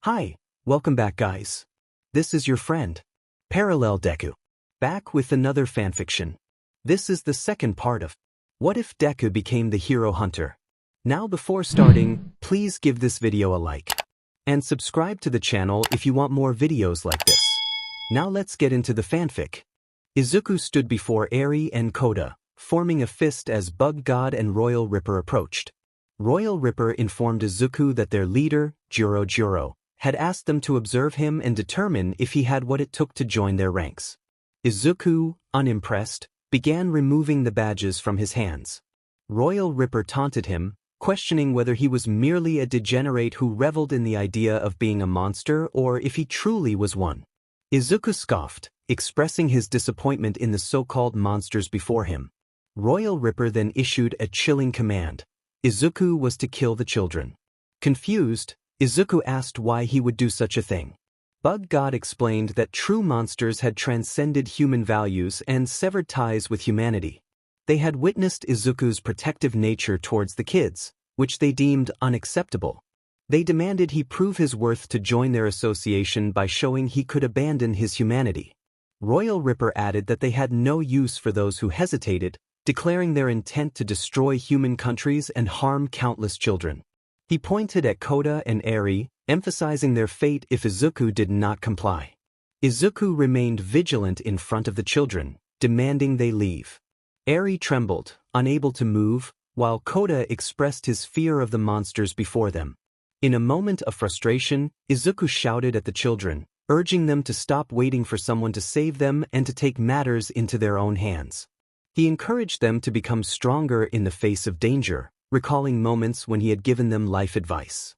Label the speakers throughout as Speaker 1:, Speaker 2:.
Speaker 1: Hi, welcome back guys. This is your friend, Parallel Deku. Back with another fanfiction. This is the second part of What If Deku Became the Hero Hunter? Now before starting, please give this video a like. And subscribe to the channel if you want more videos like this. Now let's get into the fanfic. Izuku stood before Eri and Koda, forming a fist as Bug God and Royal Ripper approached. Royal Ripper informed Izuku that their leader, Juro, had asked them to observe him and determine if he had what it took to join their ranks. Izuku, unimpressed, began removing the badges from his hands. Royal Ripper taunted him, questioning whether he was merely a degenerate who reveled in the idea of being a monster or if he truly was one. Izuku scoffed, expressing his disappointment in the so-called monsters before him. Royal Ripper then issued a chilling command. Izuku was to kill the children. Confused, Izuku asked why he would do such a thing. Bug God explained that true monsters had transcended human values and severed ties with humanity. They had witnessed Izuku's protective nature towards the kids, which they deemed unacceptable. They demanded he prove his worth to join their association by showing he could abandon his humanity. Royal Ripper added that they had no use for those who hesitated, declaring their intent to destroy human countries and harm countless children. He pointed at Koda and Eri, emphasizing their fate if Izuku did not comply. Izuku remained vigilant in front of the children, demanding they leave. Eri trembled, unable to move, while Koda expressed his fear of the monsters before them. In a moment of frustration, Izuku shouted at the children, urging them to stop waiting for someone to save them and to take matters into their own hands. He encouraged them to become stronger in the face of danger, recalling moments when he had given them life advice.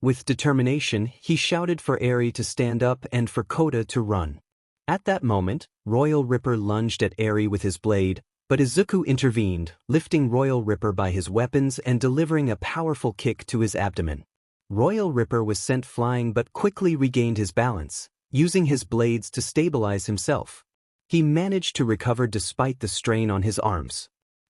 Speaker 1: With determination, he shouted for Eri to stand up and for Koda to run. At that moment, Royal Ripper lunged at Eri with his blade, but Izuku intervened, lifting Royal Ripper by his weapons and delivering a powerful kick to his abdomen. Royal Ripper was sent flying but quickly regained his balance, using his blades to stabilize himself. He managed to recover despite the strain on his arms.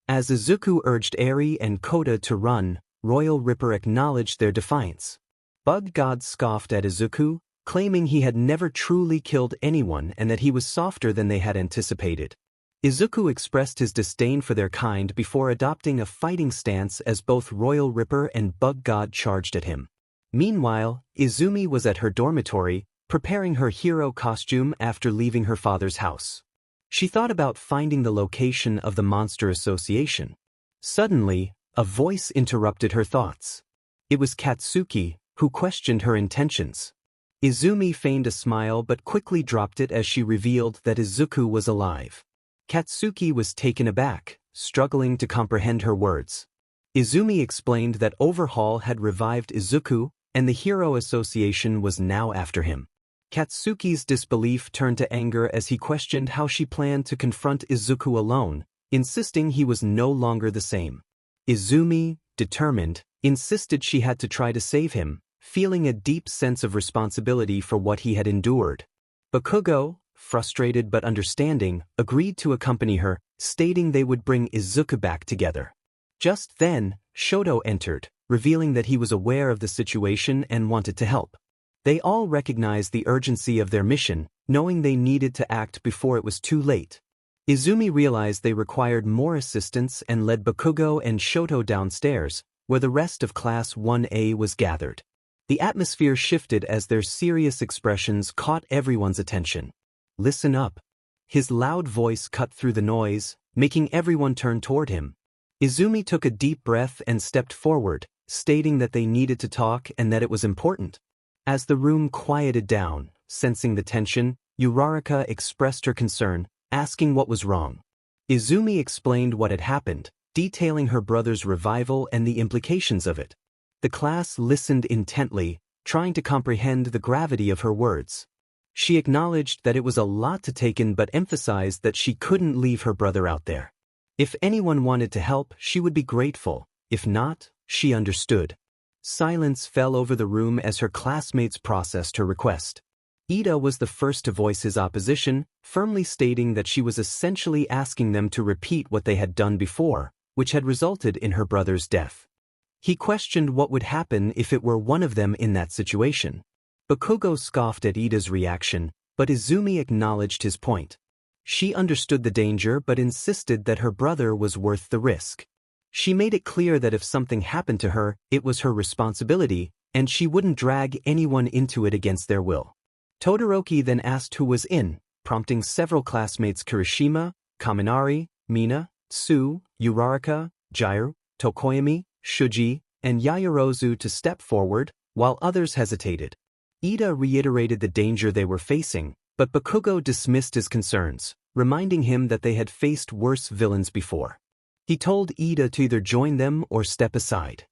Speaker 1: As Izuku urged Eri and Koda to run, Royal Ripper acknowledged their defiance. Bug God scoffed at Izuku, claiming he had never truly killed anyone and that he was softer than they had anticipated. Izuku expressed his disdain for their kind before adopting a fighting stance as both Royal Ripper and Bug God charged at him. Meanwhile, Izumi was at her dormitory, preparing her hero costume after leaving her father's house. She thought about finding the location of the Monster Association. Suddenly, a voice interrupted her thoughts. It was Katsuki, who questioned her intentions. Izumi feigned a smile but quickly dropped it as she revealed that Izuku was alive. Katsuki was taken aback, struggling to comprehend her words. Izumi explained that Overhaul had revived Izuku, and the Hero Association was now after him. Katsuki's disbelief turned to anger as he questioned how she planned to confront Izuku alone, insisting he was no longer the same. Izumi, determined, insisted she had to try to save him, feeling a deep sense of responsibility for what he had endured. Bakugo, frustrated but understanding, agreed to accompany her, stating they would bring Izuku back together. Just then, Shoto entered, revealing that he was aware of the situation and wanted to help. They all recognized the urgency of their mission, knowing they needed to act before it was too late. Izumi realized they required more assistance and led Bakugo and Shoto downstairs, where the rest of Class 1A was gathered. The atmosphere shifted as their serious expressions caught everyone's attention. "Listen up." His loud voice cut through the noise, making everyone turn toward him. Izumi took a deep breath and stepped forward, stating that they needed to talk and that it was important. As the room quieted down, sensing the tension, Uraraka expressed her concern, asking what was wrong. Izumi explained what had happened, detailing her brother's revival and the implications of it. The class listened intently, trying to comprehend the gravity of her words. She acknowledged that it was a lot to take in but emphasized that she couldn't leave her brother out there. If anyone wanted to help, she would be grateful. If not, she understood. Silence fell over the room as her classmates processed her request. Ida was the first to voice his opposition, firmly stating that she was essentially asking them to repeat what they had done before, which had resulted in her brother's death. He questioned what would happen if it were one of them in that situation. Bakugo scoffed at Ida's reaction, but Izumi acknowledged his point. She understood the danger but insisted that her brother was worth the risk. She made it clear that if something happened to her, it was her responsibility, and she wouldn't drag anyone into it against their will. Todoroki then asked who was in, prompting several classmates Kirishima, Kaminari, Mina, Tsu, Uraraka, Jiru, Tokoyami, Shuji, and Yaoyorozu to step forward, while others hesitated. Ida reiterated the danger they were facing, but Bakugo dismissed his concerns, reminding him that they had faced worse villains before. He told Ida to either join them or step aside.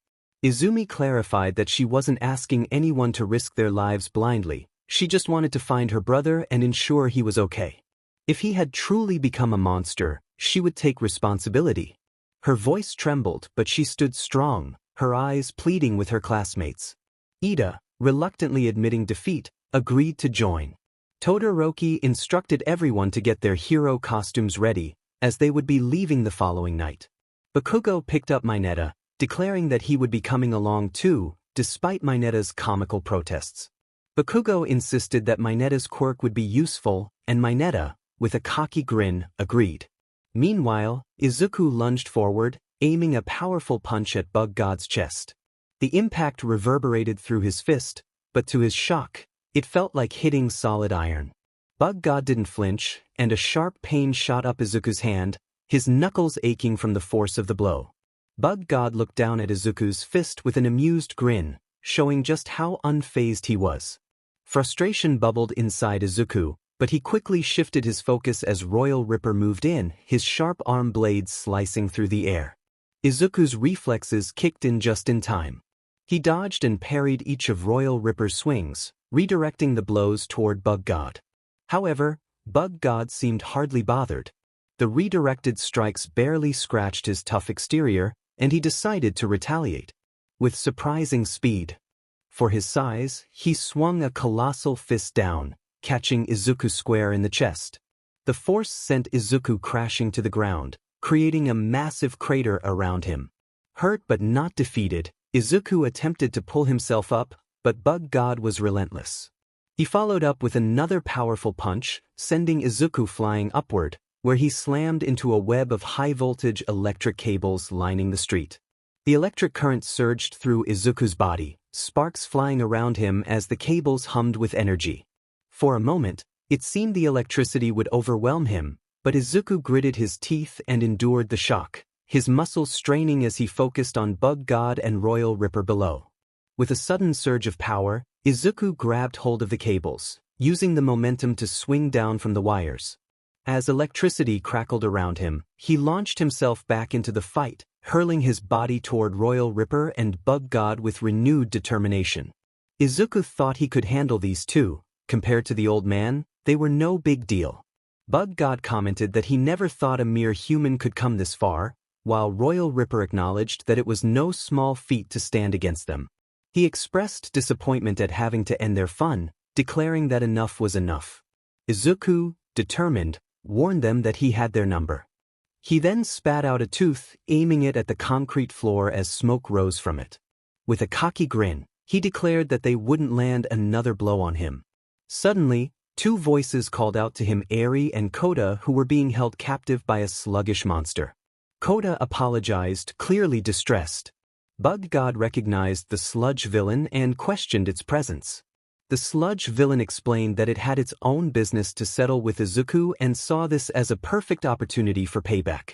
Speaker 1: Izumi clarified that she wasn't asking anyone to risk their lives blindly, she just wanted to find her brother and ensure he was okay. If he had truly become a monster, she would take responsibility. Her voice trembled, but she stood strong, her eyes pleading with her classmates. Ida, reluctantly admitting defeat, agreed to join. Todoroki instructed everyone to get their hero costumes ready, as they would be leaving the following night. Bakugo picked up Mineta, declaring that he would be coming along too, despite Mineta's comical protests. Bakugo insisted that Mineta's quirk would be useful, and Mineta, with a cocky grin, agreed. Meanwhile, Izuku lunged forward, aiming a powerful punch at Bug God's chest. The impact reverberated through his fist, but to his shock, it felt like hitting solid iron. Bug God didn't flinch, and a sharp pain shot up Izuku's hand, his knuckles aching from the force of the blow. Bug God looked down at Izuku's fist with an amused grin, showing just how unfazed he was. Frustration bubbled inside Izuku, but he quickly shifted his focus as Royal Ripper moved in, his sharp arm blades slicing through the air. Izuku's reflexes kicked in just in time. He dodged and parried each of Royal Ripper's swings, redirecting the blows toward Bug God. However, Bug God seemed hardly bothered. The redirected strikes barely scratched his tough exterior, and he decided to retaliate. With surprising speed. For his size, he swung a colossal fist down, catching Izuku square in the chest. The force sent Izuku crashing to the ground, creating a massive crater around him. Hurt but not defeated, Izuku attempted to pull himself up, but Bug God was relentless. He followed up with another powerful punch, sending Izuku flying upward, where he slammed into a web of high-voltage electric cables lining the street. The electric current surged through Izuku's body, sparks flying around him as the cables hummed with energy. For a moment, it seemed the electricity would overwhelm him, but Izuku gritted his teeth and endured the shock, his muscles straining as he focused on Bug God and Royal Ripper below. With a sudden surge of power, Izuku grabbed hold of the cables, using the momentum to swing down from the wires. As electricity crackled around him, he launched himself back into the fight, hurling his body toward Royal Ripper and Bug God with renewed determination. Izuku thought he could handle these two. Compared to the old man, they were no big deal. Bug God commented that he never thought a mere human could come this far, while Royal Ripper acknowledged that it was no small feat to stand against them. He expressed disappointment at having to end their fun, declaring that enough was enough. Izuku, determined, warned them that he had their number. He then spat out a tooth, aiming it at the concrete floor as smoke rose from it. With a cocky grin, he declared that they wouldn't land another blow on him. Suddenly, two voices called out to him Eri and Koda, who were being held captive by a sluggish monster. Koda apologized, clearly distressed. Bug God recognized the sludge villain and questioned its presence. The sludge villain explained that it had its own business to settle with Izuku and saw this as a perfect opportunity for payback.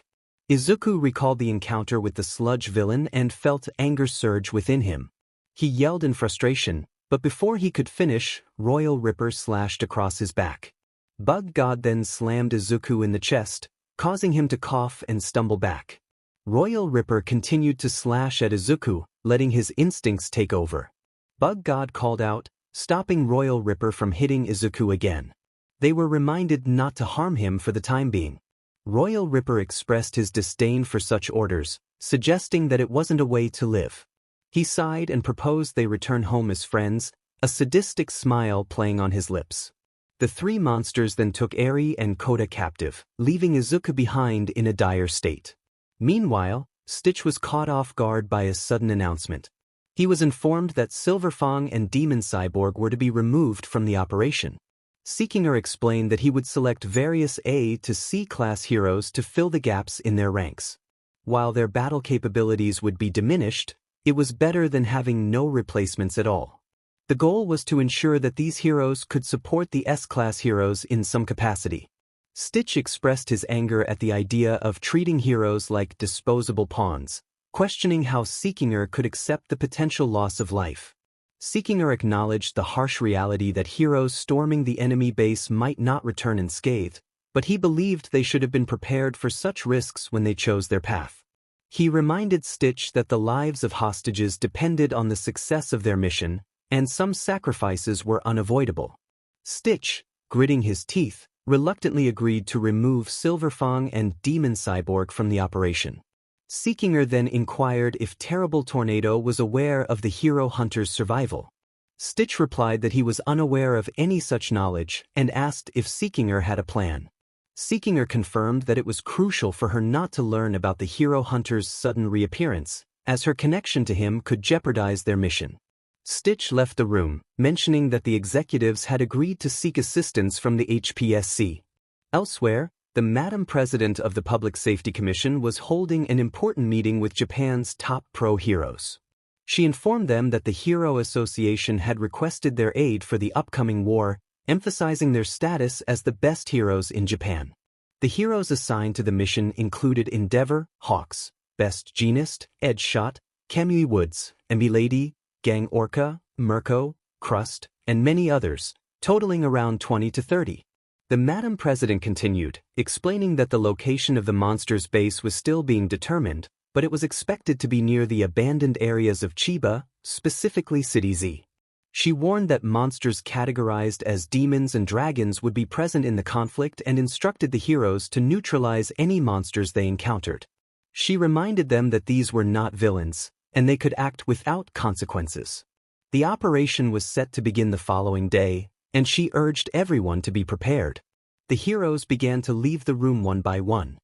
Speaker 1: Izuku recalled the encounter with the sludge villain and felt anger surge within him. He yelled in frustration, but before he could finish, Royal Ripper slashed across his back. Bug God then slammed Izuku in the chest, causing him to cough and stumble back. Royal Ripper continued to slash at Izuku, letting his instincts take over. Bug God called out, stopping Royal Ripper from hitting Izuku again. They were reminded not to harm him for the time being. Royal Ripper expressed his disdain for such orders, suggesting that it wasn't a way to live. He sighed and proposed they return home as friends, a sadistic smile playing on his lips. The three monsters then took Eri and Koda captive, leaving Izuku behind in a dire state. Meanwhile, Stitch was caught off guard by a sudden announcement. He was informed that Silverfang and Demon Cyborg were to be removed from the operation. Seekinger explained that he would select various A to C class heroes to fill the gaps in their ranks. While their battle capabilities would be diminished, it was better than having no replacements at all. The goal was to ensure that these heroes could support the S-class heroes in some capacity. Stitch expressed his anger at the idea of treating heroes like disposable pawns, questioning how Seekinger could accept the potential loss of life. Seekinger acknowledged the harsh reality that heroes storming the enemy base might not return unscathed, but he believed they should have been prepared for such risks when they chose their path. He reminded Stitch that the lives of hostages depended on the success of their mission, and some sacrifices were unavoidable. Stitch, gritting his teeth, reluctantly agreed to remove Silverfang and Demon Cyborg from the operation. Seekinger then inquired if Terrible Tornado was aware of the hero hunter's survival. Stitch replied that he was unaware of any such knowledge and asked if Seekinger had a plan. Seekinger confirmed that it was crucial for her not to learn about the hero hunter's sudden reappearance, as her connection to him could jeopardize their mission. Stitch left the room, mentioning that the executives had agreed to seek assistance from the HPSC. Elsewhere, the Madam President of the Public Safety Commission was holding an important meeting with Japan's top pro heroes. She informed them that the Hero Association had requested their aid for the upcoming war, emphasizing their status as the best heroes in Japan. The heroes assigned to the mission included Endeavor, Hawks, Best Jeanist, Edgeshot, Kamui Woods, Emilady, Gang Orca, Mirko, Crust, and many others, totaling around 20 to 30. The Madam President continued, explaining that the location of the monster's base was still being determined, but it was expected to be near the abandoned areas of Chiba, specifically City Z. She warned that monsters categorized as demons and dragons would be present in the conflict and instructed the heroes to neutralize any monsters they encountered. She reminded them that these were not villains, and they could act without consequences. The operation was set to begin the following day, and she urged everyone to be prepared. The heroes began to leave the room one by one.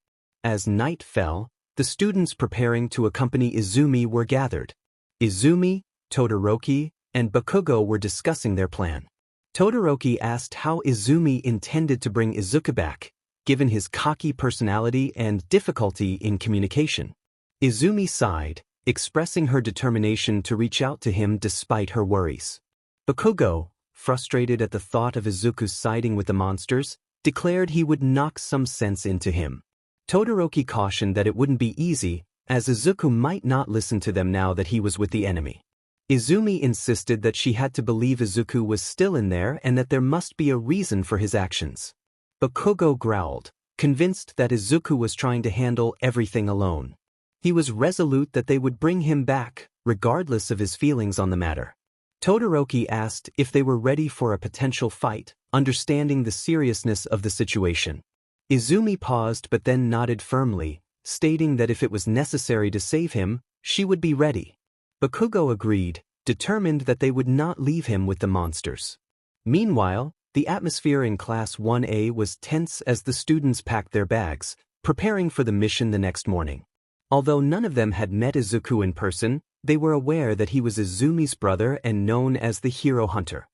Speaker 1: As night fell, the students preparing to accompany Izumi were gathered. Izumi, Todoroki, and Bakugo were discussing their plan. Todoroki asked how Izumi intended to bring Izuku back, given his cocky personality and difficulty in communication. Izumi sighed, expressing her determination to reach out to him despite her worries. Bakugo, frustrated at the thought of Izuku's siding with the monsters, declared he would knock some sense into him. Todoroki cautioned that it wouldn't be easy, as Izuku might not listen to them now that he was with the enemy. Izumi insisted that she had to believe Izuku was still in there and that there must be a reason for his actions. Bakugo growled, convinced that Izuku was trying to handle everything alone. He was resolute that they would bring him back, regardless of his feelings on the matter. Todoroki asked if they were ready for a potential fight, understanding the seriousness of the situation. Izumi paused but then nodded firmly, stating that if it was necessary to save him, she would be ready. Bakugo agreed, determined that they would not leave him with the monsters. Meanwhile, the atmosphere in Class 1A was tense as the students packed their bags, preparing for the mission the next morning. Although none of them had met Izuku in person, they were aware that he was Izumi's brother and known as the Hero Hunter.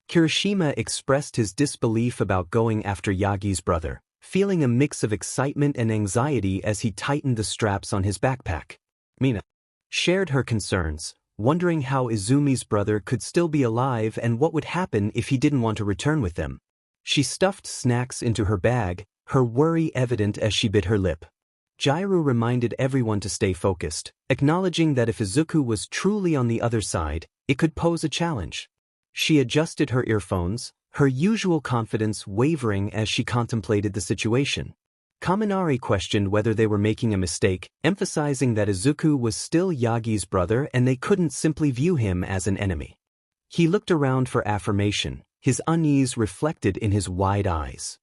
Speaker 1: Kirishima expressed his disbelief about going after Yagi's brother, feeling a mix of excitement and anxiety as he tightened the straps on his backpack. Mina shared her concerns, wondering how Izumi's brother could still be alive and what would happen if he didn't want to return with them. She stuffed snacks into her bag, her worry evident as she bit her lip. Jairu reminded everyone to stay focused, acknowledging that if Izuku was truly on the other side, it could pose a challenge. She adjusted her earphones, her usual confidence wavering as she contemplated the situation. Kaminari questioned whether they were making a mistake, emphasizing that Izuku was still Yagi's brother and they couldn't simply view him as an enemy. He looked around for affirmation, his unease reflected in his wide eyes.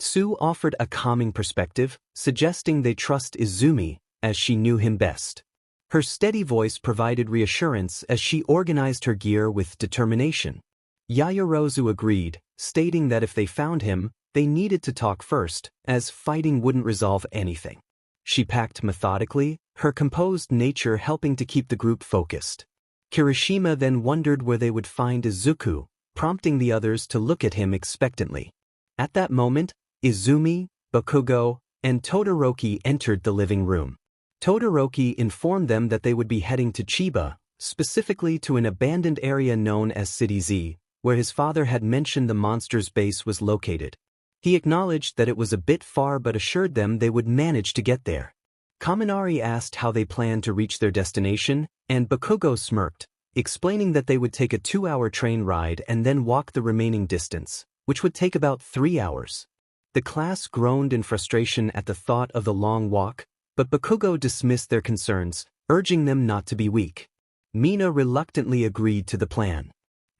Speaker 1: Tsu offered a calming perspective, suggesting they trust Izumi, as she knew him best. Her steady voice provided reassurance as she organized her gear with determination. Yaoyorozu agreed, stating that if they found him, they needed to talk first, as fighting wouldn't resolve anything. She packed methodically, her composed nature helping to keep the group focused. Kirishima then wondered where they would find Izuku, prompting the others to look at him expectantly. At that moment, Izumi, Bakugo, and Todoroki entered the living room. Todoroki informed them that they would be heading to Chiba, specifically to an abandoned area known as City Z, where his father had mentioned the monster's base was located. He acknowledged that it was a bit far but assured them they would manage to get there. Kaminari asked how they planned to reach their destination, and Bakugo smirked, explaining that they would take a 2-hour train ride and then walk the remaining distance, which would take about 3 hours. The class groaned in frustration at the thought of the long walk, but Bakugo dismissed their concerns, urging them not to be weak. Mina reluctantly agreed to the plan.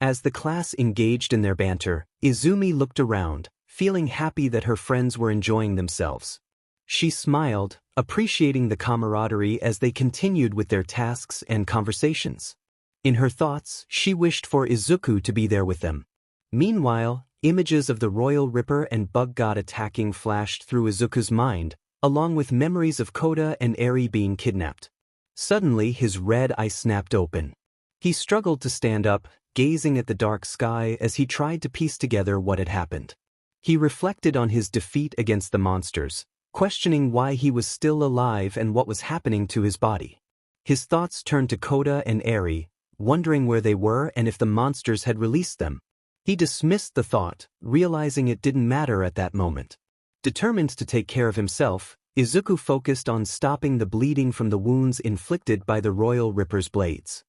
Speaker 1: As the class engaged in their banter, Izumi looked around, feeling happy that her friends were enjoying themselves. She smiled, appreciating the camaraderie as they continued with their tasks and conversations. In her thoughts, she wished for Izuku to be there with them. Meanwhile, images of the Royal Ripper and Bug God attacking flashed through Izuku's mind, along with memories of Koda and Eri being kidnapped. Suddenly his red eye snapped open. He struggled to stand up, gazing at the dark sky as he tried to piece together what had happened. He reflected on his defeat against the monsters, questioning why he was still alive and what was happening to his body. His thoughts turned to Koda and Eri, wondering where they were and if the monsters had released them. He dismissed the thought, realizing it didn't matter at that moment. Determined to take care of himself, Izuku focused on stopping the bleeding from the wounds inflicted by the Royal Ripper's blades.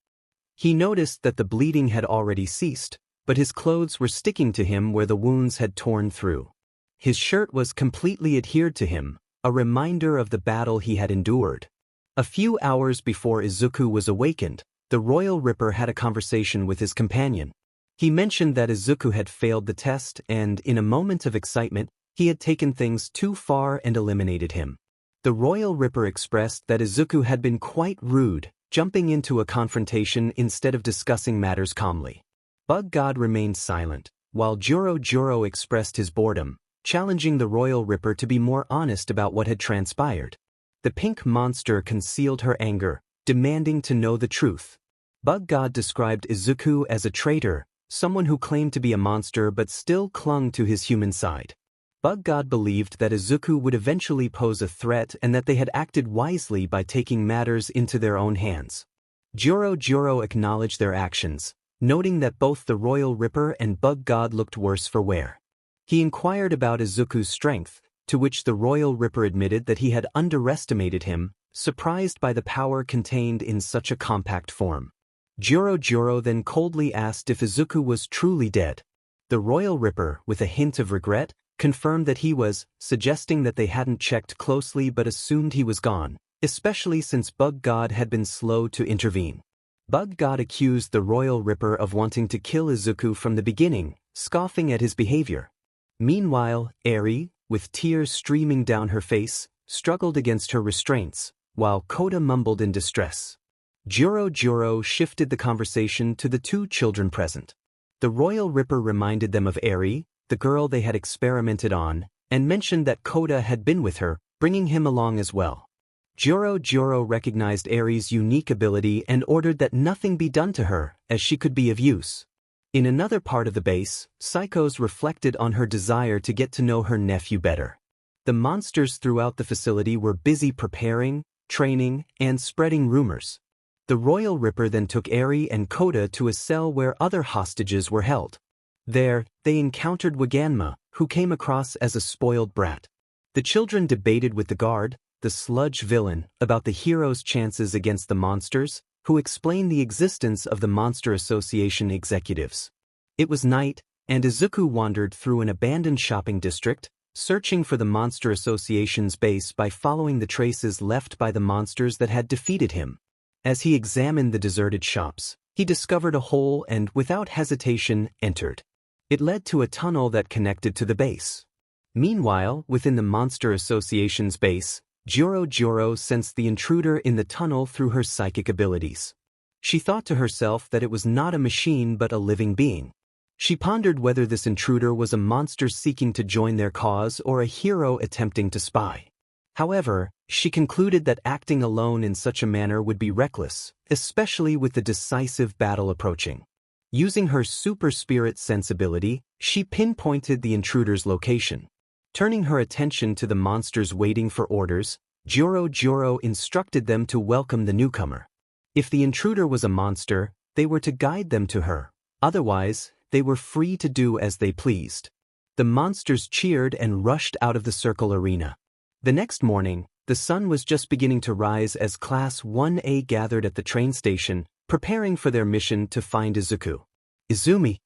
Speaker 1: He noticed that the bleeding had already ceased, but his clothes were sticking to him where the wounds had torn through. His shirt was completely adhered to him, a reminder of the battle he had endured. A few hours before Izuku was awakened, the Royal Ripper had a conversation with his companion. He mentioned that Izuku had failed the test and, in a moment of excitement, he had taken things too far and eliminated him. The Royal Ripper expressed that Izuku had been quite rude, jumping into a confrontation instead of discussing matters calmly. Bug God remained silent, while Joro expressed his boredom, challenging the Royal Ripper to be more honest about what had transpired. The pink monster concealed her anger, demanding to know the truth. Bug God described Izuku as a traitor, someone who claimed to be a monster but still clung to his human side. Bug God believed that Izuku would eventually pose a threat and that they had acted wisely by taking matters into their own hands. Joro acknowledged their actions, noting that both the Royal Ripper and Bug God looked worse for wear. He inquired about Izuku's strength, to which the Royal Ripper admitted that he had underestimated him, surprised by the power contained in such a compact form. Joro then coldly asked if Izuku was truly dead. The Royal Ripper, with a hint of regret, confirmed that he was, suggesting that they hadn't checked closely but assumed he was gone, especially since Bug God had been slow to intervene. Bug God accused the Royal Ripper of wanting to kill Izuku from the beginning, scoffing at his behavior. Meanwhile, Eri, with tears streaming down her face, struggled against her restraints, while Koda mumbled in distress. Joro shifted the conversation to the two children present. The Royal Ripper reminded them of Eri, the girl they had experimented on, and mentioned that Koda had been with her, bringing him along as well. Joro recognized Eri's unique ability and ordered that nothing be done to her, as she could be of use. In another part of the base, Psychos reflected on her desire to get to know her nephew better. The monsters throughout the facility were busy preparing, training, and spreading rumors. The Royal Ripper then took Eri and Koda to a cell where other hostages were held. There, they encountered Waganma, who came across as a spoiled brat. The children debated with the guard, the sludge villain, about the hero's chances against the monsters, who explained the existence of the Monster Association executives. It was night, and Izuku wandered through an abandoned shopping district, searching for the Monster Association's base by following the traces left by the monsters that had defeated him. As he examined the deserted shops, he discovered a hole and, without hesitation, entered. It led to a tunnel that connected to the base. Meanwhile, within the Monster Association's base, Joro sensed the intruder in the tunnel through her psychic abilities. She thought to herself that it was not a machine but a living being. She pondered whether this intruder was a monster seeking to join their cause or a hero attempting to spy. However, she concluded that acting alone in such a manner would be reckless, especially with the decisive battle approaching. Using her super spirit sensibility, she pinpointed the intruder's location. Turning her attention to the monsters waiting for orders, Joro instructed them to welcome the newcomer. If the intruder was a monster, they were to guide them to her. Otherwise, they were free to do as they pleased. The monsters cheered and rushed out of the circle arena. The next morning, the sun was just beginning to rise as Class 1A gathered at the train station, preparing for their mission to find Izuku. Izumi,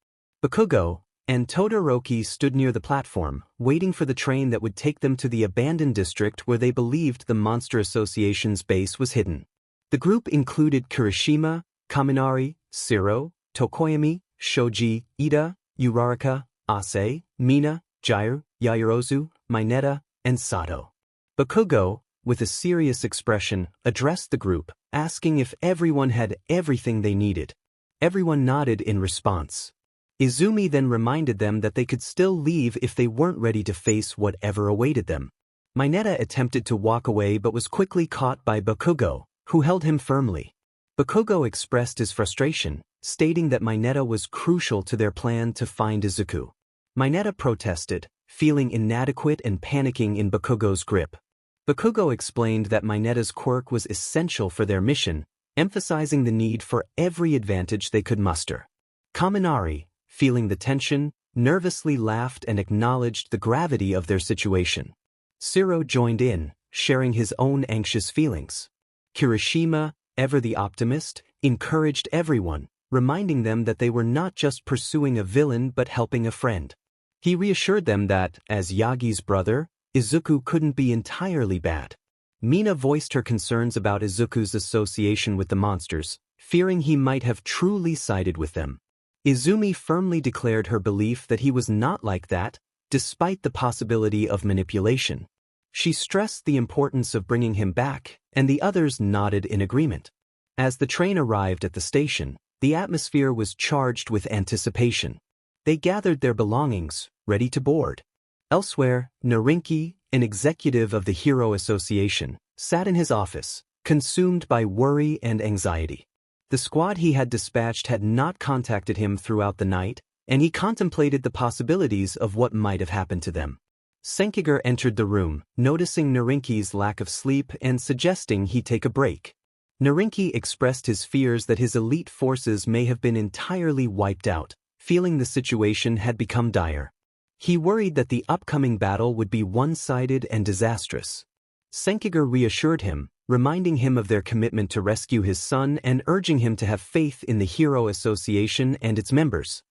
Speaker 1: Bakugo, and Todoroki stood near the platform, waiting for the train that would take them to the abandoned district where they believed the Monster Association's base was hidden. The group included Kirishima, Kaminari, Shiro, Tokoyami, Shoji, Ida, Uraraka, Ase, Mina, Jiraiya, Yaoyorozu, Mineta, and Sato. Bakugo, with a serious expression, addressed the group, asking if everyone had everything they needed. Everyone nodded in response. Izumi then reminded them that they could still leave if they weren't ready to face whatever awaited them. Mineta attempted to walk away but was quickly caught by Bakugo, who held him firmly. Bakugo expressed his frustration, stating that Mineta was crucial to their plan to find Izuku. Mineta protested, feeling inadequate and panicking in Bakugo's grip. Bakugo explained that Mineta's quirk was essential for their mission, emphasizing the need for every advantage they could muster. Kaminari, feeling the tension, nervously laughed and acknowledged the gravity of their situation. Shiro joined in, sharing his own anxious feelings. Kirishima, ever the optimist, encouraged everyone, reminding them that they were not just pursuing a villain but helping a friend. He reassured them that, as Yagi's brother, Izuku couldn't be entirely bad. Mina voiced her concerns about Izuku's association with the monsters, fearing he might have truly sided with them. Izumi firmly declared her belief that he was not like that, despite the possibility of manipulation. She stressed the importance of bringing him back, and the others nodded in agreement. As the train arrived at the station, the atmosphere was charged with anticipation. They gathered their belongings, ready to board. Elsewhere, Narinki, an executive of the Hero Association, sat in his office, consumed by worry and anxiety. The squad he had dispatched had not contacted him throughout the night, and he contemplated the possibilities of what might have happened to them. Senkiger entered the room, noticing Narinki's lack of sleep and suggesting he take a break. Narinki expressed his fears that his elite forces may have been entirely wiped out, feeling the situation had become dire. He worried that the upcoming battle would be one-sided and disastrous. Senkiger reassured him, reminding him of their commitment to rescue his son and urging him to have faith in the Hero Association and its members.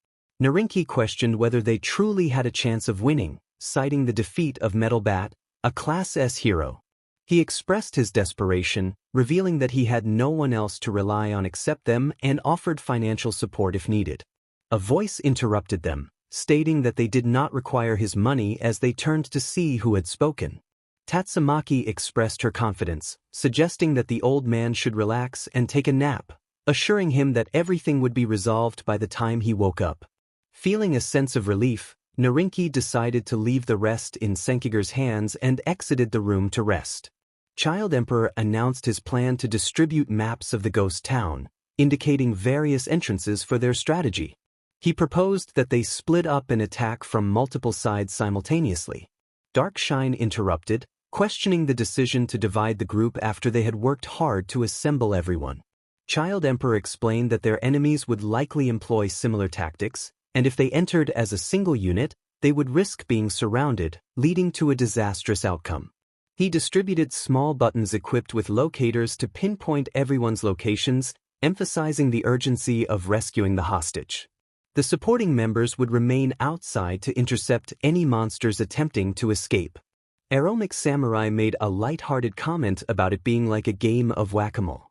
Speaker 1: Narinki questioned whether they truly had a chance of winning, citing the defeat of Metal Bat, a Class S hero. He expressed his desperation, revealing that he had no one else to rely on except them and offered financial support if needed. A voice interrupted them, stating that they did not require his money as they turned to see who had spoken. Tatsumaki expressed her confidence, suggesting that the old man should relax and take a nap, assuring him that everything would be resolved by the time he woke up. Feeling a sense of relief, Narinki decided to leave the rest in Senkiger's hands and exited the room to rest. Child Emperor announced his plan to distribute maps of the ghost town, indicating various entrances for their strategy. He proposed that they split up and attack from multiple sides simultaneously. Darkshine interrupted, questioning the decision to divide the group after they had worked hard to assemble everyone. Child Emperor explained that their enemies would likely employ similar tactics, and if they entered as a single unit, they would risk being surrounded, leading to a disastrous outcome. He distributed small buttons equipped with locators to pinpoint everyone's locations, emphasizing the urgency of rescuing the hostage. The supporting members would remain outside to intercept any monsters attempting to escape. Aromic Samurai made a light-hearted comment about it being like a game of whack-a-mole.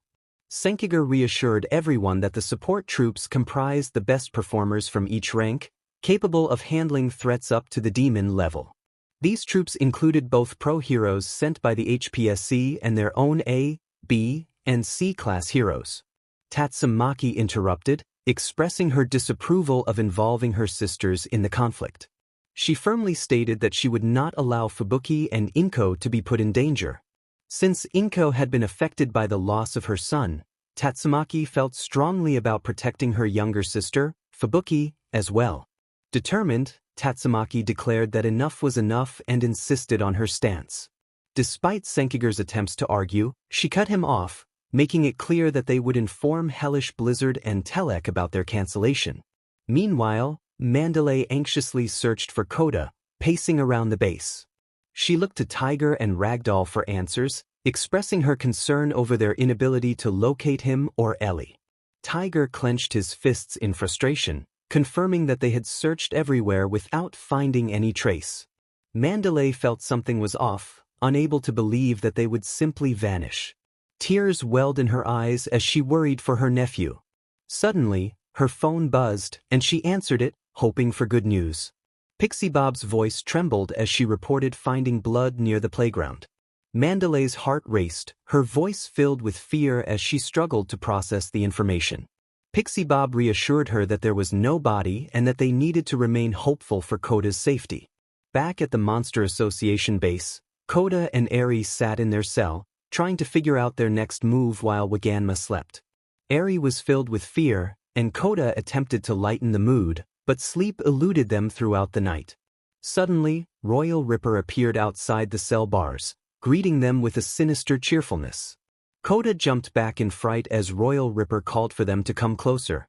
Speaker 1: Senkiger reassured everyone that the support troops comprised the best performers from each rank, capable of handling threats up to the demon level. These troops included both pro heroes sent by the HPSC and their own A, B, and C class heroes. Tatsumaki interrupted, expressing her disapproval of involving her sisters in the conflict. She firmly stated that she would not allow Fubuki and Inko to be put in danger. Since Inko had been affected by the loss of her son, Tatsumaki felt strongly about protecting her younger sister, Fubuki, as well. Determined, Tatsumaki declared that enough was enough and insisted on her stance. Despite Senkiger's attempts to argue, she cut him off, making it clear that they would inform Hellish Blizzard and Telek about their cancellation. Meanwhile, Mandalay anxiously searched for Koda, pacing around the base. She looked to Tiger and Ragdoll for answers, expressing her concern over their inability to locate him or Ellie. Tiger clenched his fists in frustration, confirming that they had searched everywhere without finding any trace. Mandalay felt something was off, unable to believe that they would simply vanish. Tears welled in her eyes as she worried for her nephew. Suddenly, her phone buzzed, and she answered it, hoping for good news. Pixie Bob's voice trembled as she reported finding blood near the playground. Mandalay's heart raced, her voice filled with fear as she struggled to process the information. Pixie Bob reassured her that there was no body and that they needed to remain hopeful for Koda's safety. Back at the Monster Association base, Koda and Eri sat in their cell, trying to figure out their next move while Waganma slept. Eri was filled with fear, and Koda attempted to lighten the mood, but sleep eluded them throughout the night. Suddenly, Royal Ripper appeared outside the cell bars, greeting them with a sinister cheerfulness. Koda jumped back in fright as Royal Ripper called for them to come closer.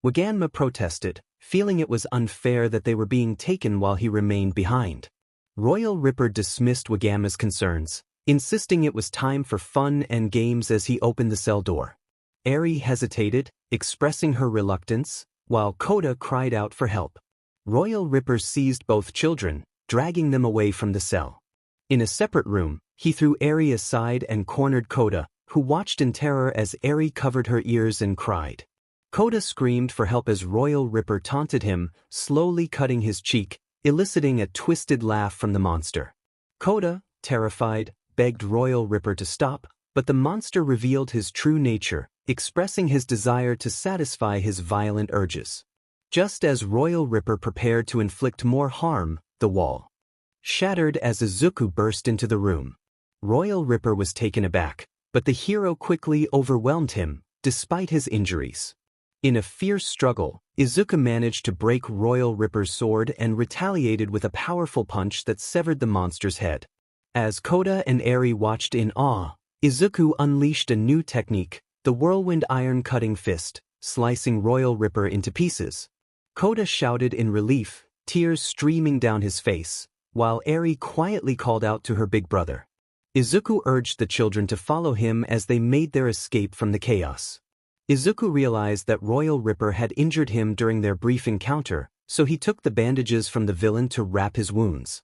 Speaker 1: Waganma protested, feeling it was unfair that they were being taken while he remained behind. Royal Ripper dismissed Waganma's concerns, insisting it was time for fun and games as he opened the cell door. Eri hesitated, expressing her reluctance, while Koda cried out for help. Royal Ripper seized both children, dragging them away from the cell. In a separate room, he threw Eri aside and cornered Koda, who watched in terror as Eri covered her ears and cried. Koda screamed for help as Royal Ripper taunted him, slowly cutting his cheek, eliciting a twisted laugh from the monster. Koda, terrified, begged Royal Ripper to stop, but the monster revealed his true nature, expressing his desire to satisfy his violent urges. Just as Royal Ripper prepared to inflict more harm, the wall shattered as Izuku burst into the room. Royal Ripper was taken aback, but the hero quickly overwhelmed him, despite his injuries. In a fierce struggle, Izuku managed to break Royal Ripper's sword and retaliated with a powerful punch that severed the monster's head. As Koda and Eri watched in awe, Izuku unleashed a new technique, the Whirlwind Iron Cutting Fist, slicing Royal Ripper into pieces. Koda shouted in relief, tears streaming down his face, while Eri quietly called out to her big brother. Izuku urged the children to follow him as they made their escape from the chaos. Izuku realized that Royal Ripper had injured him during their brief encounter, so he took the bandages from the villain to wrap his wounds.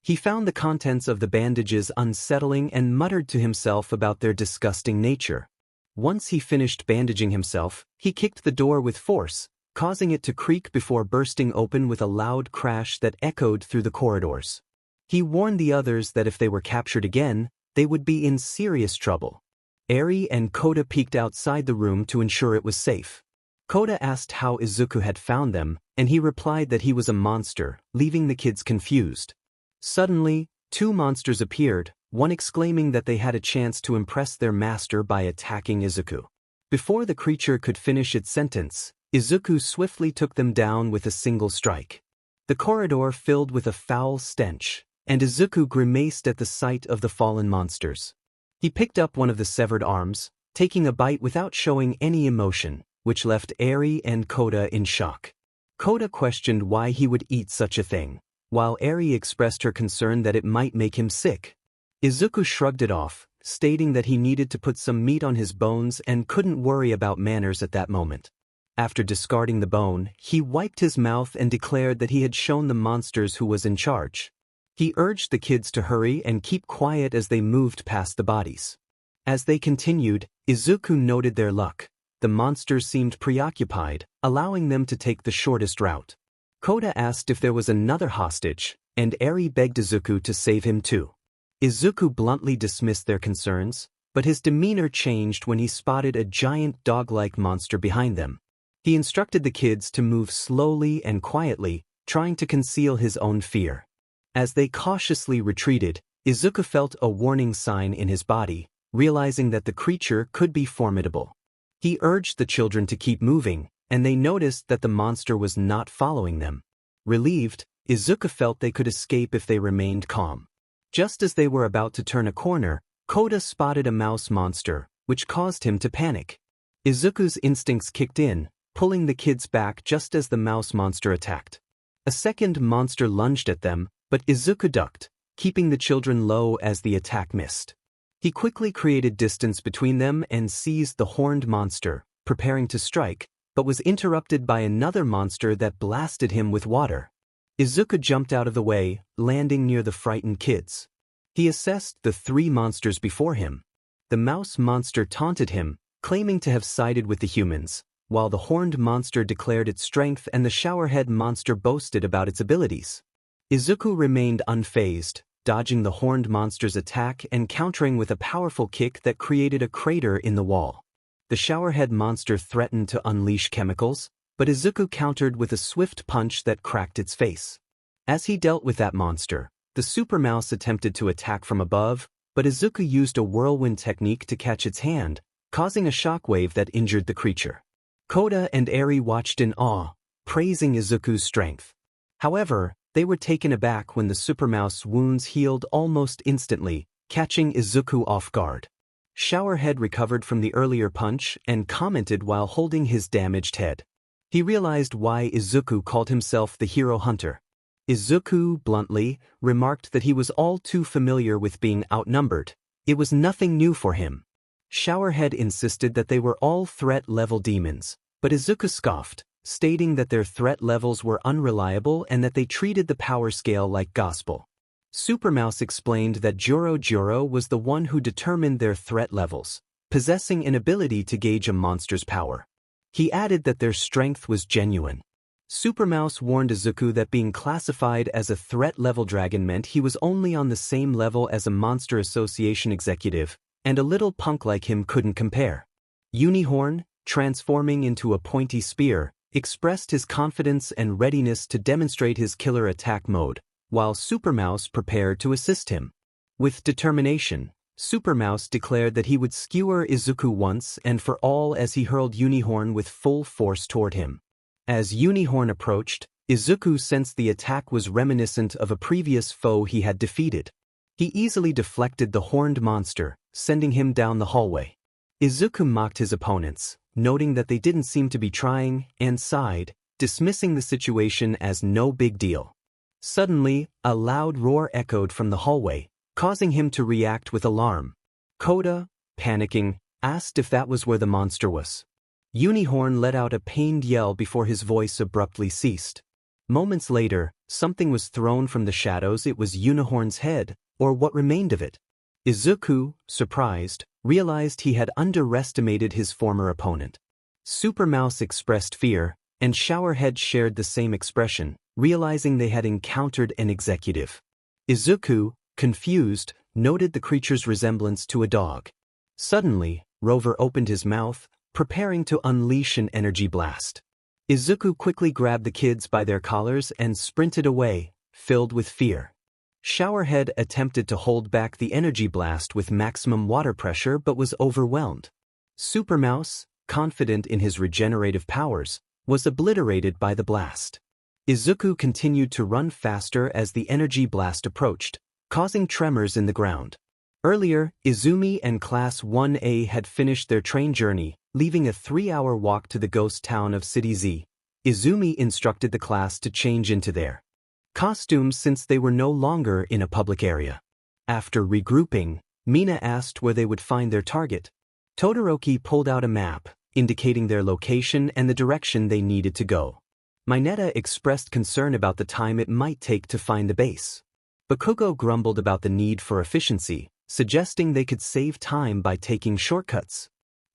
Speaker 1: He found the contents of the bandages unsettling and muttered to himself about their disgusting nature. Once he finished bandaging himself, he kicked the door with force, causing it to creak before bursting open with a loud crash that echoed through the corridors. He warned the others that if they were captured again, they would be in serious trouble. Eri and Koda peeked outside the room to ensure it was safe. Koda asked how Izuku had found them, and he replied that he was a monster, leaving the kids confused. Suddenly, two monsters appeared, one exclaiming that they had a chance to impress their master by attacking Izuku. Before the creature could finish its sentence, Izuku swiftly took them down with a single strike. The corridor filled with a foul stench, and Izuku grimaced at the sight of the fallen monsters. He picked up one of the severed arms, taking a bite without showing any emotion, which left Eri and Koda in shock. Koda questioned why he would eat such a thing, while Eri expressed her concern that it might make him sick. Izuku shrugged it off, stating that he needed to put some meat on his bones and couldn't worry about manners at that moment. After discarding the bone, he wiped his mouth and declared that he had shown the monsters who was in charge. He urged the kids to hurry and keep quiet as they moved past the bodies. As they continued, Izuku noted their luck. The monsters seemed preoccupied, allowing them to take the shortest route. Koda asked if there was another hostage, and Eri begged Izuku to save him too. Izuku bluntly dismissed their concerns, but his demeanor changed when he spotted a giant dog-like monster behind them. He instructed the kids to move slowly and quietly, trying to conceal his own fear. As they cautiously retreated, Izuku felt a warning sign in his body, realizing that the creature could be formidable. He urged the children to keep moving, and they noticed that the monster was not following them. Relieved, Izuku felt they could escape if they remained calm. Just as they were about to turn a corner, Koda spotted a mouse monster, which caused him to panic. Izuku's instincts kicked in, pulling the kids back just as the mouse monster attacked. A second monster lunged at them, but Izuku ducked, keeping the children low as the attack missed. He quickly created distance between them and seized the horned monster, preparing to strike, but was interrupted by another monster that blasted him with water. Izuku jumped out of the way, landing near the frightened kids. He assessed the three monsters before him. The mouse monster taunted him, claiming to have sided with the humans, while the horned monster declared its strength and the showerhead monster boasted about its abilities. Izuku remained unfazed, dodging the horned monster's attack and countering with a powerful kick that created a crater in the wall. The showerhead monster threatened to unleash chemicals, but Izuku countered with a swift punch that cracked its face. As he dealt with that monster, the super mouse attempted to attack from above, but Izuku used a whirlwind technique to catch its hand, causing a shockwave that injured the creature. Koda and Eri watched in awe, praising Izuku's strength. However, they were taken aback when the supermouse's wounds healed almost instantly, catching Izuku off guard. Showerhead recovered from the earlier punch and commented while holding his damaged head. He realized why Izuku called himself the hero hunter. Izuku, bluntly, remarked that he was all too familiar with being outnumbered. It was nothing new for him. Showerhead insisted that they were all threat-level demons, but Izuku scoffed, stating that their threat levels were unreliable and that they treated the power scale like gospel. Supermouse explained that Joro was the one who determined their threat levels, possessing an ability to gauge a monster's power. He added that their strength was genuine. Supermouse warned Izuku that being classified as a threat-level dragon meant he was only on the same level as a Monster Association executive, and a little punk like him couldn't compare. Unihorn, transforming into a pointy spear, expressed his confidence and readiness to demonstrate his killer attack mode, while Supermouse prepared to assist him. With determination, Supermouse declared that he would skewer Izuku once and for all as he hurled Unihorn with full force toward him. As Unihorn approached, Izuku sensed the attack was reminiscent of a previous foe he had defeated. He easily deflected the horned monster, sending him down the hallway. Izuku mocked his opponents, noting that they didn't seem to be trying, and sighed, dismissing the situation as no big deal. Suddenly, a loud roar echoed from the hallway, causing him to react with alarm. Koda, panicking, asked if that was where the monster was. Unihorn let out a pained yell before his voice abruptly ceased. Moments later, something was thrown from the shadows. It was Unihorn's head, or what remained of it. Izuku, surprised, realized he had underestimated his former opponent. Supermouse expressed fear, and Showerhead shared the same expression, realizing they had encountered an executive. Izuku, confused, noted the creature's resemblance to a dog. Suddenly, Rover opened his mouth, preparing to unleash an energy blast. Izuku quickly grabbed the kids by their collars and sprinted away, filled with fear. Showerhead attempted to hold back the energy blast with maximum water pressure but was overwhelmed. Supermouse, confident in his regenerative powers, was obliterated by the blast. Izuku continued to run faster as the energy blast approached, causing tremors in the ground. Earlier, Izumi and Class 1A had finished their train journey, leaving a 3-hour walk to the ghost town of City Z. Izumi instructed the class to change into their costumes since they were no longer in a public area. After regrouping, Mina asked where they would find their target. Todoroki pulled out a map, indicating their location and the direction they needed to go. Mineta expressed concern about the time it might take to find the base. Bakugo grumbled about the need for efficiency, suggesting they could save time by taking shortcuts.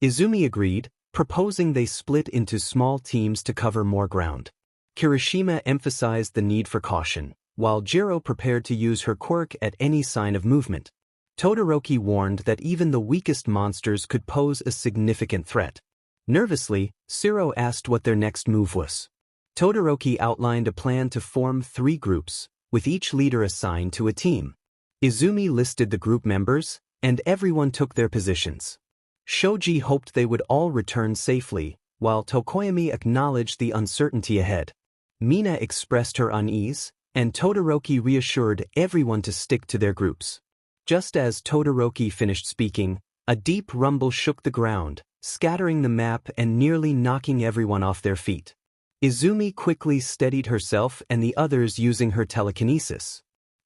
Speaker 1: Izumi agreed, proposing they split into small teams to cover more ground. Kirishima emphasized the need for caution, while Jiro prepared to use her quirk at any sign of movement. Todoroki warned that even the weakest monsters could pose a significant threat. Nervously, Siro asked what their next move was. Todoroki outlined a plan to form 3 groups, with each leader assigned to a team. Izumi listed the group members, and everyone took their positions. Shoji hoped they would all return safely, while Tokoyami acknowledged the uncertainty ahead. Mina expressed her unease, and Todoroki reassured everyone to stick to their groups. Just as Todoroki finished speaking, a deep rumble shook the ground, scattering the map and nearly knocking everyone off their feet. Izumi quickly steadied herself and the others using her telekinesis.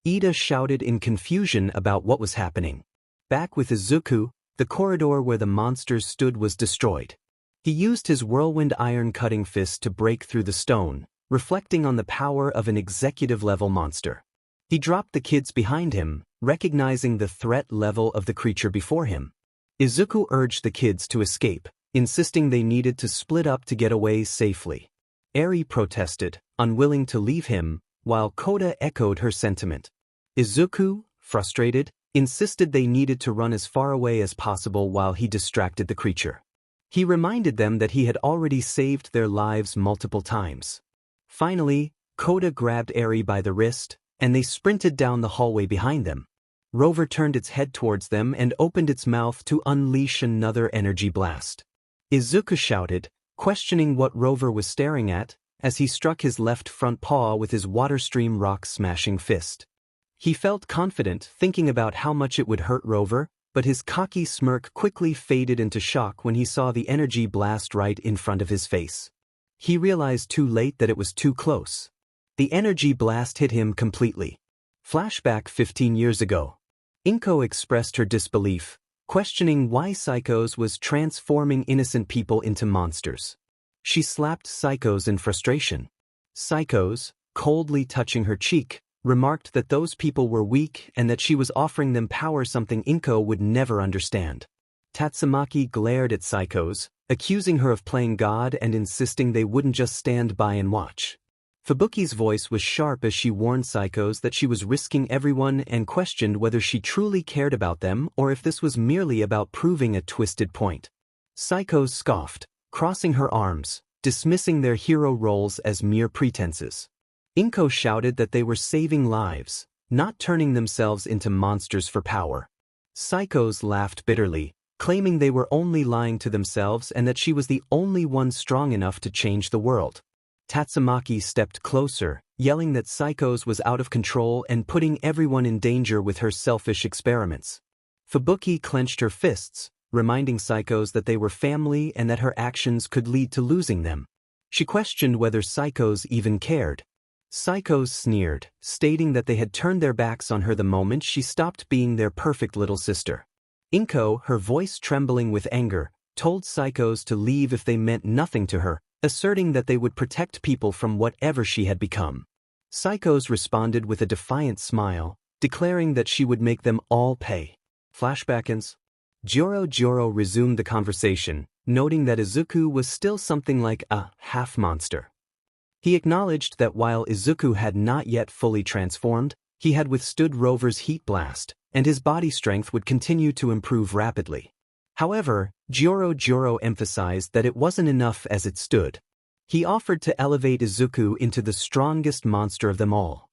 Speaker 1: Ida shouted in confusion about what was happening. Back with Izuku, the corridor where the monsters stood was destroyed. He used his whirlwind iron cutting fist to break through the stone, reflecting on the power of an executive-level monster. He dropped the kids behind him, recognizing the threat level of the creature before him. Izuku urged the kids to escape, insisting they needed to split up to get away safely. Eri protested, unwilling to leave him, while Koda echoed her sentiment. Izuku, frustrated, insisted they needed to run as far away as possible while he distracted the creature. He reminded them that he had already saved their lives multiple times. Finally, Koda grabbed Eri by the wrist, and they sprinted down the hallway behind them. Rover turned its head towards them and opened its mouth to unleash another energy blast. Izuku shouted, questioning what Rover was staring at, as he struck his left front paw with his water-stream rock-smashing fist. He felt confident, thinking about how much it would hurt Rover, but his cocky smirk quickly faded into shock when he saw the energy blast right in front of his face. He realized too late that it was too close. The energy blast hit him completely. Flashback 15 years ago. Inko expressed her disbelief, questioning why Psychos was transforming innocent people into monsters. She slapped Psychos in frustration. Psychos, coldly touching her cheek, remarked that those people were weak and that she was offering them power, something Inko would never understand. Tatsumaki glared at Psychos, accusing her of playing God and insisting they wouldn't just stand by and watch. Fubuki's voice was sharp as she warned Psychos that she was risking everyone and questioned whether she truly cared about them or if this was merely about proving a twisted point. Psychos scoffed, crossing her arms, dismissing their hero roles as mere pretenses. Inko shouted that they were saving lives, not turning themselves into monsters for power. Psychos laughed bitterly, claiming they were only lying to themselves and that she was the only one strong enough to change the world. Tatsumaki stepped closer, yelling that Psychos was out of control and putting everyone in danger with her selfish experiments. Fubuki clenched her fists, reminding Psychos that they were family and that her actions could lead to losing them. She questioned whether Psychos even cared. Psychos sneered, stating that they had turned their backs on her the moment she stopped being their perfect little sister. Inko, her voice trembling with anger, told Psychos to leave if they meant nothing to her, asserting that they would protect people from whatever she had become. Psychos responded with a defiant smile, declaring that she would make them all pay. Flashbackins. Joro resumed the conversation, noting that Izuku was still something like a half-monster. He acknowledged that while Izuku had not yet fully transformed, he had withstood Rover's heat blast, and his body strength would continue to improve rapidly. However, Joro emphasized that it wasn't enough as it stood. He offered to elevate Izuku into the strongest monster of them all.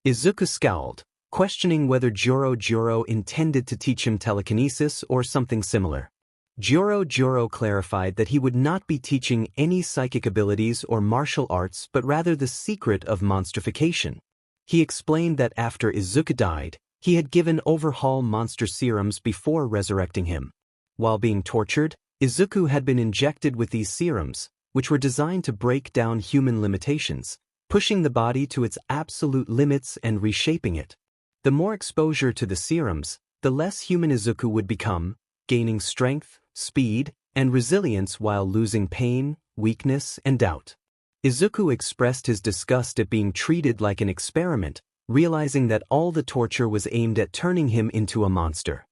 Speaker 1: Izuku scowled, questioning whether Joro intended to teach him telekinesis or something similar. Joro clarified that he would not be teaching any psychic abilities or martial arts but rather the secret of monstrification. He explained that after Izuku died, he had given overhaul monster serums before resurrecting him. While being tortured, Izuku had been injected with these serums, which were designed to break down human limitations, pushing the body to its absolute limits and reshaping it. The more exposure to the serums, the less human Izuku would become, gaining strength, speed, and resilience while losing pain, weakness, and doubt. Izuku expressed his disgust at being treated like an experiment, realizing that all the torture was aimed at turning him into a monster.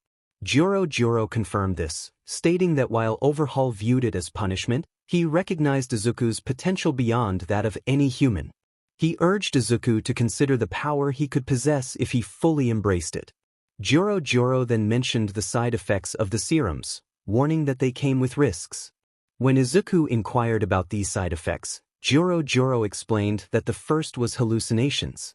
Speaker 1: Joro confirmed this, stating that while Overhaul viewed it as punishment, he recognized Izuku's potential beyond that of any human. He urged Izuku to consider the power he could possess if he fully embraced it. Joro then mentioned the side effects of the serums, warning that they came with risks. When Izuku inquired about these side effects, Joro explained that the first was hallucinations.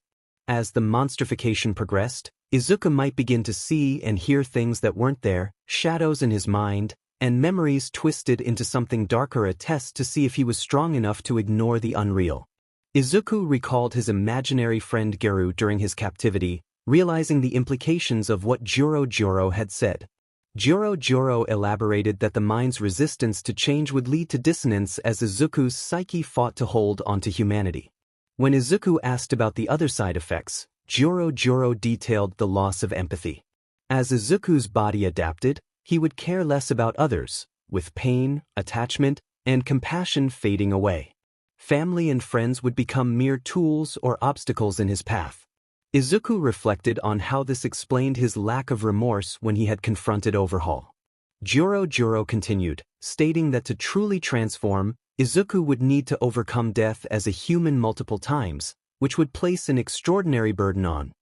Speaker 1: As the monstrification progressed, Izuku might begin to see and hear things that weren't there, shadows in his mind, and memories twisted into something darker, a test to see if he was strong enough to ignore the unreal. Izuku recalled his imaginary friend Geru during his captivity, realizing the implications of what Joro had said. Joro elaborated that the mind's resistance to change would lead to dissonance as Izuku's psyche fought to hold onto humanity. When Izuku asked about the other side effects, Joro detailed the loss of empathy. As Izuku's body adapted, he would care less about others, with pain, attachment, and compassion fading away. Family and friends would become mere tools or obstacles in his path. Izuku reflected on how this explained his lack of remorse when he had confronted Overhaul. Joro continued, stating that to truly transform, Izuku would need to overcome death as a human multiple times, which would place an extraordinary burden on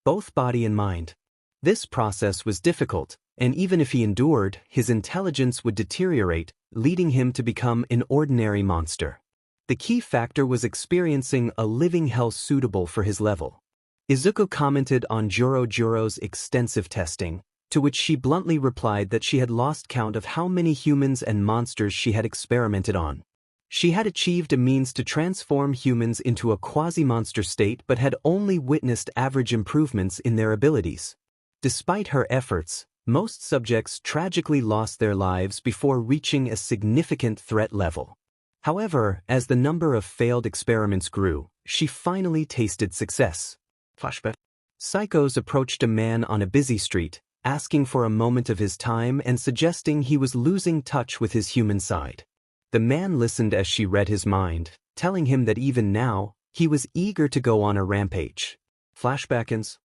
Speaker 1: both body and mind. This process was difficult, and even if he endured, his intelligence would deteriorate, leading him to become an ordinary monster. The key factor was experiencing a living hell suitable for his level. Izuku commented on Joro's extensive testing, to which she bluntly replied that she had lost count of how many humans and monsters she had experimented on. She had achieved a means to transform humans into a quasi-monster state but had only witnessed average improvements in their abilities. Despite her efforts, most subjects tragically lost their lives before reaching a significant threat level. However, as the number of failed experiments grew, she finally tasted success. Flashback. Psychos approached a man on a busy street, asking for a moment of his time and suggesting he was losing touch with his human side. The man listened as she read his mind, telling him that even now, he was eager to go on a rampage. Flashbackins.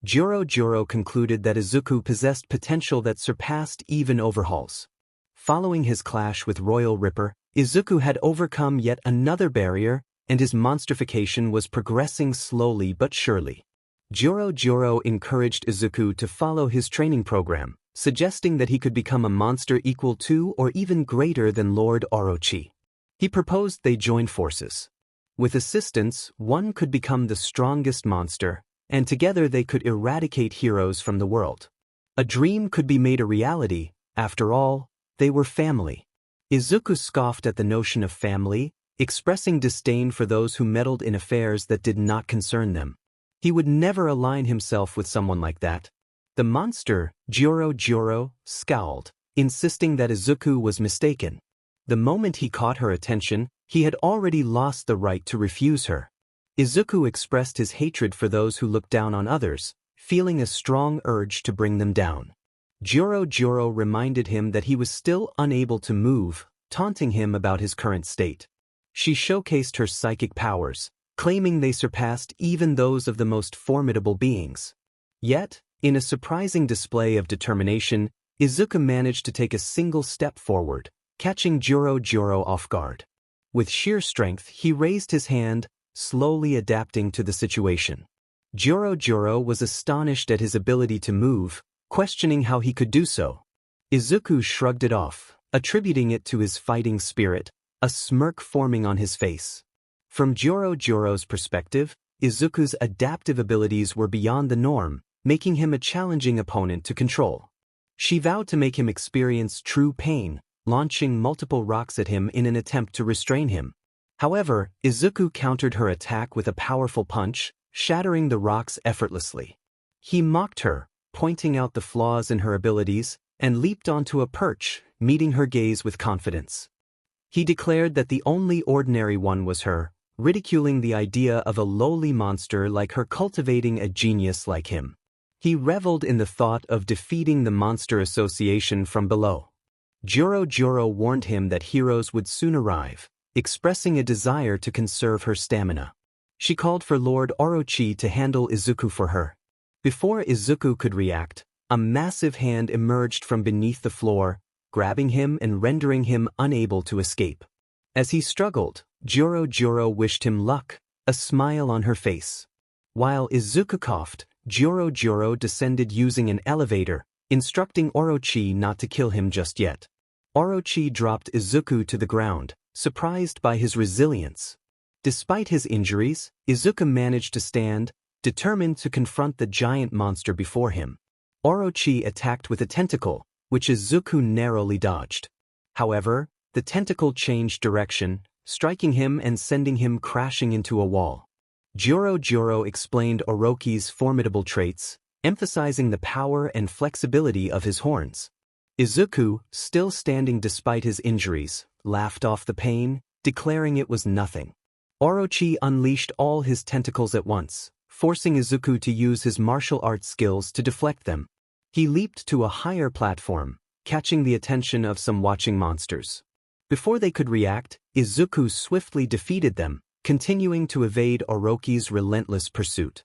Speaker 1: Joro concluded that Izuku possessed potential that surpassed even Overhaul's. Following his clash with Royal Ripper, Izuku had overcome yet another barrier, and his monstrification was progressing slowly but surely. Joro encouraged Izuku to follow his training program, suggesting that he could become a monster equal to or even greater than Lord Orochi. He proposed they join forces. With assistance, one could become the strongest monster, and together they could eradicate heroes from the world. A dream could be made a reality. After all, they were family. Izuku scoffed at the notion of family, expressing disdain for those who meddled in affairs that did not concern them. He would never align himself with someone like that. The monster, Joro, scowled, insisting that Izuku was mistaken. The moment he caught her attention, he had already lost the right to refuse her. Izuku expressed his hatred for those who looked down on others, feeling a strong urge to bring them down. Joro reminded him that he was still unable to move, taunting him about his current state. She showcased her psychic powers, claiming they surpassed even those of the most formidable beings. Yet, in a surprising display of determination, Izuku managed to take a single step forward, catching Joro off guard. With sheer strength, he raised his hand, slowly adapting to the situation. Joro was astonished at his ability to move, questioning how he could do so. Izuku shrugged it off, attributing it to his fighting spirit, a smirk forming on his face. From Joro's perspective, Izuku's adaptive abilities were beyond the norm, making him a challenging opponent to control. She vowed to make him experience true pain, launching multiple rocks at him in an attempt to restrain him. However, Izuku countered her attack with a powerful punch, shattering the rocks effortlessly. He mocked her, pointing out the flaws in her abilities, and leaped onto a perch, meeting her gaze with confidence. He declared that the only ordinary one was her, ridiculing the idea of a lowly monster like her cultivating a genius like him. He reveled in the thought of defeating the Monster Association from below. Joro warned him that heroes would soon arrive, expressing a desire to conserve her stamina. She called for Lord Orochi to handle Izuku for her. Before Izuku could react, a massive hand emerged from beneath the floor, grabbing him and rendering him unable to escape. As he struggled, Joro wished him luck, a smile on her face. While Izuku coughed, Joro descended using an elevator, instructing Orochi not to kill him just yet. Orochi dropped Izuku to the ground, surprised by his resilience. Despite his injuries, Izuku managed to stand, determined to confront the giant monster before him. Orochi attacked with a tentacle, which Izuku narrowly dodged. However, the tentacle changed direction, striking him and sending him crashing into a wall. Joro explained Orochi's formidable traits, emphasizing the power and flexibility of his horns. Izuku, still standing despite his injuries, laughed off the pain, declaring it was nothing. Orochi unleashed all his tentacles at once, forcing Izuku to use his martial arts skills to deflect them. He leaped to a higher platform, catching the attention of some watching monsters. Before they could react, Izuku swiftly defeated them, continuing to evade Orochi's relentless pursuit.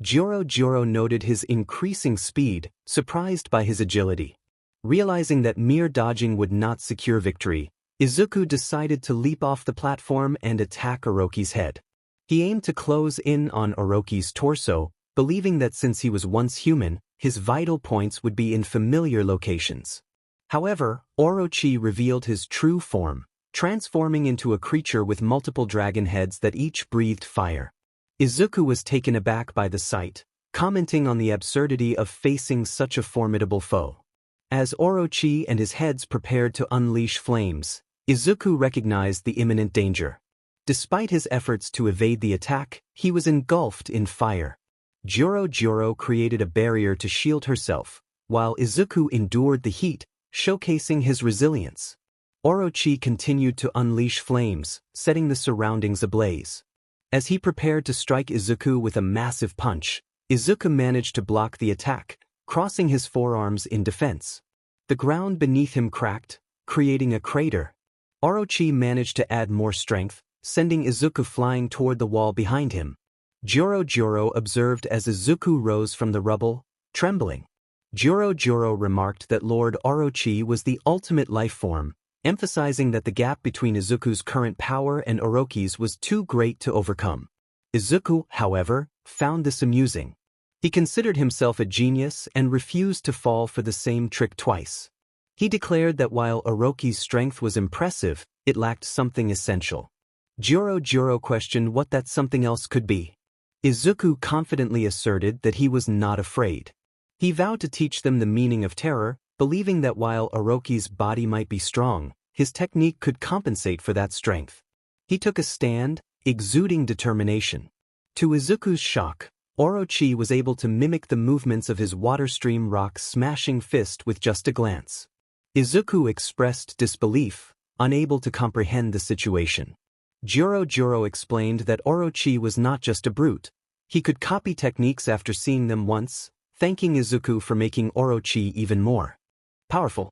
Speaker 1: Joro noted his increasing speed, surprised by his agility. Realizing that mere dodging would not secure victory, Izuku decided to leap off the platform and attack Orochi's head. He aimed to close in on Orochi's torso, believing that since he was once human, his vital points would be in familiar locations. However, Orochi revealed his true form, transforming into a creature with multiple dragon heads that each breathed fire. Izuku was taken aback by the sight, commenting on the absurdity of facing such a formidable foe. As Orochi and his heads prepared to unleash flames, Izuku recognized the imminent danger. Despite his efforts to evade the attack, he was engulfed in fire. Joro created a barrier to shield herself, while Izuku endured the heat, showcasing his resilience. Orochi continued to unleash flames, setting the surroundings ablaze. As he prepared to strike Izuku with a massive punch, Izuku managed to block the attack, crossing his forearms in defense. The ground beneath him cracked, creating a crater. Orochi managed to add more strength, sending Izuku flying toward the wall behind him. Joro observed as Izuku rose from the rubble, trembling. Joro remarked that Lord Orochi was the ultimate life form, emphasizing that the gap between Izuku's current power and Orochi's was too great to overcome. Izuku, however, found this amusing. He considered himself a genius and refused to fall for the same trick twice. He declared that while Orochi's strength was impressive, it lacked something essential. Joro questioned what that something else could be. Izuku confidently asserted that he was not afraid. He vowed to teach them the meaning of terror, believing that while Orochi's body might be strong, his technique could compensate for that strength. He took a stand, exuding determination. To Izuku's shock, Orochi was able to mimic the movements of his water-stream rock-smashing fist with just a glance. Izuku expressed disbelief, unable to comprehend the situation. Joro explained that Orochi was not just a brute. He could copy techniques after seeing them once, thanking Izuku for making Orochi even more powerful.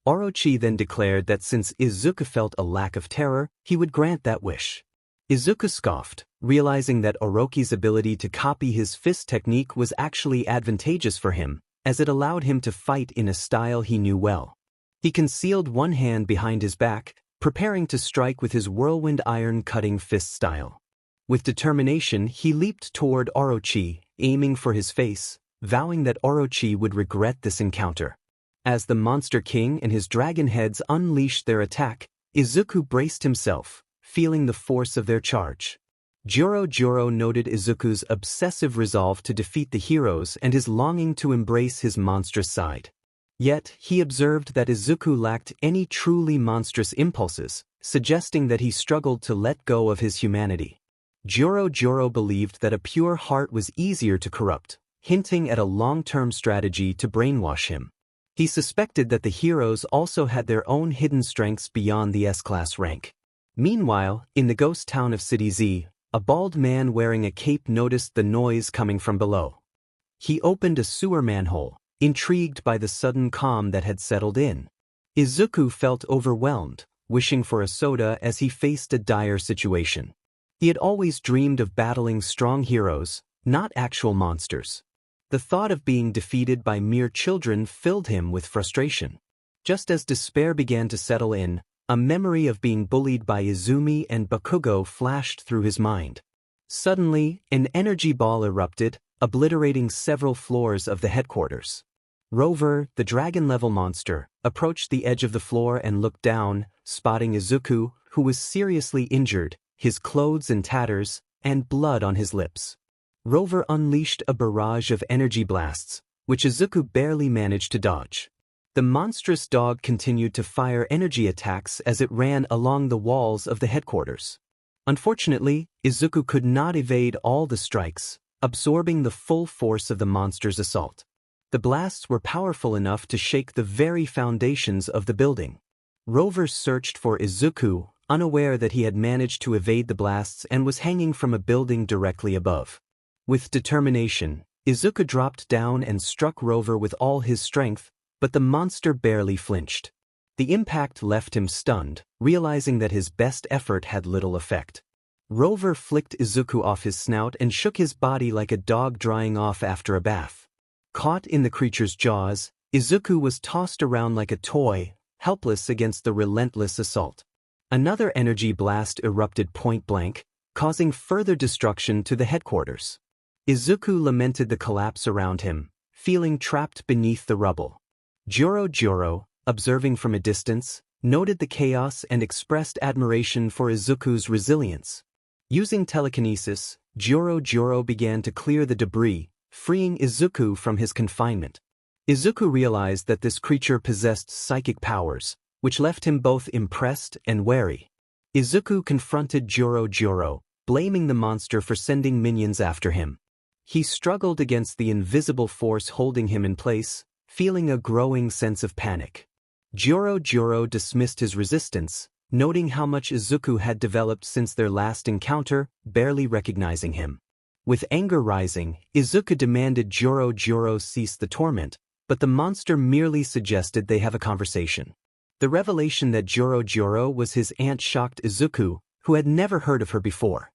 Speaker 1: Orochi then declared that since Izuku felt a lack of terror, he would grant that wish. Izuku scoffed, realizing that Orochi's ability to copy his fist technique was actually advantageous for him, as it allowed him to fight in a style he knew well. He concealed one hand behind his back, preparing to strike with his whirlwind iron-cutting fist style. With determination, he leaped toward Orochi, aiming for his face, vowing that Orochi would regret this encounter. As the Monster King and his dragon heads unleashed their attack, Izuku braced himself, feeling the force of their charge. Joro noted Izuku's obsessive resolve to defeat the heroes and his longing to embrace his monstrous side. Yet, he observed that Izuku lacked any truly monstrous impulses, suggesting that he struggled to let go of his humanity. Joro believed that a pure heart was easier to corrupt, hinting at a long-term strategy to brainwash him. He suspected that the heroes also had their own hidden strengths beyond the S-class rank. Meanwhile, in the ghost town of City Z, a bald man wearing a cape noticed the noise coming from below. He opened a sewer manhole, intrigued by the sudden calm that had settled in. Izuku felt overwhelmed, wishing for a soda as he faced a dire situation. He had always dreamed of battling strong heroes, not actual monsters. The thought of being defeated by mere children filled him with frustration. Just as despair began to settle in, a memory of being bullied by Izumi and Bakugo flashed through his mind. Suddenly, an energy ball erupted, obliterating several floors of the headquarters. Rover, the dragon-level monster, approached the edge of the floor and looked down, spotting Izuku, who was seriously injured. his clothes in tatters, and blood on his lips. Rover unleashed a barrage of energy blasts, which Izuku barely managed to dodge. The monstrous dog continued to fire energy attacks as it ran along the walls of the headquarters. Unfortunately, Izuku could not evade all the strikes, absorbing the full force of the monster's assault. The blasts were powerful enough to shake the very foundations of the building. Rover searched for Izuku, unaware that he had managed to evade the blasts and was hanging from a building directly above. With determination, Izuku dropped down and struck Rover with all his strength, but the monster barely flinched. The impact left him stunned, realizing that his best effort had little effect. Rover flicked Izuku off his snout and shook his body like a dog drying off after a bath. Caught in the creature's jaws, Izuku was tossed around like a toy, helpless against the relentless assault. Another energy blast erupted point-blank, causing further destruction to the headquarters. Izuku lamented the collapse around him, feeling trapped beneath the rubble. Joro, observing from a distance, noted the chaos and expressed admiration for Izuku's resilience. Using telekinesis, Joro began to clear the debris, freeing Izuku from his confinement. Izuku realized that this creature possessed psychic powers, which left him both impressed and wary. Izuku confronted Joro, blaming the monster for sending minions after him. He struggled against the invisible force holding him in place, feeling a growing sense of panic. Joro dismissed his resistance, noting how much Izuku had developed since their last encounter, barely recognizing him. With anger rising, Izuku demanded Joro cease the torment, but the monster merely suggested they have a conversation. The revelation that Joro was his aunt shocked Izuku, who had never heard of her before.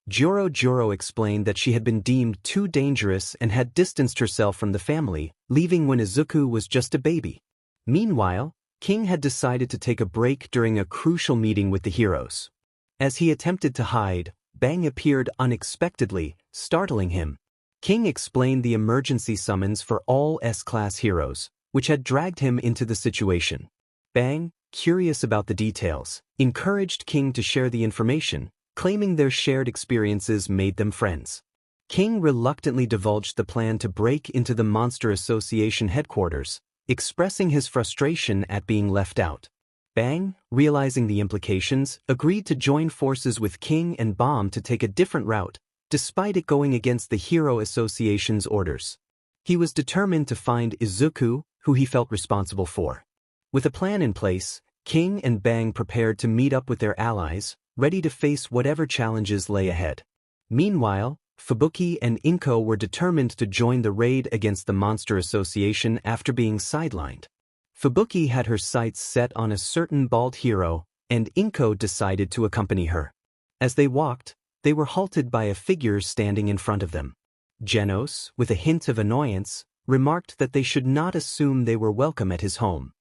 Speaker 1: Joro explained that she had been deemed too dangerous and had distanced herself from the family, leaving when Izuku was just a baby. Meanwhile, King had decided to take a break during a crucial meeting with the heroes. As he attempted to hide, Bang appeared unexpectedly, startling him. King explained the emergency summons for all S-class heroes, which had dragged him into the situation. Bang, curious about the details, encouraged King to share the information, claiming their shared experiences made them friends. King reluctantly divulged the plan to break into the Monster Association headquarters, expressing his frustration at being left out. Bang, realizing the implications, agreed to join forces with King and Bomb to take a different route, despite it going against the Hero Association's orders. He was determined to find Izuku, who he felt responsible for. With a plan in place, King and Bang prepared to meet up with their allies, ready to face whatever challenges lay ahead. Meanwhile, Fubuki and Inko were determined to join the raid against the Monster Association after being sidelined. Fubuki had her sights set on a certain bald hero, and Inko decided to accompany her. As they walked, they were halted by a figure standing in front of them. Genos, with a hint of annoyance, remarked that they should not assume they were welcome at his home.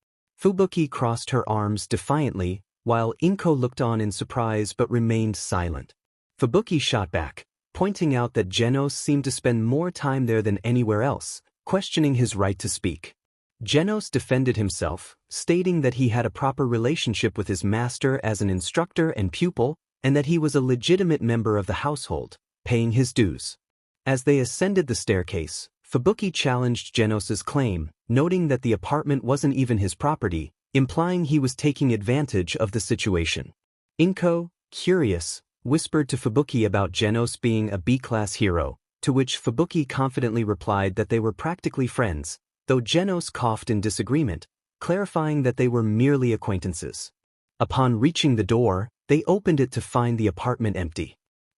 Speaker 1: Fubuki crossed her arms defiantly, while Inko looked on in surprise but remained silent. Fubuki shot back, pointing out that Genos seemed to spend more time there than anywhere else, questioning his right to speak. Genos defended himself, stating that he had a proper relationship with his master as an instructor and pupil, and that he was a legitimate member of the household, paying his dues. As they ascended the staircase, Fubuki challenged Genos's claim, noting that the apartment wasn't even his property, implying he was taking advantage of the situation. Inko, curious, whispered to Fubuki about Genos being a B-class hero, to which Fubuki confidently replied that they were practically friends, though Genos coughed in disagreement, clarifying that they were merely acquaintances. Upon reaching the door, they opened it to find the apartment empty.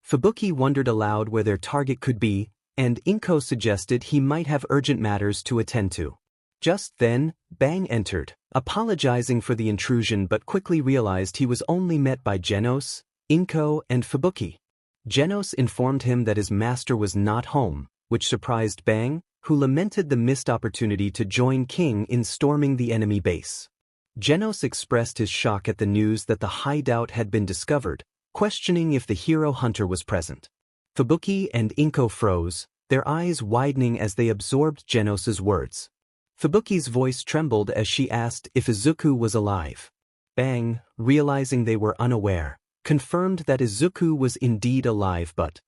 Speaker 1: Fubuki wondered aloud where their target could be, and Inko suggested he might have urgent matters to attend to. Just then, Bang entered, apologizing for the intrusion but quickly realized he was only met by Genos, Inko, and Fubuki. Genos informed him that his master was not home, which surprised Bang, who lamented the missed opportunity to join King in storming the enemy base. Genos expressed his shock at the news that the hideout had been discovered, questioning if the hero hunter was present. Fubuki and Inko froze, their eyes widening as they absorbed Genos's words. Fubuki's voice trembled as she asked if Izuku was alive. Bang, realizing they were unaware, confirmed that Izuku was indeed alive but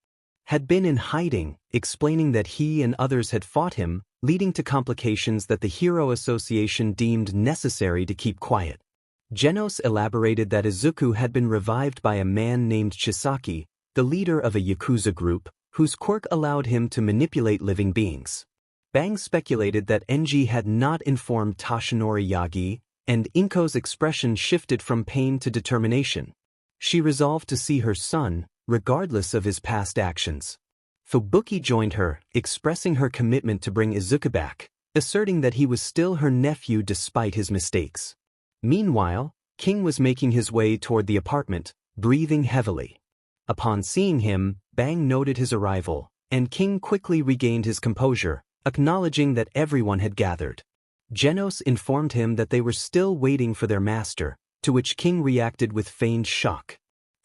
Speaker 1: had been in hiding, explaining that he and others had fought him, leading to complications that the Hero Association deemed necessary to keep quiet. Genos elaborated that Izuku had been revived by a man named Chisaki, the leader of a Yakuza group, whose quirk allowed him to manipulate living beings. Bang speculated that Enji had not informed Toshinori Yagi, and Inko's expression shifted from pain to determination. She resolved to see her son, regardless of his past actions. Fubuki joined her, expressing her commitment to bring Izuku back, asserting that he was still her nephew despite his mistakes. Meanwhile, King was making his way toward the apartment, breathing heavily. Upon seeing him, Bang noted his arrival, and King quickly regained his composure, acknowledging that everyone had gathered. Genos informed him that they were still waiting for their master, to which King reacted with feigned shock.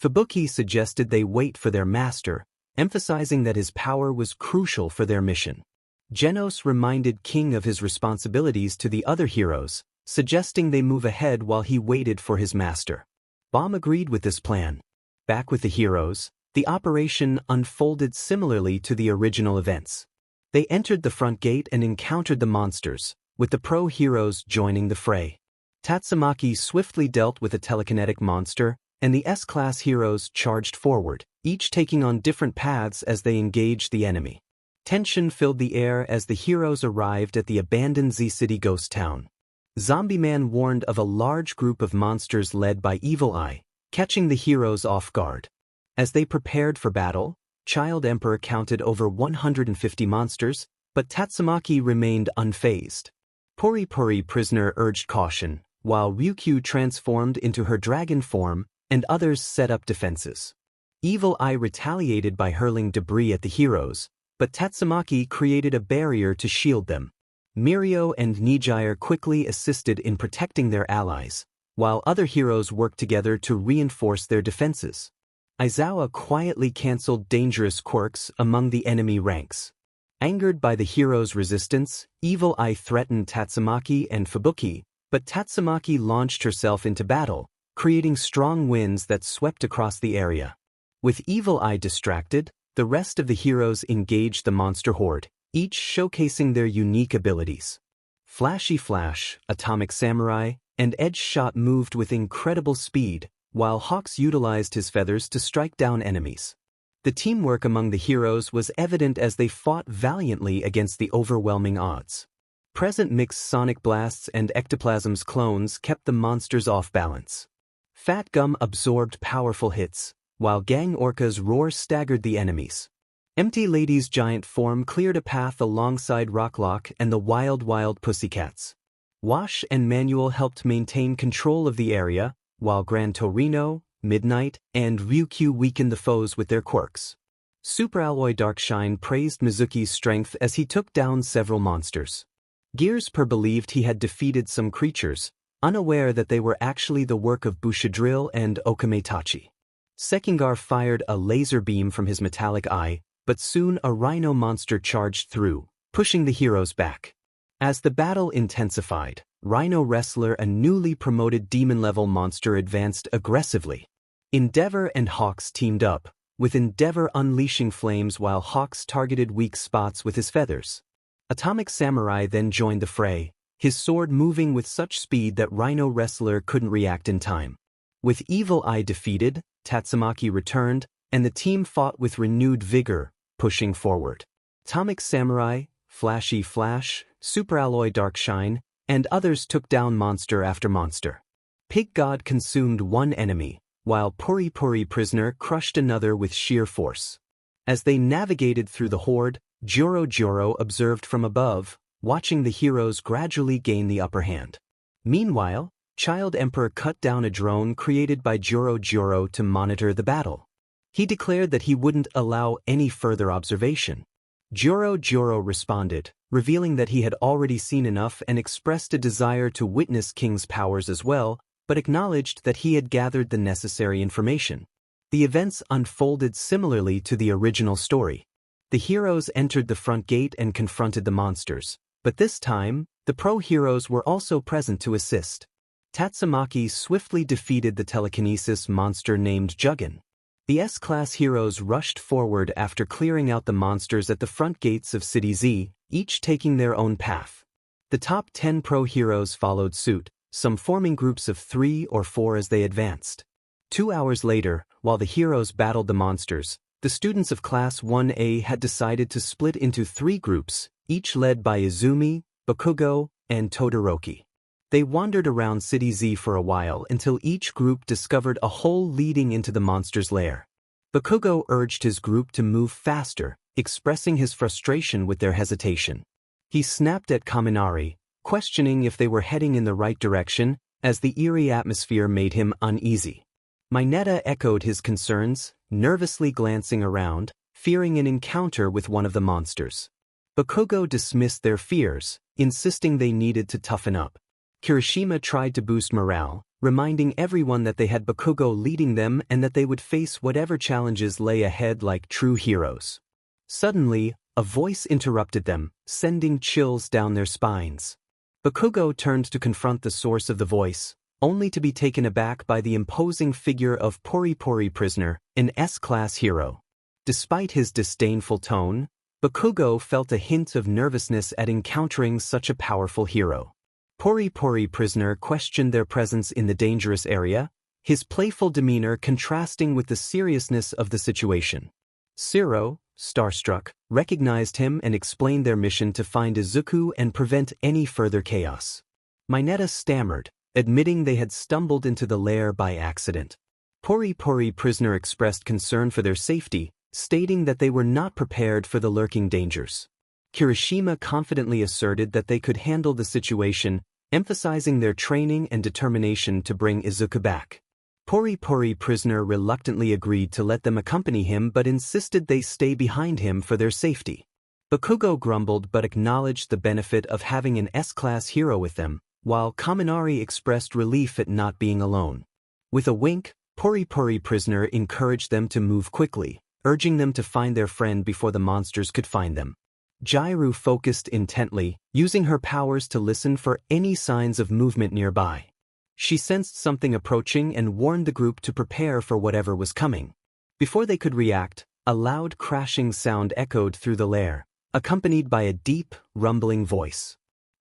Speaker 1: Fubuki suggested they wait for their master, emphasizing that his power was crucial for their mission. Genos reminded King of his responsibilities to the other heroes, suggesting they move ahead while he waited for his master. Bomb agreed with this plan. Back with the heroes, the operation unfolded similarly to the original events. They entered the front gate and encountered the monsters, with the pro-heroes joining the fray. Tatsumaki swiftly dealt with a telekinetic monster, and the S-class heroes charged forward, each taking on different paths as they engaged the enemy. Tension filled the air as the heroes arrived at the abandoned Z-City ghost town. Zombie Man warned of a large group of monsters led by Evil Eye, catching the heroes off guard. As they prepared for battle, Child Emperor counted over 150 monsters, but Tatsumaki remained unfazed. Puri Puri Prisoner urged caution, while Ryukyu transformed into her dragon form, and others set up defenses. Evil Eye retaliated by hurling debris at the heroes, but Tatsumaki created a barrier to shield them. Mirio and Nijire quickly assisted in protecting their allies, while other heroes worked together to reinforce their defenses. Aizawa quietly cancelled dangerous quirks among the enemy ranks. Angered by the heroes' resistance, Evil Eye threatened Tatsumaki and Fubuki, but Tatsumaki launched herself into battle, creating strong winds that swept across the area. With Evil Eye distracted, the rest of the heroes engaged the monster horde, each showcasing their unique abilities. Flashy Flash, Atomic Samurai, and Edge Shot moved with incredible speed, while Hawks utilized his feathers to strike down enemies. The teamwork among the heroes was evident as they fought valiantly against the overwhelming odds. Present Mix's Sonic Blasts and Ectoplasm's clones kept the monsters off balance. Fat Gum absorbed powerful hits, while Gang Orca's roar staggered the enemies. Empty Lady's giant form cleared a path alongside Rocklock and the Wild Pussycats. Wash and Manuel helped maintain control of the area, while Gran Torino, Midnight, and Ryukyu weakened the foes with their quirks. Superalloy Darkshine praised Mizuki's strength as he took down several monsters. Gears Per believed he had defeated some creatures, unaware that they were actually the work of Bushadrill and Okametachi. Sekingar fired a laser beam from his metallic eye, but soon a rhino monster charged through, pushing the heroes back. As the battle intensified, Rhino Wrestler, a newly promoted demon-level monster, advanced aggressively. Endeavor and Hawks teamed up, with Endeavor unleashing flames while Hawks targeted weak spots with his feathers. Atomic Samurai then joined the fray, his sword moving with such speed that Rhino Wrestler couldn't react in time. With Evil Eye defeated, Tatsumaki returned, and the team fought with renewed vigor, pushing forward. Atomic Samurai, Flashy Flash, Superalloy Darkshine, and others took down monster after monster. Pig God consumed one enemy, while Puri Puri Prisoner crushed another with sheer force. As they navigated through the horde, Joro observed from above, watching the heroes gradually gain the upper hand. Meanwhile, Child Emperor cut down a drone created by Joro to monitor the battle. He declared that he wouldn't allow any further observation. Joro responded, revealing that he had already seen enough and expressed a desire to witness King's powers as well, but acknowledged that he had gathered the necessary information. The events unfolded similarly to the original story. The heroes entered the front gate and confronted the monsters, but this time, the pro-heroes were also present to assist. Tatsumaki swiftly defeated the telekinesis monster named Juggin. The S-class heroes rushed forward after clearing out the monsters at the front gates of City Z, each taking their own path. The top 10 pro heroes followed suit, some forming groups of 3 or 4 as they advanced. 2 hours later, while the heroes battled the monsters, the students of Class 1A had decided to split into 3 groups, each led by Izumi, Bakugo, and Todoroki. They wandered around City Z for a while until each group discovered a hole leading into the monster's lair. Bakugo urged his group to move faster, expressing his frustration with their hesitation. He snapped at Kaminari, questioning if they were heading in the right direction, as the eerie atmosphere made him uneasy. Mineta echoed his concerns, nervously glancing around, fearing an encounter with one of the monsters. Bakugo dismissed their fears, insisting they needed to toughen up. Kirishima tried to boost morale, reminding everyone that they had Bakugo leading them and that they would face whatever challenges lay ahead like true heroes. Suddenly, a voice interrupted them, sending chills down their spines. Bakugo turned to confront the source of the voice, only to be taken aback by the imposing figure of Pori Pori Prisoner, an S-class hero. Despite his disdainful tone, Bakugo felt a hint of nervousness at encountering such a powerful hero. Pori Pori Prisoner questioned their presence in the dangerous area, his playful demeanor contrasting with the seriousness of the situation. Shiro, starstruck, recognized him and explained their mission to find Izuku and prevent any further chaos. Mineta stammered, admitting they had stumbled into the lair by accident. Pori Pori Prisoner expressed concern for their safety, stating that they were not prepared for the lurking dangers. Kirishima confidently asserted that they could handle the situation, emphasizing their training and determination to bring Izuku back. Pori Pori Prisoner reluctantly agreed to let them accompany him but insisted they stay behind him for their safety. Bakugo grumbled but acknowledged the benefit of having an S-class hero with them, while Kaminari expressed relief at not being alone. With a wink, Pori Pori Prisoner encouraged them to move quickly, urging them to find their friend before the monsters could find them. Jairu focused intently, using her powers to listen for any signs of movement nearby. She sensed something approaching and warned the group to prepare for whatever was coming. Before they could react, a loud crashing sound echoed through the lair, accompanied by a deep, rumbling voice.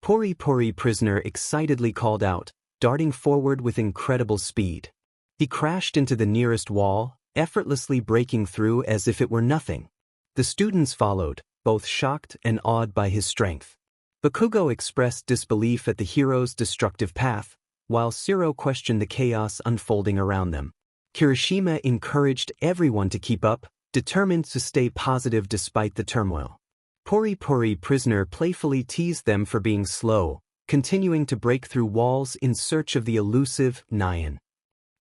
Speaker 1: Pori Pori Prisoner excitedly called out, darting forward with incredible speed. He crashed into the nearest wall, effortlessly breaking through as if it were nothing. The students followed, both shocked and awed by his strength. Bakugo expressed disbelief at the hero's destructive path, while Shiro questioned the chaos unfolding around them. Kirishima encouraged everyone to keep up, determined to stay positive despite the turmoil. Pori Pori Prisoner playfully teased them for being slow, continuing to break through walls in search of the elusive Nyan.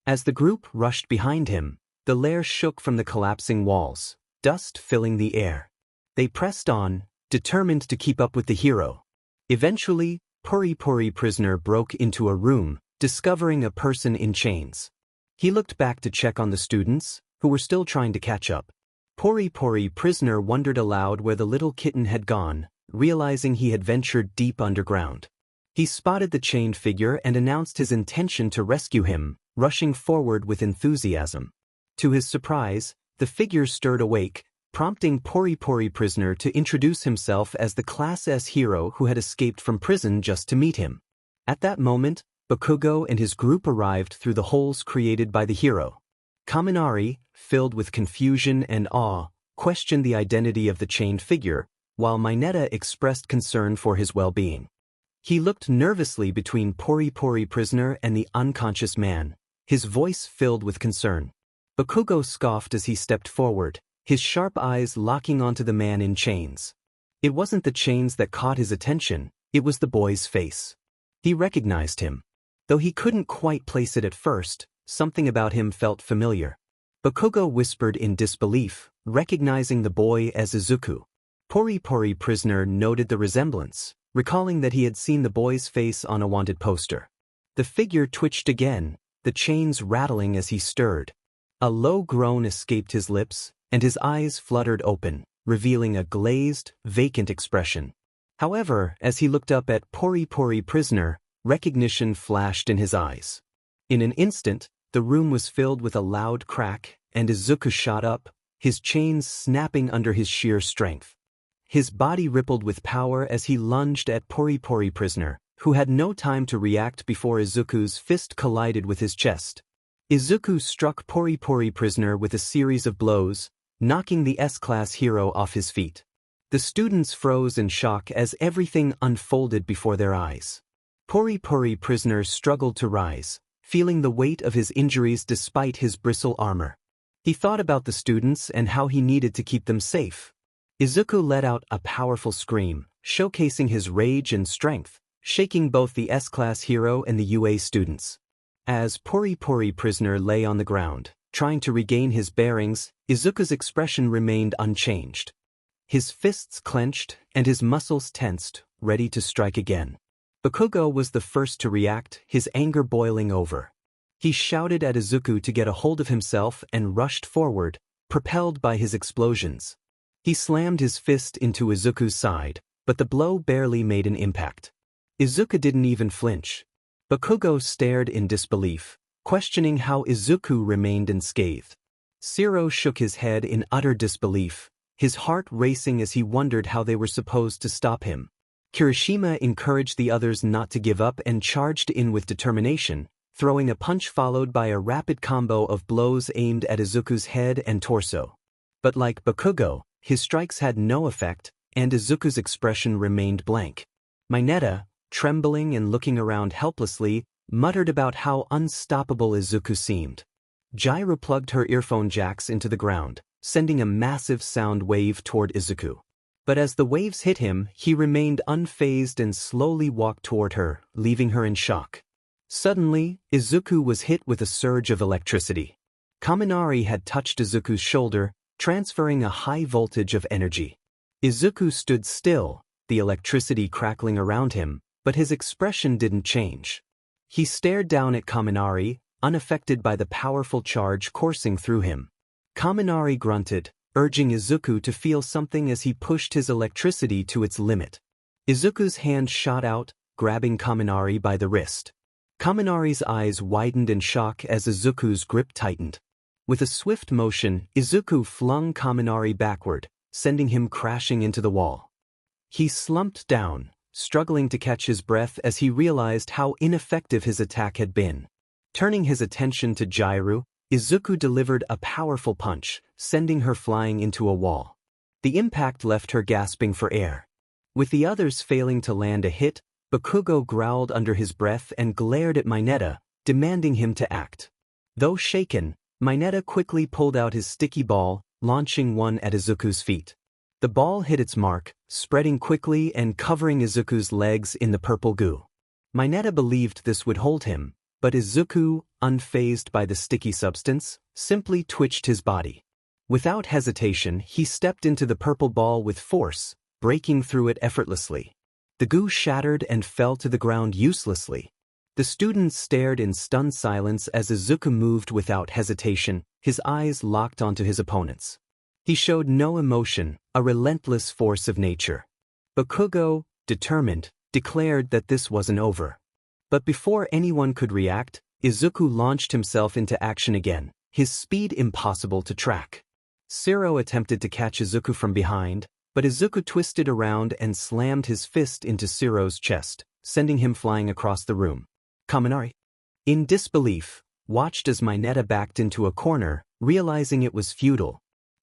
Speaker 1: As the group rushed behind him, the lair shook from the collapsing walls, dust filling the air. They pressed on, determined to keep up with the hero. Eventually, Pori Pori Prisoner broke into a room, discovering a person in chains. He looked back to check on the students, who were still trying to catch up. Pori Pori Prisoner wondered aloud where the little kitten had gone, realizing he had ventured deep underground. He spotted the chained figure and announced his intention to rescue him, rushing forward with enthusiasm. To his surprise, the figure stirred awake, prompting Pori Pori Prisoner to introduce himself as the Class S hero who had escaped from prison just to meet him. At that moment, Bakugo and his group arrived through the holes created by the hero. Kaminari, filled with confusion and awe, questioned the identity of the chained figure, while Mineta expressed concern for his well-being. He looked nervously between Pori Pori Prisoner and the unconscious man, his voice filled with concern. Bakugo scoffed as he stepped forward, his sharp eyes locking onto the man in chains. It wasn't the chains that caught his attention, it was the boy's face. He recognized him. Though he couldn't quite place it at first, something about him felt familiar. Bakugo whispered in disbelief, recognizing the boy as Izuku. Pori Pori Prisoner noted the resemblance, recalling that he had seen the boy's face on a wanted poster. The figure twitched again, the chains rattling as he stirred. A low groan escaped his lips, and his eyes fluttered open, revealing a glazed, vacant expression. However, as he looked up at Pori Pori Prisoner, Recognition flashed in his eyes. In an instant, the room was filled with a loud crack, and Izuku shot up, his chains snapping under his sheer strength. His body rippled with power as he lunged at Pori prisoner, who had no time to react before Izuku's fist collided with his chest. Izuku struck Pori prisoner with a series of blows, knocking the S-class hero off his feet. The students froze in shock as everything unfolded before their eyes. Pori prisoner struggled to rise, feeling the weight of his injuries despite his bristle armor. He thought about the students and how he needed to keep them safe. Izuku let out a powerful scream, showcasing his rage and strength, shaking both the S-class hero and the UA students. As Pori prisoner lay on the ground, trying to regain his bearings, Izuku's expression remained unchanged. His fists clenched and his muscles tensed, ready to strike again. Bakugo was the first to react, his anger boiling over. He shouted at Izuku to get a hold of himself and rushed forward, propelled by his explosions. He slammed his fist into Izuku's side, but the blow barely made an impact. Izuku didn't even flinch. Bakugo stared in disbelief, questioning how Izuku remained unscathed. Shiro shook his head in utter disbelief, his heart racing as he wondered how they were supposed to stop him. Kirishima encouraged the others not to give up and charged in with determination, throwing a punch followed by a rapid combo of blows aimed at Izuku's head and torso. But like Bakugo, his strikes had no effect, and Izuku's expression remained blank. Mineta, trembling and looking around helplessly, muttered about how unstoppable Izuku seemed. Gyro plugged her earphone jacks into the ground, sending a massive sound wave toward Izuku. But as the waves hit him, he remained unfazed and slowly walked toward her, leaving her in shock. Suddenly, Izuku was hit with a surge of electricity. Kaminari had touched Izuku's shoulder, transferring a high voltage of energy. Izuku stood still, the electricity crackling around him, but his expression didn't change. He stared down at Kaminari, unaffected by the powerful charge coursing through him. Kaminari grunted, urging Izuku to feel something as he pushed his electricity to its limit. Izuku's hand shot out, grabbing Kaminari by the wrist. Kaminari's eyes widened in shock as Izuku's grip tightened. With a swift motion, Izuku flung Kaminari backward, sending him crashing into the wall. He slumped down, struggling to catch his breath as he realized how ineffective his attack had been. Turning his attention to Gyro, Izuku delivered a powerful punch, sending her flying into a wall. The impact left her gasping for air. With the others failing to land a hit, Bakugo growled under his breath and glared at Mineta, demanding him to act. Though shaken, Mineta quickly pulled out his sticky ball, launching one at Izuku's feet. The ball hit its mark, spreading quickly and covering Izuku's legs in the purple goo. Mineta believed this would hold him, but Izuku, unfazed by the sticky substance, simply twitched his body. Without hesitation, he stepped into the purple ball with force, breaking through it effortlessly. The goo shattered and fell to the ground uselessly. The students stared in stunned silence as Izuku moved without hesitation, his eyes locked onto his opponents. He showed no emotion, a relentless force of nature. Bakugo, determined, declared that this wasn't over. But before anyone could react, Izuku launched himself into action again, his speed impossible to track. Shiro attempted to catch Izuku from behind, but Izuku twisted around and slammed his fist into Shiro's chest, sending him flying across the room. Kaminari, in disbelief, watched as Mineta backed into a corner, realizing it was futile.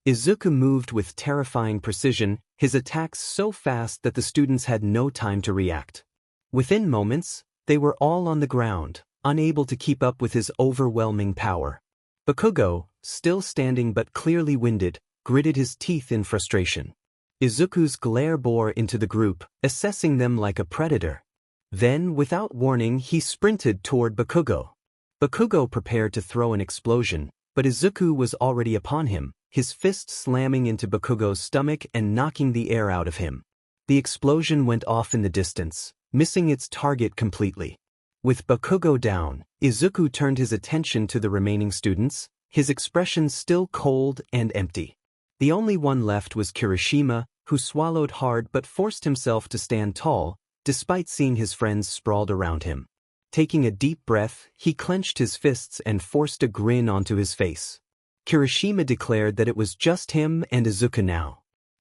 Speaker 1: Izuku moved with terrifying precision, his attacks so fast that the students had no time to react. Within moments, they were all on the ground, unable to keep up with his overwhelming power. Bakugo, still standing but clearly winded, gritted his teeth in frustration. Izuku's glare bore into the group, assessing them like a predator. Then, without warning, he sprinted toward Bakugo. Bakugo prepared to throw an explosion, but Izuku was already upon him, his fist slamming into Bakugo's stomach and knocking the air out of him. The explosion went off in the distance, missing its target completely. With Bakugo down, Izuku turned his attention to the remaining students, his expression still cold and empty. The only one left was Kirishima, who swallowed hard but forced himself to stand tall, despite seeing his friends sprawled around him. Taking a deep breath, he clenched his fists and forced a grin onto his face. Kirishima declared that it was just him and Izuku now.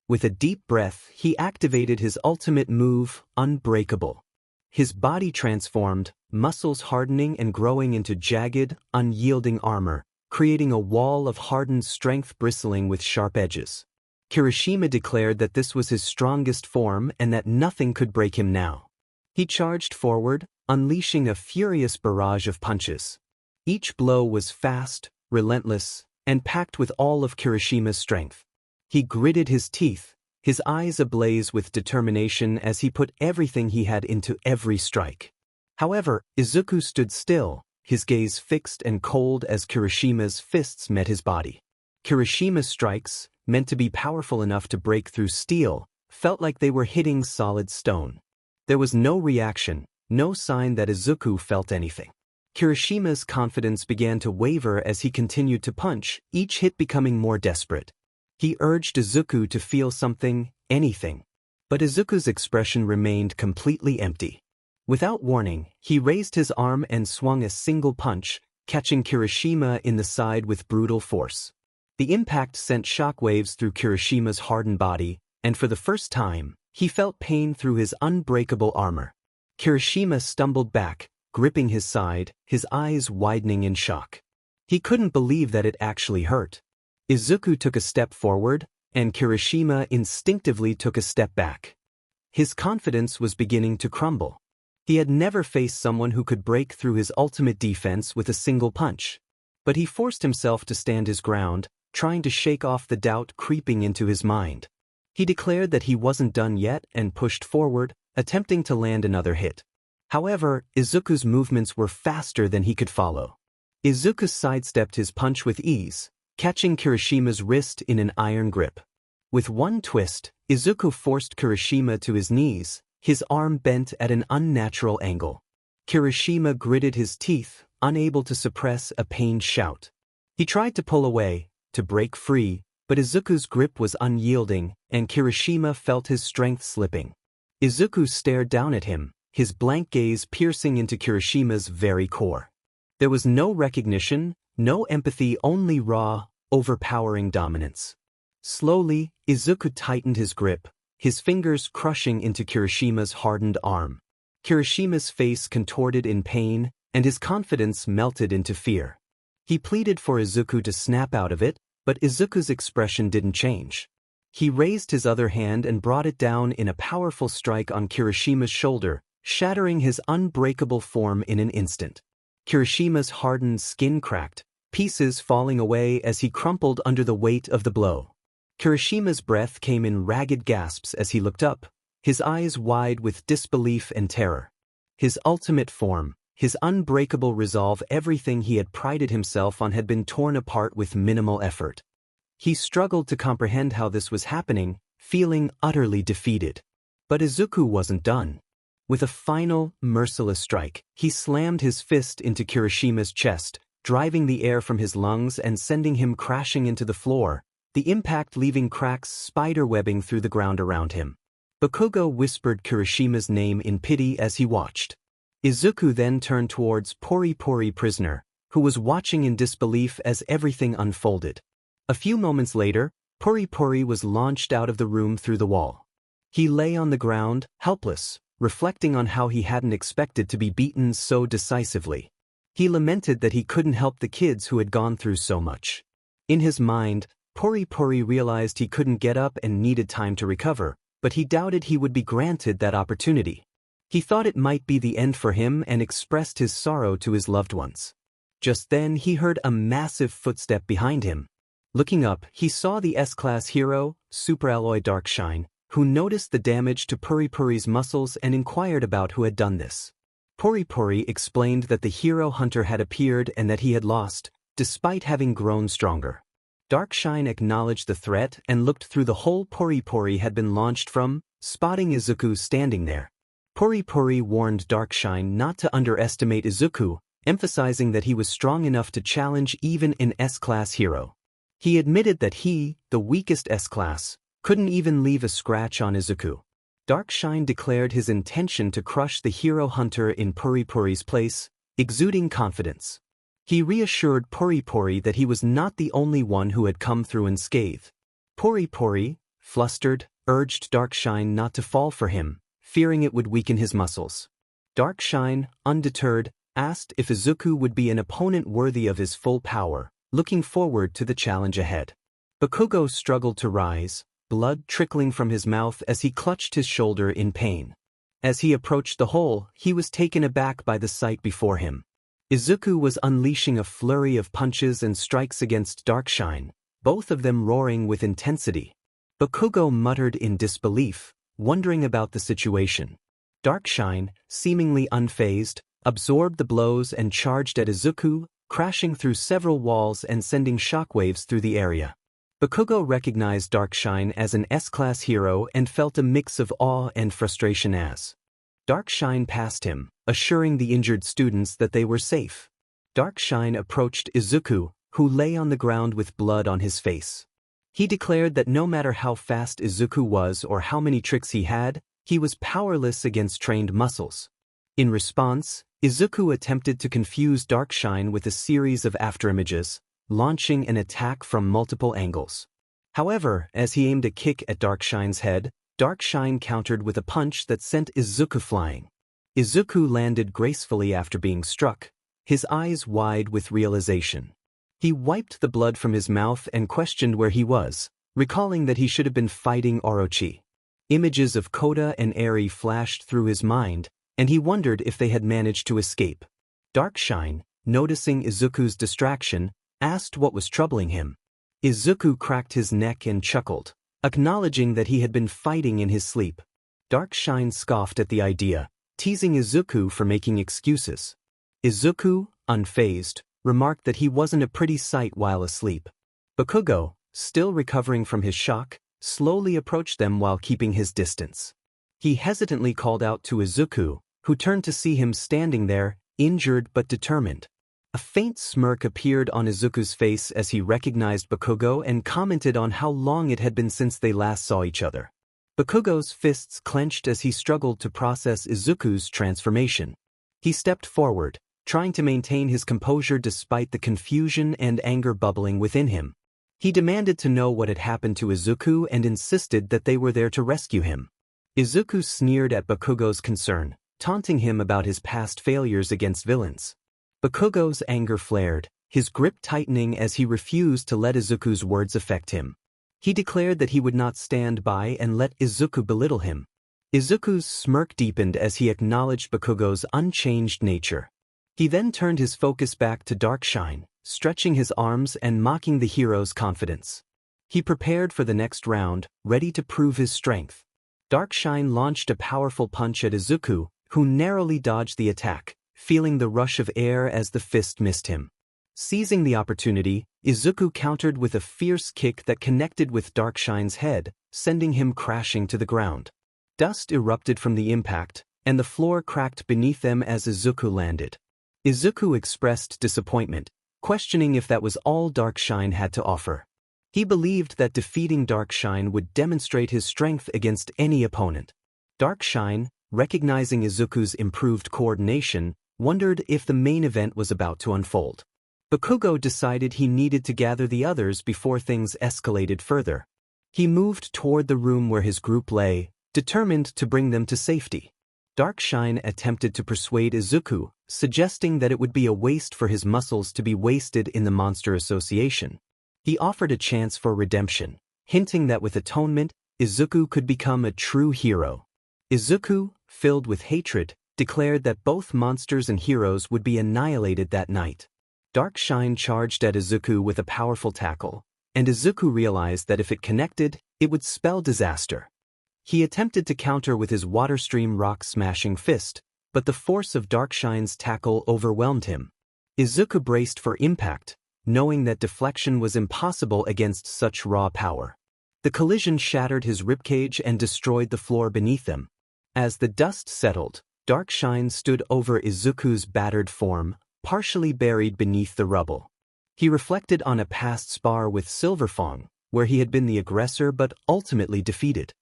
Speaker 1: With a deep breath, he activated his ultimate move, Unbreakable. His body transformed, muscles hardening and growing into jagged, unyielding armor, creating a wall of hardened strength bristling with sharp edges. Kirishima declared that this was his strongest form and that nothing could break him now. He charged forward, unleashing a furious barrage of punches. Each blow was fast, relentless, and packed with all of Kirishima's strength. He gritted his teeth, his eyes ablaze with determination as he put everything he had into every strike. However, Izuku stood still, his gaze fixed and cold as Kirishima's fists met his body. Kirishima's strikes, meant to be powerful enough to break through steel, felt like they were hitting solid stone. There was no reaction, no sign that Izuku felt anything. Kirishima's confidence began to waver as he continued to punch, each hit becoming more desperate. He urged Izuku to feel something, anything. But Izuku's expression remained completely empty. Without warning, he raised his arm and swung a single punch, catching Kirishima in the side with brutal force. The impact sent shockwaves through Kirishima's hardened body, and for the first time, he felt pain through his unbreakable armor. Kirishima stumbled back, gripping his side, his eyes widening in shock. He couldn't believe that it actually hurt. Izuku took a step forward, and Kirishima instinctively took a step back. His confidence was beginning to crumble. He had never faced someone who could break through his ultimate defense with a single punch. But he forced himself to stand his ground, trying to shake off the doubt creeping into his mind. He declared that he wasn't done yet and pushed forward, attempting to land another hit. However, Izuku's movements were faster than he could follow. Izuku sidestepped his punch with ease, catching Kirishima's wrist in an iron grip. With one twist, Izuku forced Kirishima to his knees, his arm bent at an unnatural angle. Kirishima gritted his teeth, unable to suppress a pained shout. He tried to pull away, to break free, but Izuku's grip was unyielding, and Kirishima felt his strength slipping. Izuku stared down at him, his blank gaze piercing into Kirishima's very core. There was no recognition, no empathy, only raw, overpowering dominance. Slowly, Izuku tightened his grip, his fingers crushing into Kirishima's hardened arm. Kirishima's face contorted in pain, and his confidence melted into fear. He pleaded for Izuku to snap out of it, but Izuku's expression didn't change. He raised his other hand and brought it down in a powerful strike on Kirishima's shoulder, shattering his unbreakable form in an instant. Kirishima's hardened skin cracked, pieces falling away as he crumpled under the weight of the blow. Kirishima's breath came in ragged gasps as he looked up, his eyes wide with disbelief and terror. His ultimate form, his unbreakable resolve, everything he had prided himself on had been torn apart with minimal effort. He struggled to comprehend how this was happening, feeling utterly defeated. But Izuku wasn't done. With a final, merciless strike, he slammed his fist into Kirishima's chest, driving the air from his lungs and sending him crashing into the floor, the impact leaving cracks spiderwebbing through the ground around him. Bakugo whispered Kirishima's name in pity as he watched. Izuku then turned towards Pori Pori prisoner, who was watching in disbelief as everything unfolded. A few moments later, Pori Pori was launched out of the room through the wall. He lay on the ground, helpless, reflecting on how he hadn't expected to be beaten so decisively. He lamented that he couldn't help the kids who had gone through so much. In his mind, Pori Pori realized he couldn't get up and needed time to recover, but he doubted he would be granted that opportunity. He thought it might be the end for him and expressed his sorrow to his loved ones. Just then he heard a massive footstep behind him. Looking up, he saw the S-Class hero, Superalloy Darkshine, who noticed the damage to Pori Pori's muscles and inquired about who had done this. Pori Pori explained that the hero hunter had appeared and that he had lost, despite having grown stronger. Darkshine acknowledged the threat and looked through the hole Pori Pori had been launched from, spotting Izuku standing there. Pori Pori warned Darkshine not to underestimate Izuku, emphasizing that he was strong enough to challenge even an S-Class hero. He admitted that he, the weakest S-Class, couldn't even leave a scratch on Izuku. Darkshine declared his intention to crush the hero hunter in Puri-Puri's place, exuding confidence. He reassured Puri-Puri that he was not the only one who had come through unscathed. Puri-Puri, flustered, urged Darkshine not to fall for him, fearing it would weaken his muscles. Darkshine, undeterred, asked if Izuku would be an opponent worthy of his full power, looking forward to the challenge ahead. Bakugo struggled to rise, blood trickling from his mouth as he clutched his shoulder in pain. As he approached the hole, he was taken aback by the sight before him. Izuku was unleashing a flurry of punches and strikes against Darkshine, both of them roaring with intensity. Bakugo muttered in disbelief, wondering about the situation. Darkshine, seemingly unfazed, absorbed the blows and charged at Izuku, crashing through several walls and sending shockwaves through the area. Bakugo recognized Darkshine as an S-class hero and felt a mix of awe and frustration as Darkshine passed him, assuring the injured students that they were safe. Darkshine approached Izuku, who lay on the ground with blood on his face. He declared that no matter how fast Izuku was or how many tricks he had, he was powerless against trained muscles. In response, Izuku attempted to confuse Darkshine with a series of afterimages, launching an attack from multiple angles. However, as he aimed a kick at Darkshine's head, Darkshine countered with a punch that sent Izuku flying. Izuku landed gracefully after being struck, his eyes wide with realization. He wiped the blood from his mouth and questioned where he was, recalling that he should have been fighting Orochi. Images of Koda and Eri flashed through his mind, and he wondered if they had managed to escape. Darkshine, noticing Izuku's distraction, asked what was troubling him. Izuku cracked his neck and chuckled, acknowledging that he had been fighting in his sleep. Darkshine scoffed at the idea, teasing Izuku for making excuses. Izuku, unfazed, remarked that he wasn't a pretty sight while asleep. Bakugo, still recovering from his shock, slowly approached them while keeping his distance. He hesitantly called out to Izuku, who turned to see him standing there, injured but determined. A faint smirk appeared on Izuku's face as he recognized Bakugo and commented on how long it had been since they last saw each other. Bakugo's fists clenched as he struggled to process Izuku's transformation. He stepped forward, trying to maintain his composure despite the confusion and anger bubbling within him. He demanded to know what had happened to Izuku and insisted that they were there to rescue him. Izuku sneered at Bakugo's concern, taunting him about his past failures against villains. Bakugo's anger flared, his grip tightening as he refused to let Izuku's words affect him. He declared that he would not stand by and let Izuku belittle him. Izuku's smirk deepened as he acknowledged Bakugo's unchanged nature. He then turned his focus back to Darkshine, stretching his arms and mocking the hero's confidence. He prepared for the next round, ready to prove his strength. Darkshine launched a powerful punch at Izuku, who narrowly dodged the attack, feeling the rush of air as the fist missed him. Seizing the opportunity, Izuku countered with a fierce kick that connected with Darkshine's head, sending him crashing to the ground. Dust erupted from the impact, and the floor cracked beneath them as Izuku landed. Izuku expressed disappointment, questioning if that was all Darkshine had to offer. He believed that defeating Darkshine would demonstrate his strength against any opponent. Darkshine, recognizing Izuku's improved coordination, wondered if the main event was about to unfold. Bakugo decided he needed to gather the others before things escalated further. He moved toward the room where his group lay, determined to bring them to safety. Darkshine attempted to persuade Izuku, suggesting that it would be a waste for his muscles to be wasted in the Monster Association. He offered a chance for redemption, hinting that with atonement, Izuku could become a true hero. Izuku, filled with hatred, declared that both monsters and heroes would be annihilated that night. Darkshine charged at Izuku with a powerful tackle, and Izuku realized that if it connected, it would spell disaster. He attempted to counter with his water-stream rock-smashing fist, but the force of Darkshine's tackle overwhelmed him. Izuku braced for impact, knowing that deflection was impossible against such raw power. The collision shattered his ribcage and destroyed the floor beneath them. As the dust settled, Darkshine stood over Izuku's battered form, partially buried beneath the rubble. He reflected on a past spar with Silverfang, where he had been the aggressor but ultimately defeated.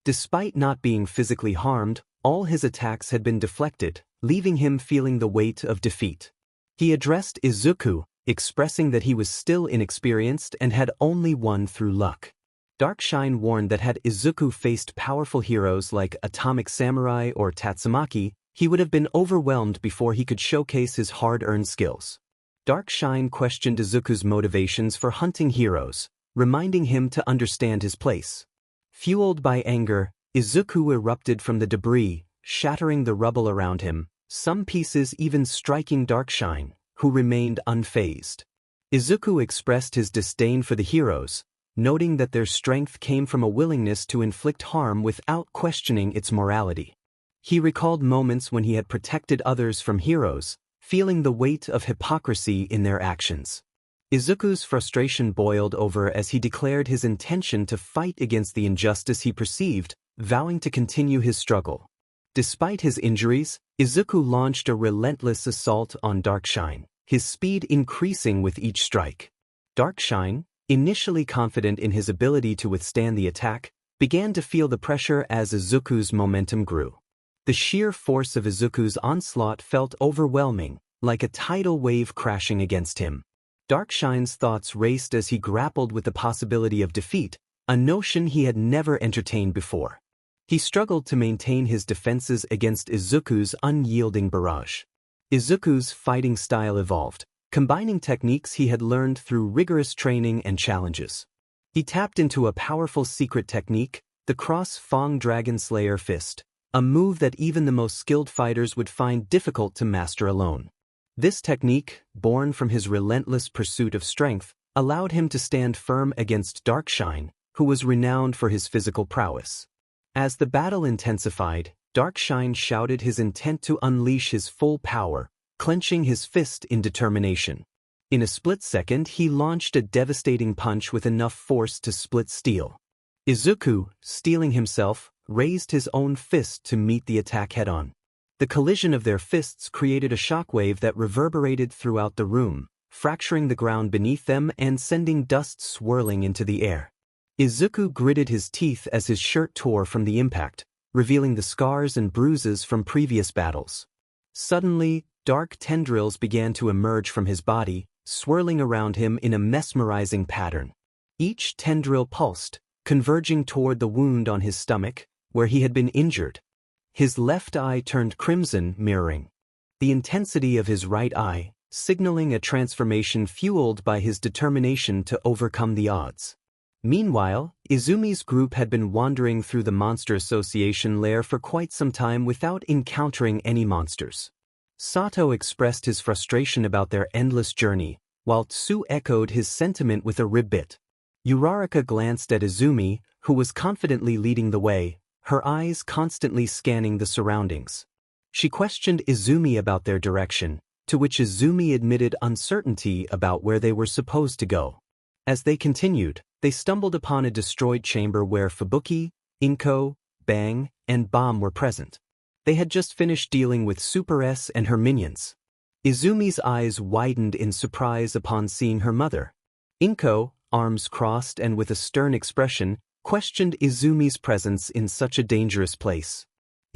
Speaker 1: Despite not being physically harmed, all his attacks had been deflected, leaving him feeling the weight of defeat. He addressed Izuku, expressing that he was still inexperienced and had only won through luck. Darkshine warned that had Izuku faced powerful heroes like Atomic Samurai or Tatsumaki, he would have been overwhelmed before he could showcase his hard-earned skills. Darkshine questioned Izuku's motivations for hunting heroes, reminding him to understand his place. Fueled by anger, Izuku erupted from the debris, shattering the rubble around him, some pieces even striking Darkshine, who remained unfazed. Izuku expressed his disdain for the heroes, noting that their strength came from a willingness to inflict harm without questioning its morality. He recalled moments when he had protected others from heroes, feeling the weight of hypocrisy in their actions. Izuku's frustration boiled over as he declared his intention to fight against the injustice he perceived, vowing to continue his struggle. Despite his injuries, Izuku launched a relentless assault on Darkshine, his speed increasing with each strike. Darkshine, initially confident in his ability to withstand the attack, began to feel the pressure as Izuku's momentum grew. The sheer force of Izuku's onslaught felt overwhelming, like a tidal wave crashing against him. Darkshine's thoughts raced as he grappled with the possibility of defeat, a notion he had never entertained before. He struggled to maintain his defenses against Izuku's unyielding barrage. Izuku's fighting style evolved, combining techniques he had learned through rigorous training and challenges. He tapped into a powerful secret technique, the Cross-Fang Dragon Slayer Fist, a move that even the most skilled fighters would find difficult to master alone. This technique, born from his relentless pursuit of strength, allowed him to stand firm against Darkshine, who was renowned for his physical prowess. As the battle intensified, Darkshine shouted his intent to unleash his full power, clenching his fist in determination. In a split second, he launched a devastating punch with enough force to split steel. Izuku, steeling himself, raised his own fist to meet the attack head-on. The collision of their fists created a shockwave that reverberated throughout the room, fracturing the ground beneath them and sending dust swirling into the air. Izuku gritted his teeth as his shirt tore from the impact, revealing the scars and bruises from previous battles. Suddenly, dark tendrils began to emerge from his body, swirling around him in a mesmerizing pattern. Each tendril pulsed, converging toward the wound on his stomach, where he had been injured. His left eye turned crimson, mirroring the intensity of his right eye, signaling a transformation fueled by his determination to overcome the odds. Meanwhile, Izumi's group had been wandering through the Monster Association lair for quite some time without encountering any monsters. Sato expressed his frustration about their endless journey, while Tsu echoed his sentiment with a ribbit. Uraraka glanced at Izumi, who was confidently leading the way, her eyes constantly scanning the surroundings. She questioned Izumi about their direction, to which Izumi admitted uncertainty about where they were supposed to go. As they continued, they stumbled upon a destroyed chamber where Fubuki, Inko, Bang, and Bomb were present. They had just finished dealing with Super S and her minions. Izumi's eyes widened in surprise upon seeing her mother. Inko, arms crossed and with a stern expression, questioned Izumi's presence in such a dangerous place.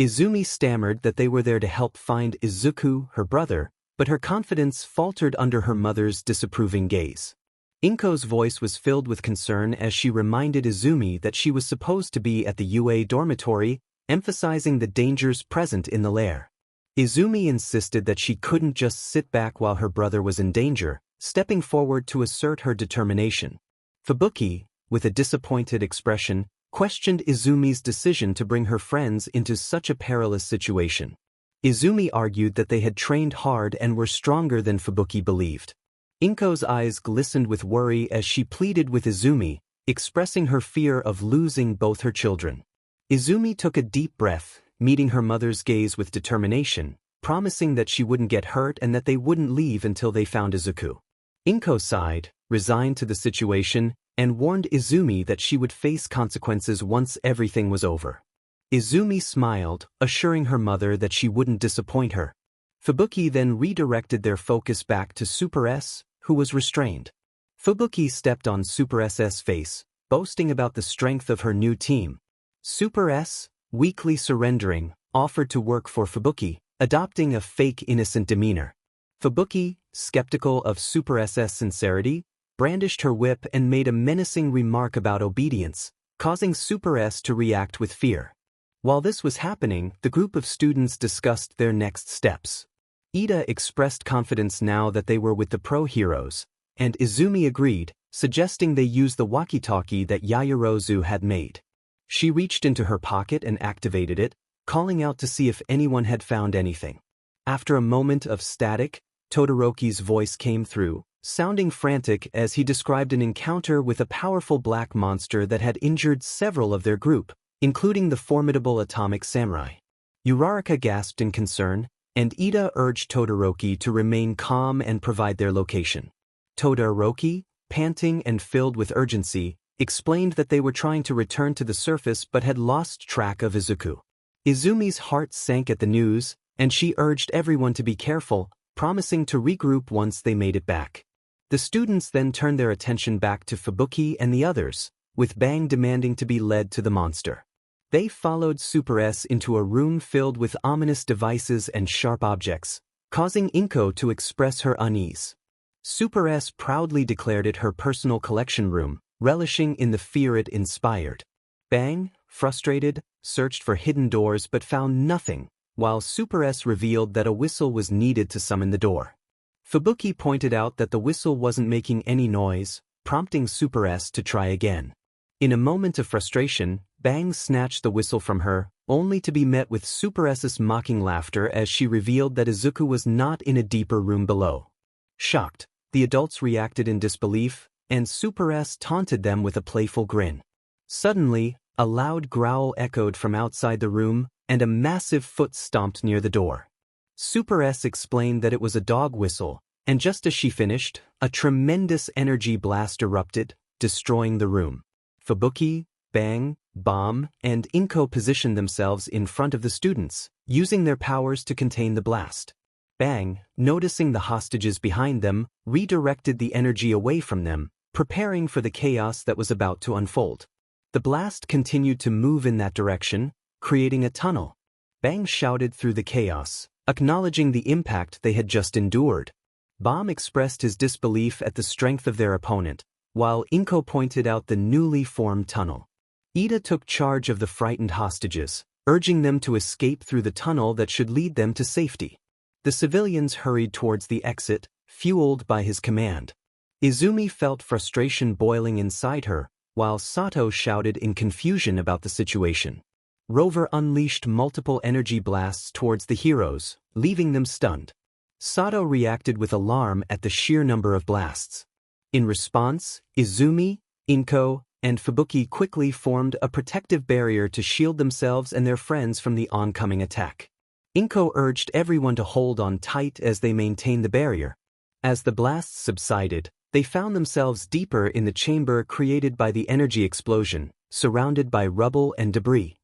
Speaker 1: Izumi stammered that they were there to help find Izuku, her brother, but her confidence faltered under her mother's disapproving gaze. Inko's voice was filled with concern as she reminded Izumi that she was supposed to be at the UA dormitory, emphasizing the dangers present in the lair. Izumi insisted that she couldn't just sit back while her brother was in danger, stepping forward to assert her determination. Fubuki, with a disappointed expression, questioned Izumi's decision to bring her friends into such a perilous situation. Izumi argued that they had trained hard and were stronger than Fubuki believed. Inko's eyes glistened with worry as she pleaded with Izumi, expressing her fear of losing both her children. Izumi took a deep breath, meeting her mother's gaze with determination, promising that she wouldn't get hurt and that they wouldn't leave until they found Izuku. Inko sighed, resigned to the situation, and warned Izumi that she would face consequences once everything was over. Izumi smiled, assuring her mother that she wouldn't disappoint her. Fubuki then redirected their focus back to Super S, who was restrained. Fubuki stepped on Super S's face, boasting about the strength of her new team. Super S, weakly surrendering, offered to work for Fubuki, adopting a fake innocent demeanor. Fubuki, skeptical of Super S's sincerity, brandished her whip and made a menacing remark about obedience, causing Super S to react with fear. While this was happening, the group of students discussed their next steps. Ida expressed confidence now that they were with the pro-heroes, and Izumi agreed, suggesting they use the walkie-talkie that Yaoyorozu had made. She reached into her pocket and activated it, calling out to see if anyone had found anything. After a moment of static, Todoroki's voice came through, sounding frantic as he described an encounter with a powerful black monster that had injured several of their group, including the formidable atomic samurai. Uraraka gasped in concern, and Ida urged Todoroki to remain calm and provide their location. Todoroki, panting and filled with urgency, explained that they were trying to return to the surface but had lost track of Izuku. Izumi's heart sank at the news, and she urged everyone to be careful, promising to regroup once they made it back. The students then turned their attention back to Fubuki and the others, with Bang demanding to be led to the monster. They followed Super S into a room filled with ominous devices and sharp objects, causing Inko to express her unease. Super S proudly declared it her personal collection room, relishing in the fear it inspired. Bang, frustrated, searched for hidden doors but found nothing, while Super S revealed that a whistle was needed to summon the door. Fubuki pointed out that the whistle wasn't making any noise, prompting Super S to try again. In a moment of frustration, Bang snatched the whistle from her, only to be met with Super S's mocking laughter as she revealed that Izuku was not in a deeper room below. Shocked, the adults reacted in disbelief, and Super S taunted them with a playful grin. Suddenly, a loud growl echoed from outside the room, and a massive foot stomped near the door. Super S explained that it was a dog whistle, and just as she finished, a tremendous energy blast erupted, destroying the room. Fubuki, Bang, Bomb, and Inko positioned themselves in front of the students, using their powers to contain the blast. Bang, noticing the hostages behind them, redirected the energy away from them, preparing for the chaos that was about to unfold. The blast continued to move in that direction, creating a tunnel. Bang shouted through the chaos, acknowledging the impact they had just endured. Bomb expressed his disbelief at the strength of their opponent, while Inko pointed out the newly formed tunnel. Ida took charge of the frightened hostages, urging them to escape through the tunnel that should lead them to safety. The civilians hurried towards the exit, fueled by his command. Izumi felt frustration boiling inside her, while Sato shouted in confusion about the situation. Rover unleashed multiple energy blasts towards the heroes, leaving them stunned. Sato reacted with alarm at the sheer number of blasts. In response, Izumi, Inko, and Fubuki quickly formed a protective barrier to shield themselves and their friends from the oncoming attack. Inko urged everyone to hold on tight as they maintained the barrier. As the blasts subsided, they found themselves deeper in the chamber created by the energy explosion, surrounded by rubble and debris.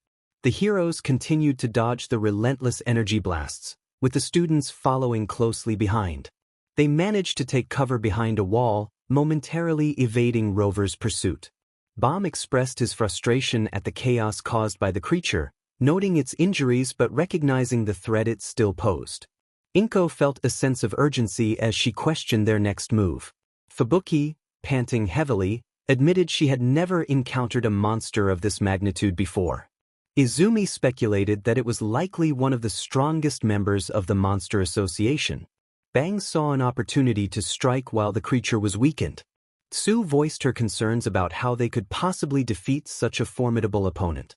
Speaker 1: The heroes continued to dodge the relentless energy blasts, with the students following closely behind. They managed to take cover behind a wall, momentarily evading Rover's pursuit. Bomb expressed his frustration at the chaos caused by the creature, noting its injuries but recognizing the threat it still posed. Inko felt a sense of urgency as she questioned their next move. Fubuki, panting heavily, admitted she had never encountered a monster of this magnitude before. Izumi speculated that it was likely one of the strongest members of the Monster Association. Bang saw an opportunity to strike while the creature was weakened. Tsu voiced her concerns about how they could possibly defeat such a formidable opponent.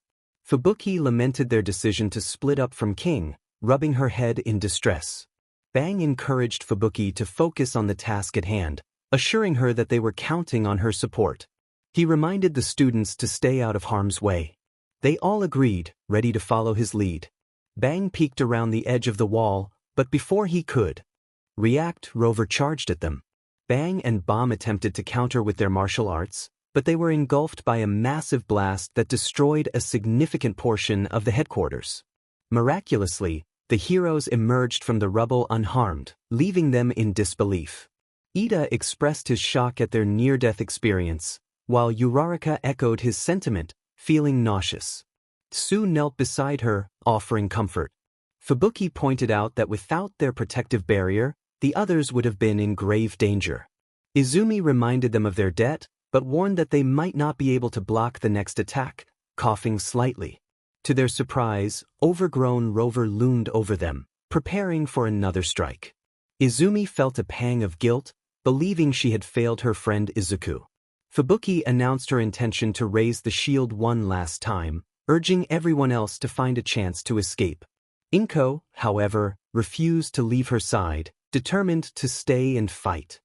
Speaker 1: Fubuki lamented their decision to split up from King, rubbing her head in distress. Bang encouraged Fubuki to focus on the task at hand, assuring her that they were counting on her support. He reminded the students to stay out of harm's way. They all agreed, ready to follow his lead. Bang peeked around the edge of the wall, but before he could react, Rover charged at them. Bang and Bomb attempted to counter with their martial arts, but they were engulfed by a massive blast that destroyed a significant portion of the headquarters. Miraculously, the heroes emerged from the rubble unharmed, leaving them in disbelief. Ida expressed his shock at their near-death experience, while Uraraka echoed his sentiment, feeling nauseous. Tsu knelt beside her, offering comfort. Fubuki pointed out that without their protective barrier, the others would have been in grave danger. Izumi reminded them of their debt, but warned that they might not be able to block the next attack, coughing slightly. To their surprise, overgrown Rover loomed over them, preparing for another strike. Izumi felt a pang of guilt, believing she had failed her friend Izuku. Fubuki announced her intention to raise the shield one last time, urging everyone else to find a chance to escape. Inko, however, refused to leave her side, determined to stay and fight.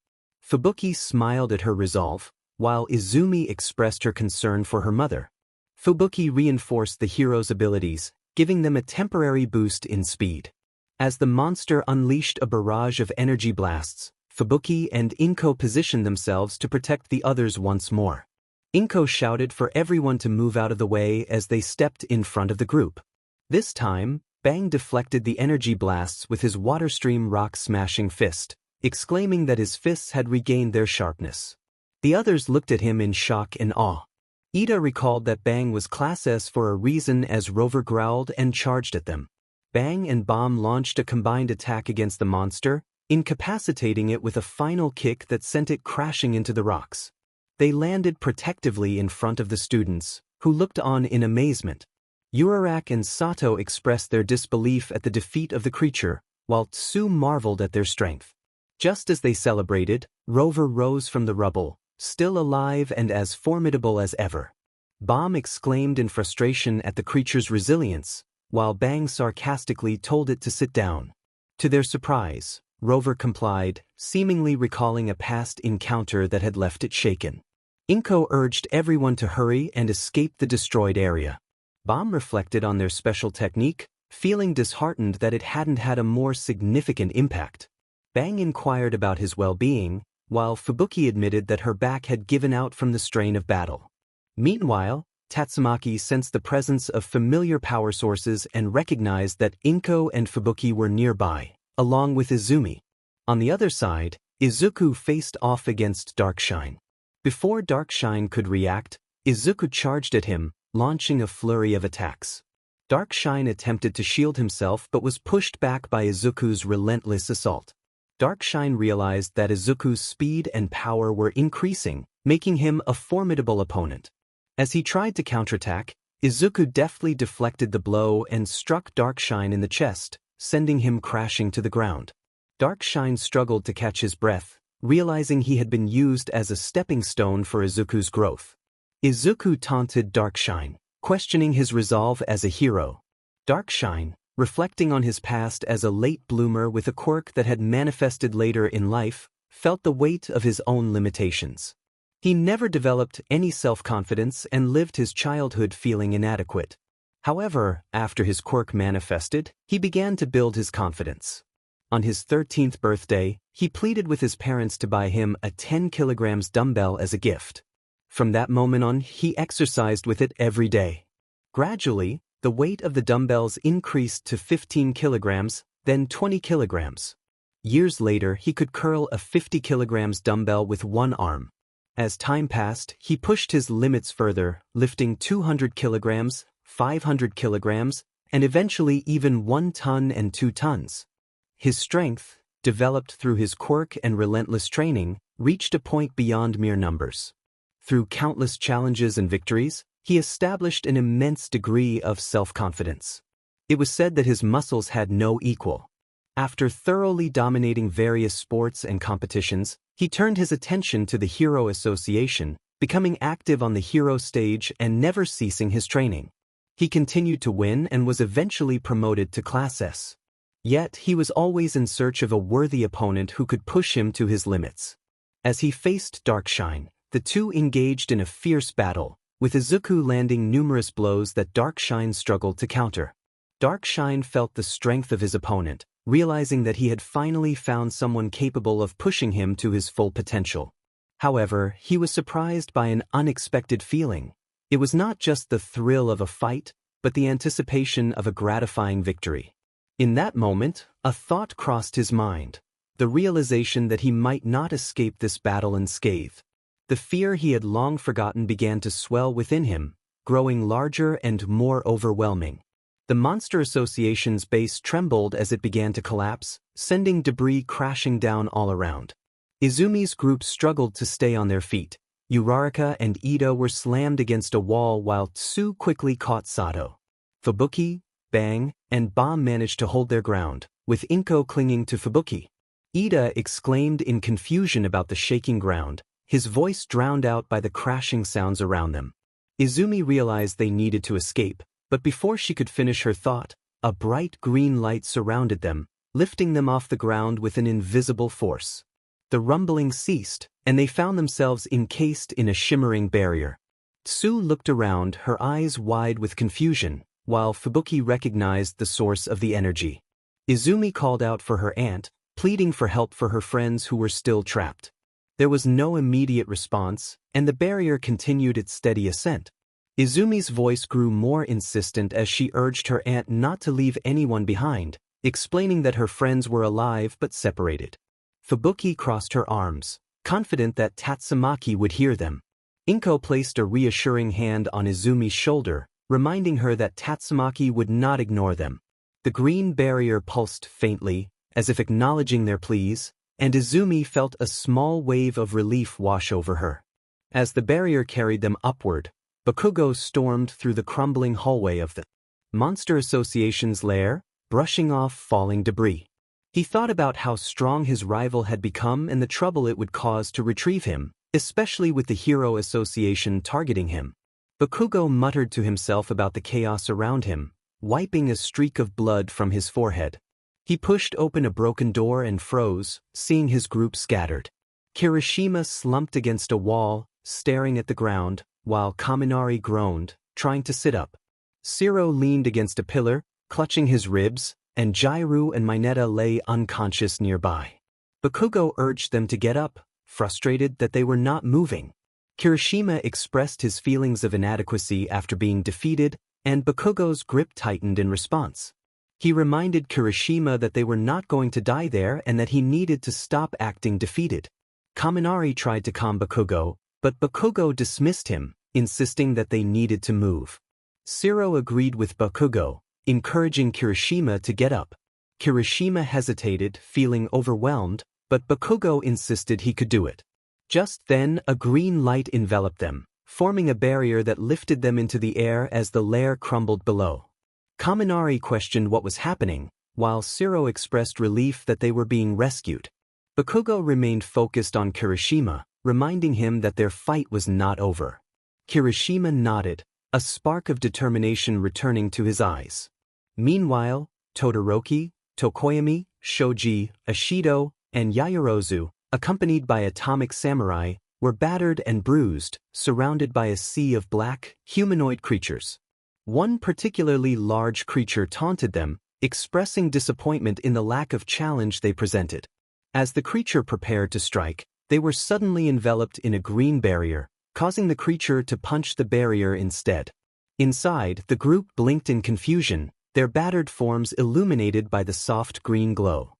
Speaker 1: Fubuki smiled at her resolve, while Izumi expressed her concern for her mother. Fubuki reinforced the hero's abilities, giving them a temporary boost in speed. As the monster unleashed a barrage of energy blasts, Fubuki and Inko positioned themselves to protect the others once more. Inko shouted for everyone to move out of the way as they stepped in front of the group. This time, Bang deflected the energy blasts with his water stream rock-smashing fist, exclaiming that his fists had regained their sharpness. The others looked at him in shock and awe. Ida recalled that Bang was Class S for a reason as Rover growled and charged at them. Bang and Bomb launched a combined attack against the monster, incapacitating it with a final kick that sent it crashing into the rocks. They landed protectively in front of the students, who looked on in amazement. Urarak and Sato expressed their disbelief at the defeat of the creature, while Tsu marveled at their strength. Just as they celebrated, Rover rose from the rubble, still alive and as formidable as ever. Bomb exclaimed in frustration at the creature's resilience, while Bang sarcastically told it to sit down. To their surprise, Rover complied, seemingly recalling a past encounter that had left it shaken. Inko urged everyone to hurry and escape the destroyed area. Bomb reflected on their special technique, feeling disheartened that it hadn't had a more significant impact. Bang inquired about his well-being, while Fubuki admitted that her back had given out from the strain of battle. Meanwhile, Tatsumaki sensed the presence of familiar power sources and recognized that Inko and Fubuki were nearby, along with Izumi. On the other side, Izuku faced off against Darkshine. Before Darkshine could react, Izuku charged at him, launching a flurry of attacks. Darkshine attempted to shield himself but was pushed back by Izuku's relentless assault. Darkshine realized that Izuku's speed and power were increasing, making him a formidable opponent. As he tried to counterattack, Izuku deftly deflected the blow and struck Darkshine in the chest, sending him crashing to the ground. Darkshine struggled to catch his breath, realizing he had been used as a stepping stone for Izuku's growth. Izuku taunted Darkshine, questioning his resolve as a hero. Darkshine, reflecting on his past as a late bloomer with a quirk that had manifested later in life, felt the weight of his own limitations. He never developed any self-confidence and lived his childhood feeling inadequate. However, after his quirk manifested, he began to build his confidence. On his 13th birthday, he pleaded with his parents to buy him a 10 kilograms dumbbell as a gift. From that moment on, he exercised with it every day. Gradually, the weight of the dumbbells increased to 15 kilograms, then 20 kilograms. Years later, he could curl a 50 kilograms dumbbell with one arm. As time passed, he pushed his limits further, lifting 200 kilograms, 500 kilograms, and eventually even 1 ton and 2 tons. His strength, developed through his quirk and relentless training, reached a point beyond mere numbers. Through countless challenges and victories, he established an immense degree of self-confidence. It was said that his muscles had no equal. After thoroughly dominating various sports and competitions, he turned his attention to the Hero Association, becoming active on the hero stage and never ceasing his training. He continued to win and was eventually promoted to Class S. Yet, he was always in search of a worthy opponent who could push him to his limits. As he faced Darkshine, the two engaged in a fierce battle, with Izuku landing numerous blows that Darkshine struggled to counter. Darkshine felt the strength of his opponent, realizing that he had finally found someone capable of pushing him to his full potential. However, he was surprised by an unexpected feeling. It was not just the thrill of a fight, but the anticipation of a gratifying victory. In that moment, a thought crossed his mind, the realization that he might not escape this battle unscathed. The fear he had long forgotten began to swell within him, growing larger and more overwhelming. The Monster Association's base trembled as it began to collapse, sending debris crashing down all around. Izumi's group struggled to stay on their feet. Uraraka and Ida were slammed against a wall while Tsu quickly caught Sato. Fubuki, Bang, and Bomb managed to hold their ground, with Inko clinging to Fubuki. Ida exclaimed in confusion about the shaking ground, his voice drowned out by the crashing sounds around them. Izumi realized they needed to escape, but before she could finish her thought, a bright green light surrounded them, lifting them off the ground with an invisible force. The rumbling ceased, and they found themselves encased in a shimmering barrier. Tsu looked around, her eyes wide with confusion, while Fubuki recognized the source of the energy. Izumi called out for her aunt, pleading for help for her friends who were still trapped. There was no immediate response, and the barrier continued its steady ascent. Izumi's voice grew more insistent as she urged her aunt not to leave anyone behind, explaining that her friends were alive but separated. Fubuki crossed her arms, confident that Tatsumaki would hear them. Inko placed a reassuring hand on Izumi's shoulder, reminding her that Tatsumaki would not ignore them. The green barrier pulsed faintly, as if acknowledging their pleas, and Izumi felt a small wave of relief wash over her. As the barrier carried them upward, Bakugo stormed through the crumbling hallway of the Monster Association's lair, brushing off falling debris. He thought about how strong his rival had become and the trouble it would cause to retrieve him, especially with the Hero Association targeting him. Bakugo muttered to himself about the chaos around him, wiping a streak of blood from his forehead. He pushed open a broken door and froze, seeing his group scattered. Kirishima slumped against a wall, staring at the ground, while Kaminari groaned, trying to sit up. Shiro leaned against a pillar, clutching his ribs, and Jairu and Mineta lay unconscious nearby. Bakugo urged them to get up, frustrated that they were not moving. Kirishima expressed his feelings of inadequacy after being defeated, and Bakugo's grip tightened in response. He reminded Kirishima that they were not going to die there and that he needed to stop acting defeated. Kaminari tried to calm Bakugo, but Bakugo dismissed him, insisting that they needed to move. Shiro agreed with Bakugo, encouraging Kirishima to get up. Kirishima hesitated, feeling overwhelmed, but Bakugo insisted he could do it. Just then, a green light enveloped them, forming a barrier that lifted them into the air as the lair crumbled below. Kaminari questioned what was happening, while Shiro expressed relief that they were being rescued. Bakugo remained focused on Kirishima, reminding him that their fight was not over. Kirishima nodded, a spark of determination returning to his eyes. Meanwhile, Todoroki, Tokoyami, Shoji, Ashido, and Yaoyorozu, accompanied by Atomic Samurai, were battered and bruised, surrounded by a sea of black, humanoid creatures. One particularly large creature taunted them, expressing disappointment in the lack of challenge they presented. As the creature prepared to strike, they were suddenly enveloped in a green barrier, causing the creature to punch the barrier instead. Inside, the group blinked in confusion, their battered forms illuminated by the soft green glow.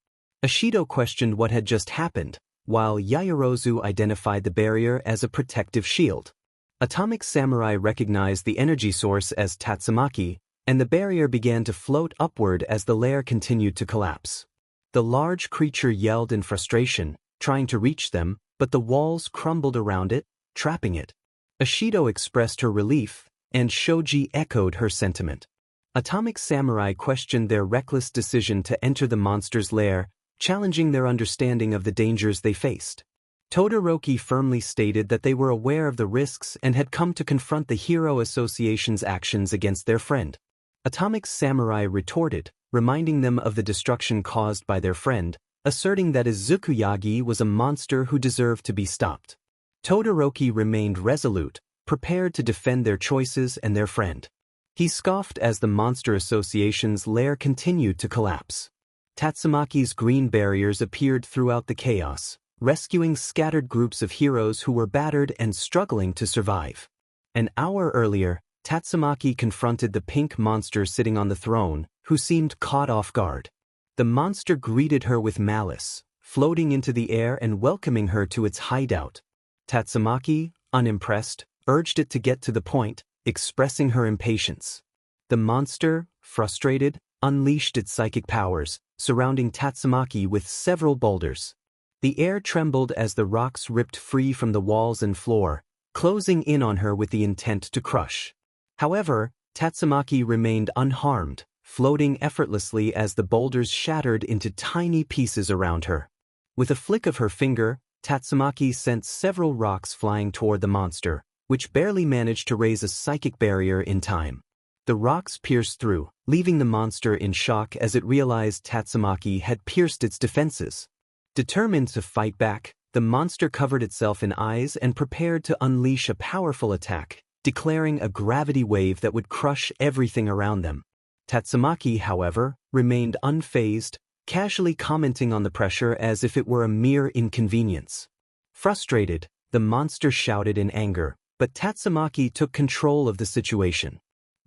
Speaker 1: Ashido questioned what had just happened, while Yaoyorozu identified the barrier as a protective shield. Atomic Samurai recognized the energy source as Tatsumaki, and the barrier began to float upward as the lair continued to collapse. The large creature yelled in frustration, trying to reach them, but the walls crumbled around it, trapping it. Ashido expressed her relief, and Shoji echoed her sentiment. Atomic Samurai questioned their reckless decision to enter the monster's lair, challenging their understanding of the dangers they faced. Todoroki firmly stated that they were aware of the risks and had come to confront the Hero Association's actions against their friend. Atomic Samurai retorted, reminding them of the destruction caused by their friend, asserting that Izuku Yagi was a monster who deserved to be stopped. Todoroki remained resolute, prepared to defend their choices and their friend. He scoffed as the Monster Association's lair continued to collapse. Tatsumaki's green barriers appeared throughout the chaos, rescuing scattered groups of heroes who were battered and struggling to survive. An hour earlier, Tatsumaki confronted the pink monster sitting on the throne, who seemed caught off guard. The monster greeted her with malice, floating into the air and welcoming her to its hideout. Tatsumaki, unimpressed, urged it to get to the point, expressing her impatience. The monster, frustrated, unleashed its psychic powers, surrounding Tatsumaki with several boulders. The air trembled as the rocks ripped free from the walls and floor, closing in on her with the intent to crush. However, Tatsumaki remained unharmed, floating effortlessly as the boulders shattered into tiny pieces around her. With a flick of her finger, Tatsumaki sent several rocks flying toward the monster, which barely managed to raise a psychic barrier in time. The rocks pierced through, leaving the monster in shock as it realized Tatsumaki had pierced its defenses. Determined to fight back, the monster covered itself in eyes and prepared to unleash a powerful attack, declaring a gravity wave that would crush everything around them. Tatsumaki, however, remained unfazed, casually commenting on the pressure as if it were a mere inconvenience. Frustrated, the monster shouted in anger, but Tatsumaki took control of the situation.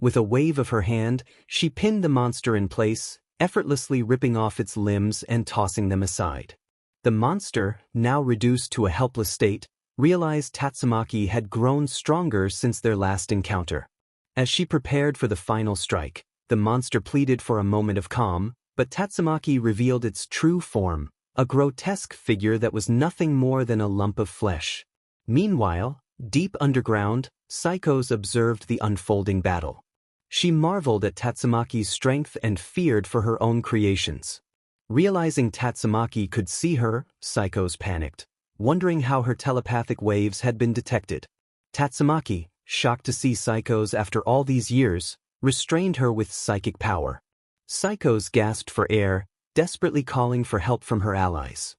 Speaker 1: With a wave of her hand, she pinned the monster in place, effortlessly ripping off its limbs and tossing them aside. The monster, now reduced to a helpless state, realized Tatsumaki had grown stronger since their last encounter. As she prepared for the final strike, the monster pleaded for a moment of calm, but Tatsumaki revealed its true form, a grotesque figure that was nothing more than a lump of flesh. Meanwhile, deep underground, Psychos observed the unfolding battle. She marveled at Tatsumaki's strength and feared for her own creations. Realizing Tatsumaki could see her, Psychos panicked, wondering how her telepathic waves had been detected. Tatsumaki, shocked to see Psychos after all these years, restrained her with psychic power. Psychos gasped for air, desperately calling for help from her allies.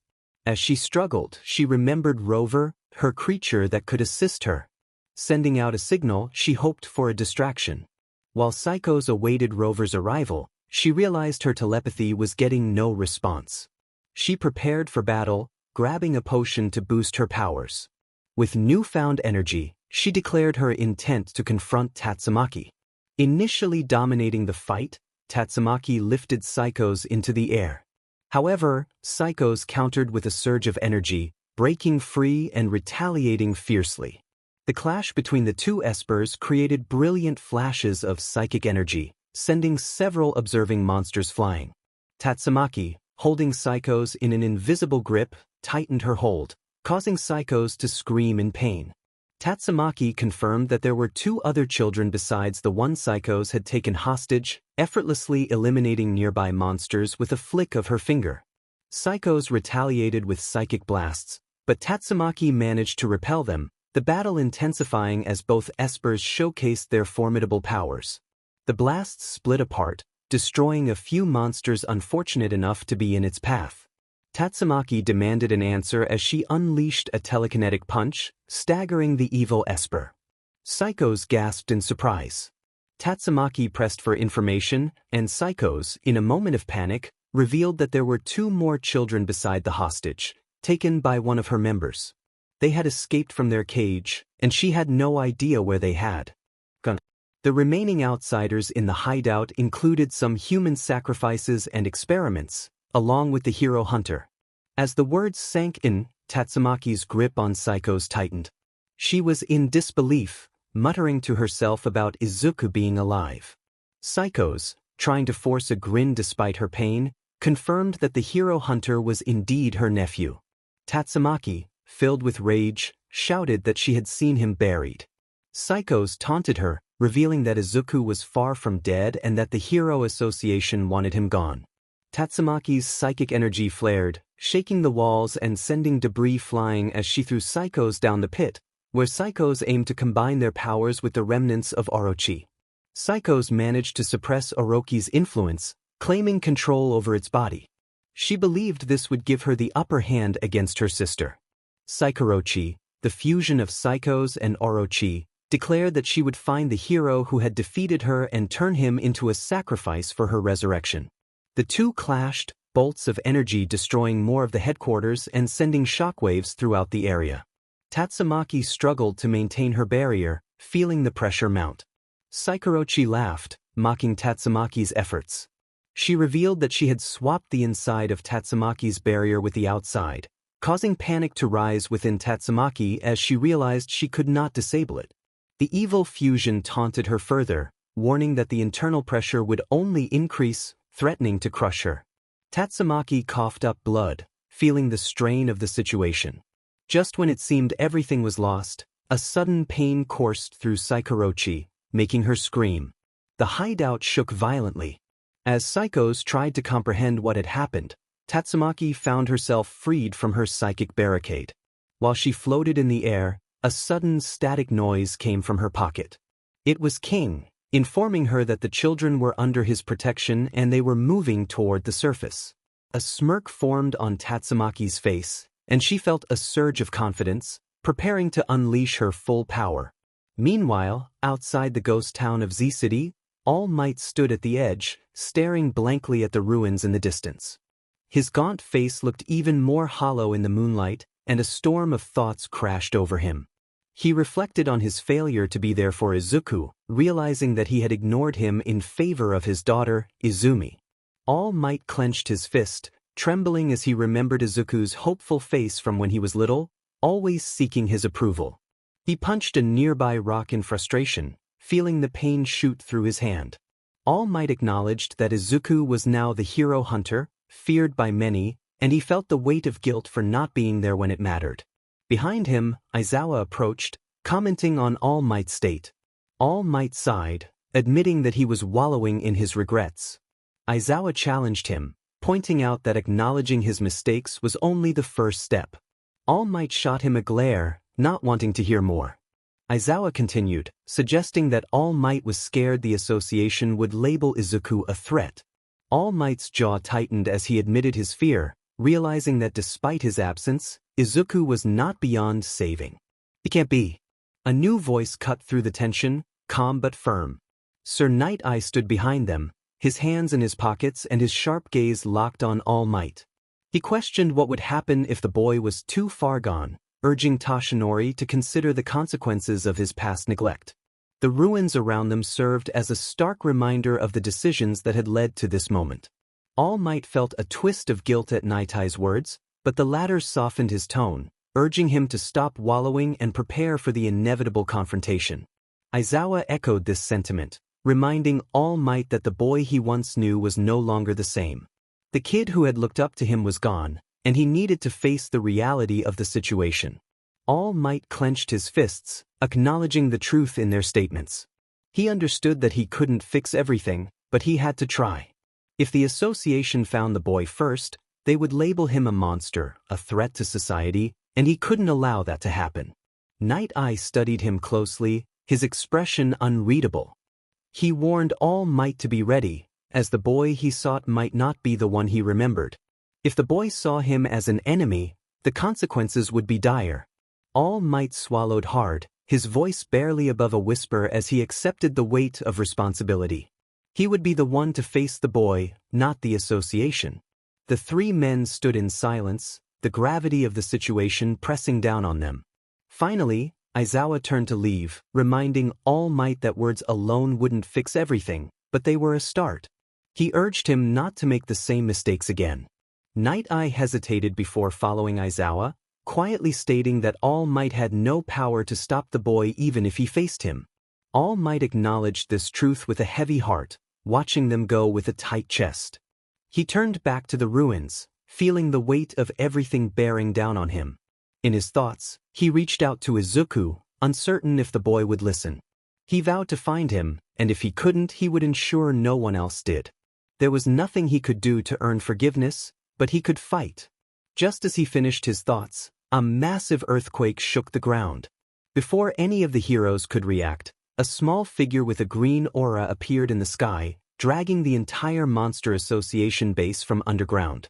Speaker 1: As she struggled, she remembered Rover, her creature that could assist her. Sending out a signal, she hoped for a distraction. While Psychos awaited Rover's arrival, she realized her telepathy was getting no response. She prepared for battle, grabbing a potion to boost her powers. With newfound energy, she declared her intent to confront Tatsumaki. Initially dominating the fight, Tatsumaki lifted Psychos into the air. However, Psychos countered with a surge of energy, breaking free and retaliating fiercely. The clash between the two espers created brilliant flashes of psychic energy, sending several observing monsters flying. Tatsumaki, holding Psychos in an invisible grip, tightened her hold, causing Psychos to scream in pain. Tatsumaki confirmed that there were two other children besides the one Psychos had taken hostage, effortlessly eliminating nearby monsters with a flick of her finger. Psychos retaliated with psychic blasts, but Tatsumaki managed to repel them, the battle intensifying as both espers showcased their formidable powers. The blasts split apart, destroying a few monsters unfortunate enough to be in its path. Tatsumaki demanded an answer as she unleashed a telekinetic punch, staggering the evil esper. Psychos gasped in surprise. Tatsumaki pressed for information, and Psychos, in a moment of panic, revealed that there were two more children beside the hostage, taken by one of her members. They had escaped from their cage, and she had no idea where they had gone. The remaining outsiders in the hideout included some human sacrifices and experiments, along with the hero hunter. As the words sank in, Tatsumaki's grip on Psychos tightened. She was in disbelief, muttering to herself about Izuku being alive. Psychos, trying to force a grin despite her pain, confirmed that the hero hunter was indeed her nephew. Tatsumaki, filled with rage, shouted that she had seen him buried. Psychos taunted her, revealing that Izuku was far from dead and that the Hero Association wanted him gone. Tatsumaki's psychic energy flared, shaking the walls and sending debris flying as she threw Psychos down the pit, where Psychos aimed to combine their powers with the remnants of Orochi. Psychos managed to suppress Orochi's influence, claiming control over its body. She believed this would give her the upper hand against her sister. Psychorochi, the fusion of Psychos and Orochi, declared that she would find the hero who had defeated her and turn him into a sacrifice for her resurrection. The two clashed, bolts of energy destroying more of the headquarters and sending shockwaves throughout the area. Tatsumaki struggled to maintain her barrier, feeling the pressure mount. Psychorochi laughed, mocking Tatsumaki's efforts. She revealed that she had swapped the inside of Tatsumaki's barrier with the outside, causing panic to rise within Tatsumaki as she realized she could not disable it. The evil fusion taunted her further, warning that the internal pressure would only increase, threatening to crush her. Tatsumaki coughed up blood, feeling the strain of the situation. Just when it seemed everything was lost, a sudden pain coursed through Saikorochi, making her scream. The hideout shook violently. As Psychos tried to comprehend what had happened, Tatsumaki found herself freed from her psychic barricade. While she floated in the air, a sudden static noise came from her pocket. It was King, informing her that the children were under his protection and they were moving toward the surface. A smirk formed on Tatsumaki's face, and she felt a surge of confidence, preparing to unleash her full power. Meanwhile, outside the ghost town of Z City, All Might stood at the edge, staring blankly at the ruins in the distance. His gaunt face looked even more hollow in the moonlight, and a storm of thoughts crashed over him. He reflected on his failure to be there for Izuku, realizing that he had ignored him in favor of his daughter, Izumi. All Might clenched his fist, trembling as he remembered Izuku's hopeful face from when he was little, always seeking his approval. He punched a nearby rock in frustration, feeling the pain shoot through his hand. All Might acknowledged that Izuku was now the hero hunter, feared by many, and he felt the weight of guilt for not being there when it mattered. Behind him, Aizawa approached, commenting on All Might's state. All Might sighed, admitting that he was wallowing in his regrets. Aizawa challenged him, pointing out that acknowledging his mistakes was only the first step. All Might shot him a glare, not wanting to hear more. Aizawa continued, suggesting that All Might was scared the association would label Izuku a threat. All Might's jaw tightened as he admitted his fear, realizing that despite his absence, Izuku was not beyond saving. It can't be. A new voice cut through the tension, calm but firm. Sir Night Eye stood behind them, his hands in his pockets and his sharp gaze locked on All Might. He questioned what would happen if the boy was too far gone, urging Toshinori to consider the consequences of his past neglect. The ruins around them served as a stark reminder of the decisions that had led to this moment. All Might felt a twist of guilt at Night Eye's words, but the latter softened his tone, urging him to stop wallowing and prepare for the inevitable confrontation. Aizawa echoed this sentiment, reminding All Might that the boy he once knew was no longer the same. The kid who had looked up to him was gone, and he needed to face the reality of the situation. All Might clenched his fists, acknowledging the truth in their statements. He understood that he couldn't fix everything, but he had to try. If the association found the boy first, they would label him a monster, a threat to society, and he couldn't allow that to happen. Night Eye studied him closely, his expression unreadable. He warned All Might to be ready, as the boy he sought might not be the one he remembered. If the boy saw him as an enemy, the consequences would be dire. All Might swallowed hard, his voice barely above a whisper as he accepted the weight of responsibility. He would be the one to face the boy, not the association. The three men stood in silence, the gravity of the situation pressing down on them. Finally, Aizawa turned to leave, reminding All Might that words alone wouldn't fix everything, but they were a start. He urged him not to make the same mistakes again. Night Eye hesitated before following Aizawa, quietly stating that All Might had no power to stop the boy even if he faced him. All Might acknowledged this truth with a heavy heart, watching them go with a tight chest. He turned back to the ruins, feeling the weight of everything bearing down on him. In his thoughts, he reached out to Izuku, uncertain if the boy would listen. He vowed to find him, and if he couldn't, he would ensure no one else did. There was nothing he could do to earn forgiveness, but he could fight. Just as he finished his thoughts, a massive earthquake shook the ground. Before any of the heroes could react, a small figure with a green aura appeared in the sky, dragging the entire Monster Association base from underground.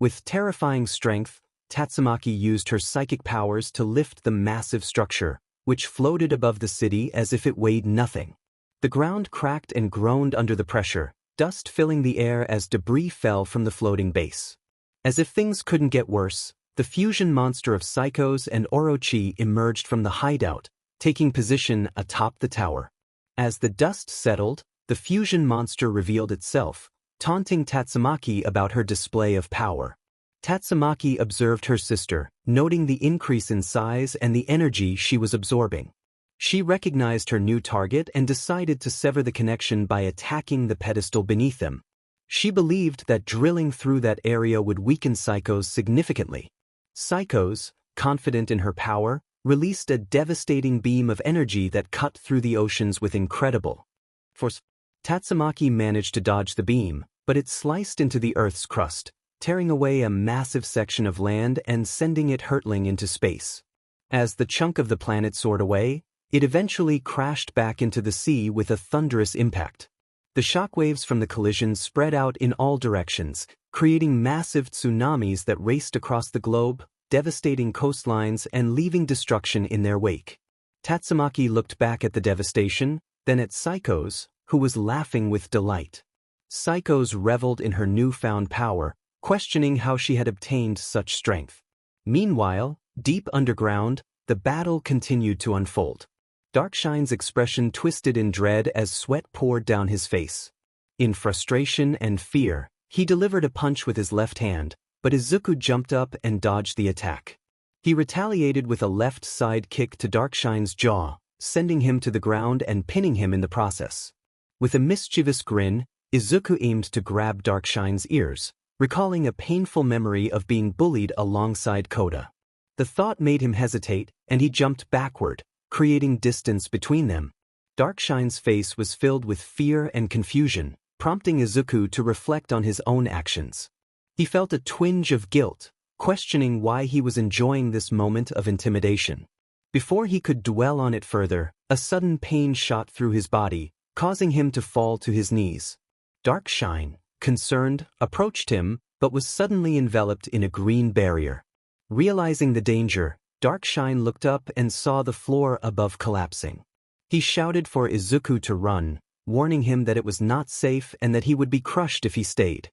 Speaker 1: With terrifying strength, Tatsumaki used her psychic powers to lift the massive structure, which floated above the city as if it weighed nothing. The ground cracked and groaned under the pressure, dust filling the air as debris fell from the floating base. As if things couldn't get worse, the fusion monster of Psychos and Orochi emerged from the hideout, taking position atop the tower. As the dust settled, the fusion monster revealed itself, taunting Tatsumaki about her display of power. Tatsumaki observed her sister, noting the increase in size and the energy she was absorbing. She recognized her new target and decided to sever the connection by attacking the pedestal beneath them. She believed that drilling through that area would weaken Psychos significantly. Psychos, confident in her power, released a devastating beam of energy that cut through the oceans with incredible force. Tatsumaki managed to dodge the beam, but it sliced into the Earth's crust, tearing away a massive section of land and sending it hurtling into space. As the chunk of the planet soared away, it eventually crashed back into the sea with a thunderous impact. The shockwaves from the collision spread out in all directions, creating massive tsunamis that raced across the globe, devastating coastlines and leaving destruction in their wake. Tatsumaki looked back at the devastation, then at Psychos, who was laughing with delight. Psychos reveled in her newfound power, questioning how she had obtained such strength. Meanwhile, deep underground, the battle continued to unfold. Darkshine's expression twisted in dread as sweat poured down his face. In frustration and fear, he delivered a punch with his left hand, but Izuku jumped up and dodged the attack. He retaliated with a left side kick to Darkshine's jaw, sending him to the ground and pinning him in the process. With a mischievous grin, Izuku aimed to grab Darkshine's ears, recalling a painful memory of being bullied alongside Koda. The thought made him hesitate, and he jumped backward, creating distance between them. Darkshine's face was filled with fear and confusion, prompting Izuku to reflect on his own actions. He felt a twinge of guilt, questioning why he was enjoying this moment of intimidation. Before he could dwell on it further, a sudden pain shot through his body, causing him to fall to his knees. Darkshine, concerned, approached him, but was suddenly enveloped in a green barrier. Realizing the danger, Darkshine looked up and saw the floor above collapsing. He shouted for Izuku to run, warning him that it was not safe and that he would be crushed if he stayed.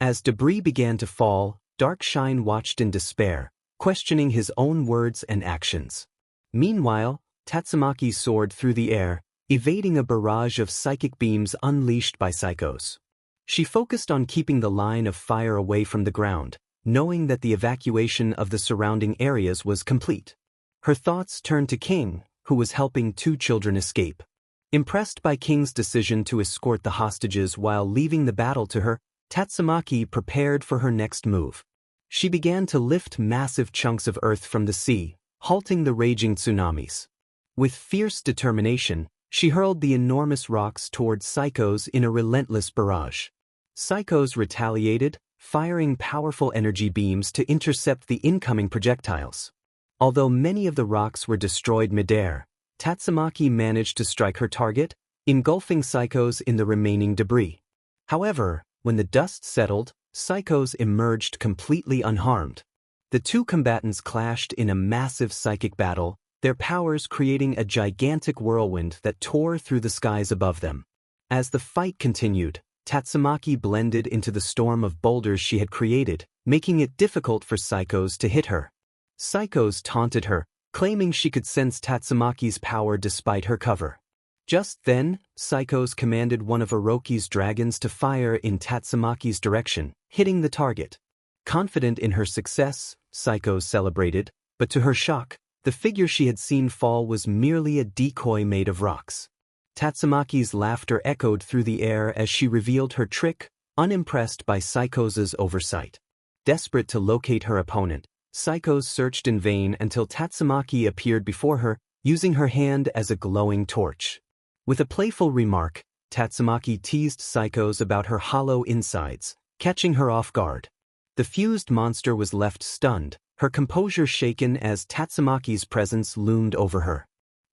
Speaker 1: As debris began to fall, Darkshine watched in despair, questioning his own words and actions. Meanwhile, Tatsumaki soared through the air, evading a barrage of psychic beams unleashed by Psychos. She focused on keeping the line of fire away from the ground, knowing that the evacuation of the surrounding areas was complete. Her thoughts turned to King, who was helping two children escape. Impressed by King's decision to escort the hostages while leaving the battle to her, Tatsumaki prepared for her next move. She began to lift massive chunks of earth from the sea, halting the raging tsunamis. With fierce determination, she hurled the enormous rocks toward Psychos in a relentless barrage. Psychos retaliated, firing powerful energy beams to intercept the incoming projectiles. Although many of the rocks were destroyed midair, Tatsumaki managed to strike her target, engulfing Psychos in the remaining debris. However, when the dust settled, Psychos emerged completely unharmed. The two combatants clashed in a massive psychic battle, their powers creating a gigantic whirlwind that tore through the skies above them. As the fight continued, Tatsumaki blended into the storm of boulders she had created, making it difficult for Psychos to hit her. Psychos taunted her, claiming she could sense Tatsumaki's power despite her cover. Just then, Psychos commanded one of Orochi's dragons to fire in Tatsumaki's direction, hitting the target. Confident in her success, Psychos celebrated, but to her shock, the figure she had seen fall was merely a decoy made of rocks. Tatsumaki's laughter echoed through the air as she revealed her trick, unimpressed by Psychos's oversight. Desperate to locate her opponent, Psychos searched in vain until Tatsumaki appeared before her, using her hand as a glowing torch. With a playful remark, Tatsumaki teased Psychos about her hollow insides, catching her off guard. The fused monster was left stunned, her composure shaken as Tatsumaki's presence loomed over her.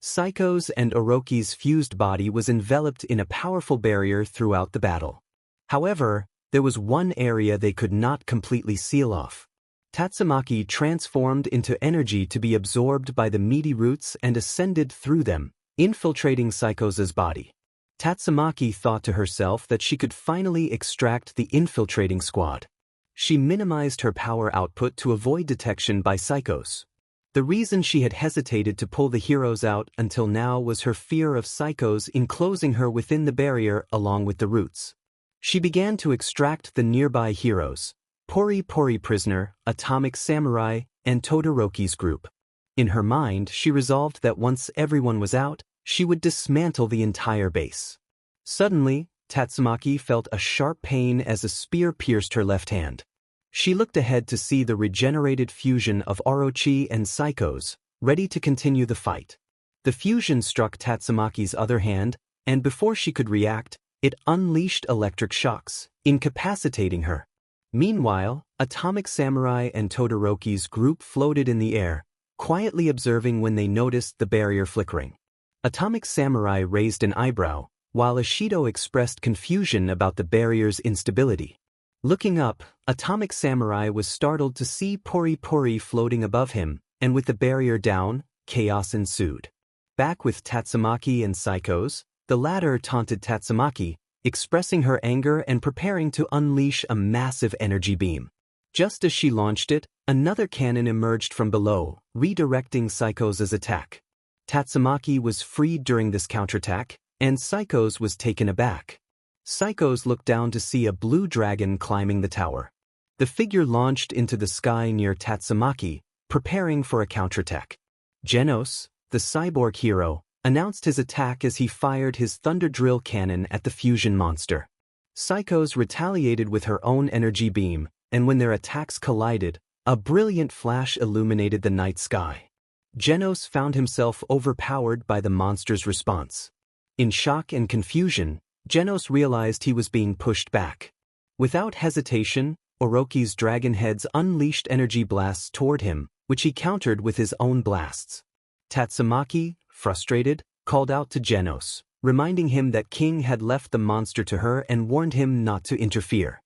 Speaker 1: Psychos and Orochi's fused body was enveloped in a powerful barrier throughout the battle. However, there was one area they could not completely seal off. Tatsumaki transformed into energy to be absorbed by the meaty roots and ascended through them, infiltrating Psychos's body. Tatsumaki thought to herself that she could finally extract the infiltrating squad. She minimized her power output to avoid detection by Psychos. The reason she had hesitated to pull the heroes out until now was her fear of Psychos enclosing her within the barrier along with the roots. She began to extract the nearby heroes, Pori Pori Prisoner, Atomic Samurai, and Todoroki's group. In her mind, she resolved that once everyone was out, she would dismantle the entire base. Suddenly, Tatsumaki felt a sharp pain as a spear pierced her left hand. She looked ahead to see the regenerated fusion of Orochi and Psychos, ready to continue the fight. The fusion struck Tatsumaki's other hand, and before she could react, it unleashed electric shocks, incapacitating her. Meanwhile, Atomic Samurai and Todoroki's group floated in the air, quietly observing when they noticed the barrier flickering. Atomic Samurai raised an eyebrow, while Ishido expressed confusion about the barrier's instability. Looking up, Atomic Samurai was startled to see Pori Pori floating above him, and with the barrier down, chaos ensued. Back with Tatsumaki and Psychos, the latter taunted Tatsumaki, expressing her anger and preparing to unleash a massive energy beam. Just as she launched it, another cannon emerged from below, redirecting Psychos' attack. Tatsumaki was freed during this counterattack, and Psychos was taken aback. Psychos looked down to see a blue dragon climbing the tower. The figure launched into the sky near Tatsumaki, preparing for a counterattack. Genos, the cyborg hero, announced his attack as he fired his thunder drill cannon at the fusion monster. Psychos retaliated with her own energy beam, and when their attacks collided, a brilliant flash illuminated the night sky. Genos found himself overpowered by the monster's response. In shock and confusion, Genos realized he was being pushed back. Without hesitation, Orochi's dragon heads unleashed energy blasts toward him, which he countered with his own blasts. Tatsumaki, frustrated, called out to Genos, reminding him that King had left the monster to her and warned him not to interfere.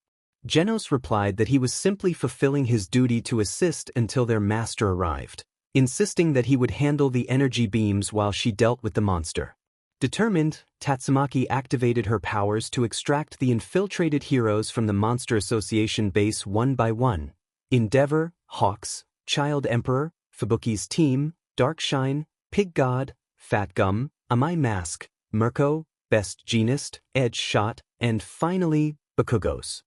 Speaker 1: Genos replied that he was simply fulfilling his duty to assist until their master arrived, insisting that he would handle the energy beams while she dealt with the monster. Determined, Tatsumaki activated her powers to extract the infiltrated heroes from the Monster Association base one by one. Endeavor, Hawks, Child Emperor, Fubuki's team, Darkshine, Pig God, Fat Gum, Amai Mask, Mirko, Best Genist, Edge Shot, and finally, Bakugos.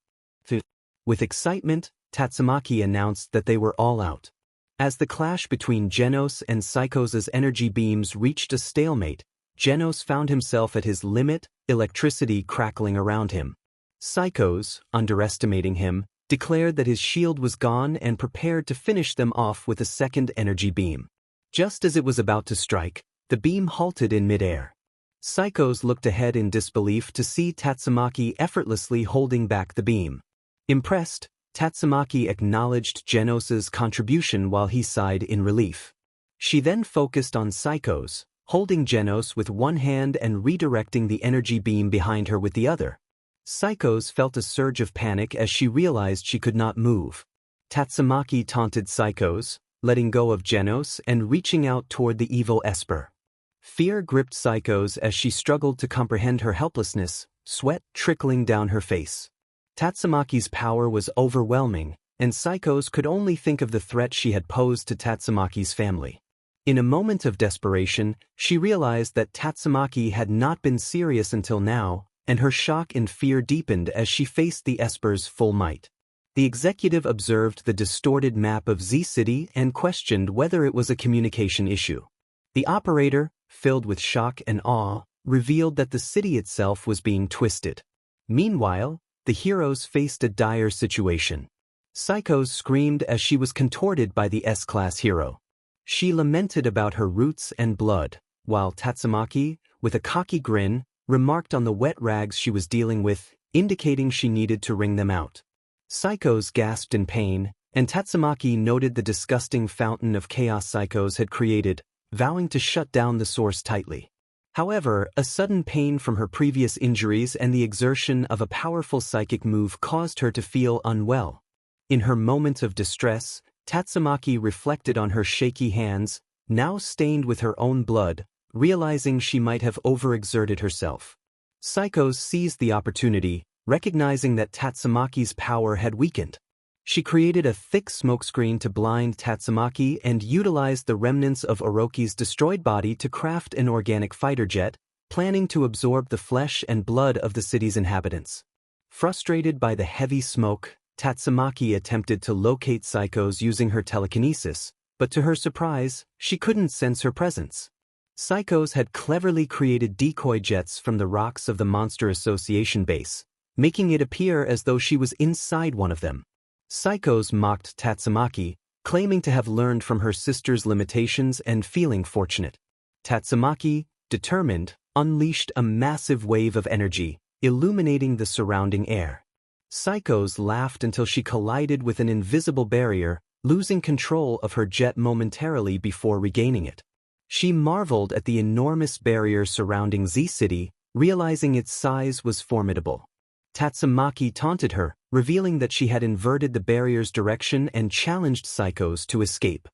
Speaker 1: With excitement, Tatsumaki announced that they were all out. As the clash between Genos and Psychos' energy beams reached a stalemate, Genos found himself at his limit, electricity crackling around him. Psychos, underestimating him, declared that his shield was gone and prepared to finish them off with a second energy beam. Just as it was about to strike, the beam halted in midair. Psychos looked ahead in disbelief to see Tatsumaki effortlessly holding back the beam. Impressed, Tatsumaki acknowledged Genos' contribution while he sighed in relief. She then focused on Psychos, holding Genos with one hand and redirecting the energy beam behind her with the other. Psychos felt a surge of panic as she realized she could not move. Tatsumaki taunted Psychos, letting go of Genos and reaching out toward the evil Esper. Fear gripped Psychos as she struggled to comprehend her helplessness, sweat trickling down her face. Tatsumaki's power was overwhelming, and Psychos could only think of the threat she had posed to Tatsumaki's family. In a moment of desperation, she realized that Tatsumaki had not been serious until now, and her shock and fear deepened as she faced the Esper's full might. The executive observed the distorted map of Z-City and questioned whether it was a communication issue. The operator, filled with shock and awe, revealed that the city itself was being twisted. Meanwhile, the heroes faced a dire situation. Psychos screamed as she was contorted by the S-class hero. She lamented about her roots and blood, while Tatsumaki, with a cocky grin, remarked on the wet rags she was dealing with, indicating she needed to wring them out. Psychos gasped in pain, and Tatsumaki noted the disgusting fountain of chaos Psychos had created, vowing to shut down the source tightly. However, a sudden pain from her previous injuries and the exertion of a powerful psychic move caused her to feel unwell. In her moment of distress, Tatsumaki reflected on her shaky hands, now stained with her own blood, realizing she might have overexerted herself. Psychos seized the opportunity, recognizing that Tatsumaki's power had weakened. She created a thick smokescreen to blind Tatsumaki and utilized the remnants of Orochi's destroyed body to craft an organic fighter jet, planning to absorb the flesh and blood of the city's inhabitants. Frustrated by the heavy smoke, Tatsumaki attempted to locate Psychos using her telekinesis, but to her surprise, she couldn't sense her presence. Psychos had cleverly created decoy jets from the rocks of the Monster Association base, making it appear as though she was inside one of them. Psychos mocked Tatsumaki, claiming to have learned from her sister's limitations and feeling fortunate. Tatsumaki, determined, unleashed a massive wave of energy, illuminating the surrounding air. Psychos laughed until she collided with an invisible barrier, losing control of her jet momentarily before regaining it. She marveled at the enormous barrier surrounding Z-City, realizing its size was formidable. Tatsumaki taunted her, revealing that she had inverted the barrier's direction and challenged Psychos to escape.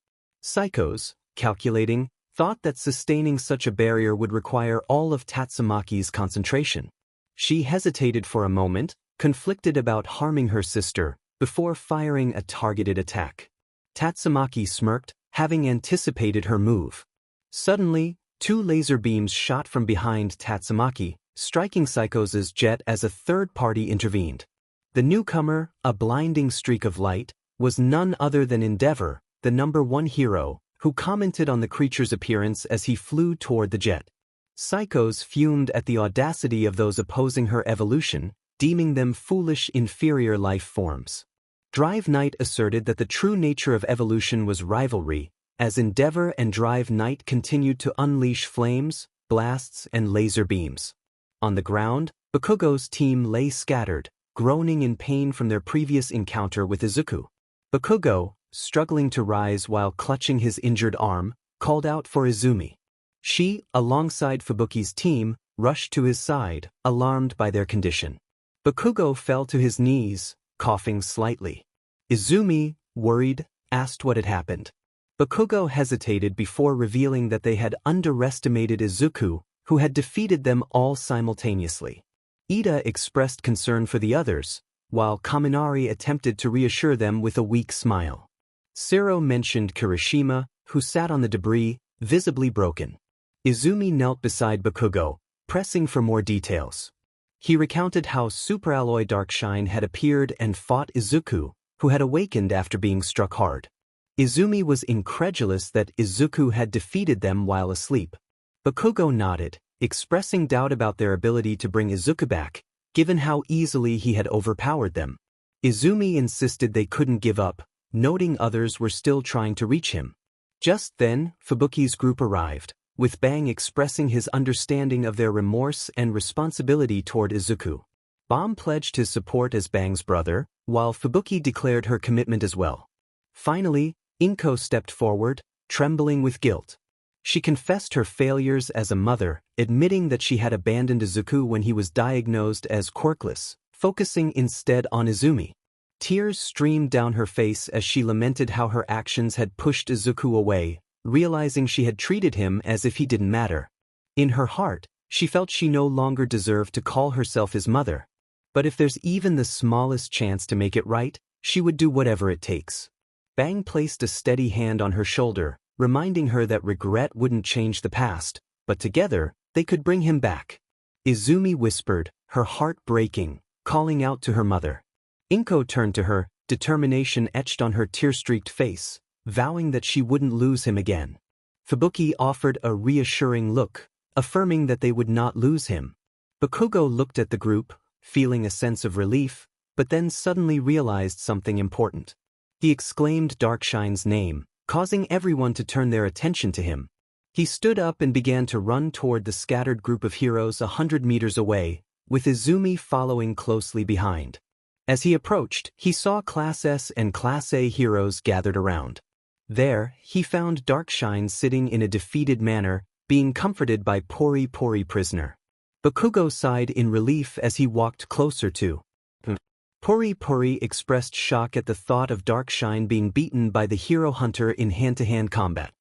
Speaker 1: Psychos, calculating, thought that sustaining such a barrier would require all of Tatsumaki's concentration. She hesitated for a moment, conflicted about harming her sister, before firing a targeted attack. Tatsumaki smirked, having anticipated her move. Suddenly, two laser beams shot from behind Tatsumaki, striking Psychos' jet as a third party intervened. The newcomer, a blinding streak of light, was none other than Endeavor, the #1 hero, who commented on the creature's appearance as he flew toward the jet. Psychos fumed at the audacity of those opposing her evolution, deeming them foolish inferior life forms. Drive Knight asserted that the true nature of evolution was rivalry, as Endeavor and Drive Knight continued to unleash flames, blasts, and laser beams. On the ground, Bakugo's team lay scattered, groaning in pain from their previous encounter with Izuku. Bakugo, struggling to rise while clutching his injured arm, called out for Izumi. She, alongside Fubuki's team, rushed to his side, alarmed by their condition. Bakugo fell to his knees, coughing slightly. Izumi, worried, asked what had happened. Bakugo hesitated before revealing that they had underestimated Izuku, who had defeated them all simultaneously. Ida expressed concern for the others, while Kaminari attempted to reassure them with a weak smile. Sero mentioned Kirishima, who sat on the debris, visibly broken. Izumi knelt beside Bakugo, pressing for more details. He recounted how Superalloy Darkshine had appeared and fought Izuku, who had awakened after being struck hard. Izumi was incredulous that Izuku had defeated them while asleep. Bakugo nodded, expressing doubt about their ability to bring Izuku back, given how easily he had overpowered them. Izumi insisted they couldn't give up, noting others were still trying to reach him. Just then, Fubuki's group arrived, with Bang expressing his understanding of their remorse and responsibility toward Izuku. Bomb pledged his support as Bang's brother, while Fubuki declared her commitment as well. Finally, Inko stepped forward, trembling with guilt. She confessed her failures as a mother, admitting that she had abandoned Izuku when he was diagnosed as quirkless, focusing instead on Izumi. Tears streamed down her face as she lamented how her actions had pushed Izuku away, realizing she had treated him as if he didn't matter. In her heart, she felt she no longer deserved to call herself his mother. But if there's even the smallest chance to make it right, she would do whatever it takes. Bang placed a steady hand on her shoulder, reminding her that regret wouldn't change the past, but together, they could bring him back. Izumi whispered, her heart breaking, calling out to her mother. Inko turned to her, determination etched on her tear-streaked face, vowing that she wouldn't lose him again. Fubuki offered a reassuring look, affirming that they would not lose him. Bakugo looked at the group, feeling a sense of relief, but then suddenly realized something important. He exclaimed Darkshine's name, causing everyone to turn their attention to him. He stood up and began to run toward the scattered group of heroes 100 meters away, with Izumi following closely behind. As he approached, he saw Class S and Class A heroes gathered around. There, he found Darkshine sitting in a defeated manner, being comforted by Pori Pori prisoner. Bakugo sighed in relief as he walked closer to. Pori Pori expressed shock at the thought of Darkshine being beaten by the hero hunter in hand-to-hand combat.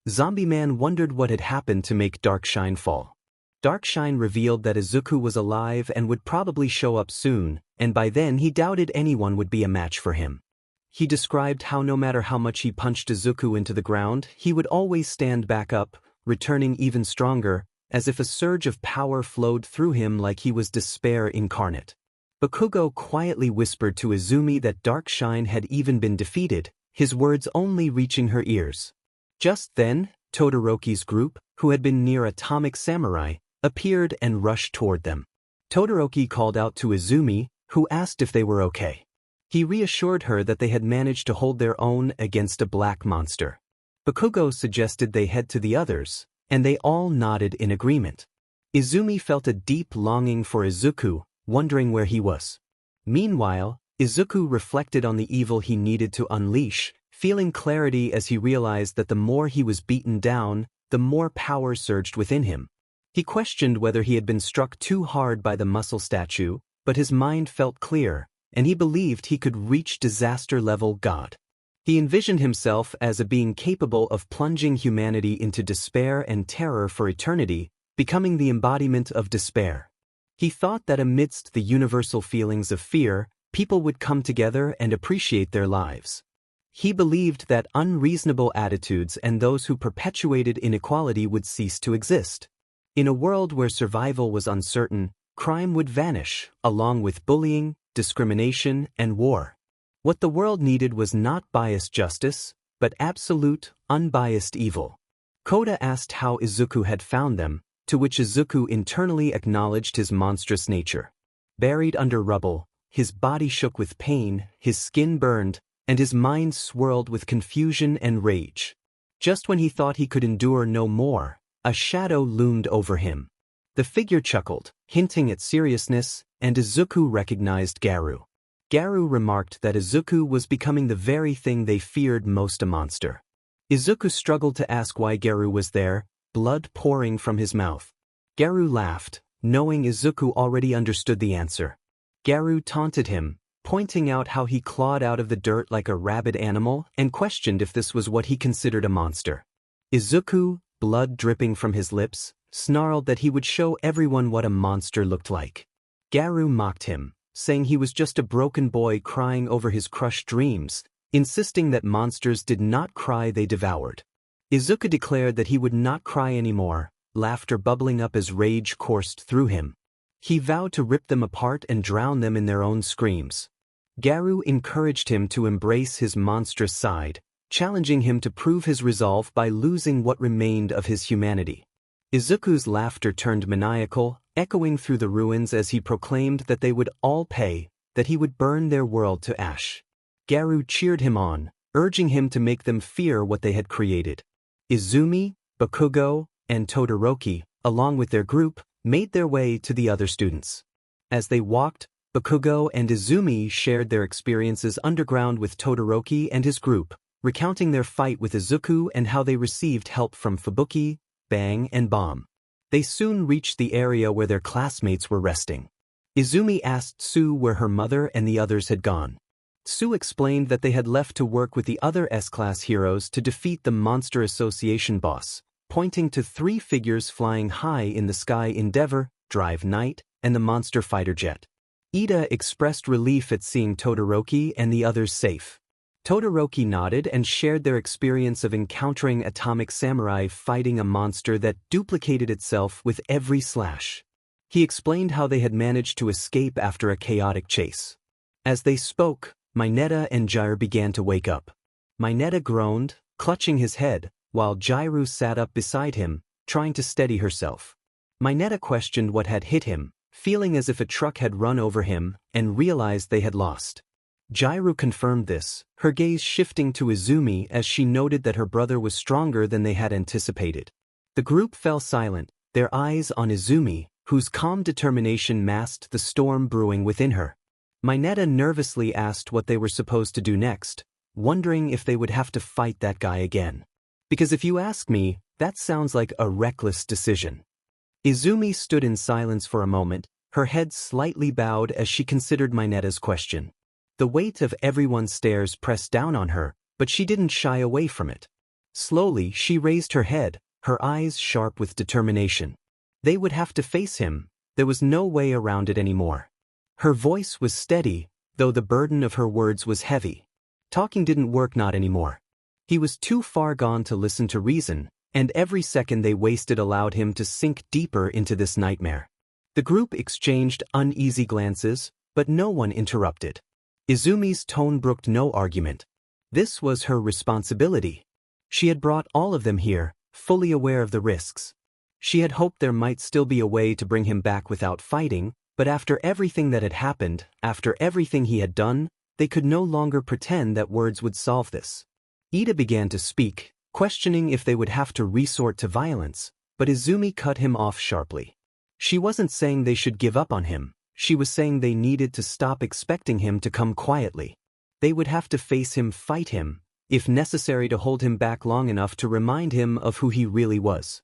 Speaker 1: Zombie Man wondered what had happened to make Darkshine fall. Darkshine revealed that Izuku was alive and would probably show up soon, and by then he doubted anyone would be a match for him. He described how no matter how much he punched Izuku into the ground, he would always stand back up, returning even stronger, as if a surge of power flowed through him like he was despair incarnate. Bakugo quietly whispered to Izumi that Darkshine had even been defeated, his words only reaching her ears. Just then, Todoroki's group, who had been near Atomic Samurai, appeared and rushed toward them. Todoroki called out to Izumi, who asked if they were okay. He reassured her that they had managed to hold their own against a black monster. Bakugo suggested they head to the others, and they all nodded in agreement. Izumi felt a deep longing for Izuku, wondering where he was. Meanwhile, Izuku reflected on the evil he needed to unleash, feeling clarity as he realized that the more he was beaten down, the more power surged within him. He questioned whether he had been struck too hard by the muscle statue, but his mind felt clear, and he believed he could reach disaster-level God. He envisioned himself as a being capable of plunging humanity into despair and terror for eternity, becoming the embodiment of despair. He thought that amidst the universal feelings of fear, people would come together and appreciate their lives. He believed that unreasonable attitudes and those who perpetuated inequality would cease to exist. In a world where survival was uncertain, crime would vanish, along with bullying, discrimination, and war. What the world needed was not biased justice, but absolute, unbiased evil. Koda asked how Izuku had found them, to which Izuku internally acknowledged his monstrous nature. Buried under rubble, his body shook with pain, his skin burned, and his mind swirled with confusion and rage. Just when he thought he could endure no more, a shadow loomed over him. The figure chuckled, hinting at seriousness, and Izuku recognized Garu. Garu remarked that Izuku was becoming the very thing they feared most, a monster. Izuku struggled to ask why Garu was there, blood pouring from his mouth. Garu laughed, knowing Izuku already understood the answer. Garu taunted him, pointing out how he clawed out of the dirt like a rabid animal and questioned if this was what he considered a monster. Izuku, blood dripping from his lips, snarled that he would show everyone what a monster looked like. Garu mocked him, saying he was just a broken boy crying over his crushed dreams, insisting that monsters did not cry, they devoured. Izuku declared that he would not cry anymore, laughter bubbling up as rage coursed through him. He vowed to rip them apart and drown them in their own screams. Garu encouraged him to embrace his monstrous side, challenging him to prove his resolve by losing what remained of his humanity. Izuku's laughter turned maniacal, echoing through the ruins as he proclaimed that they would all pay, that he would burn their world to ash. Garu cheered him on, urging him to make them fear what they had created. Izumi, Bakugo, and Todoroki, along with their group, made their way to the other students. As they walked, Bakugo and Izumi shared their experiences underground with Todoroki and his group, recounting their fight with Izuku and how they received help from Fubuki, Bang, and Bomb. They soon reached the area where their classmates were resting. Izumi asked Tsu where her mother and the others had gone. Tsu explained that they had left to work with the other S-Class heroes to defeat the Monster Association boss, pointing to three figures flying high in the sky: Endeavor, Drive Knight, and the Monster Fighter Jet. Ida expressed relief at seeing Todoroki and the others safe. Todoroki nodded and shared their experience of encountering Atomic Samurai fighting a monster that duplicated itself with every slash. He explained how they had managed to escape after a chaotic chase. As they spoke, Mineta and Jair began to wake up. Mineta groaned, clutching his head, while Jairu sat up beside him, trying to steady herself. Mineta questioned what had hit him, feeling as if a truck had run over him, and realized they had lost. Jairu confirmed this, her gaze shifting to Izumi as she noted that her brother was stronger than they had anticipated. The group fell silent, their eyes on Izumi, whose calm determination masked the storm brewing within her. Mineta nervously asked what they were supposed to do next, wondering if they would have to fight that guy again. Because if you ask me, that sounds like a reckless decision. Izumi stood in silence for a moment, her head slightly bowed as she considered Mineta's question. The weight of everyone's stares pressed down on her, but she didn't shy away from it. Slowly, she raised her head, her eyes sharp with determination. They would have to face him, there was no way around it anymore. Her voice was steady, though the burden of her words was heavy. Talking didn't work, not anymore. He was too far gone to listen to reason, and every second they wasted allowed him to sink deeper into this nightmare. The group exchanged uneasy glances, but no one interrupted. Izumi's tone brooked no argument. This was her responsibility. She had brought all of them here, fully aware of the risks. She had hoped there might still be a way to bring him back without fighting, but after everything that had happened, after everything he had done, they could no longer pretend that words would solve this. Ida began to speak, questioning if they would have to resort to violence, but Izumi cut him off sharply. She wasn't saying they should give up on him, she was saying they needed to stop expecting him to come quietly. They would have to face him, fight him, if necessary to hold him back long enough to remind him of who he really was.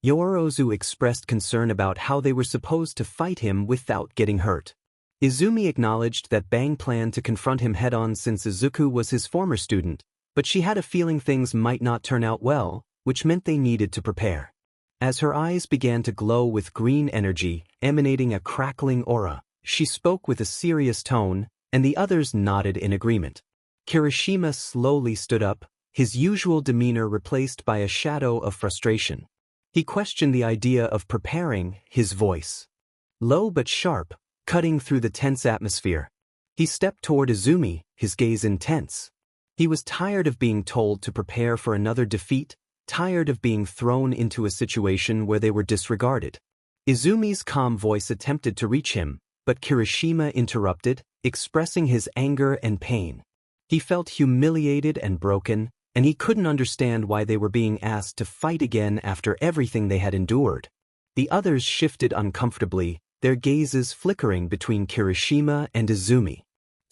Speaker 1: Yorozu expressed concern about how they were supposed to fight him without getting hurt. Izumi acknowledged that Bang planned to confront him head-on since Izuku was his former student, but she had a feeling things might not turn out well, which meant they needed to prepare. As her eyes began to glow with green energy, emanating a crackling aura, she spoke with a serious tone, and the others nodded in agreement. Kirishima slowly stood up, his usual demeanor replaced by a shadow of frustration. He questioned the idea of preparing, his voice low but sharp, cutting through the tense atmosphere. He stepped toward Izumi, his gaze intense. He was tired of being told to prepare for another defeat, tired of being thrown into a situation where they were disregarded. Izumi's calm voice attempted to reach him, but Kirishima interrupted, expressing his anger and pain. He felt humiliated and broken, and he couldn't understand why they were being asked to fight again after everything they had endured. The others shifted uncomfortably, their gazes flickering between Kirishima and Izumi.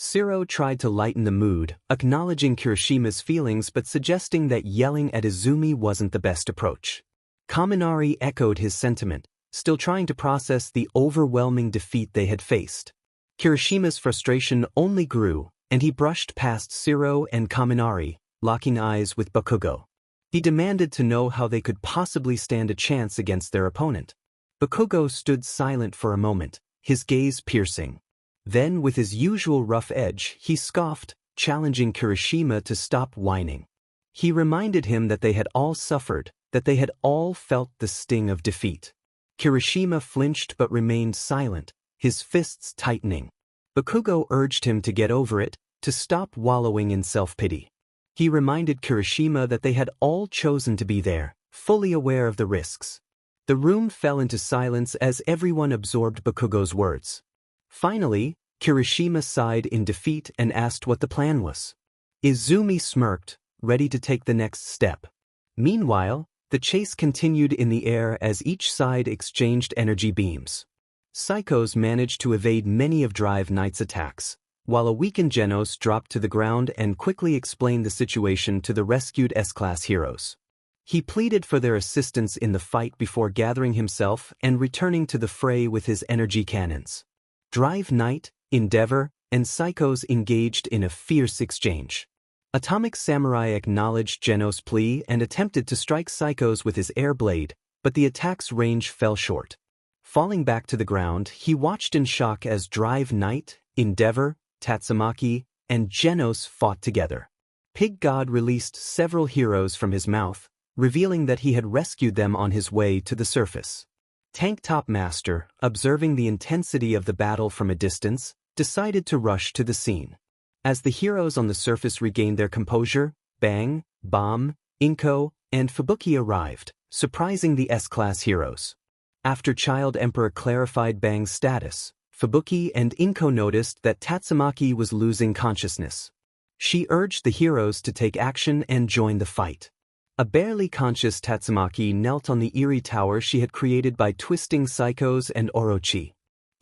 Speaker 1: Shiro tried to lighten the mood, acknowledging Kirishima's feelings but suggesting that yelling at Izumi wasn't the best approach. Kaminari echoed his sentiment, still trying to process the overwhelming defeat they had faced. Kirishima's frustration only grew, and he brushed past Shiro and Kaminari, locking eyes with Bakugo. He demanded to know how they could possibly stand a chance against their opponent. Bakugo stood silent for a moment, his gaze piercing. Then, with his usual rough edge, he scoffed, challenging Kirishima to stop whining. He reminded him that they had all suffered, that they had all felt the sting of defeat. Kirishima flinched but remained silent, his fists tightening. Bakugo urged him to get over it, to stop wallowing in self-pity. He reminded Kirishima that they had all chosen to be there, fully aware of the risks. The room fell into silence as everyone absorbed Bakugo's words. Finally, Kirishima sighed in defeat and asked what the plan was. Izumi smirked, ready to take the next step. Meanwhile, the chase continued in the air as each side exchanged energy beams. Psychos managed to evade many of Drive Knight's attacks, while a weakened Genos dropped to the ground and quickly explained the situation to the rescued S-Class heroes. He pleaded for their assistance in the fight before gathering himself and returning to the fray with his energy cannons. Drive Knight, Endeavor, and Psychos engaged in a fierce exchange. Atomic Samurai acknowledged Genos' plea and attempted to strike Psychos with his air blade, but the attack's range fell short. Falling back to the ground, he watched in shock as Drive Knight, Endeavor, Tatsumaki, and Genos fought together. Pig God released several heroes from his mouth, revealing that he had rescued them on his way to the surface. Tank Top Master, observing the intensity of the battle from a distance, decided to rush to the scene. As the heroes on the surface regained their composure, Bang, Bomb, Inko, and Fubuki arrived, surprising the S-Class heroes. After Child Emperor clarified Bang's status, Fubuki and Inko noticed that Tatsumaki was losing consciousness. She urged the heroes to take action and join the fight. A barely conscious Tatsumaki knelt on the eerie tower she had created by twisting Psychos and Orochi.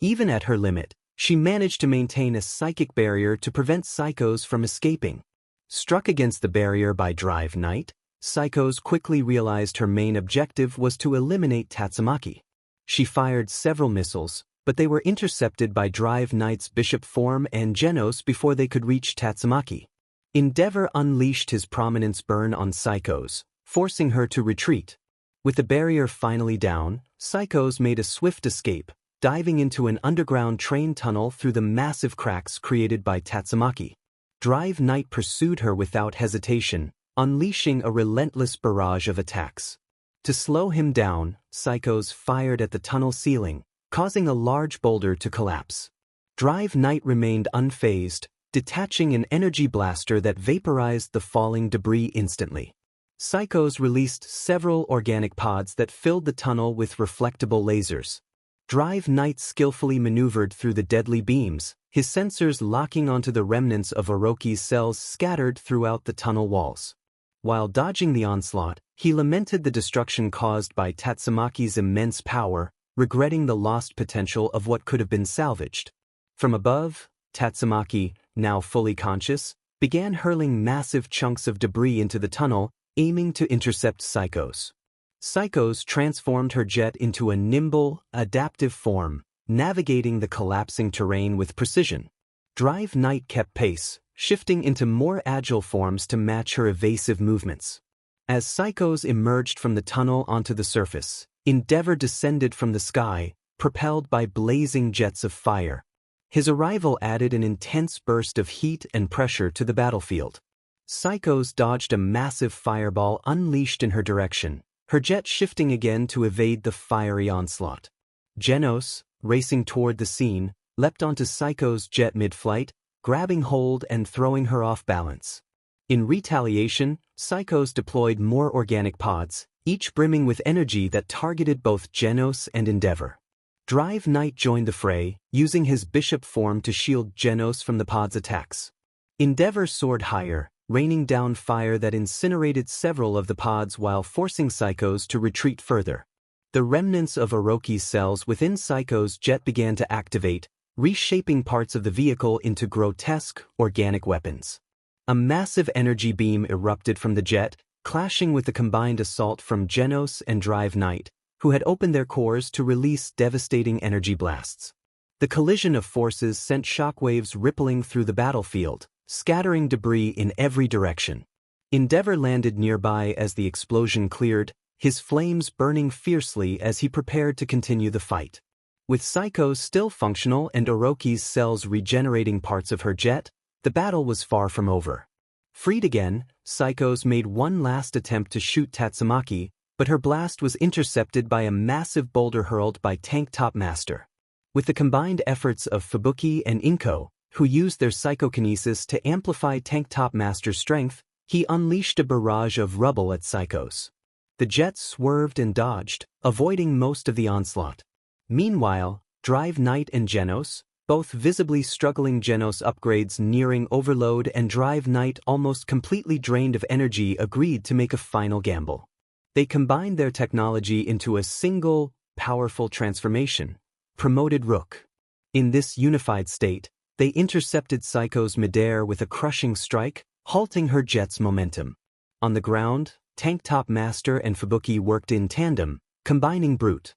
Speaker 1: Even at her limit, she managed to maintain a psychic barrier to prevent Psychos from escaping. Struck against the barrier by Drive Knight, Psychos quickly realized her main objective was to eliminate Tatsumaki. She fired several missiles, but they were intercepted by Drive Knight's Bishop form and Genos before they could reach Tatsumaki. Endeavor unleashed his prominence burn on Psychos, forcing her to retreat. With the barrier finally down, Psychos made a swift escape, diving into an underground train tunnel through the massive cracks created by Tatsumaki. Drive Knight pursued her without hesitation, unleashing a relentless barrage of attacks. To slow him down, Psychos fired at the tunnel ceiling, causing a large boulder to collapse. Drive Knight remained unfazed, detaching an energy blaster that vaporized the falling debris instantly. Psychos released several organic pods that filled the tunnel with reflectable lasers. Drive Knight skillfully maneuvered through the deadly beams, his sensors locking onto the remnants of Orochi's cells scattered throughout the tunnel walls. While dodging the onslaught, he lamented the destruction caused by Tatsumaki's immense power, regretting the lost potential of what could have been salvaged. From above, Tatsumaki, now fully conscious, began hurling massive chunks of debris into the tunnel, aiming to intercept Psychos. Psychos transformed her jet into a nimble, adaptive form, navigating the collapsing terrain with precision. Drive Knight kept pace, shifting into more agile forms to match her evasive movements. As Psychos emerged from the tunnel onto the surface, Endeavor descended from the sky, propelled by blazing jets of fire. His arrival added an intense burst of heat and pressure to the battlefield. Psychos dodged a massive fireball unleashed in her direction, her jet shifting again to evade the fiery onslaught. Genos, racing toward the scene, leapt onto Psychos' jet mid-flight, grabbing hold and throwing her off balance. In retaliation, Psychos deployed more organic pods, each brimming with energy that targeted both Genos and Endeavor. Drive Knight joined the fray, using his bishop form to shield Genos from the pod's attacks. Endeavor soared higher, raining down fire that incinerated several of the pods while forcing Psychos to retreat further. The remnants of Orochi's cells within Psychos' jet began to activate, reshaping parts of the vehicle into grotesque, organic weapons. A massive energy beam erupted from the jet, clashing with the combined assault from Genos and Drive Knight, who had opened their cores to release devastating energy blasts. The collision of forces sent shockwaves rippling through the battlefield, scattering debris in every direction. Endeavor landed nearby as the explosion cleared, his flames burning fiercely as he prepared to continue the fight. With Psychos still functional and Orochi's cells regenerating parts of her jet, the battle was far from over. Freed again, Psychos made one last attempt to shoot Tatsumaki, but her blast was intercepted by a massive boulder hurled by Tank Top Master. With the combined efforts of Fubuki and Inko, who used their psychokinesis to amplify Tank Top Master's strength, he unleashed a barrage of rubble at Psychos. The jet swerved and dodged, avoiding most of the onslaught. Meanwhile, Drive Knight and Genos, both visibly struggling, Genos upgrades nearing overload and Drive Knight almost completely drained of energy, agreed to make a final gamble. They combined their technology into a single, powerful transformation, Promoted Rook. In this unified state, they intercepted Psychos midair with a crushing strike, halting her jet's momentum. On the ground, Tank Top Master and Fubuki worked in tandem, combining brute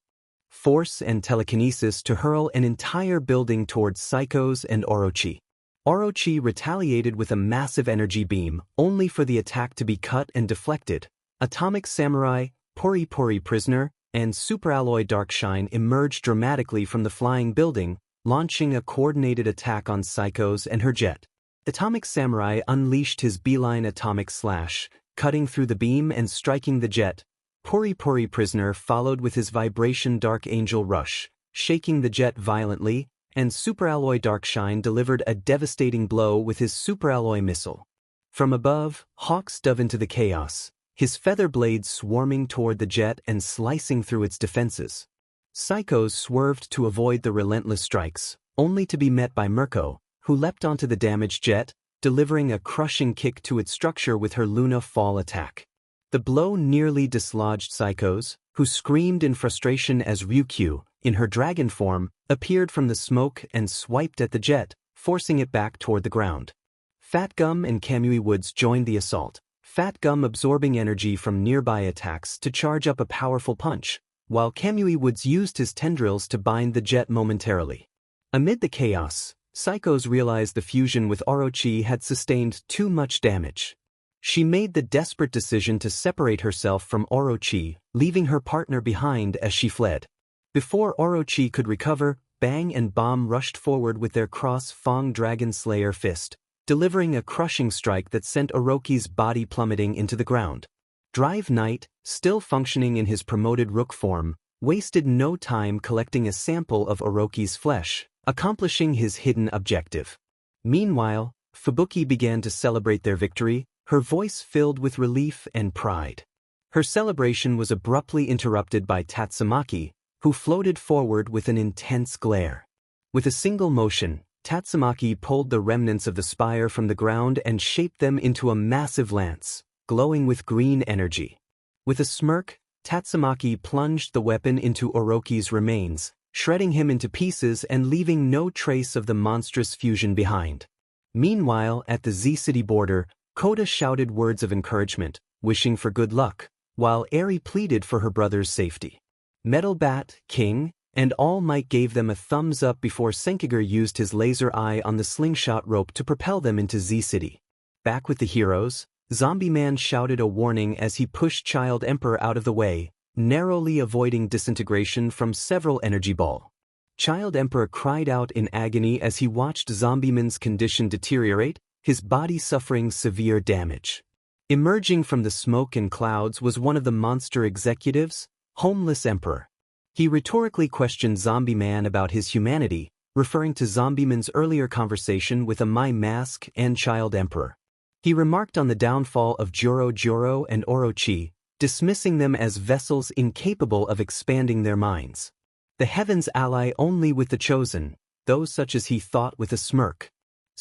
Speaker 1: force and telekinesis to hurl an entire building towards Psychos and Orochi. Orochi retaliated with a massive energy beam, only for the attack to be cut and deflected. Atomic Samurai, Pori Pori Prisoner, and Superalloy Darkshine emerged dramatically from the flying building, launching a coordinated attack on Psychos and her jet. Atomic Samurai unleashed his beeline atomic slash, cutting through the beam and striking the jet. Pori Pori Prisoner followed with his vibration Dark Angel Rush, shaking the jet violently, and Superalloy Darkshine delivered a devastating blow with his Superalloy Missile. From above, Hawks dove into the chaos, his feather blades swarming toward the jet and slicing through its defenses. Psychos swerved to avoid the relentless strikes, only to be met by Mirko, who leapt onto the damaged jet, delivering a crushing kick to its structure with her Luna Fall attack. The blow nearly dislodged Psychos, who screamed in frustration as Ryukyu, in her dragon form, appeared from the smoke and swiped at the jet, forcing it back toward the ground. Fat Gum and Kamui Woods joined the assault, Fat Gum absorbing energy from nearby attacks to charge up a powerful punch, while Kamui Woods used his tendrils to bind the jet momentarily. Amid the chaos, Psychos realized the fusion with Orochi had sustained too much damage. She made the desperate decision to separate herself from Orochi, leaving her partner behind as she fled. Before Orochi could recover, Bang and Bomb rushed forward with their Cross-Fang Dragon Slayer fist, delivering a crushing strike that sent Orochi's body plummeting into the ground. Drive Knight, still functioning in his Promoted Rook form, wasted no time collecting a sample of Orochi's flesh, accomplishing his hidden objective. Meanwhile, Fubuki began to celebrate their victory, her voice filled with relief and pride. Her celebration was abruptly interrupted by Tatsumaki, who floated forward with an intense glare. With a single motion, Tatsumaki pulled the remnants of the spire from the ground and shaped them into a massive lance, glowing with green energy. With a smirk, Tatsumaki plunged the weapon into Orochi's remains, shredding him into pieces and leaving no trace of the monstrous fusion behind. Meanwhile, at the Z-City border, Koda shouted words of encouragement, wishing for good luck, while Eri pleaded for her brother's safety. Metal Bat, King, and All Might gave them a thumbs up before Senkiger used his laser eye on the slingshot rope to propel them into Z-City. Back with the heroes, Zombie Man shouted a warning as he pushed Child Emperor out of the way, narrowly avoiding disintegration from several energy ball. Child Emperor cried out in agony as he watched Zombie Man's condition deteriorate, his body suffering severe damage. Emerging from the smoke and clouds was one of the monster executives, Homeless Emperor. He rhetorically questioned Zombie Man about his humanity, referring to Zombie Man's earlier conversation with a My Mask and Child Emperor. He remarked on the downfall of Joro and Orochi, dismissing them as vessels incapable of expanding their minds. The heavens ally only with the chosen, those such as he thought with a smirk.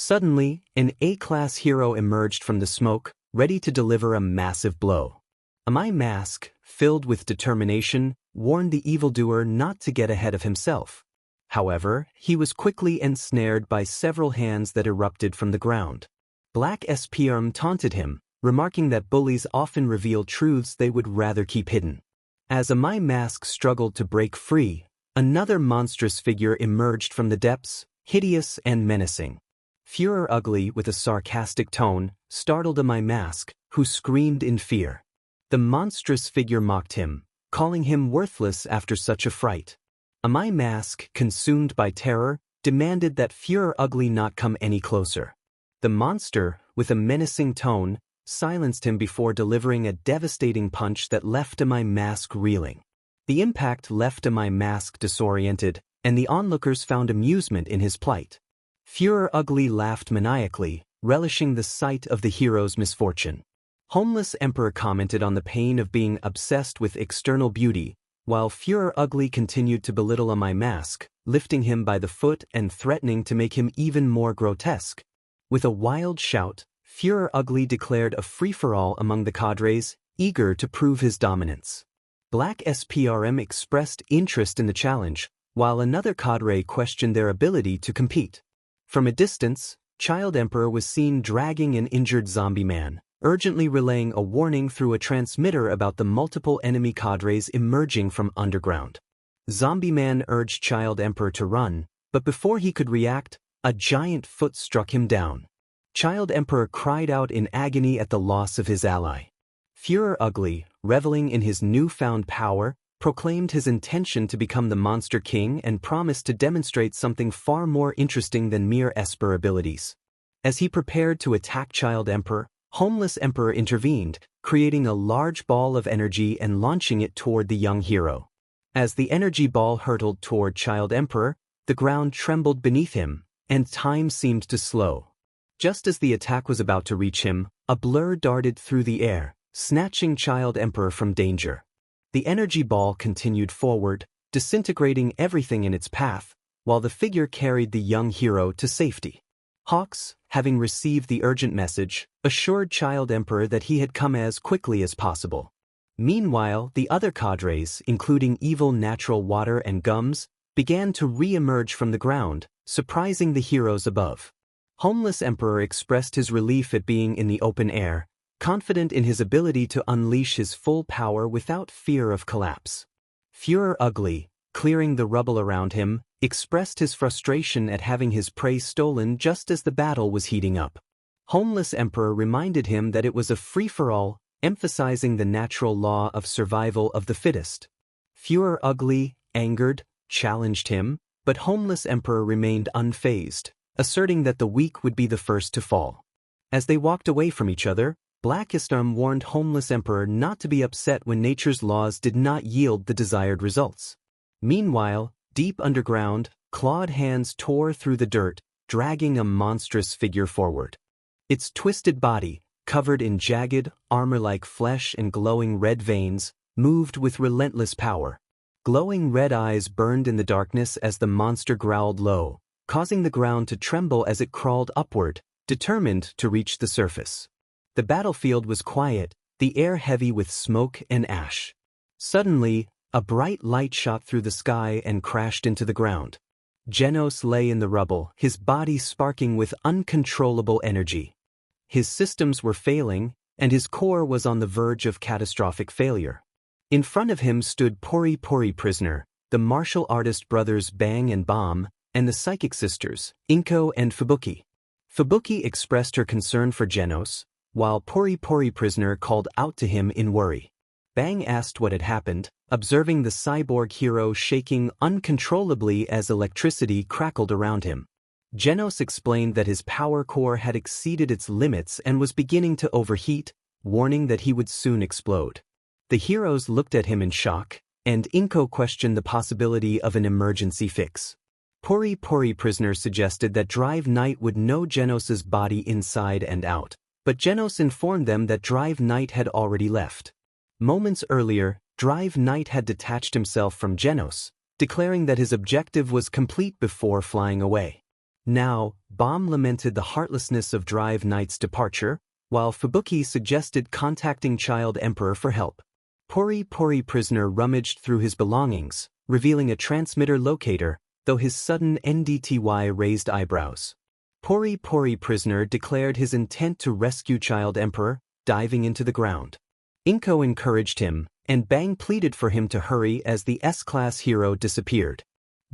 Speaker 1: Suddenly, an A-class hero emerged from the smoke, ready to deliver a massive blow. A My Mask, filled with determination, warned the evildoer not to get ahead of himself. However, he was quickly ensnared by several hands that erupted from the ground. Black SPRM taunted him, remarking that bullies often reveal truths they would rather keep hidden. As a My Mask struggled to break free, another monstrous figure emerged from the depths, hideous and menacing. Führer Ugly, with a sarcastic tone, startled a My Mask, who screamed in fear. The monstrous figure mocked him, calling him worthless after such a fright. A My Mask, consumed by terror, demanded that Führer Ugly not come any closer. The monster, with a menacing tone, silenced him before delivering a devastating punch that left a My Mask reeling. The impact left a My Mask disoriented, and the onlookers found amusement in his plight. Führer Ugly laughed maniacally, relishing the sight of the hero's misfortune. Homeless Emperor commented on the pain of being obsessed with external beauty, while Führer Ugly continued to belittle a My Mask, lifting him by the foot and threatening to make him even more grotesque. With a wild shout, Führer Ugly declared a free-for-all among the cadres, eager to prove his dominance. Black SPRM expressed interest in the challenge, while another cadre questioned their ability to compete. From a distance, Child Emperor was seen dragging an injured Zombie Man, urgently relaying a warning through a transmitter about the multiple enemy cadres emerging from underground. Zombie Man urged Child Emperor to run, but before he could react, a giant foot struck him down. Child Emperor cried out in agony at the loss of his ally. Führer Ugly, reveling in his newfound power, proclaimed his intention to become the Monster King and promised to demonstrate something far more interesting than mere Esper abilities. As he prepared to attack Child Emperor, Homeless Emperor intervened, creating a large ball of energy and launching it toward the young hero. As the energy ball hurtled toward Child Emperor, the ground trembled beneath him, and time seemed to slow. Just as the attack was about to reach him, a blur darted through the air, snatching Child Emperor from danger. The energy ball continued forward, disintegrating everything in its path, while the figure carried the young hero to safety. Hawks, having received the urgent message, assured Child Emperor that he had come as quickly as possible. Meanwhile, the other cadres, including Evil Natural Water and Gums, began to re-emerge from the ground, surprising the heroes above. Homeless Emperor expressed his relief at being in the open air, confident in his ability to unleash his full power without fear of collapse. Führer Ugly, clearing the rubble around him, expressed his frustration at having his prey stolen just as the battle was heating up. Homeless Emperor reminded him that it was a free-for-all, emphasizing the natural law of survival of the fittest. Führer Ugly, angered, challenged him, but Homeless Emperor remained unfazed, asserting that the weak would be the first to fall. As they walked away from each other, Blackistarm warned Homeless Emperor not to be upset when nature's laws did not yield the desired results. Meanwhile, deep underground, clawed hands tore through the dirt, dragging a monstrous figure forward. Its twisted body, covered in jagged, armor-like flesh and glowing red veins, moved with relentless power. Glowing red eyes burned in the darkness as the monster growled low, causing the ground to tremble as it crawled upward, determined to reach the surface. The battlefield was quiet, the air heavy with smoke and ash. Suddenly, a bright light shot through the sky and crashed into the ground. Genos lay in the rubble, his body sparking with uncontrollable energy. His systems were failing, and his core was on the verge of catastrophic failure. In front of him stood Pori Pori Prisoner, the martial artist brothers Bang and Bomb, and the psychic sisters, Inko and Fubuki. Fubuki expressed her concern for Genos, while Pori Pori Prisoner called out to him in worry. Bang asked what had happened, observing the cyborg hero shaking uncontrollably as electricity crackled around him. Genos explained that his power core had exceeded its limits and was beginning to overheat, warning that he would soon explode. The heroes looked at him in shock, and Inko questioned the possibility of an emergency fix. Pori Pori Prisoner suggested that Drive Knight would know Genos's body inside and out, but Genos informed them that Drive Knight had already left. Moments earlier, Drive Knight had detached himself from Genos, declaring that his objective was complete before flying away. Now, Bomb lamented the heartlessness of Drive Knight's departure, while Fubuki suggested contacting Child Emperor for help. Pori Pori Prisoner rummaged through his belongings, revealing a transmitter locator, though his sudden NDTY raised eyebrows. Pori Pori Prisoner declared his intent to rescue Child Emperor, diving into the ground. Inko encouraged him, and Bang pleaded for him to hurry as the S-class hero disappeared.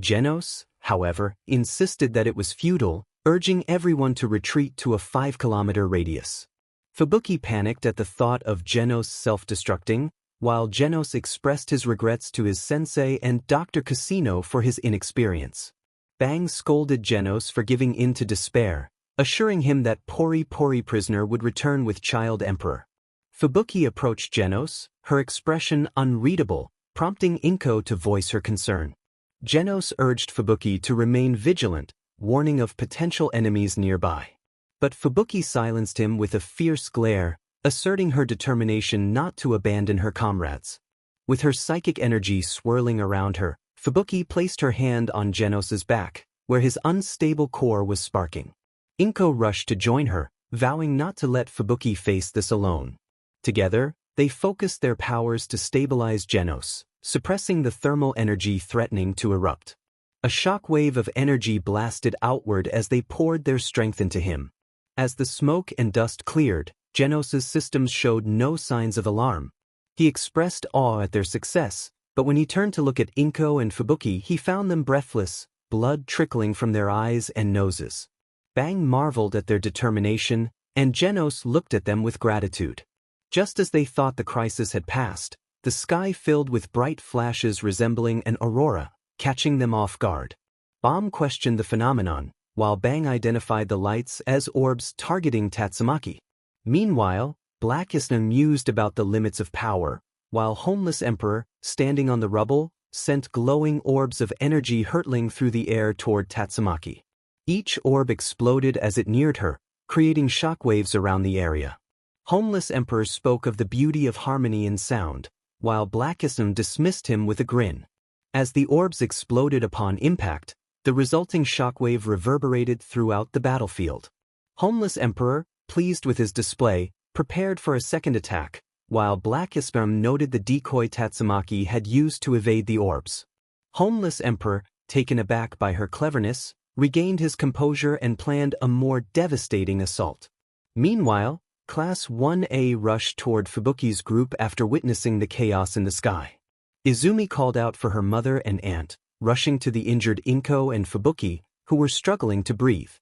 Speaker 1: Genos, however, insisted that it was futile, urging everyone to retreat to a 5-kilometer radius. Fubuki panicked at the thought of Genos self-destructing, while Genos expressed his regrets to his sensei and Dr. Casino for his inexperience. Bang scolded Genos for giving in to despair, assuring him that Pori Pori Prisoner would return with Child Emperor. Fubuki approached Genos, her expression unreadable, prompting Inko to voice her concern. Genos urged Fubuki to remain vigilant, warning of potential enemies nearby. But Fubuki silenced him with a fierce glare, asserting her determination not to abandon her comrades. With her psychic energy swirling around her, Fubuki placed her hand on Genos's back, where his unstable core was sparking. Inko rushed to join her, vowing not to let Fubuki face this alone. Together, they focused their powers to stabilize Genos, suppressing the thermal energy threatening to erupt. A shock wave of energy blasted outward as they poured their strength into him. As the smoke and dust cleared, Genos's systems showed no signs of alarm. He expressed awe at their success, but when he turned to look at Inko and Fubuki, he found them breathless, blood trickling from their eyes and noses. Bang marveled at their determination, and Genos looked at them with gratitude. Just as they thought the crisis had passed, the sky filled with bright flashes resembling an aurora, catching them off guard. Bomb questioned the phenomenon, while Bang identified the lights as orbs targeting Tatsumaki. Meanwhile, Blackism mused about the limits of power, while Homeless Emperor, standing on the rubble, sent glowing orbs of energy hurtling through the air toward Tatsumaki. Each orb exploded as it neared her, creating shockwaves around the area. Homeless Emperor spoke of the beauty of harmony in sound, while Blackism dismissed him with a grin. As the orbs exploded upon impact, the resulting shockwave reverberated throughout the battlefield. Homeless Emperor, pleased with his display, prepared for a second attack, while Blackism noted the decoy Tatsumaki had used to evade the orbs. Homeless Emperor, taken aback by her cleverness, regained his composure and planned a more devastating assault. Meanwhile, Class 1A rushed toward Fubuki's group after witnessing the chaos in the sky. Izumi called out for her mother and aunt, rushing to the injured Inko and Fubuki, who were struggling to breathe.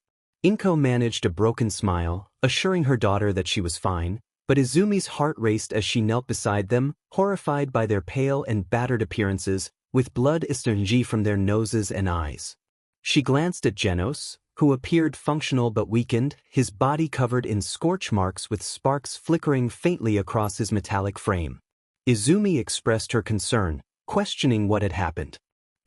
Speaker 1: Inko managed a broken smile, assuring her daughter that she was fine, but Izumi's heart raced as she knelt beside them, horrified by their pale and battered appearances, with blood istingy from their noses and eyes. She glanced at Genos, who appeared functional but weakened, his body covered in scorch marks with sparks flickering faintly across his metallic frame. Izumi expressed her concern, questioning what had happened.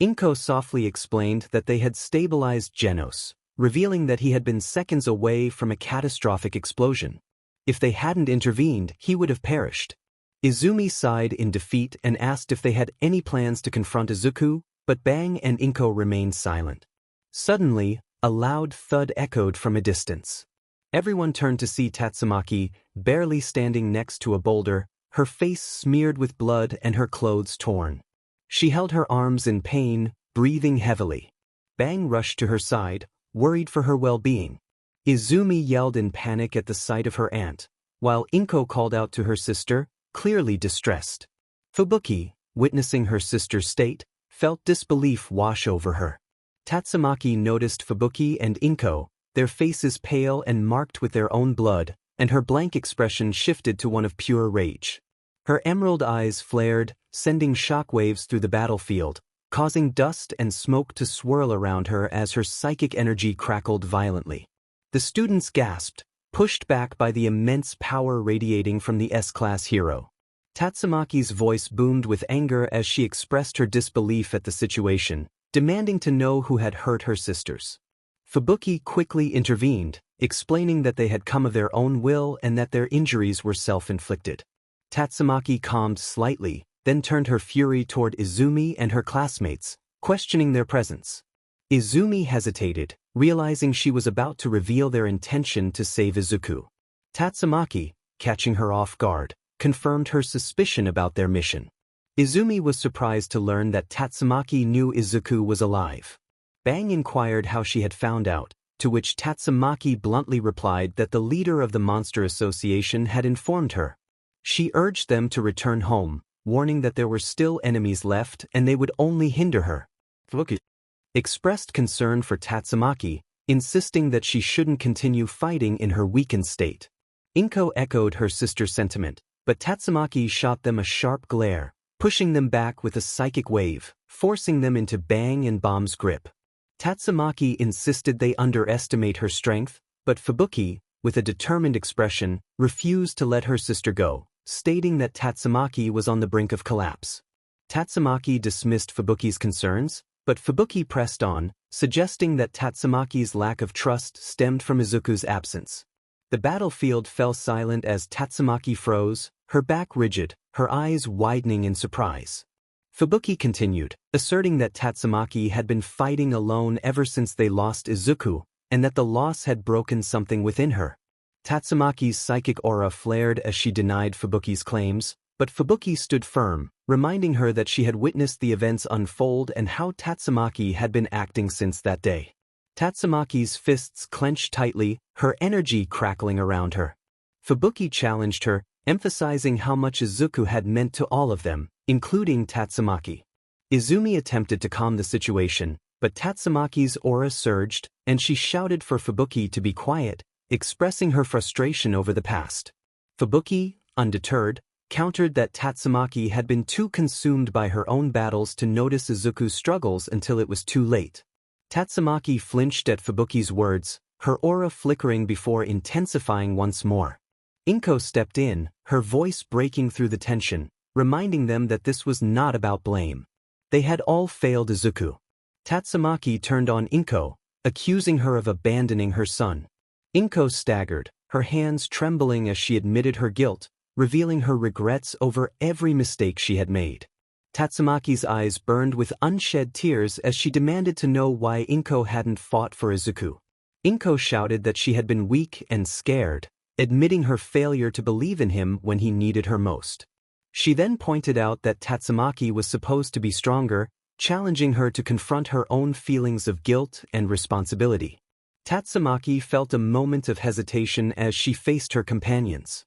Speaker 1: Inko softly explained that they had stabilized Genos, revealing that he had been seconds away from a catastrophic explosion. If they hadn't intervened, he would have perished. Izumi sighed in defeat and asked if they had any plans to confront Izuku, but Bang and Inko remained silent. Suddenly, a loud thud echoed from a distance. Everyone turned to see Tatsumaki, barely standing next to a boulder, her face smeared with blood and her clothes torn. She held her arms in pain, breathing heavily. Bang rushed to her side, worried for her well-being. Izumi yelled in panic at the sight of her aunt, while Inko called out to her sister, clearly distressed. Fubuki, witnessing her sister's state, felt disbelief wash over her. Tatsumaki noticed Fubuki and Inko, their faces pale and marked with their own blood, and her blank expression shifted to one of pure rage. Her emerald eyes flared, sending shockwaves through the battlefield, causing dust and smoke to swirl around her as her psychic energy crackled violently. The students gasped, pushed back by the immense power radiating from the S-class hero. Tatsumaki's voice boomed with anger as she expressed her disbelief at the situation, demanding to know who had hurt her sisters. Fubuki quickly intervened, explaining that they had come of their own will and that their injuries were self-inflicted. Tatsumaki calmed slightly, then turned her fury toward Izumi and her classmates, questioning their presence. Izumi hesitated, realizing she was about to reveal their intention to save Izuku. Tatsumaki, catching her off guard, confirmed her suspicion about their mission. Izumi was surprised to learn that Tatsumaki knew Izuku was alive. Bang inquired how she had found out, to which Tatsumaki bluntly replied that the leader of the Monster Association had informed her. She urged them to return home, warning that there were still enemies left and they would only hinder her. Fubuki expressed concern for Tatsumaki, insisting that she shouldn't continue fighting in her weakened state. Inko echoed her sister's sentiment, but Tatsumaki shot them a sharp glare, pushing them back with a psychic wave, forcing them into Bang and Bomb's grip. Tatsumaki insisted they underestimate her strength, but Fubuki, with a determined expression, refused to let her sister go, stating that Tatsumaki was on the brink of collapse. Tatsumaki dismissed Fubuki's concerns, but Fubuki pressed on, suggesting that Tatsumaki's lack of trust stemmed from Izuku's absence. The battlefield fell silent as Tatsumaki froze, her back rigid, her eyes widening in surprise. Fubuki continued, asserting that Tatsumaki had been fighting alone ever since they lost Izuku, and that the loss had broken something within her. Tatsumaki's psychic aura flared as she denied Fubuki's claims, but Fubuki stood firm, reminding her that she had witnessed the events unfold and how Tatsumaki had been acting since that day. Tatsumaki's fists clenched tightly, her energy crackling around her. Fubuki challenged her, emphasizing how much Izuku had meant to all of them, including Tatsumaki. Izumi attempted to calm the situation, but Tatsumaki's aura surged, and she shouted for Fubuki to be quiet, expressing her frustration over the past. Fubuki, undeterred, countered that Tatsumaki had been too consumed by her own battles to notice Izuku's struggles until it was too late. Tatsumaki flinched at Fubuki's words, her aura flickering before intensifying once more. Inko stepped in, her voice breaking through the tension, reminding them that this was not about blame. They had all failed Izuku. Tatsumaki turned on Inko, accusing her of abandoning her son. Inko staggered, her hands trembling as she admitted her guilt, revealing her regrets over every mistake she had made. Tatsumaki's eyes burned with unshed tears as she demanded to know why Inko hadn't fought for Izuku. Inko shouted that she had been weak and scared, admitting her failure to believe in him when he needed her most. She then pointed out that Tatsumaki was supposed to be stronger, challenging her to confront her own feelings of guilt and responsibility. Tatsumaki felt a moment of hesitation as she faced her companions.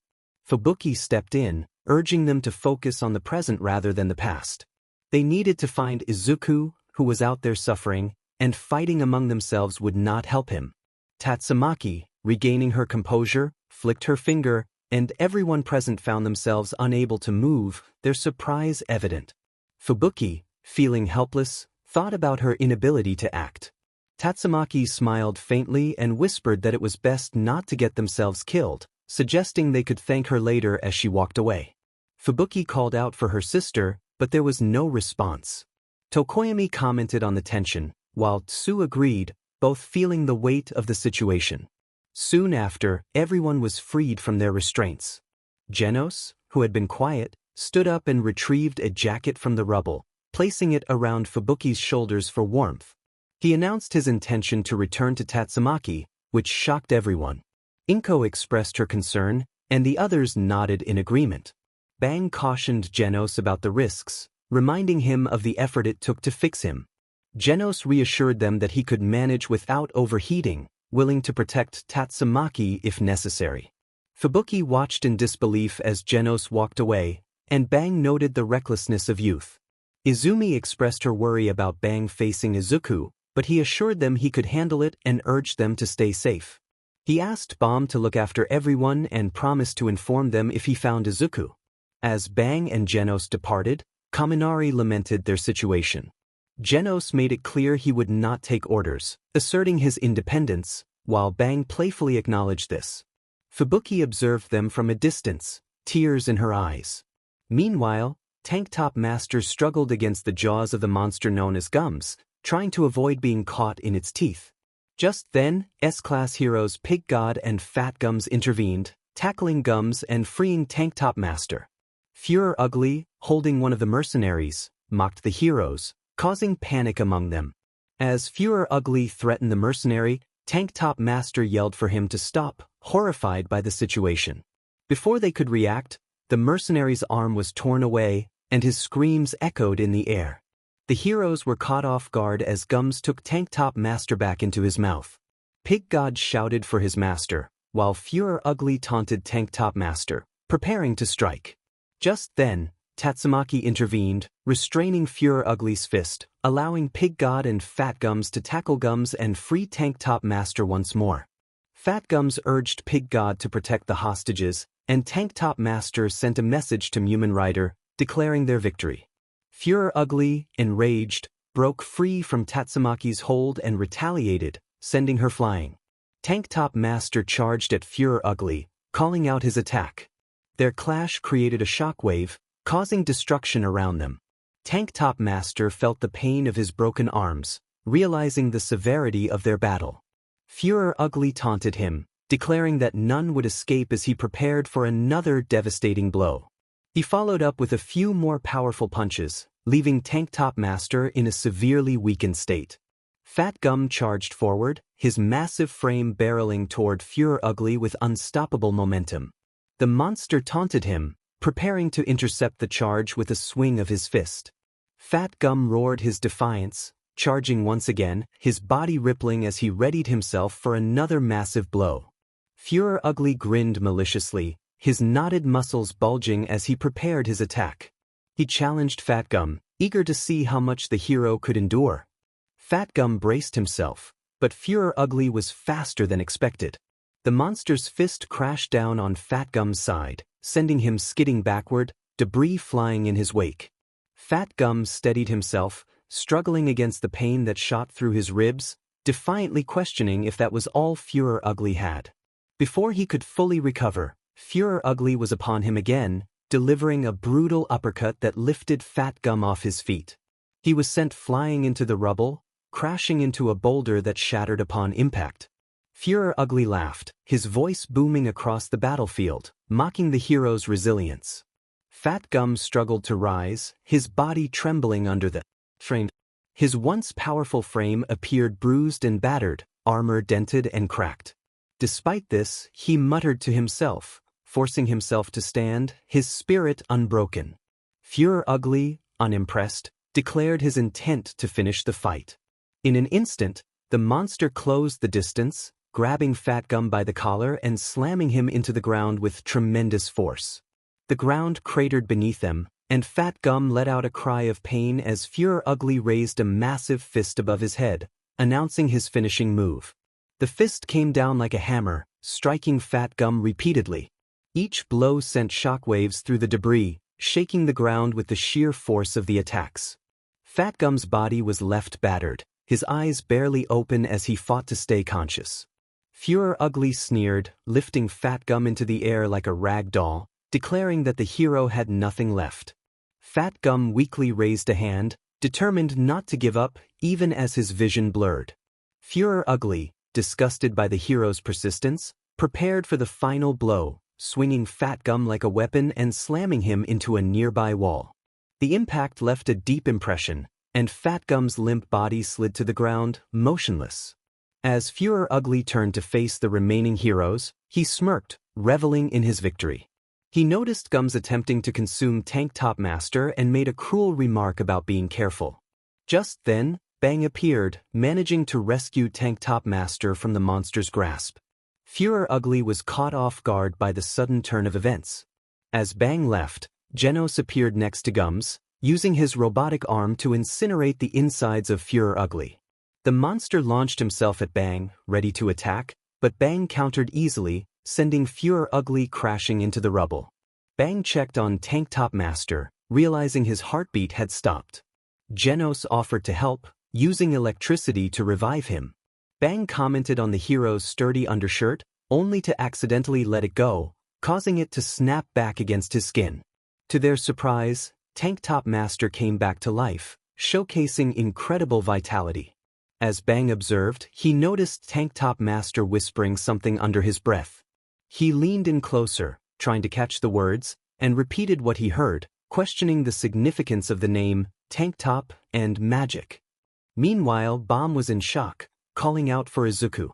Speaker 1: Fubuki stepped in, urging them to focus on the present rather than the past. They needed to find Izuku, who was out there suffering, and fighting among themselves would not help him. Tatsumaki, regaining her composure, flicked her finger, and everyone present found themselves unable to move, their surprise evident. Fubuki, feeling helpless, thought about her inability to act. Tatsumaki smiled faintly and whispered that it was best not to get themselves killed, suggesting they could thank her later as she walked away. Fubuki called out for her sister, but there was no response. Tokoyami commented on the tension, while Tsu agreed, both feeling the weight of the situation. Soon after, everyone was freed from their restraints. Genos, who had been quiet, stood up and retrieved a jacket from the rubble, placing it around Fubuki's shoulders for warmth. He announced his intention to return to Tatsumaki, which shocked everyone. Inko expressed her concern, and the others nodded in agreement. Bang cautioned Genos about the risks, reminding him of the effort it took to fix him. Genos reassured them that he could manage without overheating, willing to protect Tatsumaki if necessary. Fubuki watched in disbelief as Genos walked away, and Bang noted the recklessness of youth. Izumi expressed her worry about Bang facing Izuku, but he assured them he could handle it and urged them to stay safe. He asked Bomb to look after everyone and promised to inform them if he found Izuku. As Bang and Genos departed, Kaminari lamented their situation. Genos made it clear he would not take orders, asserting his independence, while Bang playfully acknowledged this. Fubuki observed them from a distance, tears in her eyes. Meanwhile, Tank Top Master struggled against the jaws of the monster known as Gums, trying to avoid being caught in its teeth. Just then, S-Class heroes Pig God and Fat Gums intervened, tackling Gums and freeing Tank Top Master. Führer Ugly, holding one of the mercenaries, mocked the heroes, causing panic among them. As Führer Ugly threatened the mercenary, Tank Top Master yelled for him to stop, horrified by the situation. Before they could react, the mercenary's arm was torn away, and his screams echoed in the air. The heroes were caught off guard as Gums took Tank Top Master back into his mouth. Pig God shouted for his master, while Führer Ugly taunted Tank Top Master, preparing to strike. Just then, Tatsumaki intervened, restraining Führer Ugly's fist, allowing Pig God and Fat Gums to tackle Gums and free Tank Top Master once more. Fat Gums urged Pig God to protect the hostages, and Tank Top Master sent a message to Mumen Rider, declaring their victory. Führer Ugly, enraged, broke free from Tatsumaki's hold and retaliated, sending her flying. Tank Top Master charged at Führer Ugly, calling out his attack. Their clash created a shockwave, causing destruction around them. Tank Top Master felt the pain of his broken arms, realizing the severity of their battle. Führer Ugly taunted him, declaring that none would escape as he prepared for another devastating blow. He followed up with a few more powerful punches, leaving Tank Top Master in a severely weakened state. Fat Gum charged forward, his massive frame barreling toward Führer Ugly with unstoppable momentum. The monster taunted him, preparing to intercept the charge with a swing of his fist. Fat Gum roared his defiance, charging once again, his body rippling as he readied himself for another massive blow. Führer Ugly grinned maliciously, his knotted muscles bulging as he prepared his attack. He challenged Fat Gum, eager to see how much the hero could endure. Fat Gum braced himself, but Führer Ugly was faster than expected. The monster's fist crashed down on Fat Gum's side, sending him skidding backward, debris flying in his wake. Fat Gum steadied himself, struggling against the pain that shot through his ribs, defiantly questioning if that was all Führer Ugly had. Before he could fully recover, Führer Ugly was upon him again, delivering a brutal uppercut that lifted Fat Gum off his feet. He was sent flying into the rubble, crashing into a boulder that shattered upon impact. Führer Ugly laughed, his voice booming across the battlefield, mocking the hero's resilience. Fat Gum struggled to rise, his body trembling under the strain. His once powerful frame appeared bruised and battered, armor dented and cracked. Despite this, he muttered to himself, forcing himself to stand, his spirit unbroken. Führer Ugly, unimpressed, declared his intent to finish the fight. In an instant, the monster closed the distance, grabbing Fat Gum by the collar and slamming him into the ground with tremendous force. The ground cratered beneath them, and Fat Gum let out a cry of pain as Führer Ugly raised a massive fist above his head, announcing his finishing move. The fist came down like a hammer, striking Fat Gum repeatedly. Each blow sent shockwaves through the debris, shaking the ground with the sheer force of the attacks. Fat Gum's body was left battered, his eyes barely open as he fought to stay conscious. Führer Ugly sneered, lifting Fat Gum into the air like a rag doll, declaring that the hero had nothing left. Fat Gum weakly raised a hand, determined not to give up, even as his vision blurred. Führer Ugly, disgusted by the hero's persistence, prepared for the final blow, swinging Fat Gum like a weapon and slamming him into a nearby wall. The impact left a deep impression, and Fat Gum's limp body slid to the ground, motionless. As Fuhrer Ugly turned to face the remaining heroes, he smirked, reveling in his victory. He noticed Gums attempting to consume Tank Top Master and made a cruel remark about being careful. Just then, Bang appeared, managing to rescue Tank Top Master from the monster's grasp. Fuhrer Ugly was caught off guard by the sudden turn of events. As Bang left, Genos appeared next to Gums, using his robotic arm to incinerate the insides of Fuhrer Ugly. The monster launched himself at Bang, ready to attack, but Bang countered easily, sending Fuhrer Ugly crashing into the rubble. Bang checked on Tank Top Master, realizing his heartbeat had stopped. Genos offered to help, using electricity to revive him. Bang commented on the hero's sturdy undershirt, only to accidentally let it go, causing it to snap back against his skin. To their surprise, Tank Top Master came back to life, showcasing incredible vitality. As Bang observed, he noticed Tank Top Master whispering something under his breath. He leaned in closer, trying to catch the words, and repeated what he heard, questioning the significance of the name, Tank Top, and magic. Meanwhile, Bomb was in shock, calling out for Izuku.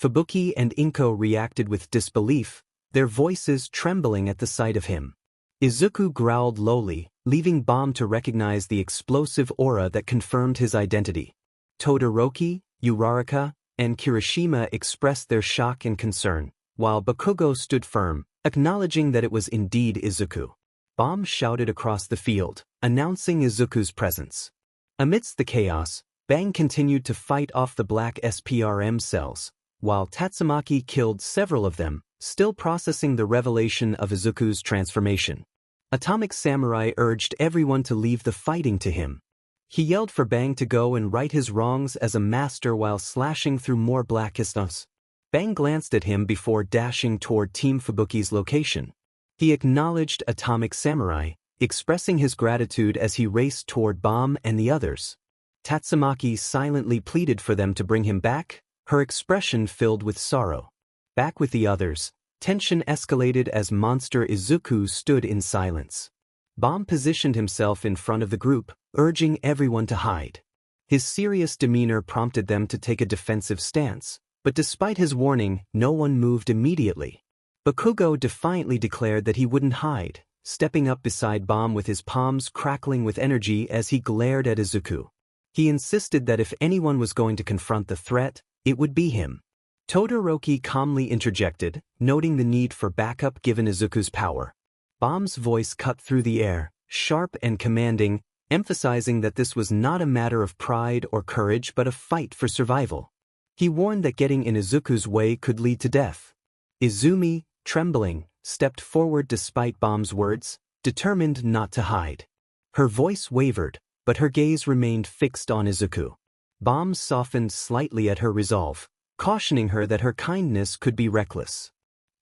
Speaker 1: Fubuki and Inko reacted with disbelief, their voices trembling at the sight of him. Izuku growled lowly, leaving Bomb to recognize the explosive aura that confirmed his identity. Todoroki, Uraraka, and Kirishima expressed their shock and concern, while Bakugo stood firm, acknowledging that it was indeed Izuku. Bomb shouted across the field, announcing Izuku's presence. Amidst the chaos, Bang continued to fight off the black SPRM cells, while Tatsumaki killed several of them, still processing the revelation of Izuku's transformation. Atomic Samurai urged everyone to leave the fighting to him. He yelled for Bang to go and right his wrongs as a master while slashing through more black isthmus. Bang glanced at him before dashing toward Team Fubuki's location. He acknowledged Atomic Samurai, expressing his gratitude as he raced toward Bomb and the others. Tatsumaki silently pleaded for them to bring him back, her expression filled with sorrow. Back with the others, tension escalated as Monster Izuku stood in silence. Bomb positioned himself in front of the group, urging everyone to hide. His serious demeanor prompted them to take a defensive stance, but despite his warning, no one moved immediately. Bakugo defiantly declared that he wouldn't hide, stepping up beside Bomb with his palms crackling with energy as he glared at Izuku. He insisted that if anyone was going to confront the threat, it would be him. Todoroki calmly interjected, noting the need for backup given Izuku's power. Bomb's voice cut through the air, sharp and commanding, emphasizing that this was not a matter of pride or courage but a fight for survival. He warned that getting in Izuku's way could lead to death. Izumi, trembling, stepped forward despite Bomb's words, determined not to hide. Her voice wavered, but her gaze remained fixed on Izuku. Bomb softened slightly at her resolve, cautioning her that her kindness could be reckless.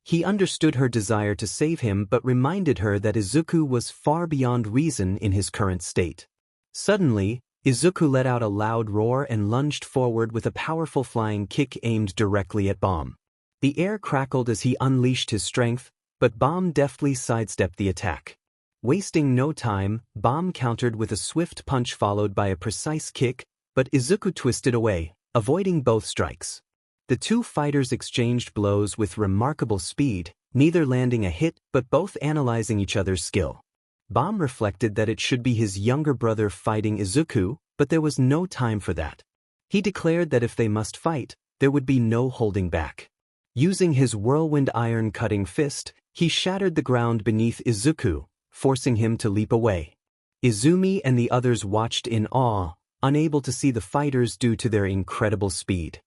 Speaker 1: He understood her desire to save him but reminded her that Izuku was far beyond reason in his current state. Suddenly, Izuku let out a loud roar and lunged forward with a powerful flying kick aimed directly at Bomb. The air crackled as he unleashed his strength, but Bomb deftly sidestepped the attack. Wasting no time, Bomb countered with a swift punch followed by a precise kick, but Izuku twisted away, avoiding both strikes. The two fighters exchanged blows with remarkable speed, neither landing a hit but both analyzing each other's skill. Bomb reflected that it should be his younger brother fighting Izuku, but there was no time for that. He declared that if they must fight, there would be no holding back. Using his whirlwind iron-cutting fist, he shattered the ground beneath Izuku, forcing him to leap away. Izumi and the others watched in awe, unable to see the fighters due to their incredible speed.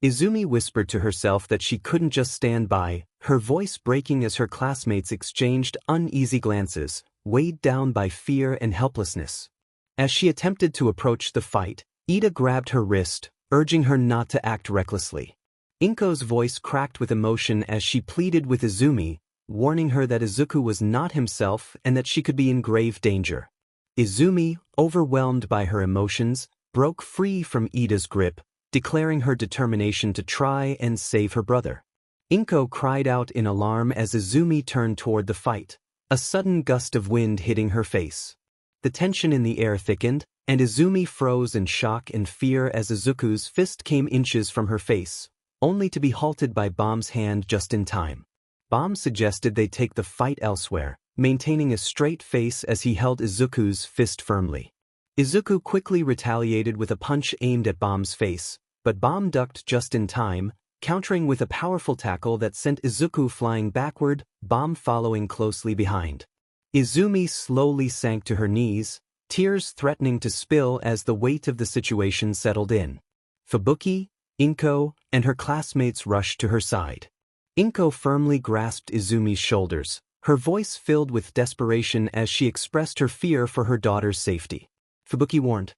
Speaker 1: Izumi whispered to herself that she couldn't just stand by, her voice breaking as her classmates exchanged uneasy glances, weighed down by fear and helplessness. As she attempted to approach the fight, Ida grabbed her wrist, urging her not to act recklessly. Inko's voice cracked with emotion as she pleaded with Izumi, warning her that Izuku was not himself and that she could be in grave danger. Izumi, overwhelmed by her emotions, broke free from Ida's grip, declaring her determination to try and save her brother. Inko cried out in alarm as Izumi turned toward the fight, a sudden gust of wind hitting her face. The tension in the air thickened, and Izumi froze in shock and fear as Izuku's fist came inches from her face, only to be halted by Bomb's hand just in time. Bomb suggested they take the fight elsewhere, maintaining a straight face as he held Izuku's fist firmly. Izuku quickly retaliated with a punch aimed at Bomb's face, but Bomb ducked just in time, countering with a powerful tackle that sent Izuku flying backward, Bomb following closely behind. Izumi slowly sank to her knees, tears threatening to spill as the weight of the situation settled in. Fubuki, Inko, and her classmates rushed to her side. Inko firmly grasped Izumi's shoulders, her voice filled with desperation as she expressed her fear for her daughter's safety. Fubuki warned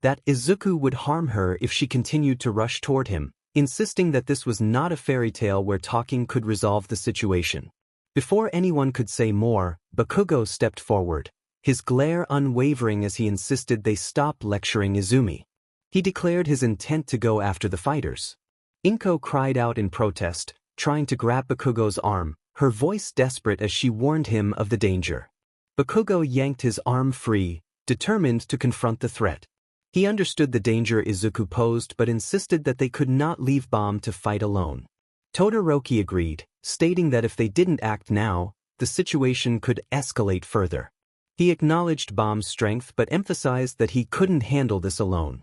Speaker 1: that Izuku would harm her if she continued to rush toward him, insisting that this was not a fairy tale where talking could resolve the situation. Before anyone could say more, Bakugo stepped forward, his glare unwavering as he insisted they stop lecturing Izumi. He declared his intent to go after the fighters. Inko cried out in protest, trying to grab Bakugo's arm, her voice desperate as she warned him of the danger. Bakugo yanked his arm free, determined to confront the threat. He understood the danger Izuku posed but insisted that they could not leave Bomb to fight alone. Todoroki agreed, stating that if they didn't act now, the situation could escalate further. He acknowledged Bomb's strength but emphasized that he couldn't handle this alone.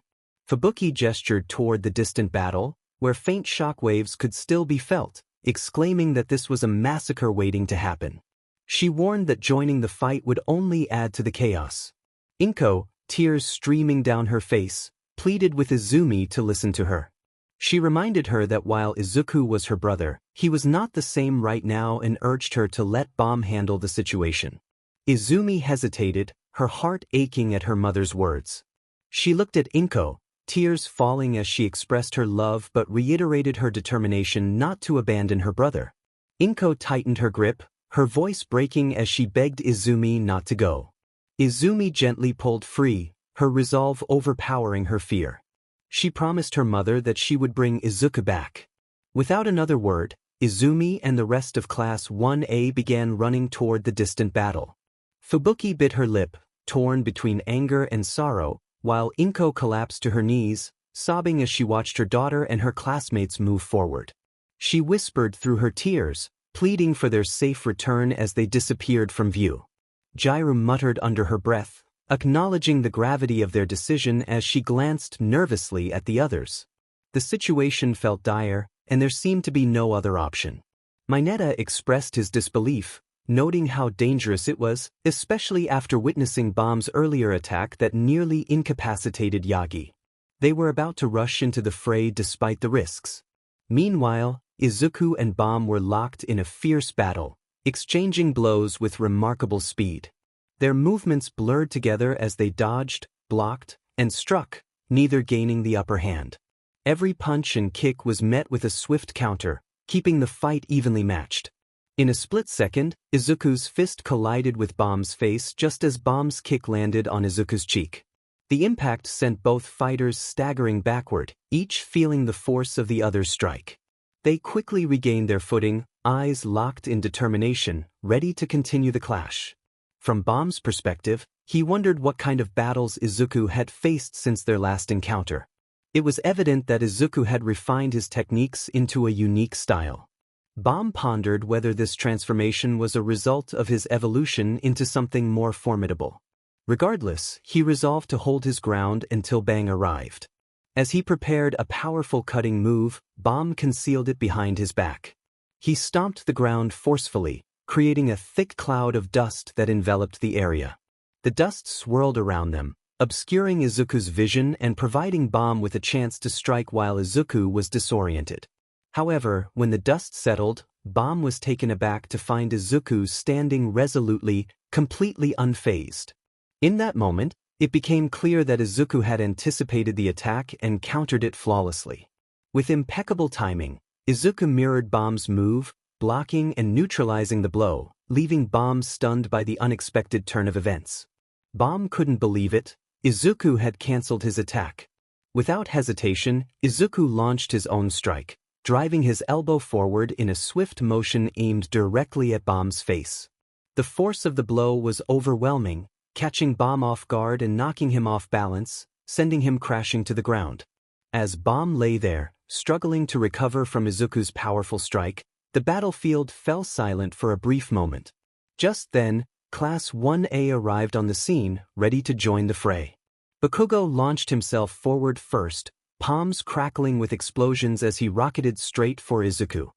Speaker 1: Fubuki gestured toward the distant battle, where faint shockwaves could still be felt, exclaiming that this was a massacre waiting to happen. She warned that joining the fight would only add to the chaos. Inko, tears streaming down her face, pleaded with Izumi to listen to her. She reminded her that while Izuku was her brother, he was not the same right now and urged her to let Bomb handle the situation. Izumi hesitated, her heart aching at her mother's words. She looked at Inko, tears falling as she expressed her love but reiterated her determination not to abandon her brother. Inko tightened her grip, her voice breaking as she begged Izumi not to go. Izumi gently pulled free, her resolve overpowering her fear. She promised her mother that she would bring Izuku back. Without another word, Izumi and the rest of Class 1A began running toward the distant battle. Fubuki bit her lip, torn between anger and sorrow, while Inko collapsed to her knees, sobbing as she watched her daughter and her classmates move forward. She whispered through her tears, pleading for their safe return as they disappeared from view. Jiru muttered under her breath, acknowledging the gravity of their decision as she glanced nervously at the others. The situation felt dire, and there seemed to be no other option. Mineta expressed his disbelief, noting how dangerous it was, especially after witnessing Bomb's earlier attack that nearly incapacitated Yagi. They were about to rush into the fray despite the risks. Meanwhile, Izuku and Bomb were locked in a fierce battle, exchanging blows with remarkable speed. Their movements blurred together as they dodged, blocked, and struck, neither gaining the upper hand. Every punch and kick was met with a swift counter, keeping the fight evenly matched. In a split second, Izuku's fist collided with Bomb's face just as Bomb's kick landed on Izuku's cheek. The impact sent both fighters staggering backward, each feeling the force of the other's strike. They quickly regained their footing, eyes locked in determination, ready to continue the clash. From Bomb's perspective, he wondered what kind of battles Izuku had faced since their last encounter. It was evident that Izuku had refined his techniques into a unique style. Bomb pondered whether this transformation was a result of his evolution into something more formidable. Regardless, he resolved to hold his ground until Bang arrived. As he prepared a powerful cutting move, Bomb concealed it behind his back. He stomped the ground forcefully, creating a thick cloud of dust that enveloped the area. The dust swirled around them, obscuring Izuku's vision and providing Bomb with a chance to strike while Izuku was disoriented. However, when the dust settled, Bomb was taken aback to find Izuku standing resolutely, completely unfazed. In that moment, it became clear that Izuku had anticipated the attack and countered it flawlessly. With impeccable timing, Izuku mirrored Bomb's move, blocking and neutralizing the blow, leaving Bomb stunned by the unexpected turn of events. Bomb couldn't believe it. Izuku had cancelled his attack. Without hesitation, Izuku launched his own strike, driving his elbow forward in a swift motion aimed directly at Bomb's face. The force of the blow was overwhelming, catching Bomb off guard and knocking him off balance, sending him crashing to the ground. As Bomb lay there, struggling to recover from Izuku's powerful strike, the battlefield fell silent for a brief moment. Just then, Class 1A arrived on the scene, ready to join the fray. Bakugo launched himself forward first, palms crackling with explosions as he rocketed straight for Izuku.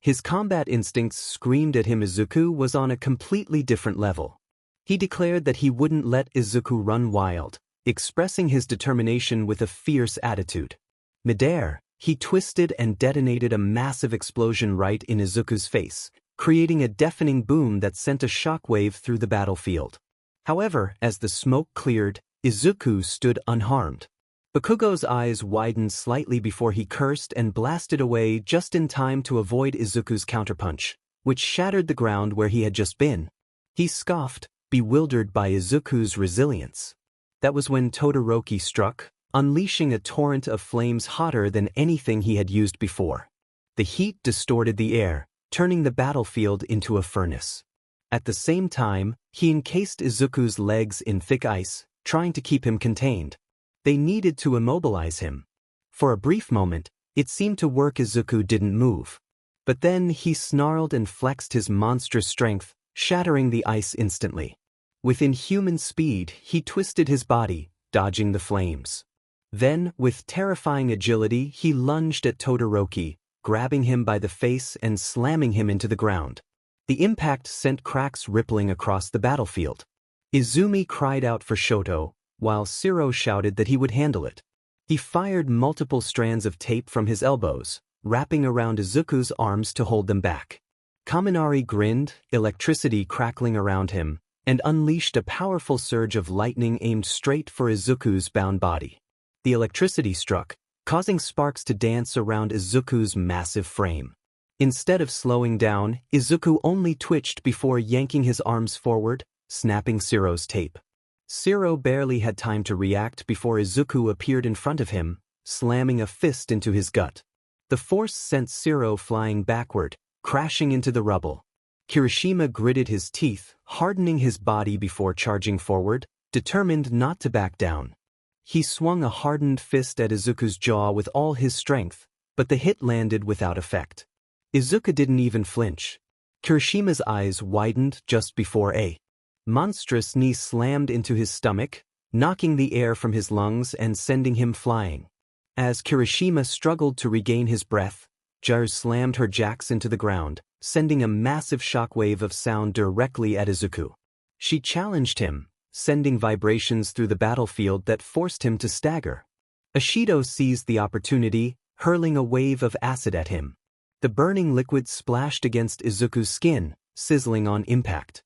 Speaker 1: His combat instincts screamed at him. Izuku was on a completely different level. He declared that he wouldn't let Izuku run wild, expressing his determination with a fierce attitude. Midair, he twisted and detonated a massive explosion right in Izuku's face, creating a deafening boom that sent a shockwave through the battlefield. However, as the smoke cleared, Izuku stood unharmed. Bakugo's eyes widened slightly before he cursed and blasted away just in time to avoid Izuku's counterpunch, which shattered the ground where he had just been. He scoffed, bewildered by Izuku's resilience. That was when Todoroki struck, unleashing a torrent of flames hotter than anything he had used before. The heat distorted the air, turning the battlefield into a furnace. At the same time, he encased Izuku's legs in thick ice, trying to keep him contained. They needed to immobilize him. For a brief moment, it seemed to work. Izuku didn't move. But then he snarled and flexed his monstrous strength, shattering the ice instantly. With inhuman speed, he twisted his body, dodging the flames. Then, with terrifying agility, he lunged at Todoroki, grabbing him by the face and slamming him into the ground. The impact sent cracks rippling across the battlefield. Izumi cried out for Shoto, while Shiro shouted that he would handle it. He fired multiple strands of tape from his elbows, wrapping around Izuku's arms to hold them back. Kaminari grinned, electricity crackling around him, and unleashed a powerful surge of lightning aimed straight for Izuku's bound body. The electricity struck, causing sparks to dance around Izuku's massive frame. Instead of slowing down, Izuku only twitched before yanking his arms forward, snapping Shiro's tape. Shiro barely had time to react before Izuku appeared in front of him, slamming a fist into his gut. The force sent Shiro flying backward, crashing into the rubble. Kirishima gritted his teeth, hardening his body before charging forward, determined not to back down. He swung a hardened fist at Izuku's jaw with all his strength, but the hit landed without effect. Izuku didn't even flinch. Kirishima's eyes widened just before a monstrous knee slammed into his stomach, knocking the air from his lungs and sending him flying. As Kirishima struggled to regain his breath, Jar slammed her jacks into the ground, sending a massive shockwave of sound directly at Izuku. She challenged him, sending vibrations through the battlefield that forced him to stagger. Ashido seized the opportunity, hurling a wave of acid at him. The burning liquid splashed against Izuku's skin, sizzling on impact.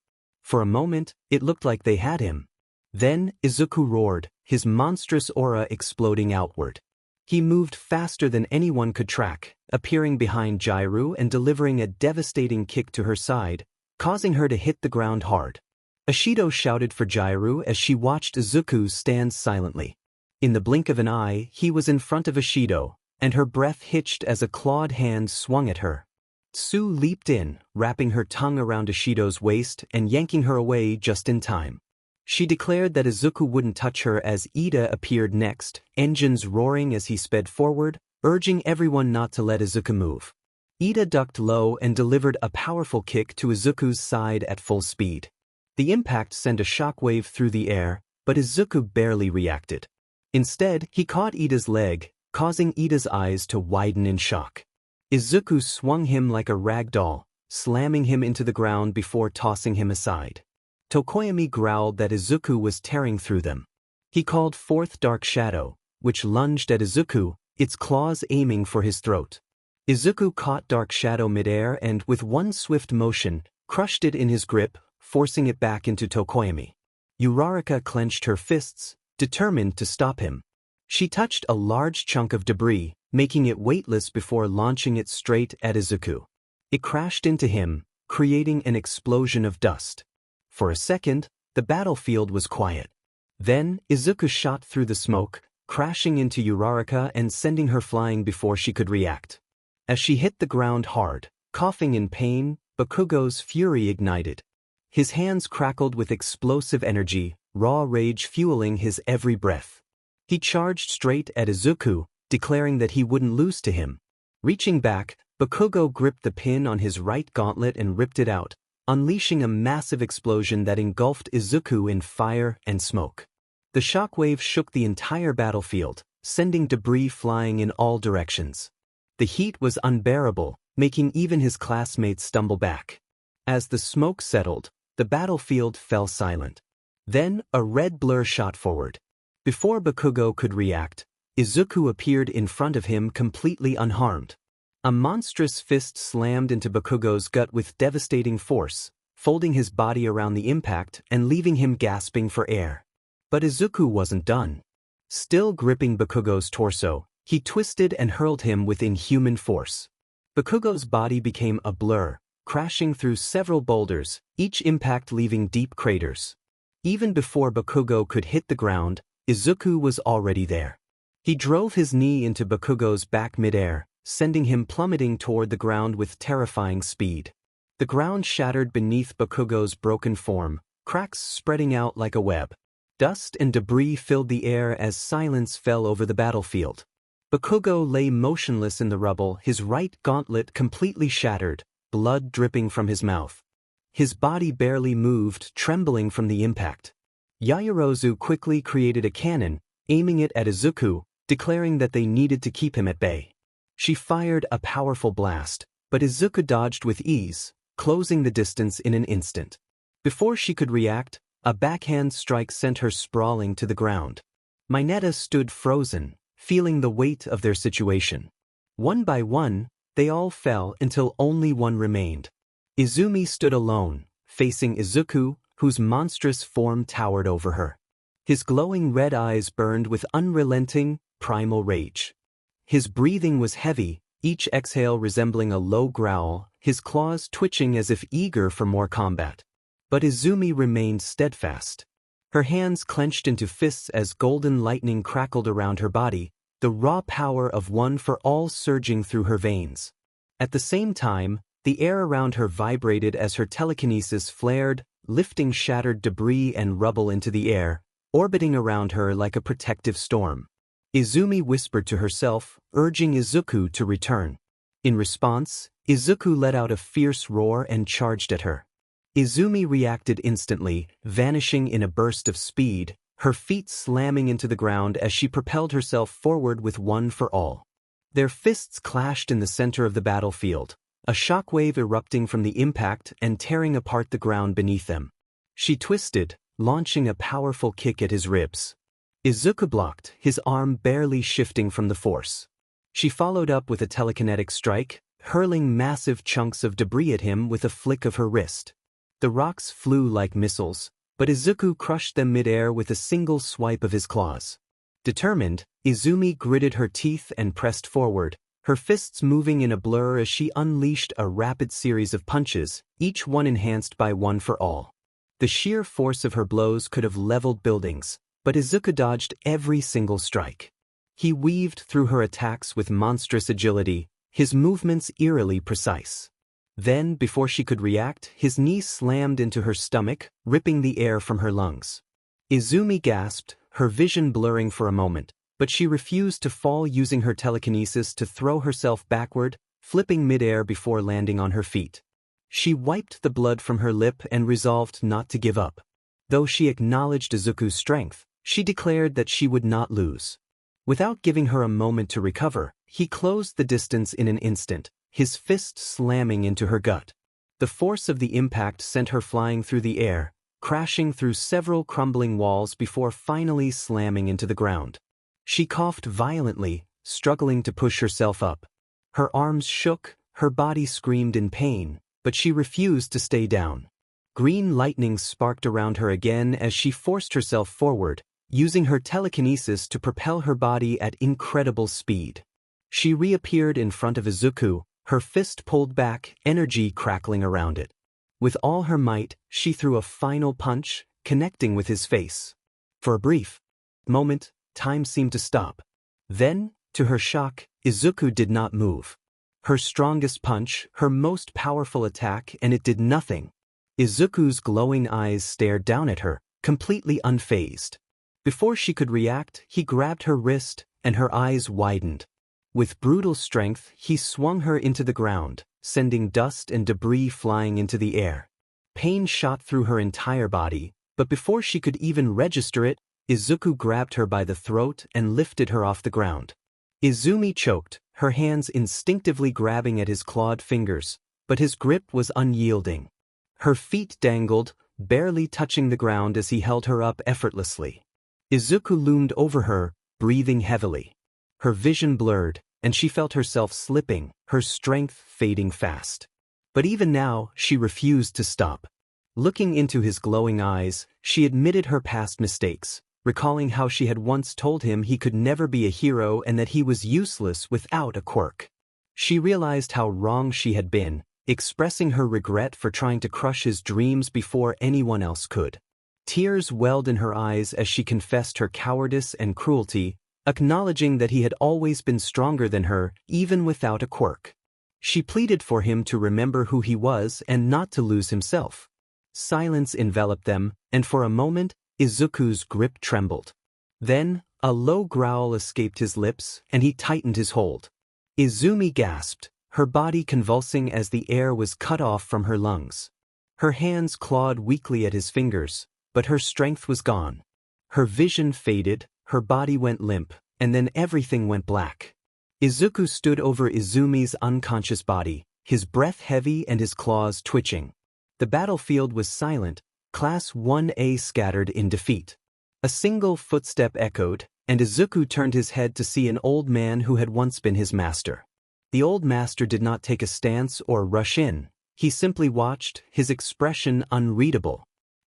Speaker 1: For a moment, it looked like they had him. Then, Izuku roared, his monstrous aura exploding outward. He moved faster than anyone could track, appearing behind Jairu and delivering a devastating kick to her side, causing her to hit the ground hard. Ashido shouted for Jairu as she watched Izuku stand silently. In the blink of an eye, he was in front of Ashido, and her breath hitched as a clawed hand swung at her. Tsu leaped in, wrapping her tongue around Ashido's waist and yanking her away just in time. She declared that Izuku wouldn't touch her as Ida appeared next, engines roaring as he sped forward, urging everyone not to let Izuku move. Ida ducked low and delivered a powerful kick to Izuku's side at full speed. The impact sent a shockwave through the air, but Izuku barely reacted. Instead, he caught Ida's leg, causing Ida's eyes to widen in shock. Izuku swung him like a rag doll, slamming him into the ground before tossing him aside. Tokoyami growled that Izuku was tearing through them. He called forth Dark Shadow, which lunged at Izuku, its claws aiming for his throat. Izuku caught Dark Shadow midair and, with one swift motion, crushed it in his grip, forcing it back into Tokoyami. Uraraka clenched her fists, determined to stop him. She touched a large chunk of debris, making it weightless before launching it straight at Izuku. It crashed into him, creating an explosion of dust. For a second, the battlefield was quiet. Then, Izuku shot through the smoke, crashing into Uraraka and sending her flying before she could react. As she hit the ground hard, coughing in pain, Bakugo's fury ignited. His hands crackled with explosive energy, raw rage fueling his every breath. He charged straight at Izuku, declaring that he wouldn't lose to him. Reaching back, Bakugo gripped the pin on his right gauntlet and ripped it out, unleashing a massive explosion that engulfed Izuku in fire and smoke. The shockwave shook the entire battlefield, sending debris flying in all directions. The heat was unbearable, making even his classmates stumble back. As the smoke settled, the battlefield fell silent. Then, a red blur shot forward. Before Bakugo could react, Izuku appeared in front of him completely unharmed. A monstrous fist slammed into Bakugo's gut with devastating force, folding his body around the impact and leaving him gasping for air. But Izuku wasn't done. Still gripping Bakugo's torso, he twisted and hurled him with inhuman force. Bakugo's body became a blur, crashing through several boulders, each impact leaving deep craters. Even before Bakugo could hit the ground, Izuku was already there. He drove his knee into Bakugo's back midair, sending him plummeting toward the ground with terrifying speed. The ground shattered beneath Bakugo's broken form, cracks spreading out like a web. Dust and debris filled the air as silence fell over the battlefield. Bakugo lay motionless in the rubble, his right gauntlet completely shattered, blood dripping from his mouth. His body barely moved, trembling from the impact. Yaoyorozu quickly created a cannon, aiming it at Izuku, declaring that they needed to keep him at bay. She fired a powerful blast, but Izuku dodged with ease, closing the distance in an instant. Before she could react, a backhand strike sent her sprawling to the ground. Mineta stood frozen, feeling the weight of their situation. One by one, they all fell until only one remained. Izumi stood alone, facing Izuku, whose monstrous form towered over her. His glowing red eyes burned with unrelenting, primal rage. His breathing was heavy, each exhale resembling a low growl, his claws twitching as if eager for more combat. But Izumi remained steadfast. Her hands clenched into fists as golden lightning crackled around her body, the raw power of one for all surging through her veins. At the same time, the air around her vibrated as her telekinesis flared, lifting shattered debris and rubble into the air, orbiting around her like a protective storm. Izumi whispered to herself, urging Izuku to return. In response, Izuku let out a fierce roar and charged at her. Izumi reacted instantly, vanishing in a burst of speed, her feet slamming into the ground as she propelled herself forward with one for all. Their fists clashed in the center of the battlefield, a shockwave erupting from the impact and tearing apart the ground beneath them. She twisted, launching a powerful kick at his ribs. Izuku blocked, his arm barely shifting from the force. She followed up with a telekinetic strike, hurling massive chunks of debris at him with a flick of her wrist. The rocks flew like missiles, but Izuku crushed them midair with a single swipe of his claws. Determined, Izumi gritted her teeth and pressed forward, her fists moving in a blur as she unleashed a rapid series of punches, each one enhanced by one for all. The sheer force of her blows could have leveled buildings, but Izuku dodged every single strike. He weaved through her attacks with monstrous agility, his movements eerily precise. Then, before she could react, his knee slammed into her stomach, ripping the air from her lungs. Izumi gasped, her vision blurring for a moment, but she refused to fall, using her telekinesis to throw herself backward, flipping midair before landing on her feet. She wiped the blood from her lip and resolved not to give up. Though she acknowledged Izuku's strength, she declared that she would not lose. Without giving her a moment to recover, he closed the distance in an instant, his fist slamming into her gut. The force of the impact sent her flying through the air, crashing through several crumbling walls before finally slamming into the ground. She coughed violently, struggling to push herself up. Her arms shook, her body screamed in pain, but she refused to stay down. Green lightning sparked around her again as she forced herself forward, using her telekinesis to propel her body at incredible speed. She reappeared in front of Izuku, her fist pulled back, energy crackling around it. With all her might, she threw a final punch, connecting with his face. For a brief moment, time seemed to stop. Then, to her shock, Izuku did not move. Her strongest punch, her most powerful attack, and it did nothing. Izuku's glowing eyes stared down at her, completely unfazed. Before she could react, he grabbed her wrist, and her eyes widened. With brutal strength, he swung her into the ground, sending dust and debris flying into the air. Pain shot through her entire body, but before she could even register it, Izuku grabbed her by the throat and lifted her off the ground. Izumi choked, her hands instinctively grabbing at his clawed fingers, but his grip was unyielding. Her feet dangled, barely touching the ground as he held her up effortlessly. Izuku loomed over her, breathing heavily. Her vision blurred, and she felt herself slipping, her strength fading fast. But even now, she refused to stop. Looking into his glowing eyes, she admitted her past mistakes, recalling how she had once told him he could never be a hero and that he was useless without a quirk. She realized how wrong she had been, expressing her regret for trying to crush his dreams before anyone else could. Tears welled in her eyes as she confessed her cowardice and cruelty, acknowledging that he had always been stronger than her, even without a quirk. She pleaded for him to remember who he was and not to lose himself. Silence enveloped them, and for a moment, Izuku's grip trembled. Then, a low growl escaped his lips, and he tightened his hold. Izumi gasped, her body convulsing as the air was cut off from her lungs. Her hands clawed weakly at his fingers, but her strength was gone. Her vision faded, her body went limp, and then everything went black. Izuku stood over Izumi's unconscious body, his breath heavy and his claws twitching. The battlefield was silent, Class 1A scattered in defeat. A single footstep echoed, and Izuku turned his head to see an old man who had once been his master. The old master did not take a stance or rush in. He simply watched, his expression unreadable.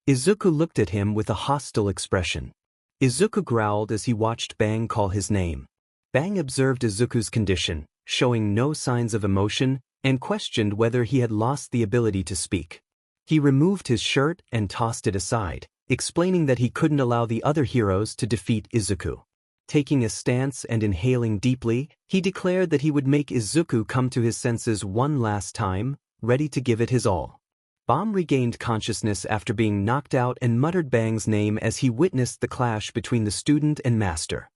Speaker 1: Izuku looked at him with a hostile expression. Izuku growled as he watched Bang call his name. Bang observed Izuku's condition, showing no signs of emotion, and questioned whether he had lost the ability to speak. He removed his shirt and tossed it aside, explaining that he couldn't allow the other heroes to defeat Izuku. Taking a stance and inhaling deeply, he declared that he would make Izuku come to his senses one last time, ready to give it his all. Bomb regained consciousness after being knocked out and muttered Bang's name as he witnessed the clash between the student and master.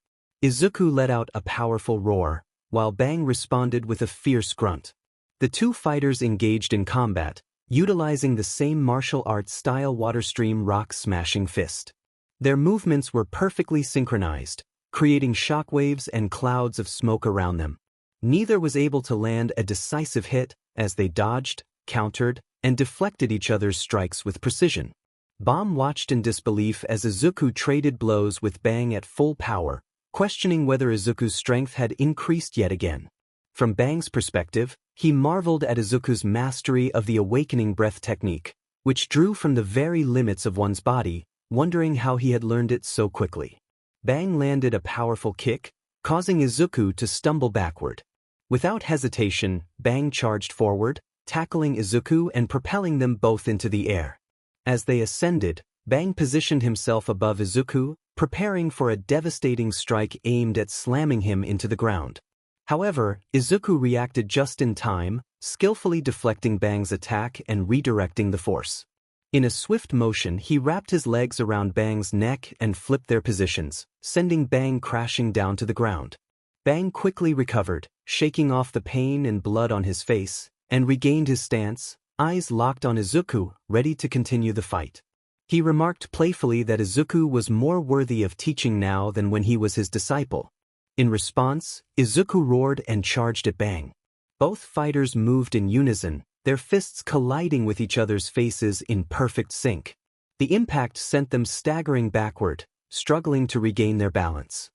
Speaker 1: Izuku let out a powerful roar, while Bang responded with a fierce grunt. The two fighters engaged in combat, utilizing the same martial arts-style water-stream rock-smashing fist. Their movements were perfectly synchronized, creating shockwaves and clouds of smoke around them. Neither was able to land a decisive hit, as they dodged, countered, and deflected each other's strikes with precision. Bomb watched in disbelief as Izuku traded blows with Bang at full power, questioning whether Izuku's strength had increased yet again. From Bang's perspective, he marveled at Izuku's mastery of the awakening breath technique, which drew from the very limits of one's body, wondering how he had learned it so quickly. Bang landed a powerful kick, causing Izuku to stumble backward. Without hesitation, Bang charged forward, tackling Izuku and propelling them both into the air. As they ascended, Bang positioned himself above Izuku, preparing for a devastating strike aimed at slamming him into the ground. However, Izuku reacted just in time, skillfully deflecting Bang's attack and redirecting the force. In a swift motion, he wrapped his legs around Bang's neck and flipped their positions, sending Bang crashing down to the ground. Bang quickly recovered, shaking off the pain and blood on his face, and regained his stance, eyes locked on Izuku, ready to continue the fight. He remarked playfully that Izuku was more worthy of teaching now than when he was his disciple. In response, Izuku roared and charged at Bang. Both fighters moved in unison, their fists colliding with each other's faces in perfect sync. The impact sent them staggering backward, struggling to regain their balance.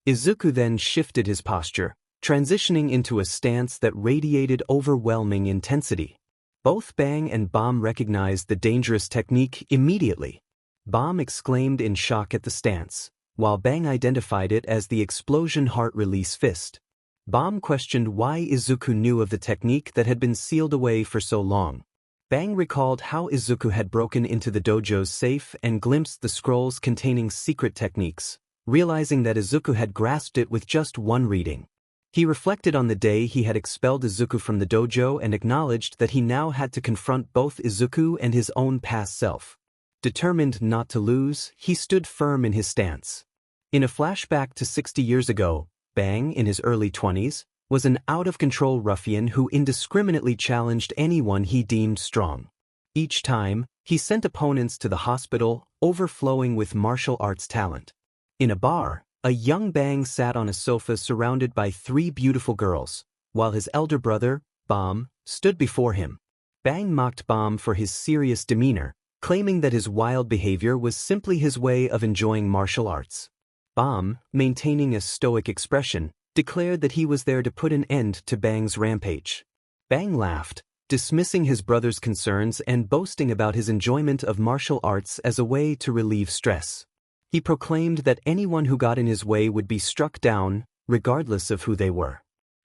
Speaker 1: Izuku then shifted his posture, transitioning into a stance that radiated overwhelming intensity. Both Bang and Bomb recognized the dangerous technique immediately. Bomb exclaimed in shock at the stance, while Bang identified it as the explosion heart release fist. Bomb questioned why Izuku knew of the technique that had been sealed away for so long. Bang recalled how Izuku had broken into the dojo's safe and glimpsed the scrolls containing secret techniques, realizing that Izuku had grasped it with just one reading. He reflected on the day he had expelled Izuku from the dojo and acknowledged that he now had to confront both Izuku and his own past self. Determined not to lose, he stood firm in his stance. In a flashback to 60 years ago, Bang, in his early 20s, was an out-of-control ruffian who indiscriminately challenged anyone he deemed strong. Each time, he sent opponents to the hospital, overflowing with martial arts talent. In a bar, a young Bang sat on a sofa surrounded by 3 beautiful girls, while his elder brother, Bam, stood before him. Bang mocked Bam for his serious demeanor, claiming that his wild behavior was simply his way of enjoying martial arts. Bam, maintaining a stoic expression, declared that he was there to put an end to Bang's rampage. Bang laughed, dismissing his brother's concerns and boasting about his enjoyment of martial arts as a way to relieve stress. He proclaimed that anyone who got in his way would be struck down, regardless of who they were.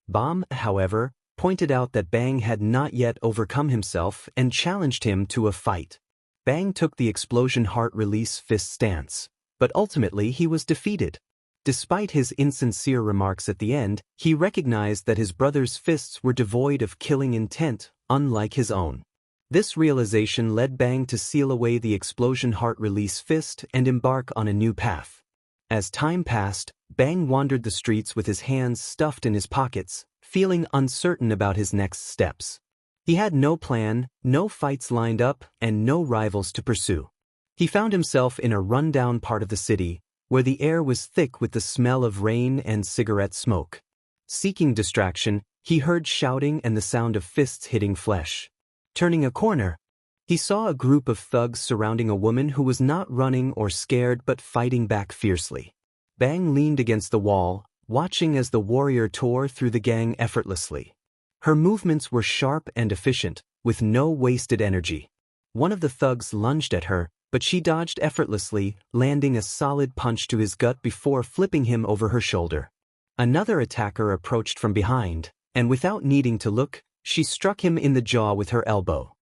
Speaker 1: Bam, however, pointed out that Bang had not yet overcome himself and challenged him to a fight. Bang took the explosion heart release fist stance, but ultimately he was defeated. Despite his insincere remarks at the end, he recognized that his brother's fists were devoid of killing intent, unlike his own. This realization led Bang to seal away the explosion heart release fist and embark on a new path. As time passed, Bang wandered the streets with his hands stuffed in his pockets, feeling uncertain about his next steps. He had no plan, no fights lined up, and no rivals to pursue. He found himself in a rundown part of the city, where the air was thick with the smell of rain and cigarette smoke. Seeking distraction, he heard shouting and the sound of fists hitting flesh. Turning a corner, he saw a group of thugs surrounding a woman who was not running or scared but fighting back fiercely. Bang leaned against the wall, watching as the warrior tore through the gang effortlessly. Her movements were sharp and efficient, with no wasted energy. One of the thugs lunged at her, but she dodged effortlessly, landing a solid punch to his gut before flipping him over her shoulder. Another attacker approached from behind, and without needing to look, she struck him in the jaw with her elbow.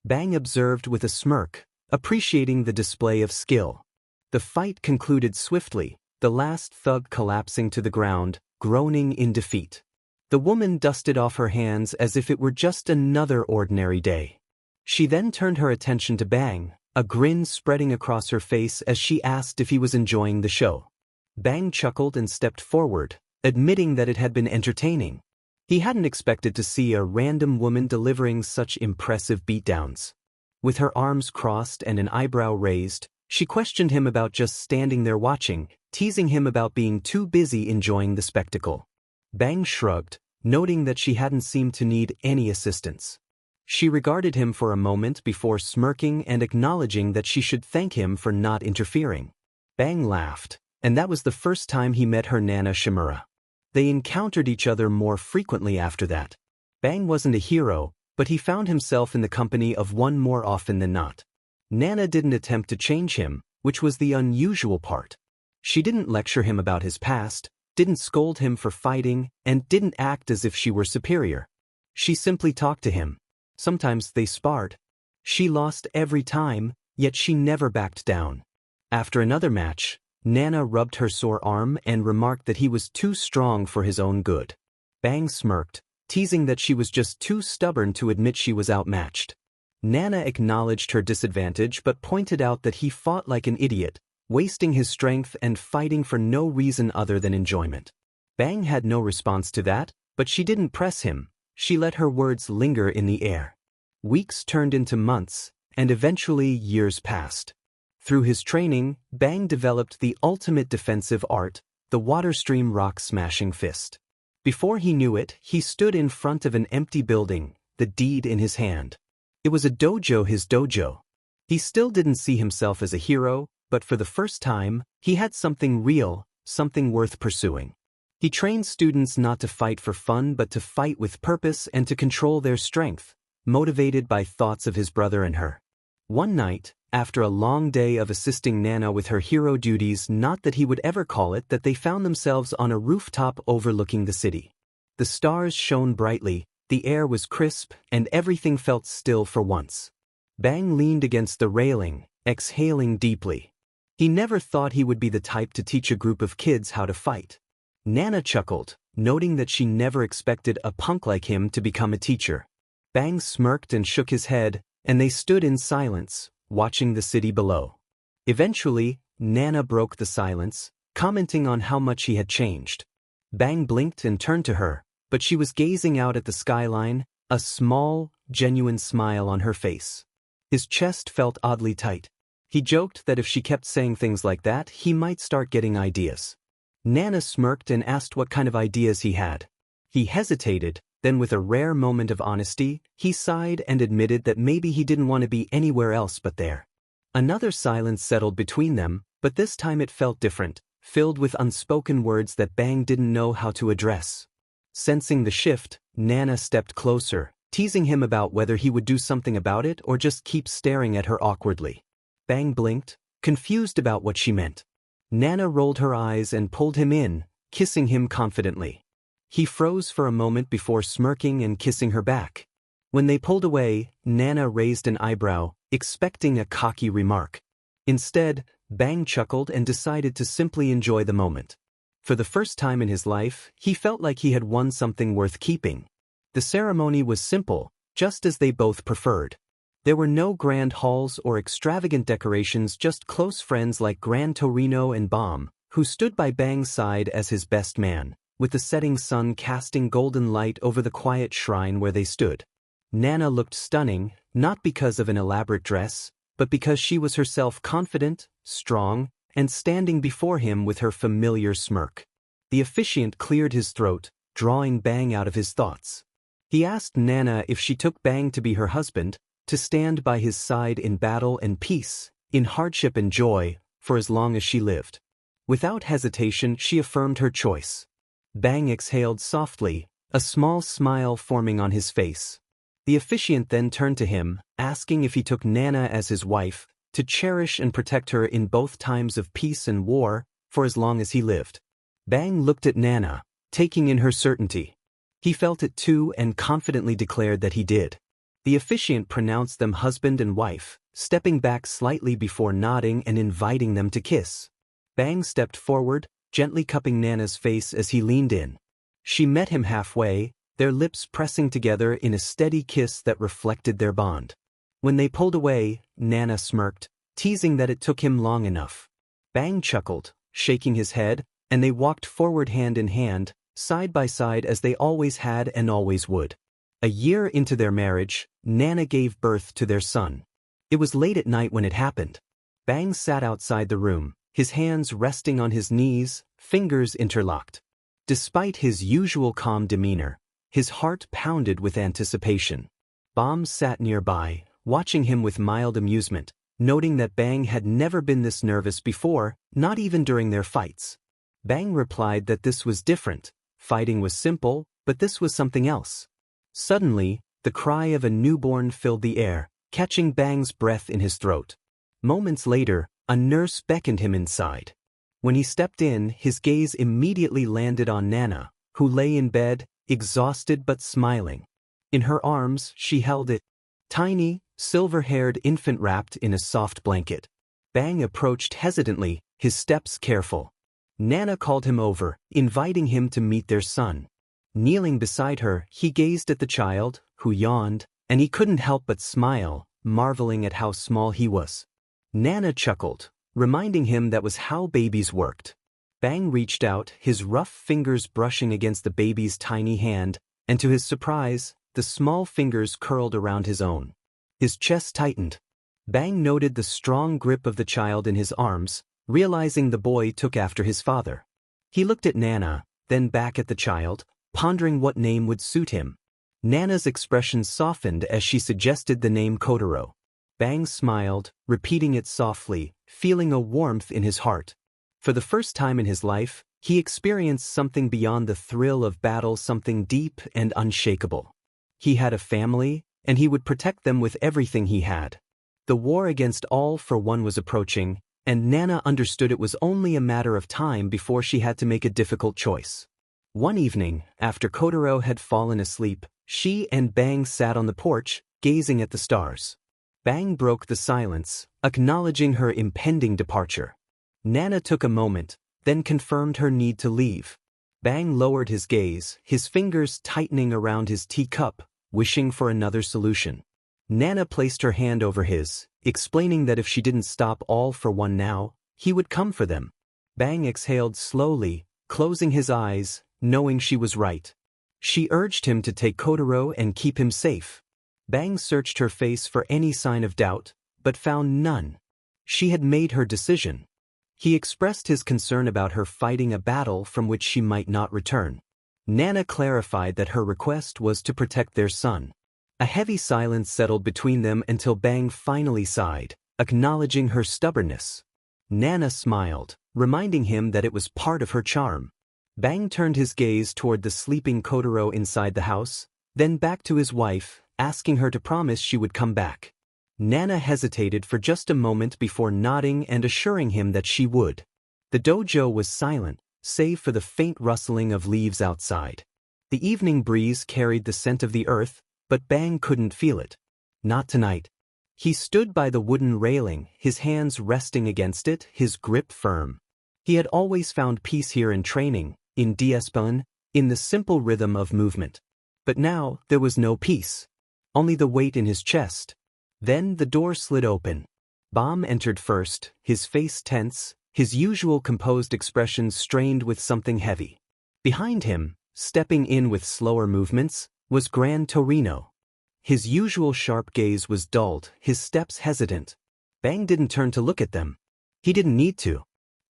Speaker 1: Bang observed with a smirk, appreciating the display of skill. The fight concluded swiftly, the last thug collapsing to the ground, groaning in defeat. The woman dusted off her hands as if it were just another ordinary day. She then turned her attention to Bang, a grin spreading across her face as she asked if he was enjoying the show. Bang chuckled and stepped forward, admitting that it had been entertaining. He hadn't expected to see a random woman delivering such impressive beatdowns. With her arms crossed and an eyebrow raised, she questioned him about just standing there watching, teasing him about being too busy enjoying the spectacle. Bang shrugged, noting that she hadn't seemed to need any assistance. She regarded him for a moment before smirking and acknowledging that she should thank him for not interfering. Bang laughed, and that was the first time he met her Nana Shimura. They encountered each other more frequently after that. Bang wasn't a hero, but he found himself in the company of one more often than not. Nana didn't attempt to change him, which was the unusual part. She didn't lecture him about his past, didn't scold him for fighting, and didn't act as if she were superior. She simply talked to him. Sometimes they sparred. She lost every time, yet she never backed down. After another match, Nana rubbed her sore arm and remarked that he was too strong for his own good. Bang smirked, teasing that she was just too stubborn to admit she was outmatched. Nana acknowledged her disadvantage but pointed out that he fought like an idiot, wasting his strength and fighting for no reason other than enjoyment. Bang had no response to that, but she didn't press him. She let her words linger in the air. Weeks turned into months, and eventually years passed. Through his training, Bang developed the ultimate defensive art, the water stream rock smashing fist. Before he knew it, he stood in front of an empty building, the deed in his hand. It was a dojo, his dojo. He still didn't see himself as a hero, but for the first time, he had something real, something worth pursuing. He trained students not to fight for fun but to fight with purpose and to control their strength, motivated by thoughts of his brother and her. One night, after a long day of assisting Nana with her hero duties, not that he would ever call it, that they found themselves on a rooftop overlooking the city. The stars shone brightly, the air was crisp, and everything felt still for once. Bang leaned against the railing, exhaling deeply. He never thought he would be the type to teach a group of kids how to fight. Nana chuckled, noting that she never expected a punk like him to become a teacher. Bang smirked and shook his head, and they stood in silence, watching the city below. Eventually, Nana broke the silence, commenting on how much he had changed. Bang blinked and turned to her, but she was gazing out at the skyline, a small, genuine smile on her face. His chest felt oddly tight. He joked that if she kept saying things like that, he might start getting ideas. Nana smirked and asked what kind of ideas he had. He hesitated, then with a rare moment of honesty, he sighed and admitted that maybe he didn't want to be anywhere else but there. Another silence settled between them, but this time it felt different, filled with unspoken words that Bang didn't know how to address. Sensing the shift, Nana stepped closer, teasing him about whether he would do something about it or just keep staring at her awkwardly. Bang blinked, confused about what she meant. Nana rolled her eyes and pulled him in, kissing him confidently. He froze for a moment before smirking and kissing her back. When they pulled away, Nana raised an eyebrow, expecting a cocky remark. Instead, Bang chuckled and decided to simply enjoy the moment. For the first time in his life, he felt like he had won something worth keeping. The ceremony was simple, just as they both preferred. There were no grand halls or extravagant decorations, just close friends like Gran Torino and Bomb, who stood by Bang's side as his best man, with the setting sun casting golden light over the quiet shrine where they stood. Nana looked stunning, not because of an elaborate dress, but because she was herself confident, strong, and standing before him with her familiar smirk. The officiant cleared his throat, drawing Bang out of his thoughts. He asked Nana if she took Bang to be her husband, to stand by his side in battle and peace, in hardship and joy, for as long as she lived. Without hesitation, she affirmed her choice. Bang exhaled softly, a small smile forming on his face. The officiant then turned to him, asking if he took Nana as his wife, to cherish and protect her in both times of peace and war, for as long as he lived. Bang looked at Nana, taking in her certainty. He felt it too and confidently declared that he did. The officiant pronounced them husband and wife, stepping back slightly before nodding and inviting them to kiss. Bang stepped forward, gently cupping Nana's face as he leaned in. She met him halfway, their lips pressing together in a steady kiss that reflected their bond. When they pulled away, Nana smirked, teasing that it took him long enough. Bang chuckled, shaking his head, and they walked forward hand in hand, side by side as they always had and always would. A year into their marriage, Nana gave birth to their son. It was late at night when it happened. Bang sat outside the room, his hands resting on his knees, fingers interlocked. Despite his usual calm demeanor, his heart pounded with anticipation. Bomb sat nearby, watching him with mild amusement, noting that Bang had never been this nervous before, not even during their fights. Bang replied that this was different. Fighting was simple, but this was something else. Suddenly, the cry of a newborn filled the air, catching Bang's breath in his throat. Moments later, a nurse beckoned him inside. When he stepped in, his gaze immediately landed on Nana, who lay in bed, exhausted but smiling. In her arms, she held it. Tiny, silver-haired infant wrapped in a soft blanket. Bang approached hesitantly, his steps careful. Nana called him over, inviting him to meet their son. Kneeling beside her, he gazed at the child, who yawned, and he couldn't help but smile, marveling at how small he was. Nana chuckled, reminding him that was how babies worked. Bang reached out, his rough fingers brushing against the baby's tiny hand, and to his surprise, the small fingers curled around his own. His chest tightened. Bang noted the strong grip of the child in his arms, realizing the boy took after his father. He looked at Nana, then back at the child, pondering what name would suit him. Nana's expression softened as she suggested the name Kotaro. Bang smiled, repeating it softly, feeling a warmth in his heart. For the first time in his life, he experienced something beyond the thrill of battle, something deep and unshakable. He had a family, and he would protect them with everything he had. The war against All for One was approaching, and Nana understood it was only a matter of time before she had to make a difficult choice. One evening, after Kotaro had fallen asleep, she and Bang sat on the porch, gazing at the stars. Bang broke the silence, acknowledging her impending departure. Nana took a moment, then confirmed her need to leave. Bang lowered his gaze, his fingers tightening around his teacup, wishing for another solution. Nana placed her hand over his, explaining that if she didn't stop all for one now, he would come for them. Bang exhaled slowly, closing his eyes, knowing she was right. She urged him to take Kotaro and keep him safe. Bang searched her face for any sign of doubt, but found none. She had made her decision. He expressed his concern about her fighting a battle from which she might not return. Nana clarified that her request was to protect their son. A heavy silence settled between them until Bang finally sighed, acknowledging her stubbornness. Nana smiled, reminding him that it was part of her charm. Bang turned his gaze toward the sleeping Kotaro inside the house, then back to his wife, asking her to promise she would come back. Nana hesitated for just a moment before nodding and assuring him that she would. The dojo was silent, save for the faint rustling of leaves outside. The evening breeze carried the scent of the earth, but Bang couldn't feel it. Not tonight. He stood by the wooden railing, his hands resting against it, his grip firm. He had always found peace here in training, in disillusioned, in the simple rhythm of movement. But now, there was no peace. Only the weight in his chest. Then the door slid open. Bam entered first, his face tense, his usual composed expression strained with something heavy. Behind him, stepping in with slower movements, was Gran Torino. His usual sharp gaze was dulled, his steps hesitant. Bang didn't turn to look at them. He didn't need to.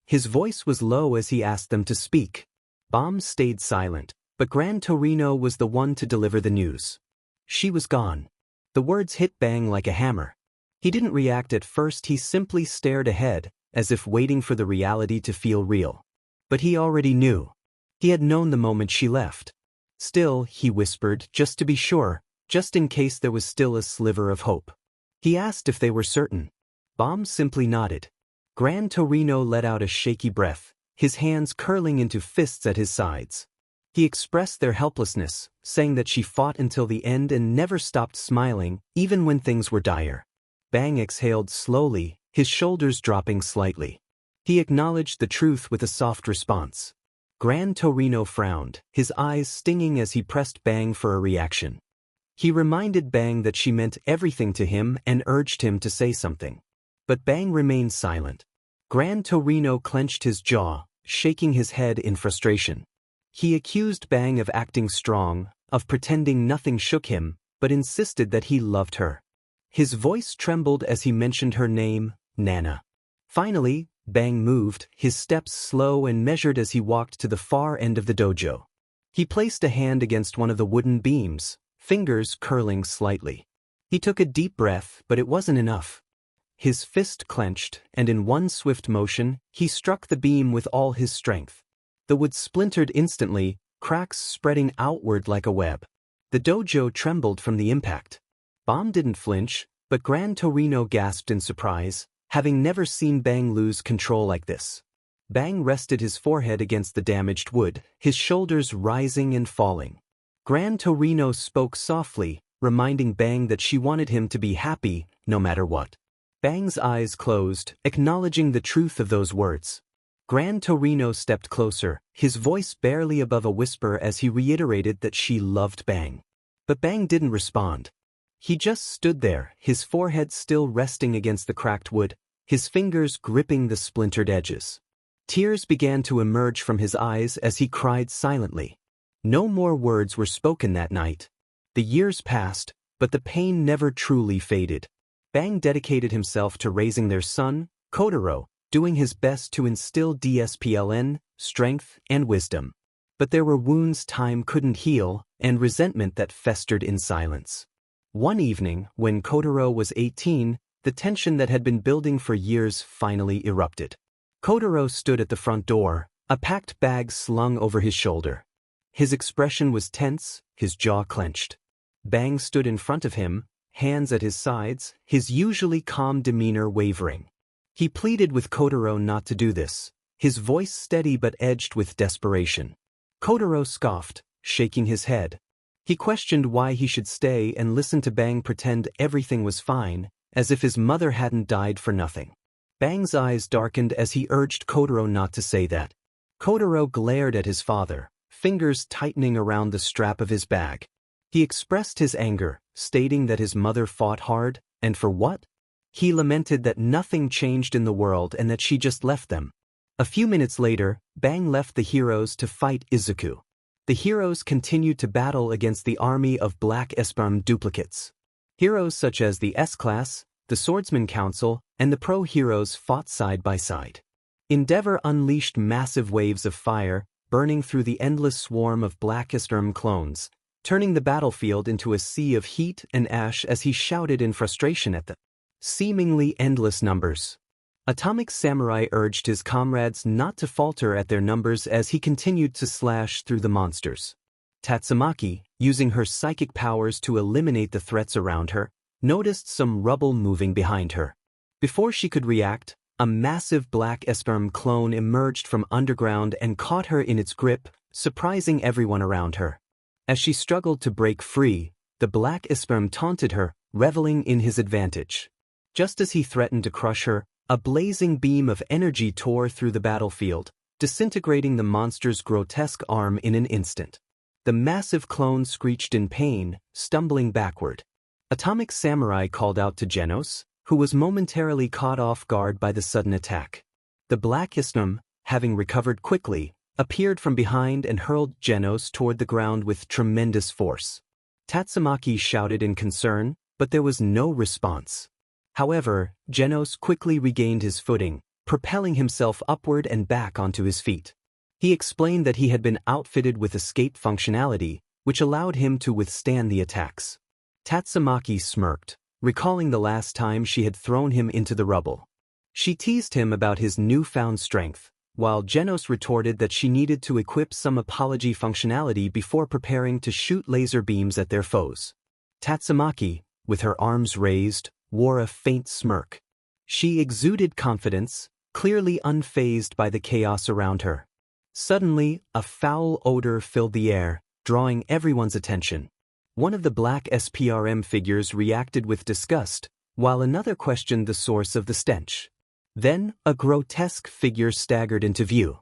Speaker 1: His voice was low as he asked them to speak. Bam stayed silent, but Gran Torino was the one to deliver the news. She was gone. The words hit Bang like a hammer. He didn't react at first, he simply stared ahead, as if waiting for the reality to feel real. But he already knew. He had known the moment she left. Still, he whispered, just to be sure, just in case there was still a sliver of hope. He asked if they were certain. Bam simply nodded. Gran Torino let out a shaky breath, his hands curling into fists at his sides. He expressed their helplessness, saying that she fought until the end and never stopped smiling, even when things were dire. Bang exhaled slowly, his shoulders dropping slightly. He acknowledged the truth with a soft response. Gran Torino frowned, his eyes stinging as he pressed Bang for a reaction. He reminded Bang that she meant everything to him and urged him to say something. But Bang remained silent. Gran Torino clenched his jaw, shaking his head in frustration. He accused Bang of acting strong, of pretending nothing shook him, but insisted that he loved her. His voice trembled as he mentioned her name, Nana. Finally, Bang moved, his steps slow and measured as he walked to the far end of the dojo. He placed a hand against one of the wooden beams, fingers curling slightly. He took a deep breath, but it wasn't enough. His fist clenched, and in one swift motion, he struck the beam with all his strength. The wood splintered instantly, cracks spreading outward like a web. The dojo trembled from the impact. Bam didn't flinch, but Gran Torino gasped in surprise, having never seen Bang lose control like this. Bang rested his forehead against the damaged wood, his shoulders rising and falling. Gran Torino spoke softly, reminding Bang that she wanted him to be happy, no matter what. Bang's eyes closed, acknowledging the truth of those words. Gran Torino stepped closer, his voice barely above a whisper as he reiterated that she loved Bang. But Bang didn't respond. He just stood there, his forehead still resting against the cracked wood, his fingers gripping the splintered edges. Tears began to emerge from his eyes as he cried silently. No more words were spoken that night. The years passed, but the pain never truly faded. Bang dedicated himself to raising their son, Kotaro, doing his best to instill discipline, strength, and wisdom. But there were wounds time couldn't heal, and resentment that festered in silence. One evening, when Kotaro was 18, the tension that had been building for years finally erupted. Kotaro stood at the front door, a packed bag slung over his shoulder. His expression was tense, his jaw clenched. Bang stood in front of him, hands at his sides, his usually calm demeanor wavering. He pleaded with Kotaro not to do this, his voice steady but edged with desperation. Kotaro scoffed, shaking his head. He questioned why he should stay and listen to Bang pretend everything was fine, as if his mother hadn't died for nothing. Bang's eyes darkened as he urged Kotaro not to say that. Kotaro glared at his father, fingers tightening around the strap of his bag. He expressed his anger, stating that his mother fought hard, and for what? He lamented that nothing changed in the world and that she just left them. A few minutes later, Bang left the heroes to fight Izuku. The heroes continued to battle against the army of Black Esperm duplicates. Heroes such as the S-Class, the Swordsman Council, and the Pro heroes fought side by side. Endeavor unleashed massive waves of fire, burning through the endless swarm of Black Esperm clones, turning the battlefield into a sea of heat and ash as he shouted in frustration at the seemingly endless numbers. Atomic Samurai urged his comrades not to falter at their numbers as he continued to slash through the monsters. Tatsumaki, using her psychic powers to eliminate the threats around her, noticed some rubble moving behind her. Before she could react, a massive Black Esperm clone emerged from underground and caught her in its grip, surprising everyone around her. As she struggled to break free, the Black Esperm taunted her, reveling in his advantage. Just as he threatened to crush her, a blazing beam of energy tore through the battlefield, disintegrating the monster's grotesque arm in an instant. The massive clone screeched in pain, stumbling backward. Atomic Samurai called out to Genos, who was momentarily caught off guard by the sudden attack. The Black Esperm, having recovered quickly, appeared from behind and hurled Genos toward the ground with tremendous force. Tatsumaki shouted in concern, but there was no response. However, Genos quickly regained his footing, propelling himself upward and back onto his feet. He explained that he had been outfitted with escape functionality, which allowed him to withstand the attacks. Tatsumaki smirked, recalling the last time she had thrown him into the rubble. She teased him about his newfound strength, while Genos retorted that she needed to equip some apology functionality before preparing to shoot laser beams at their foes. Tatsumaki, with her arms raised, wore a faint smirk. She exuded confidence, clearly unfazed by the chaos around her. Suddenly, a foul odor filled the air, drawing everyone's attention. One of the Black SPRM figures reacted with disgust, while another questioned the source of the stench. Then, a grotesque figure staggered into view.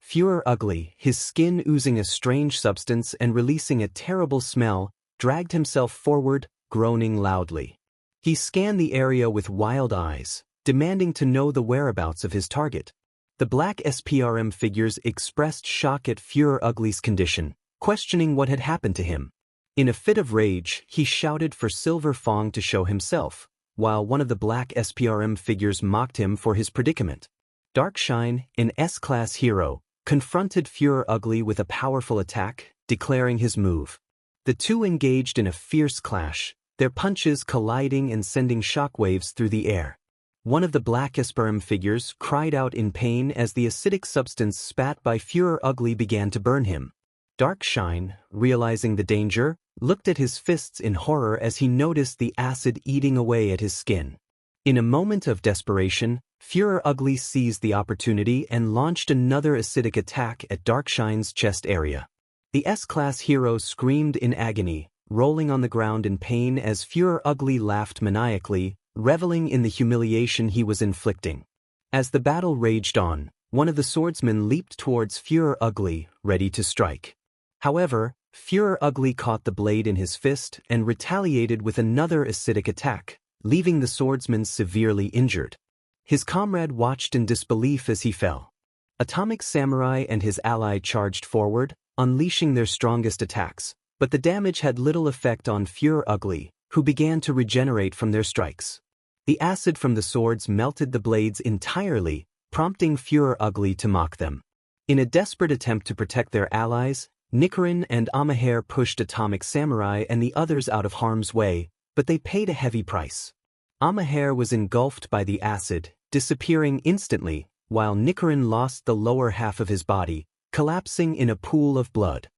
Speaker 1: Fuhrer Ugly, his skin oozing a strange substance and releasing a terrible smell, dragged himself forward, groaning loudly. He scanned the area with wild eyes, demanding to know the whereabouts of his target. The Black SPRM figures expressed shock at Fuhrer Ugly's condition, questioning what had happened to him. In a fit of rage, he shouted for Silverfang to show himself, while one of the Black SPRM figures mocked him for his predicament. Darkshine, an S-Class hero, confronted Fuhrer Ugly with a powerful attack, declaring his move. The two engaged in a fierce clash, their punches colliding and sending shockwaves through the air. One of the Black SPRM figures cried out in pain as the acidic substance spat by Fuhrer Ugly began to burn him. Darkshine, realizing the danger, looked at his fists in horror as he noticed the acid eating away at his skin. In a moment of desperation, Fuhrer Ugly seized the opportunity and launched another acidic attack at Darkshine's chest area. The S-Class hero screamed in agony, rolling on the ground in pain as Fuhrer Ugly laughed maniacally, reveling in the humiliation he was inflicting. As the battle raged on, one of the swordsmen leaped towards Fuhrer Ugly, ready to strike. However, Fuhrer Ugly caught the blade in his fist and retaliated with another acidic attack, leaving the swordsman severely injured. His comrade watched in disbelief as he fell. Atomic Samurai and his ally charged forward, unleashing their strongest attacks, but the damage had little effect on Fuhrer Ugly, who began to regenerate from their strikes. The acid from the swords melted the blades entirely, prompting Fuhrer Ugly to mock them. In a desperate attempt to protect their allies, Nichiren and Amahair pushed Atomic Samurai and the others out of harm's way, but they paid a heavy price. Amahair was engulfed by the acid, disappearing instantly, while Nichiren lost the lower half of his body, collapsing in a pool of blood.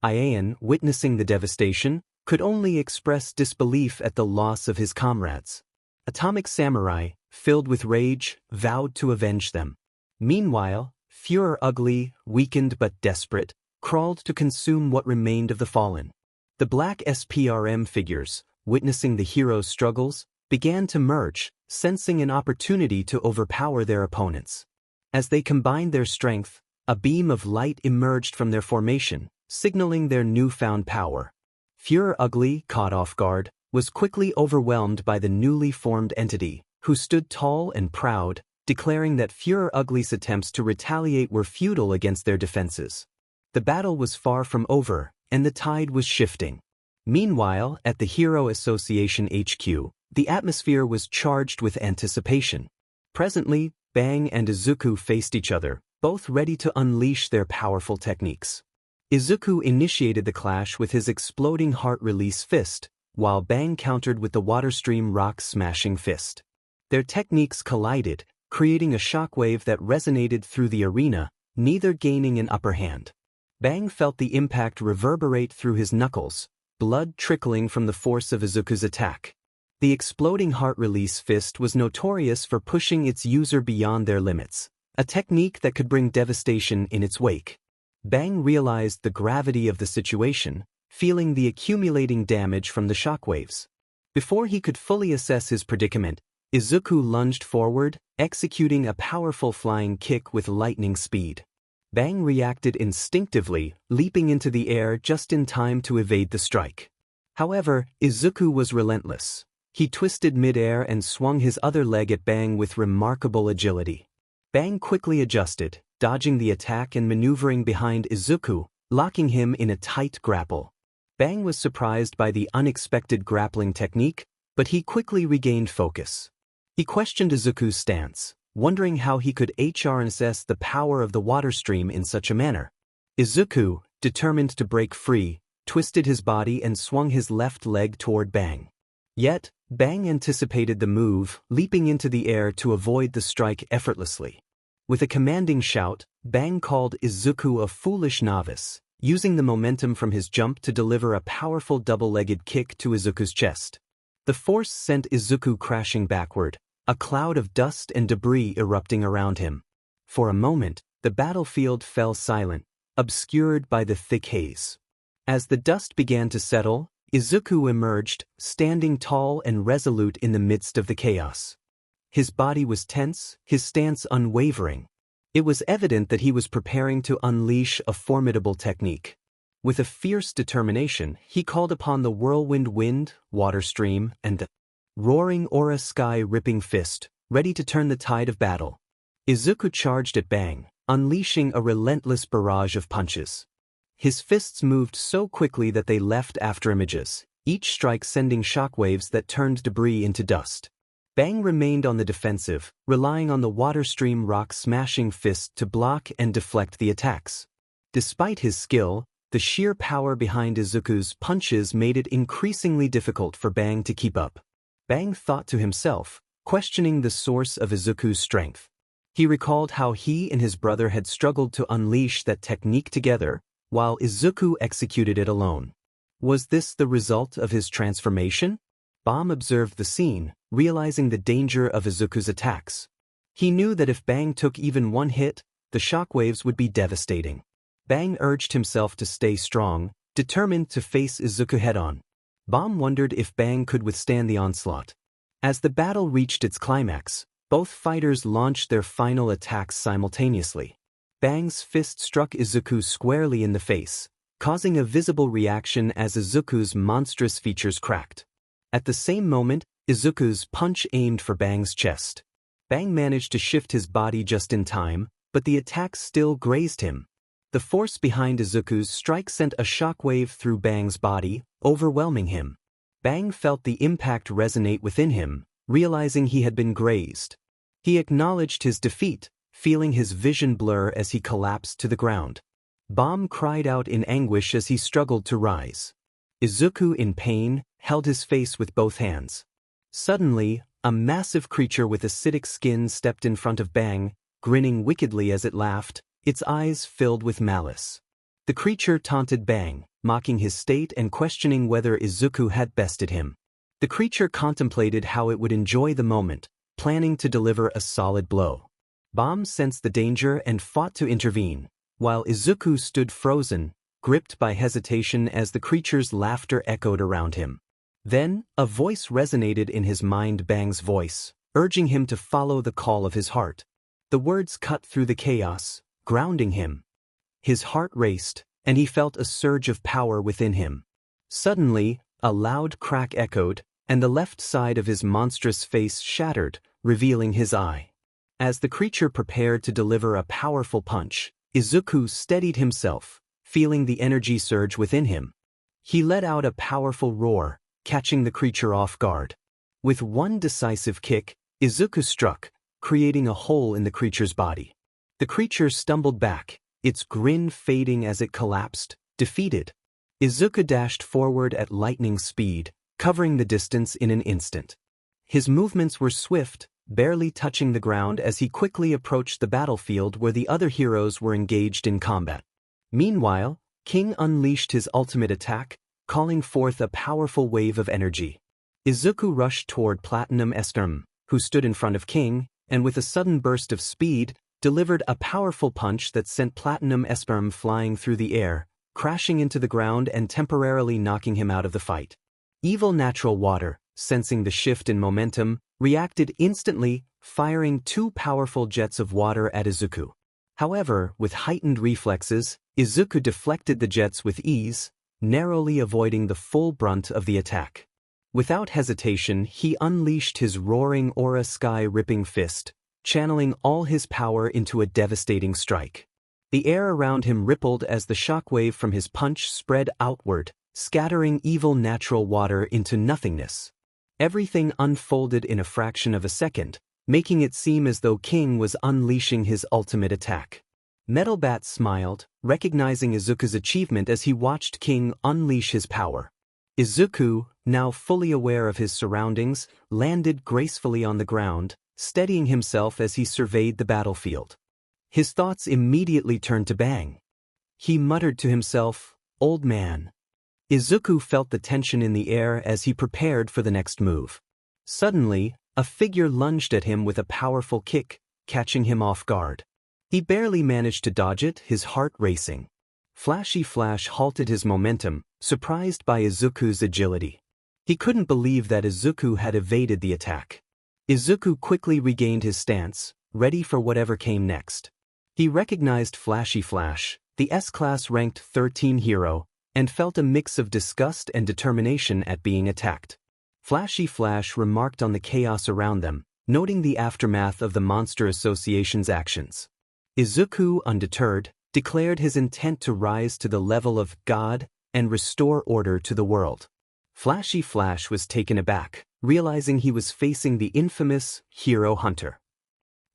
Speaker 1: Iain, witnessing the devastation, could only express disbelief at the loss of his comrades. Atomic Samurai, filled with rage, vowed to avenge them. Meanwhile, Fuhrer Ugly, weakened but desperate, crawled to consume what remained of the fallen. The Black SPRM figures, witnessing the hero's struggles, began to merge, sensing an opportunity to overpower their opponents. As they combined their strength, a beam of light emerged from their formation, signaling their newfound power. Fuhrer Ugly, caught off guard, was quickly overwhelmed by the newly formed entity, who stood tall and proud, declaring that Fuhrer Ugly's attempts to retaliate were futile against their defenses. The battle was far from over, and the tide was shifting. Meanwhile, at the Hero Association HQ, the atmosphere was charged with anticipation. Presently, Bang and Izuku faced each other, both ready to unleash their powerful techniques. Izuku initiated the clash with his exploding heart release fist, while Bang countered with the water stream rock smashing fist. Their techniques collided, creating a shockwave that resonated through the arena, neither gaining an upper hand. Bang felt the impact reverberate through his knuckles, blood trickling from the force of Izuku's attack. The exploding heart release fist was notorious for pushing its user beyond their limits, a technique that could bring devastation in its wake. Bang realized the gravity of the situation, feeling the accumulating damage from the shockwaves. Before he could fully assess his predicament, Izuku lunged forward, executing a powerful flying kick with lightning speed. Bang reacted instinctively, leaping into the air just in time to evade the strike. However, Izuku was relentless. He twisted mid-air and swung his other leg at Bang with remarkable agility. Bang quickly adjusted, dodging the attack and maneuvering behind Izuku, locking him in a tight grapple. Bang was surprised by the unexpected grappling technique, but he quickly regained focus. He questioned Izuku's stance, wondering how he could harness the power of the water stream in such a manner. Izuku, determined to break free, twisted his body and swung his left leg toward Bang. Yet, Bang anticipated the move, leaping into the air to avoid the strike effortlessly. With a commanding shout, Bang called Izuku a foolish novice, using the momentum from his jump to deliver a powerful double-legged kick to Izuku's chest. The force sent Izuku crashing backward, a cloud of dust and debris erupting around him. For a moment, the battlefield fell silent, obscured by the thick haze. As the dust began to settle, Izuku emerged, standing tall and resolute in the midst of the chaos. His body was tense, his stance unwavering. It was evident that he was preparing to unleash a formidable technique. With a fierce determination, he called upon the whirlwind wind, water stream, and the roaring aura sky-ripping fist, ready to turn the tide of battle. Izuku charged at Bang, unleashing a relentless barrage of punches. His fists moved so quickly that they left afterimages, each strike sending shockwaves that turned debris into dust. Bang remained on the defensive, relying on the water stream rock smashing fist to block and deflect the attacks. Despite his skill, the sheer power behind Izuku's punches made it increasingly difficult for Bang to keep up. Bang thought to himself, questioning the source of Izuku's strength. He recalled how he and his brother had struggled to unleash that technique together, while Izuku executed it alone. Was this the result of his transformation? Bam observed the scene, realizing the danger of Izuku's attacks. He knew that if Bang took even one hit, the shockwaves would be devastating. Bang urged himself to stay strong, determined to face Izuku head-on. Bam wondered if Bang could withstand the onslaught. As the battle reached its climax, both fighters launched their final attacks simultaneously. Bang's fist struck Izuku squarely in the face, causing a visible reaction as Izuku's monstrous features cracked. At the same moment, Izuku's punch aimed for Bang's chest. Bang managed to shift his body just in time, but the attack still grazed him. The force behind Izuku's strike sent a shockwave through Bang's body, overwhelming him. Bang felt the impact resonate within him, realizing he had been grazed. He acknowledged his defeat, feeling his vision blur as he collapsed to the ground. Bam cried out in anguish as he struggled to rise. Izuku, in pain, held his face with both hands. Suddenly, a massive creature with acidic skin stepped in front of Bang, grinning wickedly as it laughed, its eyes filled with malice. The creature taunted Bang, mocking his state and questioning whether Izuku had bested him. The creature contemplated how it would enjoy the moment, planning to deliver a solid blow. Bam sensed the danger and fought to intervene, while Izuku stood frozen, gripped by hesitation as the creature's laughter echoed around him. Then, a voice resonated in his mind, Bang's voice. urging him to follow the call of his heart. The words cut through the chaos, grounding him. His heart raced, and he felt a surge of power within him. Suddenly, a loud crack echoed, and the left side of his monstrous face shattered, revealing his eye. As the creature prepared to deliver a powerful punch, Izuku steadied himself, feeling the energy surge within him. He let out a powerful roar, catching the creature off guard. With one decisive kick, Izuku struck, creating a hole in the creature's body. The creature stumbled back, its grin fading as it collapsed, defeated. Izuku dashed forward at lightning speed, covering the distance in an instant. His movements were swift, barely touching the ground as he quickly approached the battlefield where the other heroes were engaged in combat. Meanwhile, King unleashed his ultimate attack, calling forth a powerful wave of energy. Izuku rushed toward Platinum Esperm, who stood in front of King, and with a sudden burst of speed, delivered a powerful punch that sent Platinum Esperm flying through the air, crashing into the ground and temporarily knocking him out of the fight. Evil Natural Water, sensing the shift in momentum, reacted instantly, firing two powerful jets of water at Izuku. However, with heightened reflexes, Izuku deflected the jets with ease, narrowly avoiding the full brunt of the attack. Without hesitation, he unleashed his roaring aura sky-ripping fist, channeling all his power into a devastating strike. The air around him rippled as the shockwave from his punch spread outward, scattering evil natural water into nothingness. Everything unfolded in a fraction of a second, making it seem as though King was unleashing his ultimate attack. Metal Bat smiled, recognizing Izuku's achievement as he watched King unleash his power. Izuku, now fully aware of his surroundings, landed gracefully on the ground, steadying himself as he surveyed the battlefield. His thoughts immediately turned to Bang. He muttered to himself, "Old man." Izuku felt the tension in the air as he prepared for the next move. Suddenly, a figure lunged at him with a powerful kick, catching him off guard. He barely managed to dodge it, his heart racing. Flashy Flash halted his momentum, surprised by Izuku's agility. He couldn't believe that Izuku had evaded the attack. Izuku quickly regained his stance, ready for whatever came next. He recognized Flashy Flash, the S-Class ranked 13 hero, and felt a mix of disgust and determination at being attacked. Flashy Flash remarked on the chaos around them, noting the aftermath of the Monster Association's actions. Izuku, undeterred, declared his intent to rise to the level of God and restore order to the world. Flashy Flash was taken aback, realizing he was facing the infamous Hero Hunter.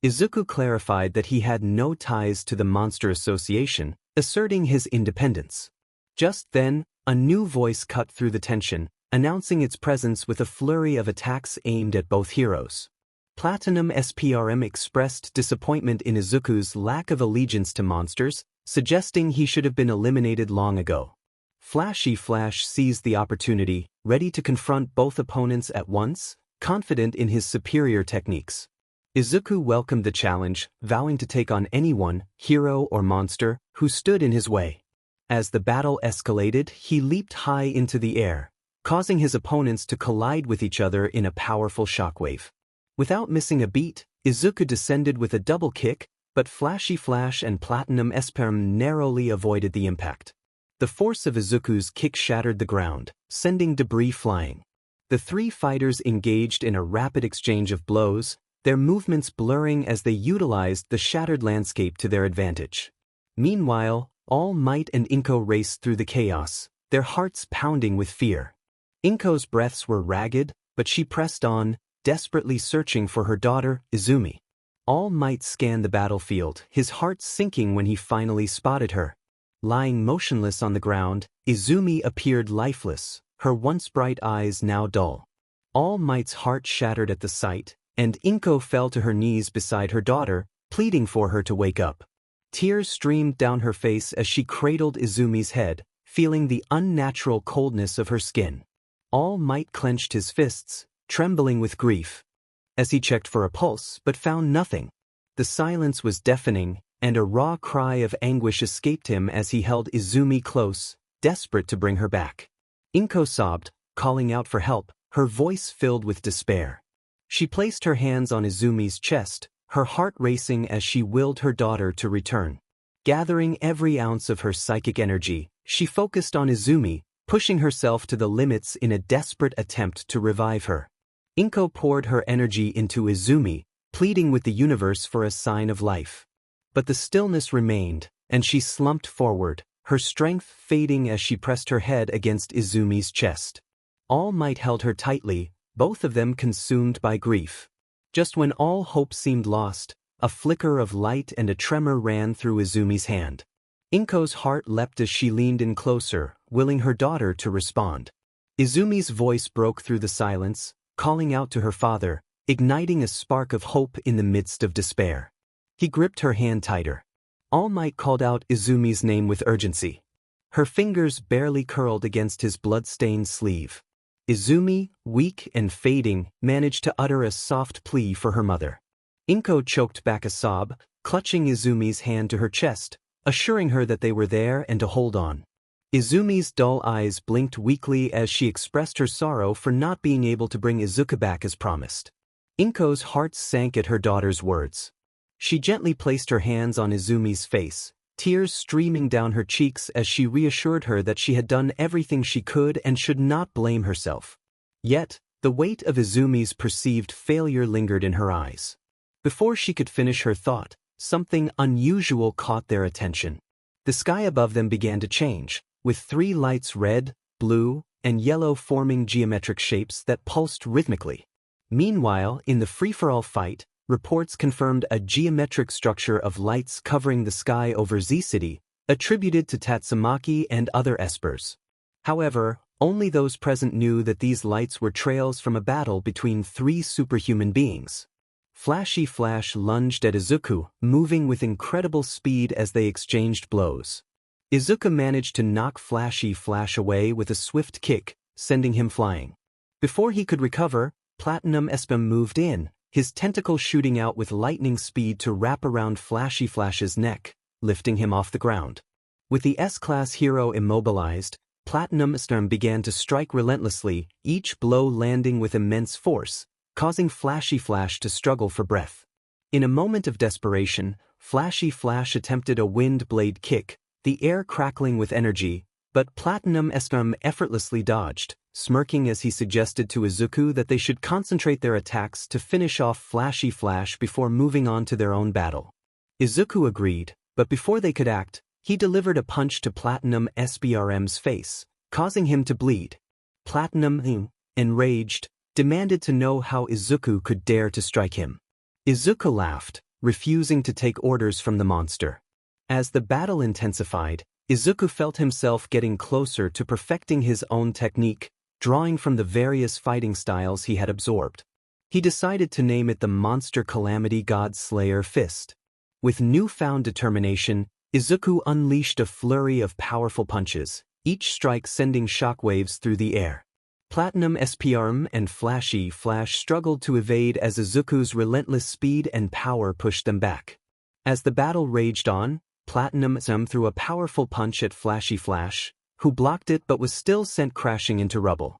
Speaker 1: Izuku clarified that he had no ties to the Monster Association, asserting his independence. Just then, a new voice cut through the tension, announcing its presence with a flurry of attacks aimed at both heroes. Platinum SPRM expressed disappointment in Izuku's lack of allegiance to monsters, suggesting he should have been eliminated long ago. Flashy Flash seized the opportunity, ready to confront both opponents at once, confident in his superior techniques. Izuku welcomed the challenge, vowing to take on anyone, hero or monster, who stood in his way. As the battle escalated, he leaped high into the air, causing his opponents to collide with each other in a powerful shockwave. Without missing a beat, Izuku descended with a double kick, but Flashy Flash and Platinum Esperm narrowly avoided the impact. The force of Izuku's kick shattered the ground, sending debris flying. The three fighters engaged in a rapid exchange of blows, their movements blurring as they utilized the shattered landscape to their advantage. Meanwhile, All Might and Inko raced through the chaos, their hearts pounding with fear. Inko's breaths were ragged, but she pressed on, desperately searching for her daughter, Izumi. All Might scanned the battlefield, his heart sinking when he finally spotted her. Lying motionless on the ground, Izumi appeared lifeless, her once bright eyes now dull. All Might's heart shattered at the sight, and Inko fell to her knees beside her daughter, pleading for her to wake up. Tears streamed down her face as she cradled Izumi's head, feeling the unnatural coldness of her skin. All Might clenched his fists, trembling with grief. As he checked for a pulse but found nothing. The silence was deafening, and a raw cry of anguish escaped him as he held Izumi close, desperate to bring her back. Inko sobbed, calling out for help, her voice filled with despair. She placed her hands on Izumi's chest, her heart racing as she willed her daughter to return. Gathering every ounce of her psychic energy, she focused on Izumi, pushing herself to the limits in a desperate attempt to revive her. Inko poured her energy into Izumi, pleading with the universe for a sign of life. But the stillness remained, and she slumped forward, her strength fading as she pressed her head against Izumi's chest. All Might held her tightly, both of them consumed by grief. Just when all hope seemed lost, a flicker of light and a tremor ran through Izumi's hand. Inko's heart leapt as she leaned in closer, willing her daughter to respond. Izumi's voice broke through the silence, calling out to her father, igniting a spark of hope in the midst of despair. He gripped her hand tighter. All Might called out Izumi's name with urgency. Her fingers barely curled against his blood-stained sleeve. Izumi, weak and fading, managed to utter a soft plea for her mother. Inko choked back a sob, clutching Izumi's hand to her chest, assuring her that they were there and to hold on. Izumi's dull eyes blinked weakly as she expressed her sorrow for not being able to bring Izuku back as promised. Inko's heart sank at her daughter's words. She gently placed her hands on Izumi's face, tears streaming down her cheeks as she reassured her that she had done everything she could and should not blame herself. Yet, the weight of Izumi's perceived failure lingered in her eyes. Before she could finish her thought, something unusual caught their attention. The sky above them began to change, with 3 lights red, blue, and yellow forming geometric shapes that pulsed rhythmically. Meanwhile, in the free-for-all fight, reports confirmed a geometric structure of lights covering the sky over Z-City, attributed to Tatsumaki and other espers. However, only those present knew that these lights were trails from a battle between 3 superhuman beings. Flashy Flash lunged at Izuku, moving with incredible speed as they exchanged blows. Izuku managed to knock Flashy Flash away with a swift kick, sending him flying. Before he could recover, Platinum Espum moved in, his tentacle shooting out with lightning speed to wrap around Flashy Flash's neck, lifting him off the ground. With the S-Class hero immobilized, Platinum Espum began to strike relentlessly, each blow landing with immense force, causing Flashy Flash to struggle for breath. In a moment of desperation, Flashy Flash attempted a wind blade kick, the air crackling with energy, but Platinum Espum effortlessly dodged, smirking as he suggested to Izuku that they should concentrate their attacks to finish off Flashy Flash before moving on to their own battle. Izuku agreed, but before they could act, he delivered a punch to Platinum SBRM's face, causing him to bleed. Platinum, enraged, demanded to know how Izuku could dare to strike him. Izuku laughed, refusing to take orders from the monster. As the battle intensified, Izuku felt himself getting closer to perfecting his own technique, drawing from the various fighting styles he had absorbed. He decided to name it the Monster Calamity God Slayer Fist. With newfound determination, Izuku unleashed a flurry of powerful punches, each strike sending shockwaves through the air. Platinum SPRM and Flashy Flash struggled to evade as Izuku's relentless speed and power pushed them back. As the battle raged on, Platinum SM threw a powerful punch at Flashy Flash, who blocked it but was still sent crashing into rubble.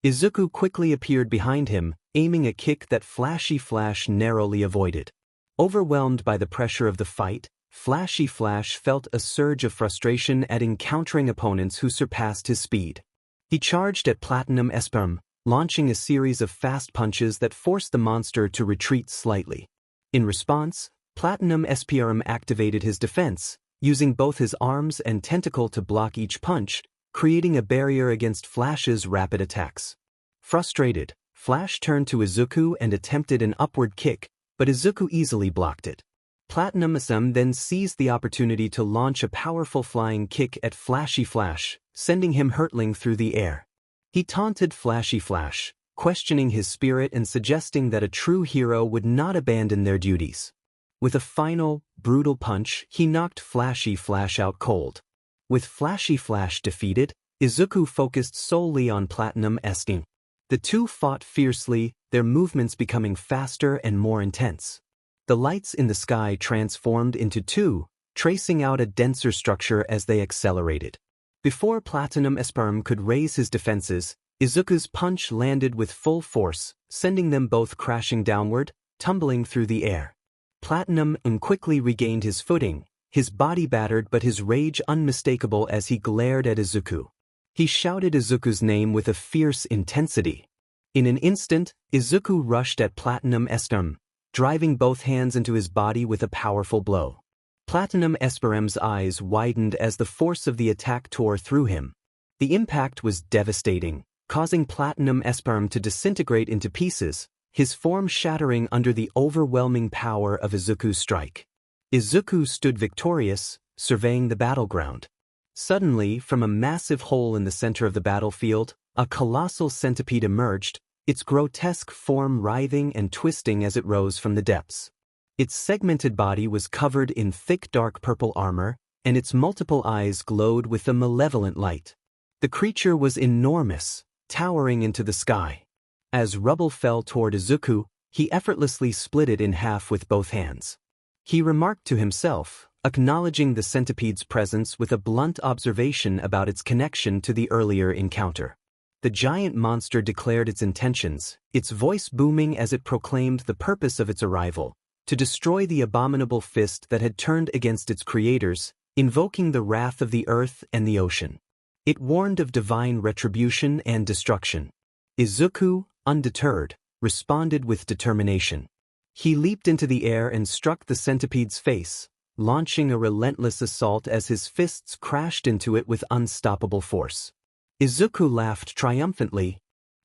Speaker 1: Izuku quickly appeared behind him, aiming a kick that Flashy Flash narrowly avoided. Overwhelmed by the pressure of the fight, Flashy Flash felt a surge of frustration at encountering opponents who surpassed his speed. He charged at Platinum SPRM, launching a series of fast punches that forced the monster to retreat slightly. In response, Platinum SPRM activated his defense, using both his arms and tentacle to block each punch, creating a barrier against Flash's rapid attacks. Frustrated, Flash turned to Izuku and attempted an upward kick, but Izuku easily blocked it. Platinum SM then seized the opportunity to launch a powerful flying kick at Flashy Flash, sending him hurtling through the air. He taunted Flashy Flash, questioning his spirit and suggesting that a true hero would not abandon their duties. With a final, brutal punch, he knocked Flashy Flash out cold. With Flashy Flash defeated, Izuku focused solely on Platinum SPRM. The two fought fiercely, their movements becoming faster and more intense. The lights in the sky transformed into 2, tracing out a denser structure as they accelerated. Before Platinum SPRM could raise his defenses, Izuku's punch landed with full force, sending them both crashing downward, tumbling through the air. Platinum quickly regained his footing, his body battered but his rage unmistakable as he glared at Izuku. He shouted Izuku's name with a fierce intensity. In an instant, Izuku rushed at Platinum Esperem, driving both hands into his body with a powerful blow. Platinum Esperem's eyes widened as the force of the attack tore through him. The impact was devastating, causing Platinum Esperem to disintegrate into pieces, his form shattering under the overwhelming power of Izuku's strike. Izuku stood victorious, surveying the battleground. Suddenly, from a massive hole in the center of the battlefield, a colossal centipede emerged, its grotesque form writhing and twisting as it rose from the depths. Its segmented body was covered in thick dark purple armor, and its multiple eyes glowed with a malevolent light. The creature was enormous, towering into the sky. As rubble fell toward Izuku, he effortlessly split it in half with both hands. He remarked to himself, acknowledging the centipede's presence with a blunt observation about its connection to the earlier encounter. The giant monster declared its intentions, its voice booming as it proclaimed the purpose of its arrival, to destroy the abominable fist that had turned against its creators, invoking the wrath of the earth and the ocean. It warned of divine retribution and destruction. Izuku, undeterred, responded with determination. He leaped into the air and struck the centipede's face, launching a relentless assault as his fists crashed into it with unstoppable force. Izuku laughed triumphantly,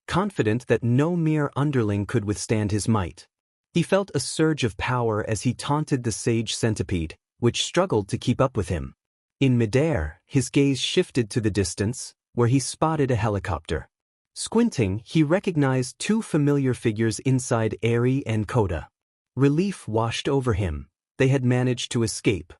Speaker 1: confident that no mere underling could withstand his might. He felt a surge of power as he taunted the sage centipede, which struggled to keep up with him. In midair, his gaze shifted to the distance, where he spotted a helicopter. Squinting, he recognized two familiar figures inside Eri and Koda. Relief washed over him. They had managed to escape.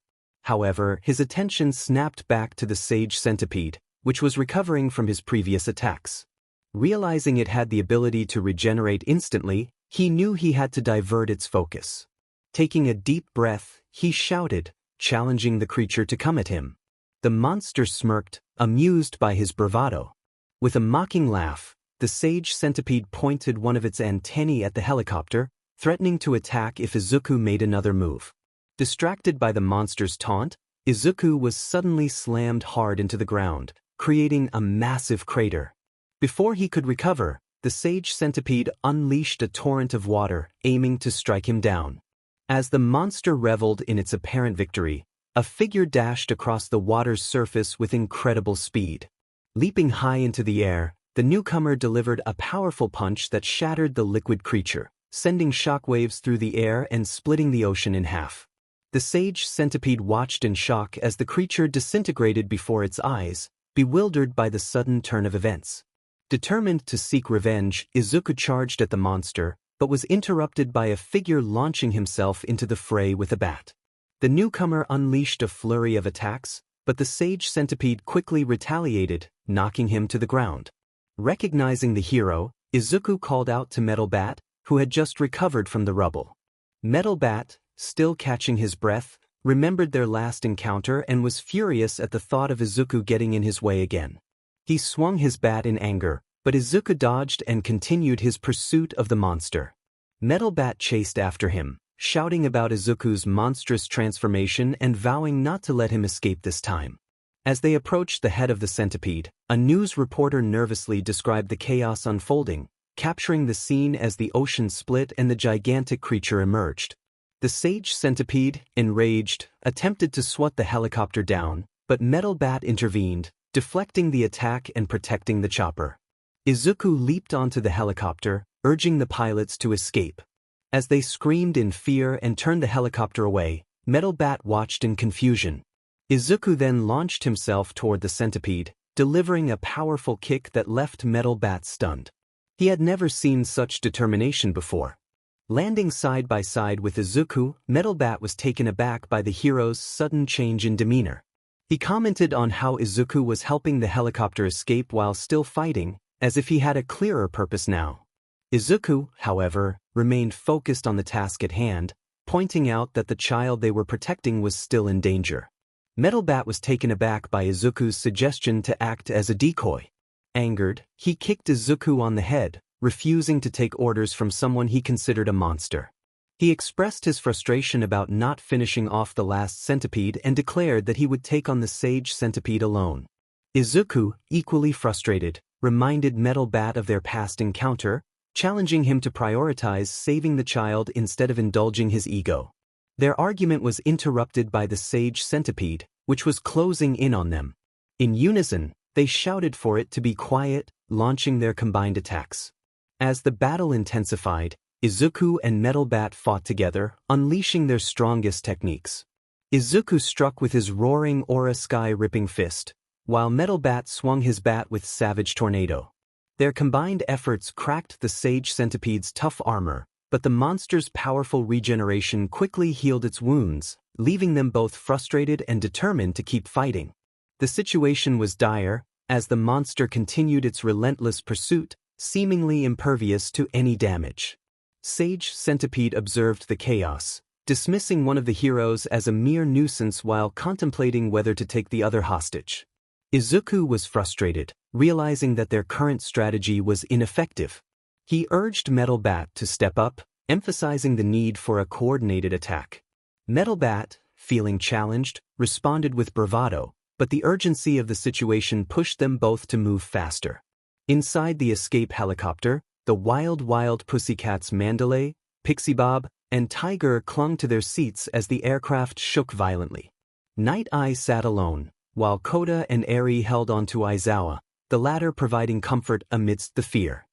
Speaker 1: However, his attention snapped back to the sage centipede, which was recovering from his previous attacks. Realizing it had the ability to regenerate instantly, he knew he had to divert its focus. Taking a deep breath, he shouted, challenging the creature to come at him. The monster smirked, amused by his bravado. With a mocking laugh, the sage centipede pointed one of its antennae at the helicopter, threatening to attack if Izuku made another move. Distracted by the monster's taunt, Izuku was suddenly slammed hard into the ground, creating a massive crater. Before he could recover, the sage centipede unleashed a torrent of water, aiming to strike him down. As the monster reveled in its apparent victory, a figure dashed across the water's surface with incredible speed. Leaping high into the air, the newcomer delivered a powerful punch that shattered the liquid creature, sending shockwaves through the air and splitting the ocean in half. The sage centipede watched in shock as the creature disintegrated before its eyes, bewildered by the sudden turn of events. Determined to seek revenge, Izuku charged at the monster, but was interrupted by a figure launching himself into the fray with a bat. The newcomer unleashed a flurry of attacks, but the sage centipede quickly retaliated, knocking him to the ground. Recognizing the hero, Izuku called out to Metal Bat, who had just recovered from the rubble. Metal Bat, still catching his breath, remembered their last encounter and was furious at the thought of Izuku getting in his way again. He swung his bat in anger, but Izuku dodged and continued his pursuit of the monster. Metal Bat chased after him, shouting about Izuku's monstrous transformation and vowing not to let him escape this time. As they approached the head of the centipede, a news reporter nervously described the chaos unfolding, capturing the scene as the ocean split and the gigantic creature emerged. The sage centipede, enraged, attempted to swat the helicopter down, but Metal Bat intervened, deflecting the attack and protecting the chopper. Izuku leaped onto the helicopter, urging the pilots to escape. As they screamed in fear and turned the helicopter away, Metal Bat watched in confusion. Izuku then launched himself toward the centipede, delivering a powerful kick that left Metal Bat stunned. He had never seen such determination before. Landing side by side with Izuku, Metal Bat was taken aback by the hero's sudden change in demeanor. He commented on how Izuku was helping the helicopter escape while still fighting, as if he had a clearer purpose now. Izuku, however, remained focused on the task at hand, pointing out that the child they were protecting was still in danger. Metal Bat was taken aback by Izuku's suggestion to act as a decoy. Angered, he kicked Izuku on the head, refusing to take orders from someone he considered a monster. He expressed his frustration about not finishing off the last centipede and declared that he would take on the sage centipede alone. Izuku, equally frustrated, reminded Metal Bat of their past encounter, challenging him to prioritize saving the child instead of indulging his ego. Their argument was interrupted by the sage centipede, which was closing in on them. In unison, they shouted for it to be quiet, launching their combined attacks. As the battle intensified, Izuku and Metal Bat fought together, unleashing their strongest techniques. Izuku struck with his roaring aura sky-ripping fist, while Metal Bat swung his bat with Savage Tornado. Their combined efforts cracked the Sage Centipede's tough armor, but the monster's powerful regeneration quickly healed its wounds, leaving them both frustrated and determined to keep fighting. The situation was dire, as the monster continued its relentless pursuit, seemingly impervious to any damage. Sage Centipede observed the chaos, dismissing one of the heroes as a mere nuisance while contemplating whether to take the other hostage. Izuku was frustrated, realizing that their current strategy was ineffective. He urged Metal Bat to step up, emphasizing the need for a coordinated attack. Metal Bat, feeling challenged, responded with bravado, but the urgency of the situation pushed them both to move faster. Inside the escape helicopter, the wild pussycats Mandalay, Pixie Bob, and Tiger clung to their seats as the aircraft shook violently. Night Eye sat alone, while Koda and Eri held onto Aizawa, the latter providing comfort amidst the fear.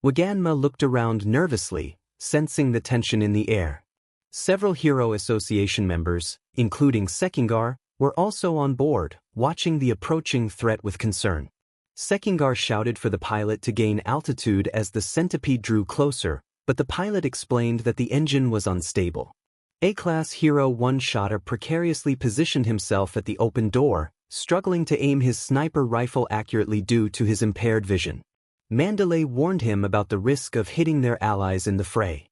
Speaker 1: Waganma looked around nervously, sensing the tension in the air. Several Hero Association members, including Sekingar, were also on board, watching the approaching threat with concern. Sekingar shouted for the pilot to gain altitude as the centipede drew closer, but the pilot explained that the engine was unstable. A-class hero one-shotter precariously positioned himself at the open door, struggling to aim his sniper rifle accurately due to his impaired vision. Mandalay warned him about the risk of hitting their allies in the fray.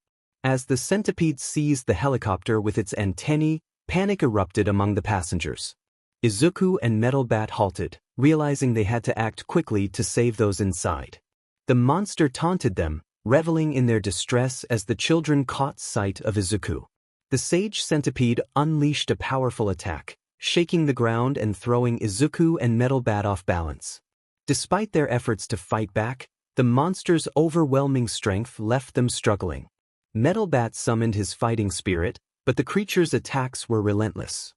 Speaker 1: As the centipede seized the helicopter with its antennae, panic erupted among the passengers. Izuku and Metal Bat halted, realizing they had to act quickly to save those inside. The monster taunted them, reveling in their distress as the children caught sight of Izuku. The Sage Centipede unleashed a powerful attack, shaking the ground and throwing Izuku and Metal Bat off balance. Despite their efforts to fight back, the monster's overwhelming strength left them struggling. Metal Bat summoned his fighting spirit, but the creature's attacks were relentless.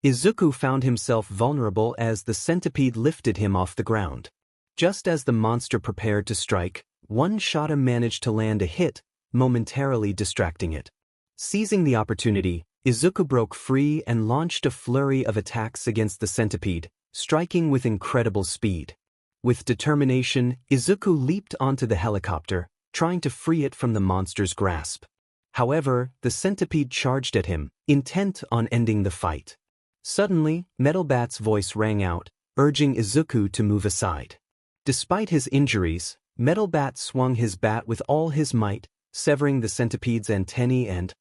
Speaker 1: Izuku found himself vulnerable as the centipede lifted him off the ground. Just as the monster prepared to strike, one-shotter managed to land a hit, momentarily distracting it. Seizing the opportunity, Izuku broke free and launched a flurry of attacks against the centipede, striking with incredible speed. With determination, Izuku leaped onto the helicopter, trying to free it from the monster's grasp. However, the centipede charged at him, intent on ending the fight. Suddenly, Metal Bat's voice rang out, urging Izuku to move aside. Despite his injuries, Metal Bat swung his bat with all his might, severing the centipede's antennae and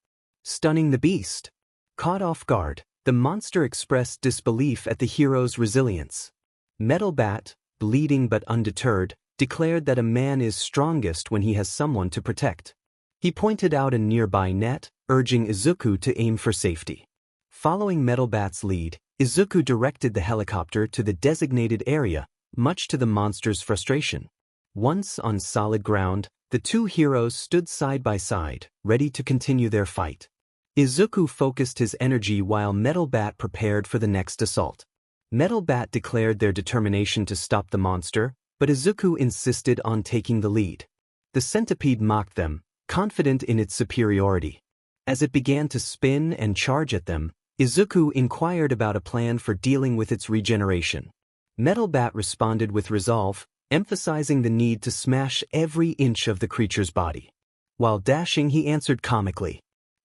Speaker 1: stunning the beast. Caught off guard, the monster expressed disbelief at the hero's resilience. Metal Bat, bleeding but undeterred, declared that a man is strongest when he has someone to protect. He pointed out a nearby net, urging Izuku to aim for safety. Following Metal Bat's lead, Izuku directed the helicopter to the designated area, much to the monster's frustration. Once on solid ground, the two heroes stood side by side, ready to continue their fight. Izuku focused his energy while Metal Bat prepared for the next assault. Metal Bat declared their determination to stop the monster, but Izuku insisted on taking the lead. The centipede mocked them, confident in its superiority. As it began to spin and charge at them, Izuku inquired about a plan for dealing with its regeneration. Metal Bat responded with resolve, emphasizing the need to smash every inch of the creature's body. While dashing, he answered comically.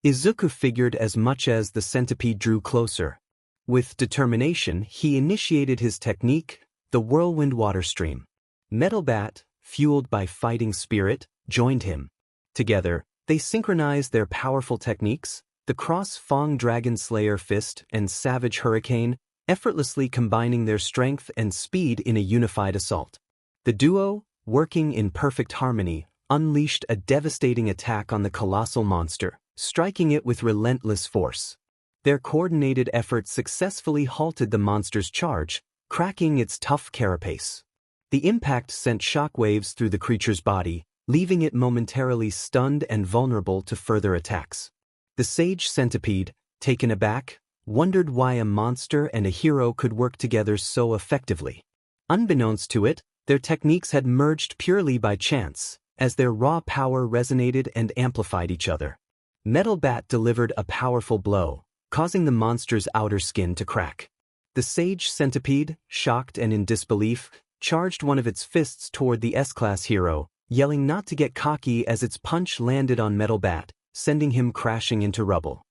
Speaker 1: Izuku figured as much as the centipede drew closer. With determination, he initiated his technique, the whirlwind water stream. Metal Bat, fueled by fighting spirit, joined him. Together, they synchronized their powerful techniques, the Cross-Fang Dragon Slayer Fist and Savage Hurricane, effortlessly combining their strength and speed in a unified assault. The duo, working in perfect harmony, unleashed a devastating attack on the colossal monster, striking it with relentless force. Their coordinated efforts successfully halted the monster's charge, cracking its tough carapace. The impact sent shockwaves through the creature's body, leaving it momentarily stunned and vulnerable to further attacks. The sage centipede, taken aback, wondered why a monster and a hero could work together so effectively. Unbeknownst to it, their techniques had merged purely by chance, as their raw power resonated and amplified each other. Metal Bat delivered a powerful blow, causing the monster's outer skin to crack. The sage centipede, shocked and in disbelief, charged one of its fists toward the S-class hero, yelling not to get cocky as its punch landed on Metal Bat, sending him crashing into rubble.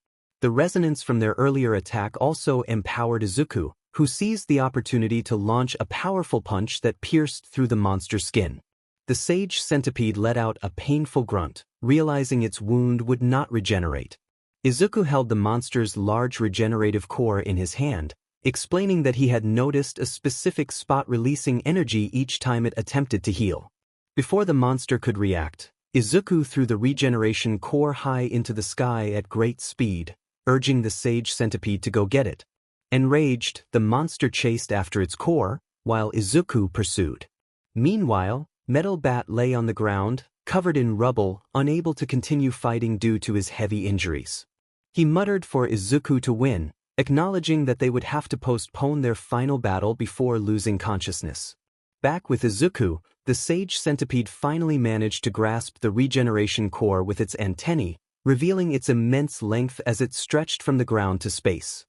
Speaker 1: The resonance from their earlier attack also empowered Izuku, who seized the opportunity to launch a powerful punch that pierced through the monster's skin. The sage centipede let out a painful grunt, realizing its wound would not regenerate. Izuku held the monster's large regenerative core in his hand, explaining that he had noticed a specific spot releasing energy each time it attempted to heal. Before the monster could react, Izuku threw the regeneration core high into the sky at great speed, urging the sage centipede to go get it. Enraged, the monster chased after its core, while Izuku pursued. Meanwhile, Metal Bat lay on the ground, covered in rubble, unable to continue fighting due to his heavy injuries. He muttered for Izuku to win, acknowledging that they would have to postpone their final battle before losing consciousness. Back with Izuku, the sage centipede finally managed to grasp the regeneration core with its antennae, revealing its immense length as it stretched from the ground to space.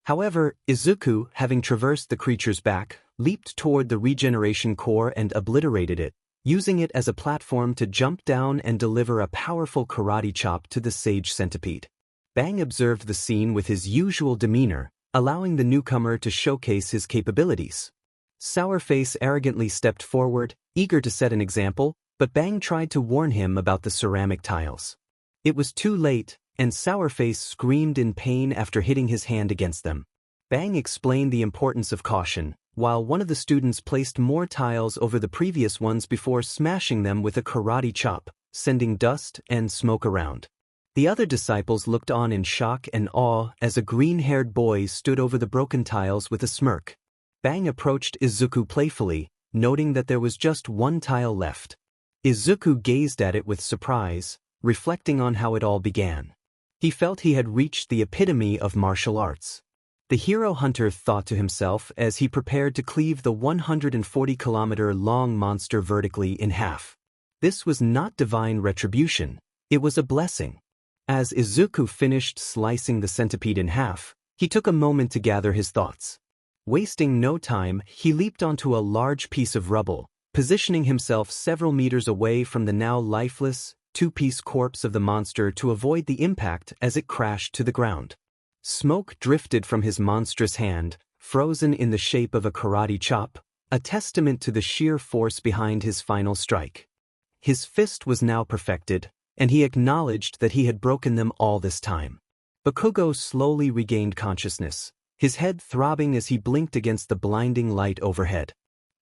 Speaker 1: However, Izuku, having traversed the creature's back, leaped toward the regeneration core and obliterated it, using it as a platform to jump down and deliver a powerful karate chop to the sage centipede. Bang observed the scene with his usual demeanor, allowing the newcomer to showcase his capabilities. Sourface arrogantly stepped forward, eager to set an example, but Bang tried to warn him about the ceramic tiles. It was too late, and Sourface screamed in pain after hitting his hand against them. Bang explained the importance of caution, while one of the students placed more tiles over the previous ones before smashing them with a karate chop, sending dust and smoke around. The other disciples looked on in shock and awe as a green-haired boy stood over the broken tiles with a smirk. Bang approached Izuku playfully, noting that there was just one tile left. Izuku gazed at it with surprise, reflecting on how it all began. He felt he had reached the epitome of martial arts. The hero hunter thought to himself as he prepared to cleave the 140-kilometer-long monster vertically in half. This was not divine retribution, it was a blessing. As Izuku finished slicing the centipede in half, he took a moment to gather his thoughts. Wasting no time, he leaped onto a large piece of rubble, positioning himself several meters away from the now lifeless, two-piece corpse of the monster to avoid the impact as it crashed to the ground. Smoke drifted from his monstrous hand, frozen in the shape of a karate chop, a testament to the sheer force behind his final strike. His fist was now perfected, and he acknowledged that he had broken them all this time. Bakugo slowly regained consciousness, his head throbbing as he blinked against the blinding light overhead.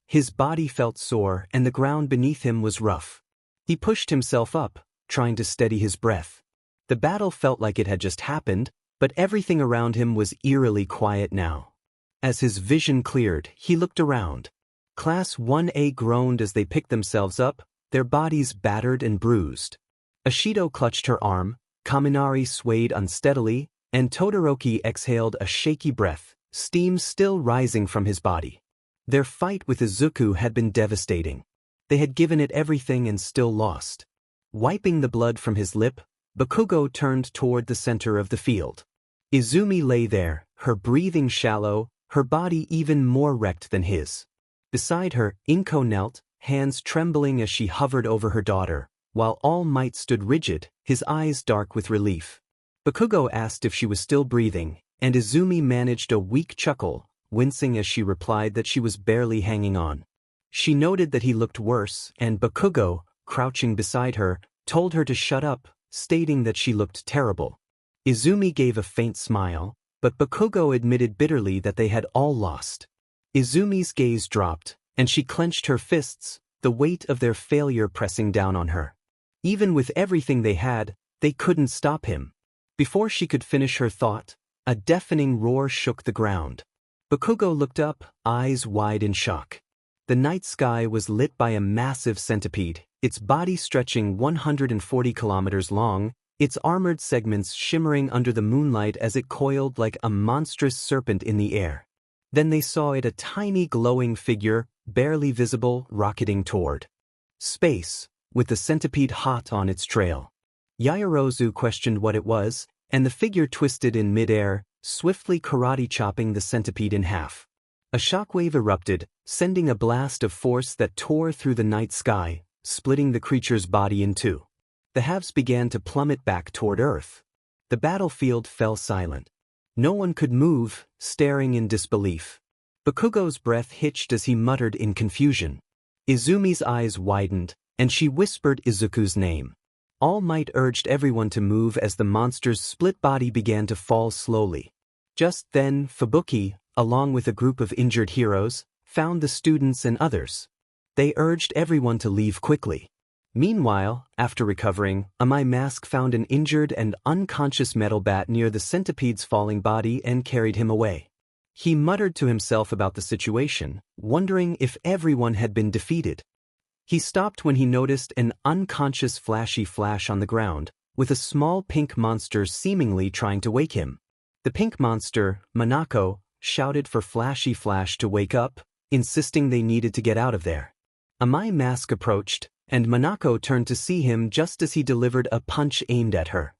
Speaker 1: His body felt sore and the ground beneath him was rough. He pushed himself up, trying to steady his breath. The battle felt like it had just happened, but everything around him was eerily quiet now. As his vision cleared, he looked around. Class 1A groaned as they picked themselves up, their bodies battered and bruised. Ashido clutched her arm, Kaminari swayed unsteadily, and Todoroki exhaled a shaky breath, steam still rising from his body. Their fight with Izuku had been devastating. They had given it everything and still lost. Wiping the blood from his lip, Bakugo turned toward the center of the field. Izumi lay there, her breathing shallow, her body even more wrecked than his. Beside her, Inko knelt, hands trembling as she hovered over her daughter, while All Might stood rigid, his eyes dark with relief. Bakugo asked if she was still breathing, and Izumi managed a weak chuckle, wincing as she replied that she was barely hanging on. She noted that he looked worse, and Bakugo, crouching beside her, told her to shut up, stating that she looked terrible. Izumi gave a faint smile, but Bakugo admitted bitterly that they had all lost. Izumi's gaze dropped, and she clenched her fists, the weight of their failure pressing down on her. Even with everything they had, they couldn't stop him. Before she could finish her thought, a deafening roar shook the ground. Bakugo looked up, eyes wide in shock. The night sky was lit by a massive centipede, its body stretching 140 kilometers long, its armored segments shimmering under the moonlight as it coiled like a monstrous serpent in the air. Then they saw it, a tiny glowing figure, barely visible, rocketing toward space, with the centipede hot on its trail. Yaoyorozu questioned what it was, and the figure twisted in midair, swiftly karate-chopping the centipede in half. A shockwave erupted, sending a blast of force that tore through the night sky, splitting the creature's body in two. The halves began to plummet back toward Earth. The battlefield fell silent. No one could move, staring in disbelief. Bakugo's breath hitched as he muttered in confusion. Izumi's eyes widened, and she whispered Izuku's name. All Might urged everyone to move as the monster's split body began to fall slowly. Just then, Fubuki, along with a group of injured heroes, found the students and others. They urged everyone to leave quickly. Meanwhile, after recovering, Amai Mask found an injured and unconscious metal bat near the centipede's falling body and carried him away. He muttered to himself about the situation, wondering if everyone had been defeated. He stopped when he noticed an unconscious flashy flash on the ground, with a small pink monster seemingly trying to wake him. The pink monster, Manako, shouted for Flashy Flash to wake up, insisting they needed to get out of there. Amai Mask approached, and Manako turned to see him just as he delivered a punch aimed at her.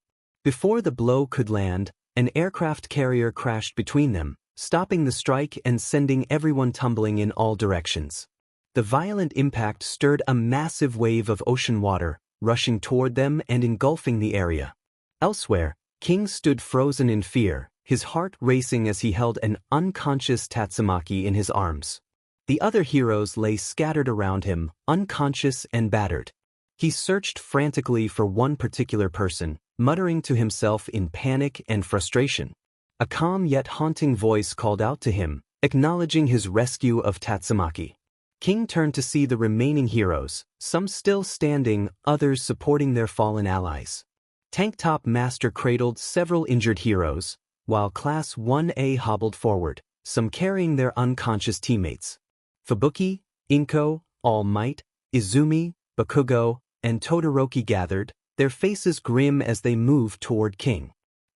Speaker 1: Before the blow could land, an aircraft carrier crashed between them, stopping the strike and sending everyone tumbling in all directions. The violent impact stirred a massive wave of ocean water, rushing toward them and engulfing the area. Elsewhere, King stood frozen in fear, his heart racing as he held an unconscious Tatsumaki in his arms. The other heroes lay scattered around him, unconscious and battered. He searched frantically for one particular person, muttering to himself in panic and frustration. A calm yet haunting voice called out to him, acknowledging his rescue of Tatsumaki. King turned to see the remaining heroes, some still standing, others supporting their fallen allies. Tank Top Master cradled several injured heroes, while Class 1A hobbled forward, some carrying their unconscious teammates. Fubuki, Inko, All Might, Izumi, Bakugo, and Todoroki gathered, their faces grim as they moved toward King.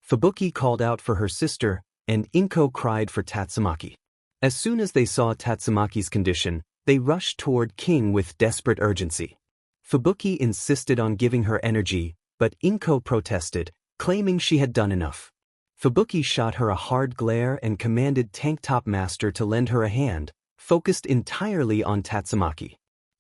Speaker 1: Fubuki called out for her sister, and Inko cried for Tatsumaki. As soon as they saw Tatsumaki's condition, they rushed toward King with desperate urgency. Fubuki insisted on giving her energy, but Inko protested, claiming she had done enough. Fubuki shot her a hard glare and commanded Tank Top Master to lend her a hand, focused entirely on Tatsumaki.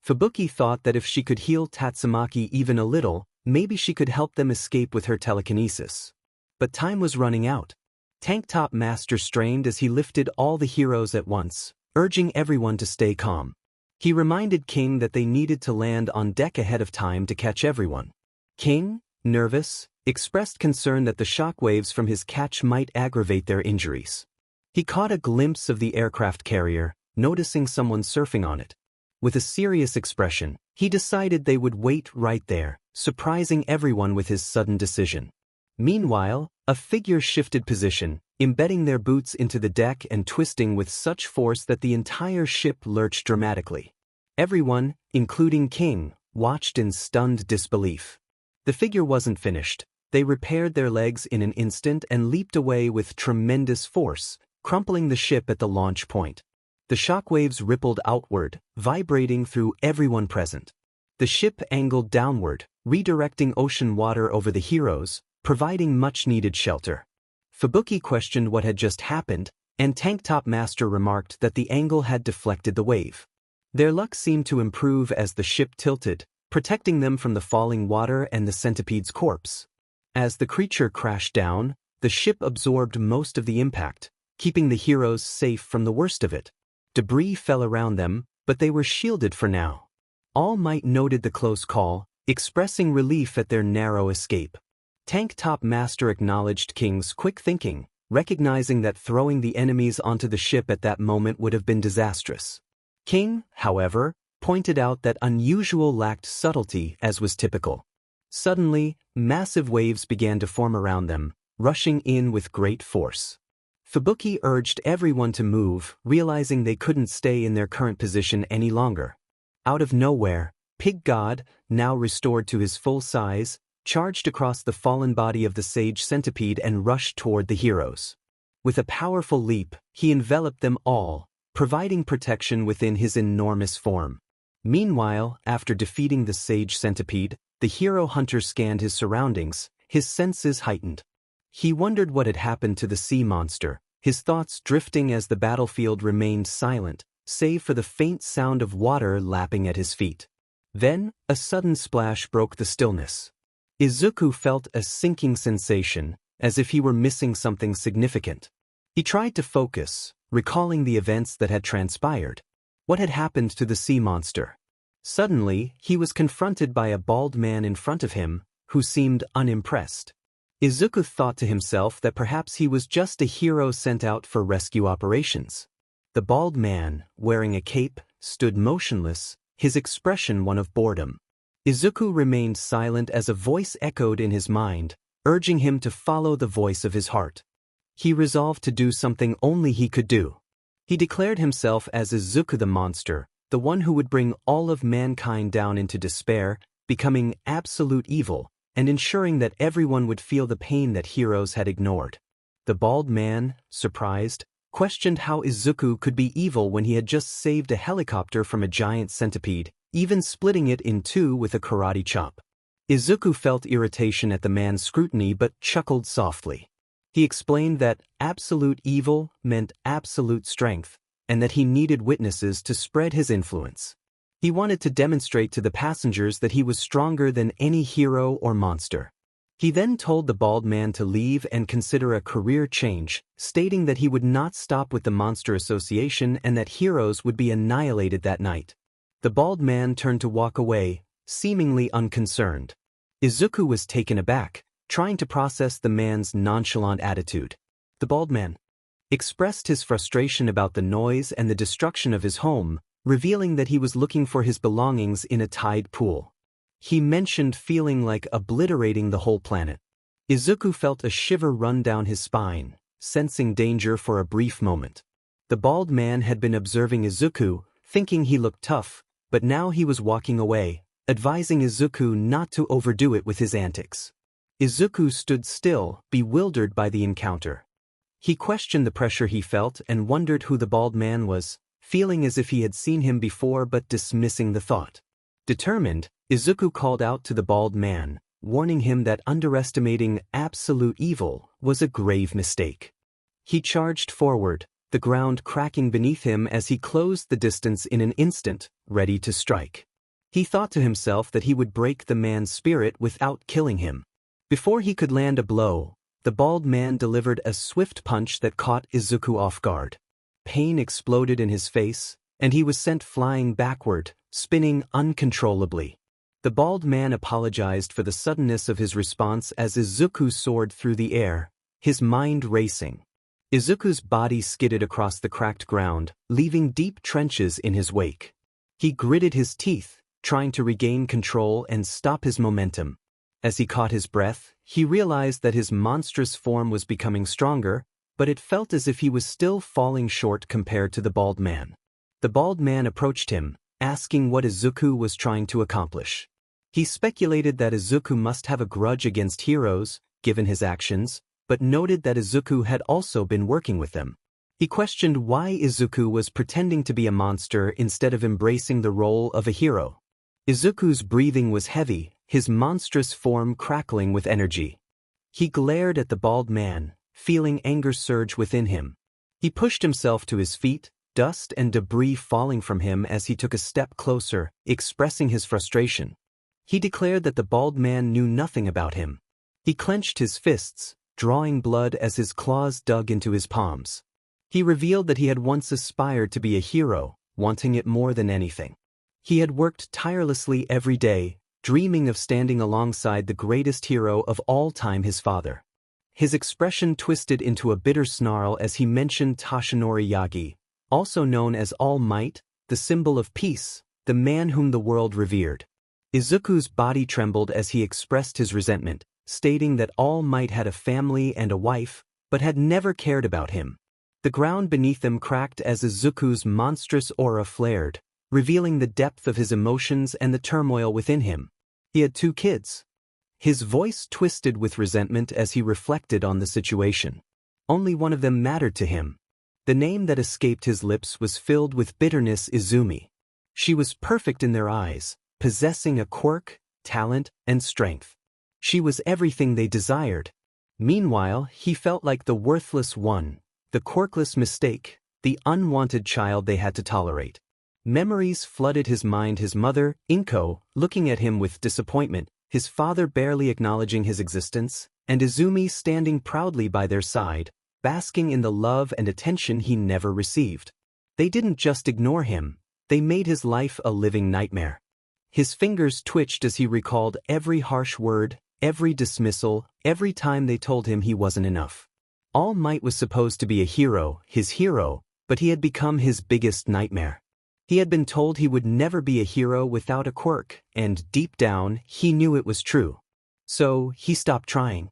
Speaker 1: Fubuki thought that if she could heal Tatsumaki even a little, maybe she could help them escape with her telekinesis. But time was running out. Tank Top Master strained as he lifted all the heroes at once, urging everyone to stay calm. He reminded King that they needed to land on deck ahead of time to catch everyone. King, nervous, expressed concern that the shockwaves from his catch might aggravate their injuries. He caught a glimpse of the aircraft carrier, noticing someone surfing on it. With a serious expression, he decided they would wait right there, surprising everyone with his sudden decision. Meanwhile, a figure shifted position, embedding their boots into the deck and twisting with such force that the entire ship lurched dramatically. Everyone, including King, watched in stunned disbelief. The figure wasn't finished. They repaired their legs in an instant and leaped away with tremendous force, crumpling the ship at the launch point. The shockwaves rippled outward, vibrating through everyone present. The ship angled downward, redirecting ocean water over the heroes, providing much-needed shelter. Fubuki questioned what had just happened, and Tank Top Master remarked that the angle had deflected the wave. Their luck seemed to improve as the ship tilted, protecting them from the falling water and the centipede's corpse. As the creature crashed down, the ship absorbed most of the impact, keeping the heroes safe from the worst of it. Debris fell around them, but they were shielded for now. All Might noted the close call, expressing relief at their narrow escape. Tank Top Master acknowledged King's quick thinking, recognizing that throwing the enemies onto the ship at that moment would have been disastrous. King, however, pointed out that unusual lacked subtlety as was typical. Suddenly, massive waves began to form around them, rushing in with great force. Fubuki urged everyone to move, realizing they couldn't stay in their current position any longer. Out of nowhere, Pig God, now restored to his full size, charged across the fallen body of the sage centipede and rushed toward the heroes. With a powerful leap, he enveloped them all, providing protection within his enormous form. Meanwhile, after defeating the sage centipede, the hero hunter scanned his surroundings, his senses heightened. He wondered what had happened to the sea monster, his thoughts drifting as the battlefield remained silent, save for the faint sound of water lapping at his feet. Then, a sudden splash broke the stillness. Izuku felt a sinking sensation, as if he were missing something significant. He tried to focus, recalling the events that had transpired. What had happened to the sea monster? Suddenly, he was confronted by a bald man in front of him, who seemed unimpressed. Izuku thought to himself that perhaps he was just a hero sent out for rescue operations. The bald man, wearing a cape, stood motionless, his expression one of boredom. Izuku remained silent as a voice echoed in his mind, urging him to follow the voice of his heart. He resolved to do something only he could do. He declared himself as Izuku the monster, the one who would bring all of mankind down into despair, becoming absolute evil, and ensuring that everyone would feel the pain that heroes had ignored. The bald man, surprised, questioned how Izuku could be evil when he had just saved a helicopter from a giant centipede, even splitting it in two with a karate chop. Izuku felt irritation at the man's scrutiny but chuckled softly. He explained that absolute evil meant absolute strength, and that he needed witnesses to spread his influence. He wanted to demonstrate to the passengers that he was stronger than any hero or monster. He then told the bald man to leave and consider a career change, stating that he would not stop with the Monster Association and that heroes would be annihilated that night. The bald man turned to walk away, seemingly unconcerned. Izuku was taken aback, trying to process the man's nonchalant attitude. The bald man expressed his frustration about the noise and the destruction of his home, revealing that he was looking for his belongings in a tide pool. He mentioned feeling like obliterating the whole planet. Izuku felt a shiver run down his spine, sensing danger for a brief moment. The bald man had been observing Izuku, thinking he looked tough, but now he was walking away, advising Izuku not to overdo it with his antics. Izuku stood still, bewildered by the encounter. He questioned the pressure he felt and wondered who the bald man was, feeling as if he had seen him before but dismissing the thought. Determined, Izuku called out to the bald man, warning him that underestimating absolute evil was a grave mistake. He charged forward, the ground cracking beneath him as he closed the distance in an instant, ready to strike. He thought to himself that he would break the man's spirit without killing him. Before he could land a blow, the bald man delivered a swift punch that caught Izuku off guard. Pain exploded in his face, and he was sent flying backward, spinning uncontrollably. The bald man apologized for the suddenness of his response as Izuku soared through the air, his mind racing. Izuku's body skidded across the cracked ground, leaving deep trenches in his wake. He gritted his teeth, trying to regain control and stop his momentum. As he caught his breath, he realized that his monstrous form was becoming stronger, but it felt as if he was still falling short compared to the bald man. The bald man approached him, asking what Izuku was trying to accomplish. He speculated that Izuku must have a grudge against heroes, given his actions, but noted that Izuku had also been working with them. He questioned why Izuku was pretending to be a monster instead of embracing the role of a hero. Izuku's breathing was heavy, his monstrous form crackling with energy. He glared at the bald man, feeling anger surge within him. He pushed himself to his feet, dust and debris falling from him as he took a step closer, expressing his frustration. He declared that the bald man knew nothing about him. He clenched his fists, drawing blood as his claws dug into his palms. He revealed that he had once aspired to be a hero, wanting it more than anything. He had worked tirelessly every day, dreaming of standing alongside the greatest hero of all time, his father. His expression twisted into a bitter snarl as he mentioned Izuku Yagi, also known as All Might, the symbol of peace, the man whom the world revered. Izuku's body trembled as he expressed his resentment, stating that All Might had a family and a wife, but had never cared about him. The ground beneath them cracked as Izuku's monstrous aura flared, revealing the depth of his emotions and the turmoil within him. He had 2 kids. His voice twisted with resentment as he reflected on the situation. Only one of them mattered to him. The name that escaped his lips was filled with bitterness: Izumi. She was perfect in their eyes, possessing a quirk, talent, and strength. She was everything they desired. Meanwhile, he felt like the worthless one, the quirkless mistake, the unwanted child they had to tolerate. Memories flooded his mind: his mother, Inko, looking at him with disappointment, his father barely acknowledging his existence, and Izumi standing proudly by their side, basking in the love and attention he never received. They didn't just ignore him, they made his life a living nightmare. His fingers twitched as he recalled every harsh word, every dismissal, every time they told him he wasn't enough. All Might was supposed to be a hero, his hero, but he had become his biggest nightmare. He had been told he would never be a hero without a quirk, and deep down, he knew it was true. So, he stopped trying.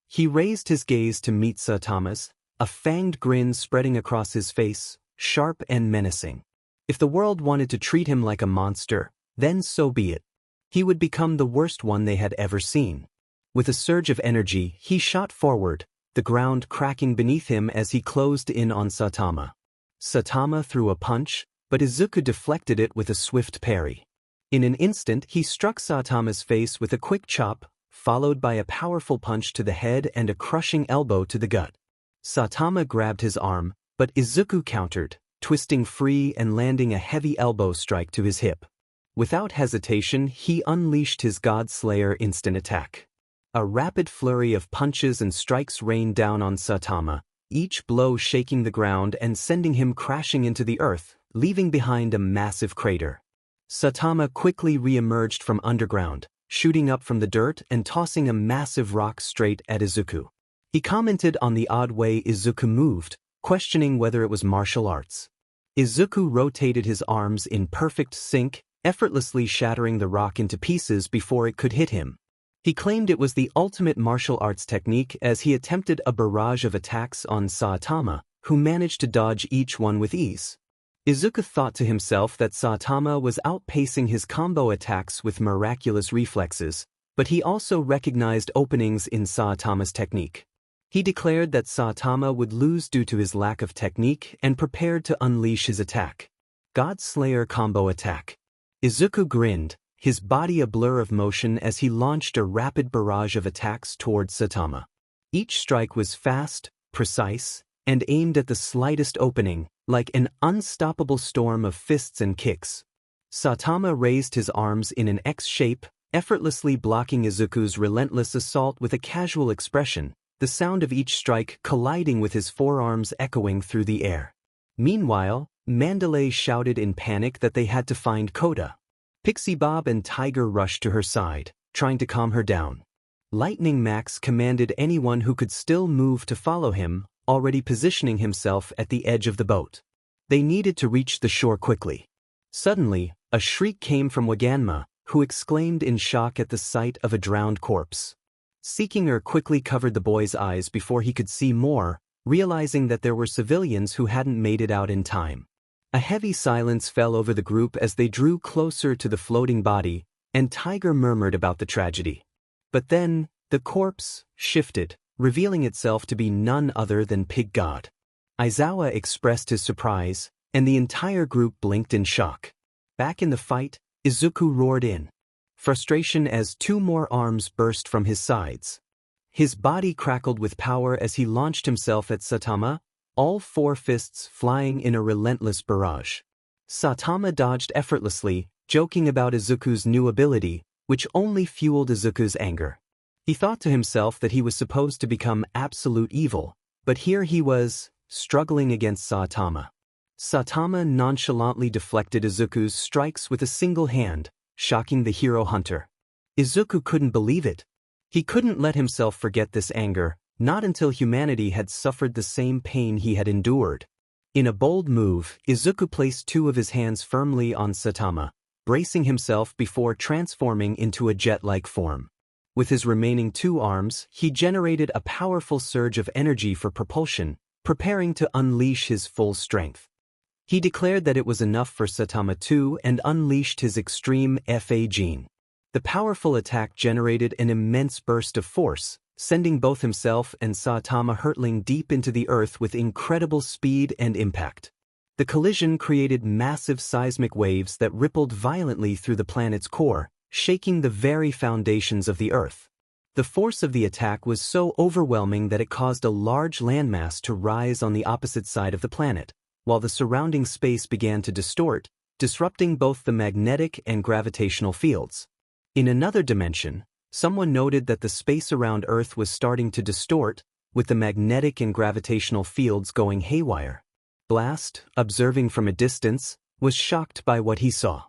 Speaker 1: He raised his gaze to meet Saitama's, a fanged grin spreading across his face, sharp and menacing. If the world wanted to treat him like a monster, then so be it. He would become the worst one they had ever seen. With a surge of energy, he shot forward, the ground cracking beneath him as he closed in on Saitama. Saitama threw a punch, but Izuku deflected it with a swift parry. In an instant, he struck Saitama's face with a quick chop, followed by a powerful punch to the head and a crushing elbow to the gut. Saitama grabbed his arm, but Izuku countered, twisting free and landing a heavy elbow strike to his hip. Without hesitation, he unleashed his God Slayer instant attack. A rapid flurry of punches and strikes rained down on Saitama, each blow shaking the ground and sending him crashing into the earth, leaving behind a massive crater. Saitama quickly re-emerged from underground, shooting up from the dirt and tossing a massive rock straight at Izuku. He commented on the odd way Izuku moved, questioning whether it was martial arts. Izuku rotated his arms in perfect sync, effortlessly shattering the rock into pieces before it could hit him. He claimed it was the ultimate martial arts technique as he attempted a barrage of attacks on Saitama, who managed to dodge each one with ease. Izuku thought to himself that Saitama was outpacing his combo attacks with miraculous reflexes, but he also recognized openings in Saitama's technique. He declared that Saitama would lose due to his lack of technique and prepared to unleash his attack. God Slayer combo attack. Izuku grinned, his body a blur of motion as he launched a rapid barrage of attacks towards Saitama. Each strike was fast, precise, and aimed at the slightest opening, like an unstoppable storm of fists and kicks. Saitama raised his arms in an X shape, effortlessly blocking Izuku's relentless assault with a casual expression, the sound of each strike colliding with his forearms echoing through the air. Meanwhile, Mandalay shouted in panic that they had to find Koda. Pixie Bob and Tiger rushed to her side, trying to calm her down. Lightning Max commanded anyone who could still move to follow him, already positioning himself at the edge of the boat. They needed to reach the shore quickly. Suddenly, a shriek came from Waganma, who exclaimed in shock at the sight of a drowned corpse. Seekinger quickly covered the boy's eyes before he could see more, realizing that there were civilians who hadn't made it out in time. A heavy silence fell over the group as they drew closer to the floating body, and Tiger murmured about the tragedy. But then, the corpse shifted, revealing itself to be none other than Pig God. Aizawa expressed his surprise, and the entire group blinked in shock. Back in the fight, Izuku roared in frustration as 2 more arms burst from his sides. His body crackled with power as he launched himself at Saitama, all 4 fists flying in a relentless barrage. Saitama dodged effortlessly, joking about Izuku's new ability, which only fueled Izuku's anger. He thought to himself that he was supposed to become absolute evil, but here he was, struggling against Saitama. Saitama nonchalantly deflected Izuku's strikes with a single hand, shocking the hero hunter. Izuku couldn't believe it. He couldn't let himself forget this anger, not until humanity had suffered the same pain he had endured. In a bold move, Izuku placed 2 of his hands firmly on Saitama, bracing himself before transforming into a jet-like form. With his remaining 2 arms, he generated a powerful surge of energy for propulsion, preparing to unleash his full strength. He declared that it was enough for Saitama too and unleashed his extreme FA gene. The powerful attack generated an immense burst of force, sending both himself and Saitama hurtling deep into the earth with incredible speed and impact. The collision created massive seismic waves that rippled violently through the planet's core, shaking the very foundations of the earth. The force of the attack was so overwhelming that it caused a large landmass to rise on the opposite side of the planet, while the surrounding space began to distort, disrupting both the magnetic and gravitational fields. In another dimension, someone noted that the space around Earth was starting to distort, with the magnetic and gravitational fields going haywire. Blast, observing from a distance, was shocked by what he saw.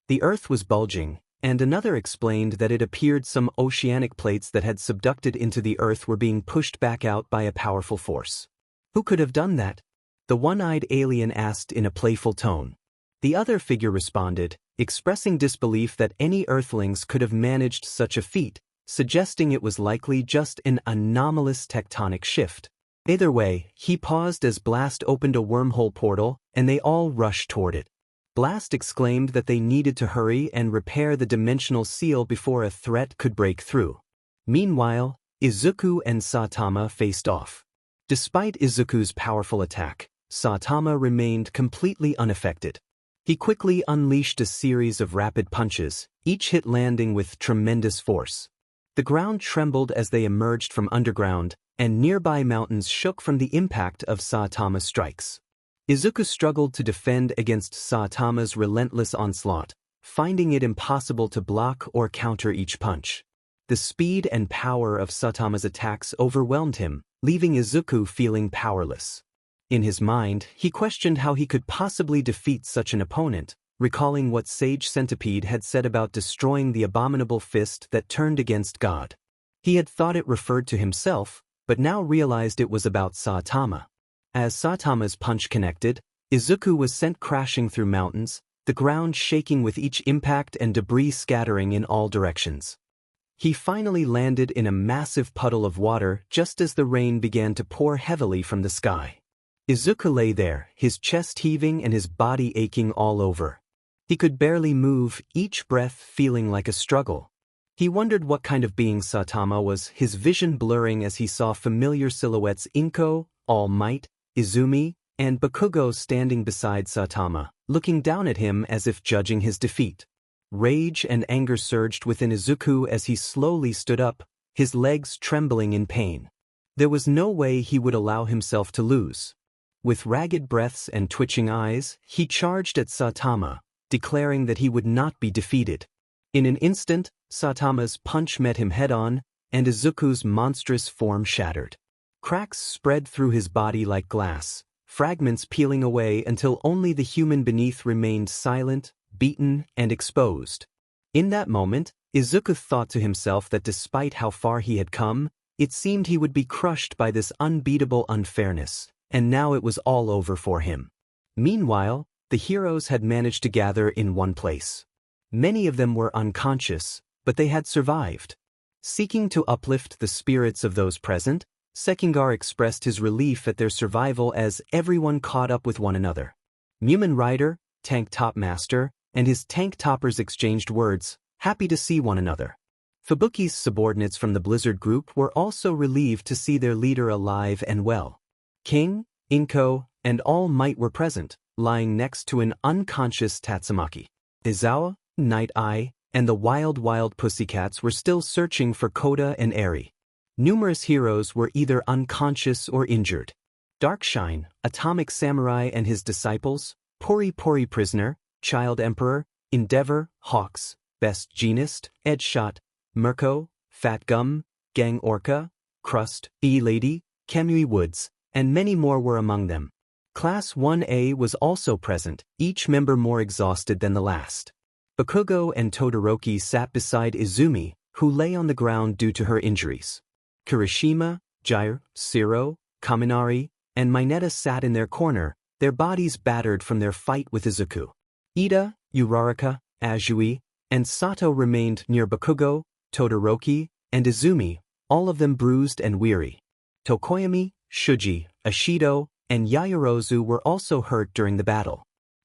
Speaker 1: The Earth was bulging, and another explained that it appeared some oceanic plates that had subducted into the Earth were being pushed back out by a powerful force. Who could have done that? The one-eyed alien asked in a playful tone. The other figure responded, expressing disbelief that any Earthlings could have managed such a feat, suggesting it was likely just an anomalous tectonic shift. Either way, he paused as Blast opened a wormhole portal, and they all rushed toward it. Blast exclaimed that they needed to hurry and repair the dimensional seal before a threat could break through. Meanwhile, Izuku and Saitama faced off. Despite Izuku's powerful attack, Saitama remained completely unaffected. He quickly unleashed a series of rapid punches, each hit landing with tremendous force. The ground trembled as they emerged from underground, and nearby mountains shook from the impact of Saitama's strikes. Izuku struggled to defend against Saitama's relentless onslaught, finding it impossible to block or counter each punch. The speed and power of Saitama's attacks overwhelmed him, leaving Izuku feeling powerless. In his mind, he questioned how he could possibly defeat such an opponent, recalling what Sage Centipede had said about destroying the abominable fist that turned against God. He had thought it referred to himself, but now realized it was about Saitama. As Saitama's punch connected, Izuku was sent crashing through mountains, the ground shaking with each impact and debris scattering in all directions. He finally landed in a massive puddle of water just as the rain began to pour heavily from the sky. Izuku lay there, his chest heaving and his body aching all over. He could barely move, each breath feeling like a struggle. He wondered what kind of being Saitama was, his vision blurring as he saw familiar silhouettes Inko, All Might, Izumi, and Bakugo standing beside Saitama, looking down at him as if judging his defeat. Rage and anger surged within Izuku as he slowly stood up, his legs trembling in pain. There was no way he would allow himself to lose. With ragged breaths and twitching eyes, he charged at Saitama, declaring that he would not be defeated. In an instant, Saitama's punch met him head-on, and Izuku's monstrous form shattered. Cracks spread through his body like glass, fragments peeling away until only the human beneath remained silent, beaten, and exposed. In that moment, Izuku thought to himself that despite how far he had come, it seemed he would be crushed by this unbeatable unfairness, and now it was all over for him. Meanwhile, the heroes had managed to gather in one place. Many of them were unconscious, but they had survived. Seeking to uplift the spirits of those present, Sekingar expressed his relief at their survival as everyone caught up with one another. Mumen Rider, Tank Top Master, and his Tank Toppers exchanged words, happy to see one another. Fubuki's subordinates from the Blizzard group were also relieved to see their leader alive and well. King, Inko, and All Might were present, lying next to an unconscious Tatsumaki. Izawa, Night Eye, and the Wild Pussycats were still searching for Koda and Eri. Numerous heroes were either unconscious or injured. Darkshine, Atomic Samurai and his disciples, Pori Pori Prisoner, Child Emperor, Endeavor, Hawks, Best Jeanist, Edgeshot, Mirko, Fat Gum, Gang Orca, Crust, E-Lady, Kemui Woods, and many more were among them. Class 1A was also present, each member more exhausted than the last. Bakugo and Todoroki sat beside Izumi, who lay on the ground due to her injuries. Kirishima, Jair, Siro, Kaminari, and Mineta sat in their corner, their bodies battered from their fight with Izuku. Ida, Uraraka, Azui, and Sato remained near Bakugo, Todoroki, and Izumi, all of them bruised and weary. Tokoyami, Shuji, Ashido, and Yaoyorozu were also hurt during the battle.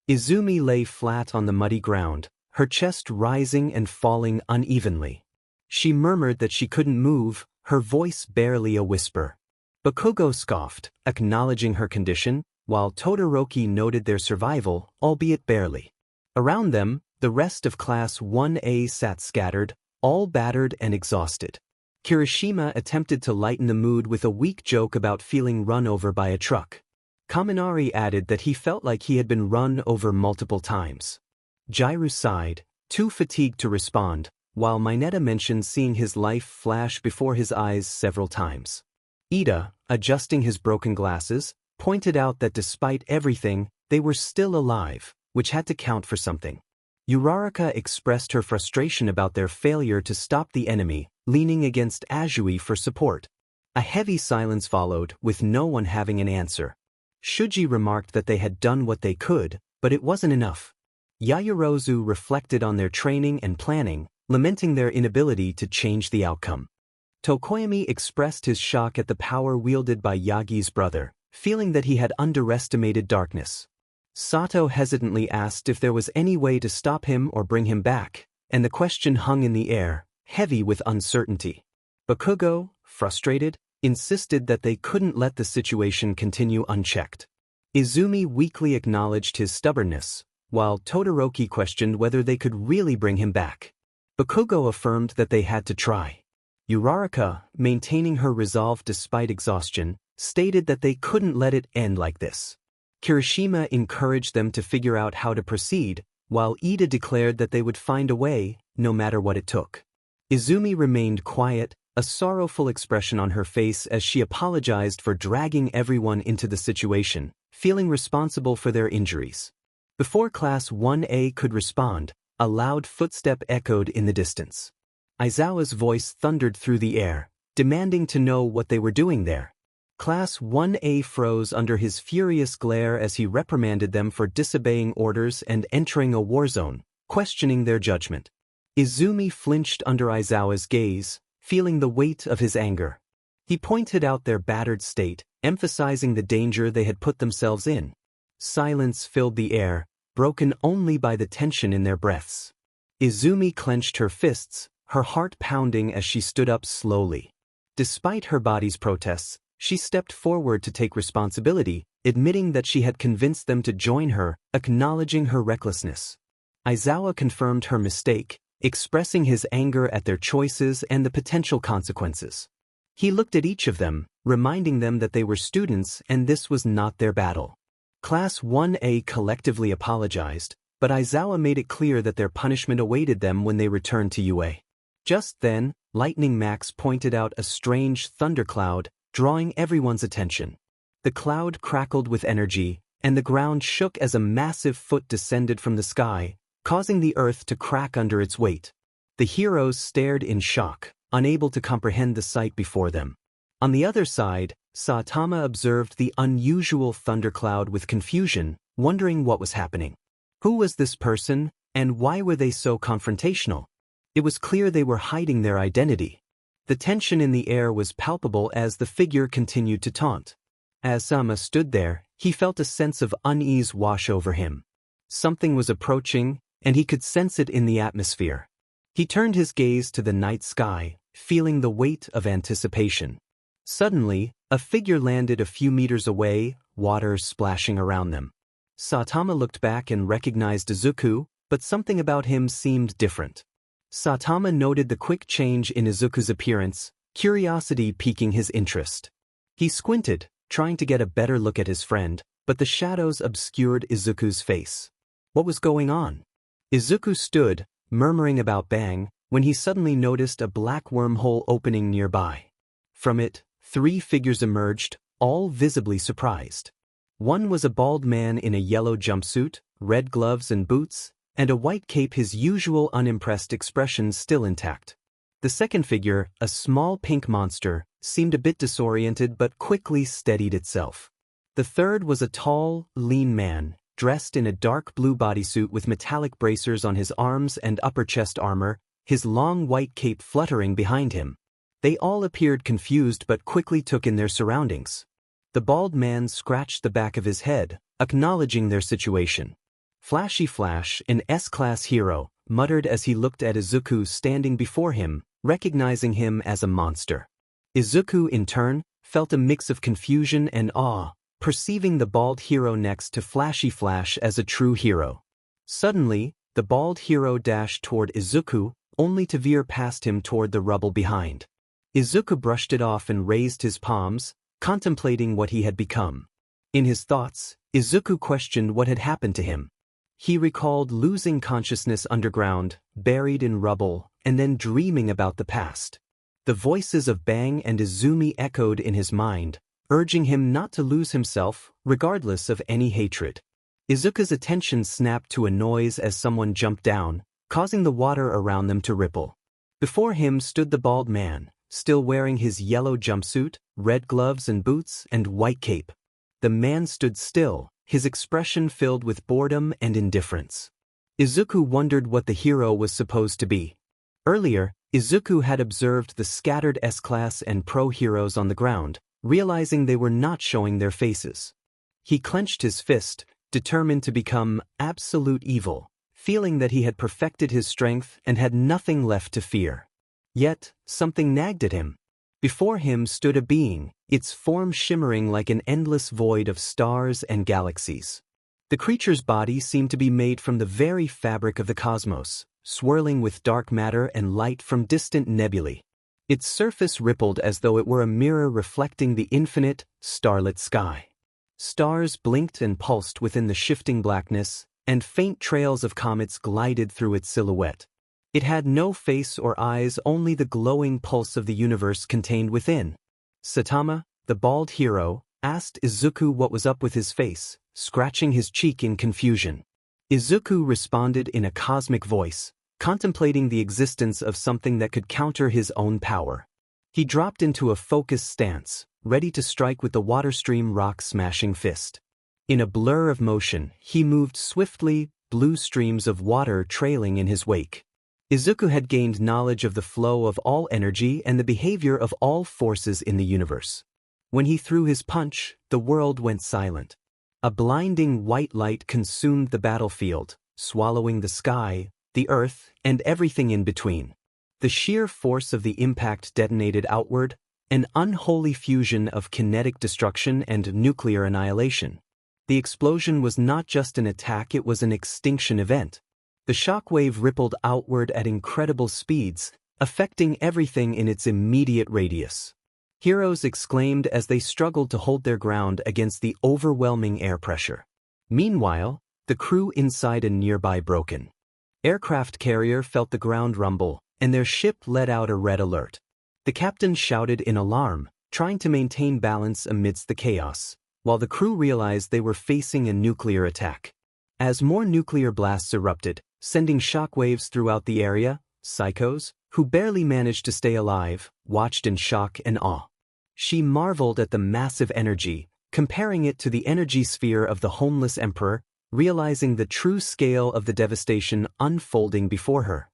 Speaker 1: Izumi lay flat on the muddy ground, her chest rising and falling unevenly. She murmured that she couldn't move, her voice barely a whisper. Bakugo scoffed, acknowledging her condition, while Todoroki noted their survival, albeit barely. Around them, the rest of Class 1A sat scattered, all battered and exhausted. Kirishima attempted to lighten the mood with a weak joke about feeling run over by a truck. Kaminari added that he felt like he had been run over multiple times. Jiru sighed, too fatigued to respond, while Mineta mentioned seeing his life flash before his eyes several times. Ida, adjusting his broken glasses, pointed out that despite everything, they were still alive, which had to count for something. Uraraka expressed her frustration about their failure to stop the enemy, leaning against Azui for support. A heavy silence followed, with no one having an answer. Shuji remarked that they had done what they could, but it wasn't enough. Yaoyorozu reflected on their training and planning, lamenting their inability to change the outcome. Tokoyami expressed his shock at the power wielded by Yagi's brother, feeling that he had underestimated darkness. Sato hesitantly asked if there was any way to stop him or bring him back, and the question hung in the air, heavy with uncertainty. Bakugo, frustrated, insisted that they couldn't let the situation continue unchecked. Izumi weakly acknowledged his stubbornness, while Todoroki questioned whether they could really bring him back. Bakugo affirmed that they had to try. Uraraka, maintaining her resolve despite exhaustion, stated that they couldn't let it end like this. Kirishima encouraged them to figure out how to proceed, while Ida declared that they would find a way, no matter what it took. Izumi remained quiet, a sorrowful expression on her face as she apologized for dragging everyone into the situation, feeling responsible for their injuries. Before Class 1A could respond, a loud footstep echoed in the distance. Aizawa's voice thundered through the air, demanding to know what they were doing there. Class 1A froze under his furious glare as he reprimanded them for disobeying orders and entering a war zone, questioning their judgment. Izumi flinched under Aizawa's gaze, feeling the weight of his anger. He pointed out their battered state, emphasizing the danger they had put themselves in. Silence filled the air, broken only by the tension in their breaths. Izumi clenched her fists, her heart pounding as she stood up slowly. Despite her body's protests, she stepped forward to take responsibility, admitting that she had convinced them to join her, acknowledging her recklessness. Aizawa confirmed her mistake, expressing his anger at their choices and the potential consequences. He looked at each of them, reminding them that they were students and this was not their battle. Class 1A collectively apologized, but Aizawa made it clear that their punishment awaited them when they returned to UA. Just then, Lightning Max pointed out a strange thundercloud, drawing everyone's attention. The cloud crackled with energy, and the ground shook as a massive foot descended from the sky, causing the earth to crack under its weight. The heroes stared in shock, unable to comprehend the sight before them. On the other side, Saitama observed the unusual thundercloud with confusion, wondering what was happening. Who was this person, and why were they so confrontational? It was clear they were hiding their identity. The tension in the air was palpable as the figure continued to taunt. As Sama stood there, he felt a sense of unease wash over him. Something was approaching, and he could sense it in the atmosphere. He turned his gaze to the night sky, feeling the weight of anticipation. Suddenly, a figure landed a few meters away, water splashing around them. Saitama looked back and recognized Izuku, but something about him seemed different. Saitama noted the quick change in Izuku's appearance, curiosity piquing his interest. He squinted, trying to get a better look at his friend, but the shadows obscured Izuku's face. What was going on? Izuku stood, murmuring about Bang, when he suddenly noticed a black wormhole opening nearby. From it, 3 figures emerged, all visibly surprised. One was a bald man in a yellow jumpsuit, red gloves and boots, and a white cape, his usual unimpressed expression still intact. The second figure, a small pink monster, seemed a bit disoriented but quickly steadied itself. The third was a tall, lean man, dressed in a dark blue bodysuit with metallic bracers on his arms and upper chest armor, his long white cape fluttering behind him. They all appeared confused but quickly took in their surroundings. The bald man scratched the back of his head, acknowledging their situation. Flashy Flash, an S-class hero, muttered as he looked at Izuku standing before him, recognizing him as a monster. Izuku, in turn, felt a mix of confusion and awe, perceiving the bald hero next to Flashy Flash as a true hero. Suddenly, the bald hero dashed toward Izuku, only to veer past him toward the rubble behind. Izuku brushed it off and raised his palms, contemplating what he had become. In his thoughts, Izuku questioned what had happened to him. He recalled losing consciousness underground, buried in rubble, and then dreaming about the past. The voices of Bang and Izumi echoed in his mind, urging him not to lose himself, regardless of any hatred. Izuku's attention snapped to a noise as someone jumped down, causing the water around them to ripple. Before him stood the bald man, still wearing his yellow jumpsuit, red gloves and boots, and white cape. The man stood still, his expression filled with boredom and indifference. Izuku wondered what the hero was supposed to be. Earlier, Izuku had observed the scattered S-class and pro heroes on the ground, realizing they were not showing their faces. He clenched his fist, determined to become absolute evil, feeling that he had perfected his strength and had nothing left to fear. Yet, something nagged at him. Before him stood a being, its form shimmering like an endless void of stars and galaxies. The creature's body seemed to be made from the very fabric of the cosmos, swirling with dark matter and light from distant nebulae. Its surface rippled as though it were a mirror reflecting the infinite, starlit sky. Stars blinked and pulsed within the shifting blackness, and faint trails of comets glided through its silhouette. It had no face or eyes, only the glowing pulse of the universe contained within. Saitama, the bald hero, asked Izuku what was up with his face, scratching his cheek in confusion. Izuku responded in a cosmic voice, contemplating the existence of something that could counter his own power. He dropped into a focused stance, ready to strike with the water-stream rock-smashing fist. In a blur of motion, he moved swiftly, blue streams of water trailing in his wake. Izuku had gained knowledge of the flow of all energy and the behavior of all forces in the universe. When he threw his punch, the world went silent. A blinding white light consumed the battlefield, swallowing the sky, the earth, and everything in between. The sheer force of the impact detonated outward, an unholy fusion of kinetic destruction and nuclear annihilation. The explosion was not just an attack, it was an extinction event. The shockwave rippled outward at incredible speeds, affecting everything in its immediate radius. Heroes exclaimed as they struggled to hold their ground against the overwhelming air pressure. Meanwhile, the crew inside a nearby broken aircraft carrier felt the ground rumble, and their ship let out a red alert. The captain shouted in alarm, trying to maintain balance amidst the chaos, while the crew realized they were facing a nuclear attack. As more nuclear blasts erupted, sending shockwaves throughout the area, Psychos, who barely managed to stay alive, watched in shock and awe. She marveled at the massive energy, comparing it to the energy sphere of the homeless emperor, realizing the true scale of the devastation unfolding before her.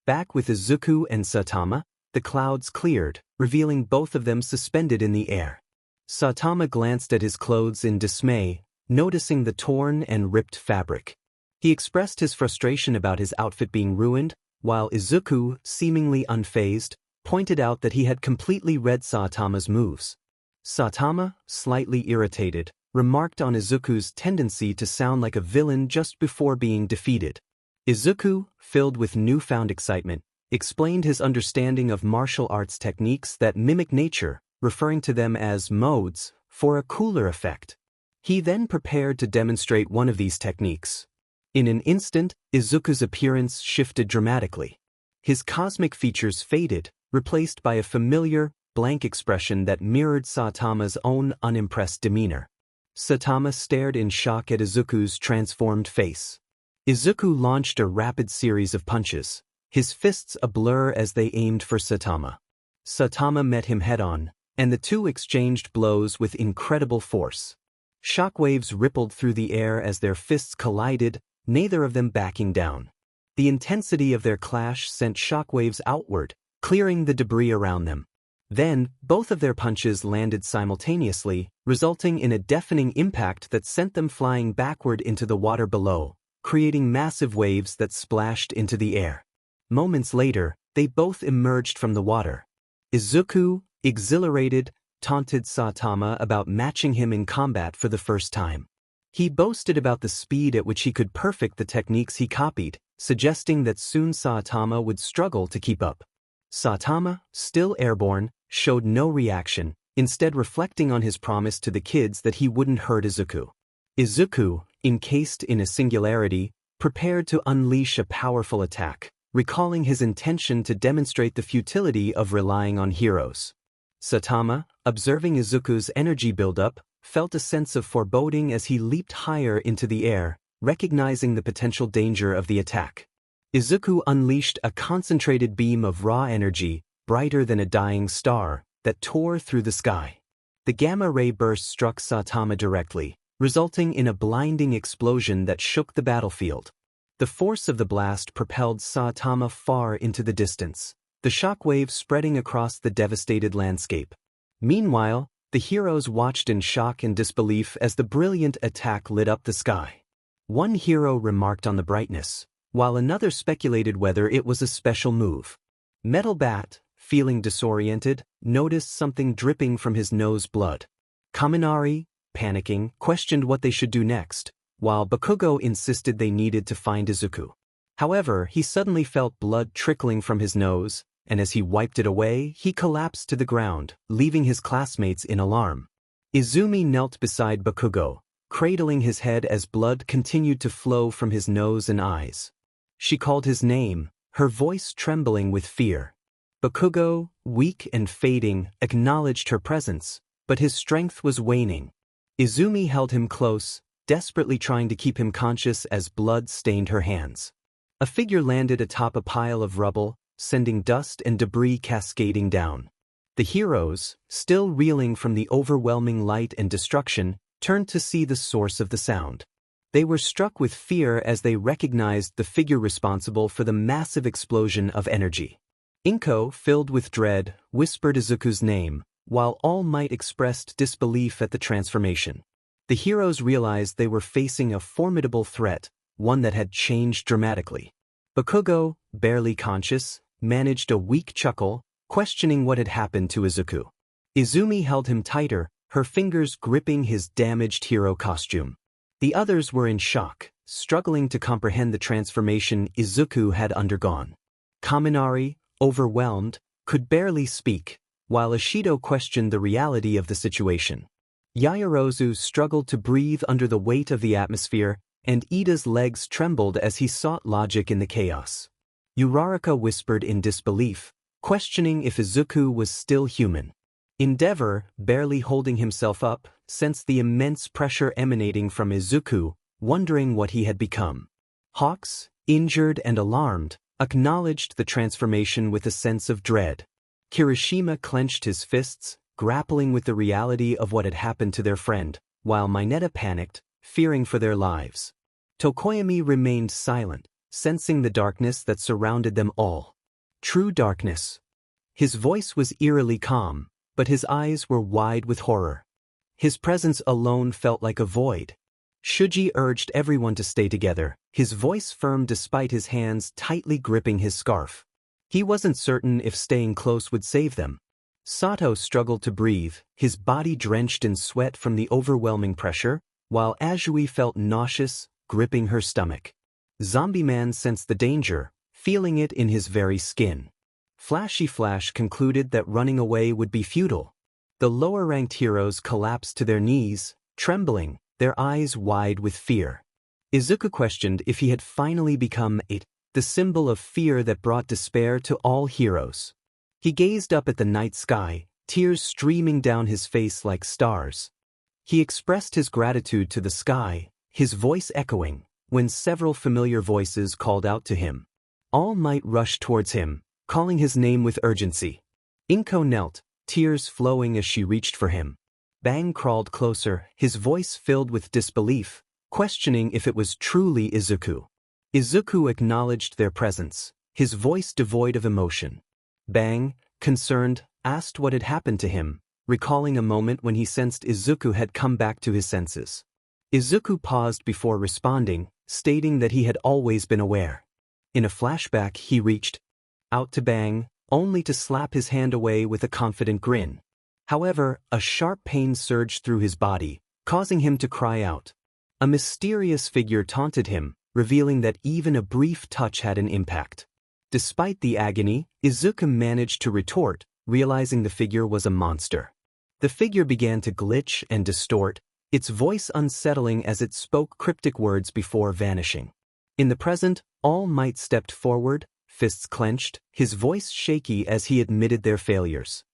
Speaker 1: Back with Izuku and Saitama, the clouds cleared, revealing both of them suspended in the air. Saitama glanced at his clothes in dismay, noticing the torn and ripped fabric. He expressed his frustration about his outfit being ruined, while Izuku, seemingly unfazed, pointed out that he had completely read Saitama's moves. Saitama, slightly irritated, remarked on Izuku's tendency to sound like a villain just before being defeated. Izuku, filled with newfound excitement, explained his understanding of martial arts techniques that mimic nature, referring to them as modes, for a cooler effect. He then prepared to demonstrate one of these techniques. In an instant, Izuku's appearance shifted dramatically. His cosmic features faded, replaced by a familiar, blank expression that mirrored Saitama's own unimpressed demeanor. Saitama stared in shock at Izuku's transformed face. Izuku launched a rapid series of punches, his fists a blur as they aimed for Saitama. Saitama met him head-on, and the two exchanged blows with incredible force. Shockwaves rippled through the air as their fists collided, neither of them backing down. The intensity of their clash sent shockwaves outward, clearing the debris around them. Then, both of their punches landed simultaneously, resulting in a deafening impact that sent them flying backward into the water below, creating massive waves that splashed into the air. Moments later, they both emerged from the water. Izuku, exhilarated, taunted Saitama about matching him in combat for the first time. He boasted about the speed at which he could perfect the techniques he copied, suggesting that soon Saitama would struggle to keep up. Saitama, still airborne, showed no reaction, instead reflecting on his promise to the kids that he wouldn't hurt Izuku. Izuku, encased in a singularity, prepared to unleash a powerful attack, recalling his intention to demonstrate the futility of relying on heroes. Saitama, observing Izuku's energy buildup, felt a sense of foreboding as he leaped higher into the air, recognizing the potential danger of the attack. Izuku unleashed a concentrated beam of raw energy, brighter than a dying star, that tore through the sky. The gamma-ray burst struck Saitama directly, resulting in a blinding explosion that shook the battlefield. The force of the blast propelled Saitama far into the distance, the shockwave spreading across the devastated landscape. Meanwhile, the heroes watched in shock and disbelief as the brilliant attack lit up the sky. One hero remarked on the brightness, while another speculated whether it was a special move. Metal Bat, feeling disoriented, noticed something dripping from his nose blood. Kaminari, panicking, questioned what they should do next, while Bakugo insisted they needed to find Izuku. However, he suddenly felt blood trickling from his nose, and as he wiped it away, he collapsed to the ground, leaving his classmates in alarm. Izumi knelt beside Bakugo, cradling his head as blood continued to flow from his nose and eyes. She called his name, her voice trembling with fear. Bakugo, weak and fading, acknowledged her presence, but his strength was waning. Izumi held him close, desperately trying to keep him conscious as blood stained her hands. A figure landed atop a pile of rubble, sending dust and debris cascading down. The heroes, still reeling from the overwhelming light and destruction, turned to see the source of the sound. They were struck with fear as they recognized the figure responsible for the massive explosion of energy. Inko, filled with dread, whispered Izuku's name, while All Might expressed disbelief at the transformation. The heroes realized they were facing a formidable threat, one that had changed dramatically. Bakugo, barely conscious, managed a weak chuckle, questioning what had happened to Izuku. Izumi held him tighter, her fingers gripping his damaged hero costume. The others were in shock, struggling to comprehend the transformation Izuku had undergone. Kaminari, overwhelmed, could barely speak, while Ishido questioned the reality of the situation. Yaoyorozu struggled to breathe under the weight of the atmosphere, and Ida's legs trembled as he sought logic in the chaos. Uraraka whispered in disbelief, questioning if Izuku was still human. Endeavor, barely holding himself up, sensed the immense pressure emanating from Izuku, wondering what he had become. Hawks, injured and alarmed, acknowledged the transformation with a sense of dread. Kirishima clenched his fists, grappling with the reality of what had happened to their friend, while Mineta panicked, fearing for their lives. Tokoyami remained silent, sensing the darkness that surrounded them all. True darkness. His voice was eerily calm, but his eyes were wide with horror. His presence alone felt like a void. Shuji urged everyone to stay together, his voice firm despite his hands tightly gripping his scarf. He wasn't certain if staying close would save them. Sato struggled to breathe, his body drenched in sweat from the overwhelming pressure, while Azui felt nauseous, gripping her stomach. Zombie Man sensed the danger, feeling it in his very skin. Flashy Flash concluded that running away would be futile. The lower-ranked heroes collapsed to their knees, trembling, their eyes wide with fear. Izuku questioned if he had finally become it, the symbol of fear that brought despair to all heroes. He gazed up at the night sky, tears streaming down his face like stars. He expressed his gratitude to the sky, his voice echoing, when several familiar voices called out to him. All Might rushed towards him, calling his name with urgency. Inko knelt, tears flowing as she reached for him. Bang crawled closer, his voice filled with disbelief, questioning if it was truly Izuku. Izuku acknowledged their presence, his voice devoid of emotion. Bang, concerned, asked what had happened to him, recalling a moment when he sensed Izuku had come back to his senses. Izuku paused before responding, stating that he had always been aware. In a flashback, he reached out to Bang, only to slap his hand away with a confident grin. However, a sharp pain surged through his body, causing him to cry out. A mysterious figure taunted him, revealing that even a brief touch had an impact. Despite the agony, Izuku managed to retort, realizing the figure was a monster. The figure began to glitch and distort, its voice unsettling as it spoke cryptic words before vanishing. In the present, All Might stepped forward, fists clenched, his voice shaky as he admitted their failures.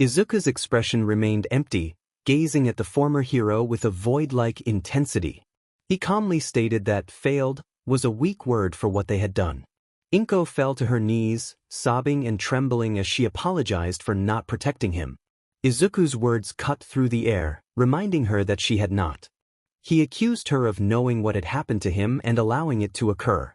Speaker 1: Izuku's expression remained empty, gazing at the former hero with a void-like intensity. He calmly stated that failed was a weak word for what they had done. Inko fell to her knees, sobbing and trembling as she apologized for not protecting him. Izuku's words cut through the air, reminding her that she had not. He accused her of knowing what had happened to him and allowing it to occur.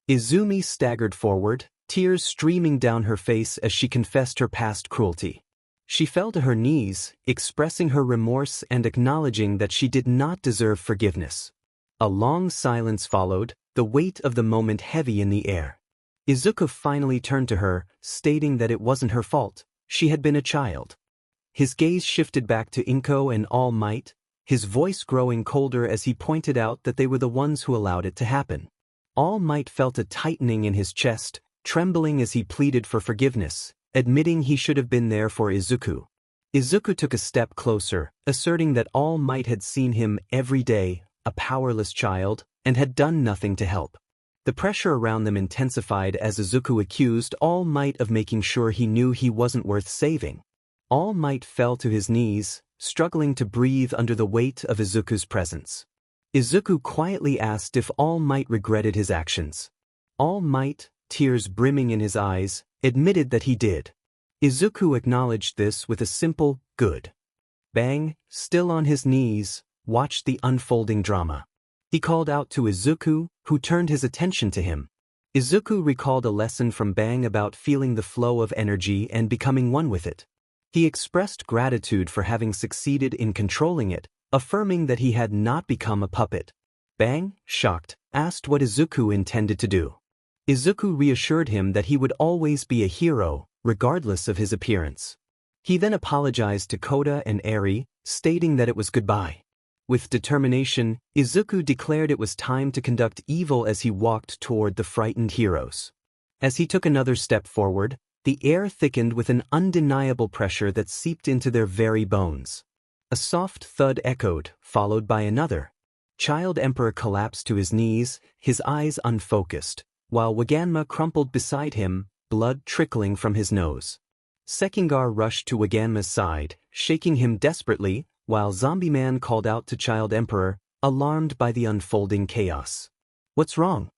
Speaker 1: Izumi staggered forward, tears streaming down her face as she confessed her past cruelty. She fell to her knees, expressing her remorse and acknowledging that she did not deserve forgiveness. A long silence followed, the weight of the moment heavy in the air. Izuku finally turned to her, stating that it wasn't her fault, she had been a child. His gaze shifted back to Inko and All Might, his voice growing colder as he pointed out that they were the ones who allowed it to happen. All Might felt a tightening in his chest, trembling as he pleaded for forgiveness, admitting he should have been there for Izuku. Izuku took a step closer, asserting that All Might had seen him every day, a powerless child, and had done nothing to help. The pressure around them intensified as Izuku accused All Might of making sure he knew he wasn't worth saving. All Might fell to his knees, struggling to breathe under the weight of Izuku's presence. Izuku quietly asked if All Might regretted his actions. All Might, tears brimming in his eyes, admitted that he did. Izuku acknowledged this with a simple, good. Bang, still on his knees, watched the unfolding drama. He called out to Izuku, who turned his attention to him. Izuku recalled a lesson from Bang about feeling the flow of energy and becoming one with it. He expressed gratitude for having succeeded in controlling it, affirming that he had not become a puppet. Bang, shocked, asked what Izuku intended to do. Izuku reassured him that he would always be a hero, regardless of his appearance. He then apologized to Koda and Eri, stating that it was goodbye. With determination, Izuku declared it was time to conduct evil as he walked toward the frightened heroes. As he took another step forward, the air thickened with an undeniable pressure that seeped into their very bones. A soft thud echoed, followed by another. Child Emperor collapsed to his knees, his eyes unfocused, while Waganma crumpled beside him, blood trickling from his nose. Sekingar rushed to Waganma's side, shaking him desperately, while Zombie Man called out to Child Emperor, alarmed by the unfolding chaos. "What's wrong?"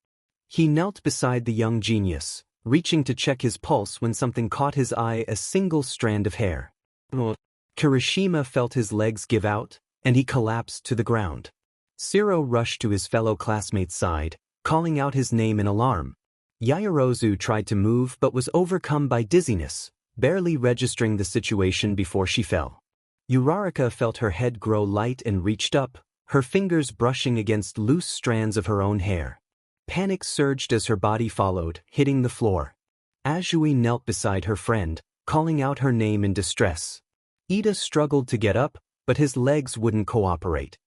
Speaker 1: He knelt beside the young genius, reaching to check his pulse when something caught his eye, a single strand of hair. Kirishima felt his legs give out, and he collapsed to the ground. Siro rushed to his fellow classmate's side, calling out his name in alarm. Yaoyorozu tried to move but was overcome by dizziness, barely registering the situation before she fell. Uraraka felt her head grow light and reached up, her fingers brushing against loose strands of her own hair. Panic surged as her body followed, hitting the floor. Azui knelt beside her friend, calling out her name in distress. Ida struggled to get up, but his legs wouldn't cooperate.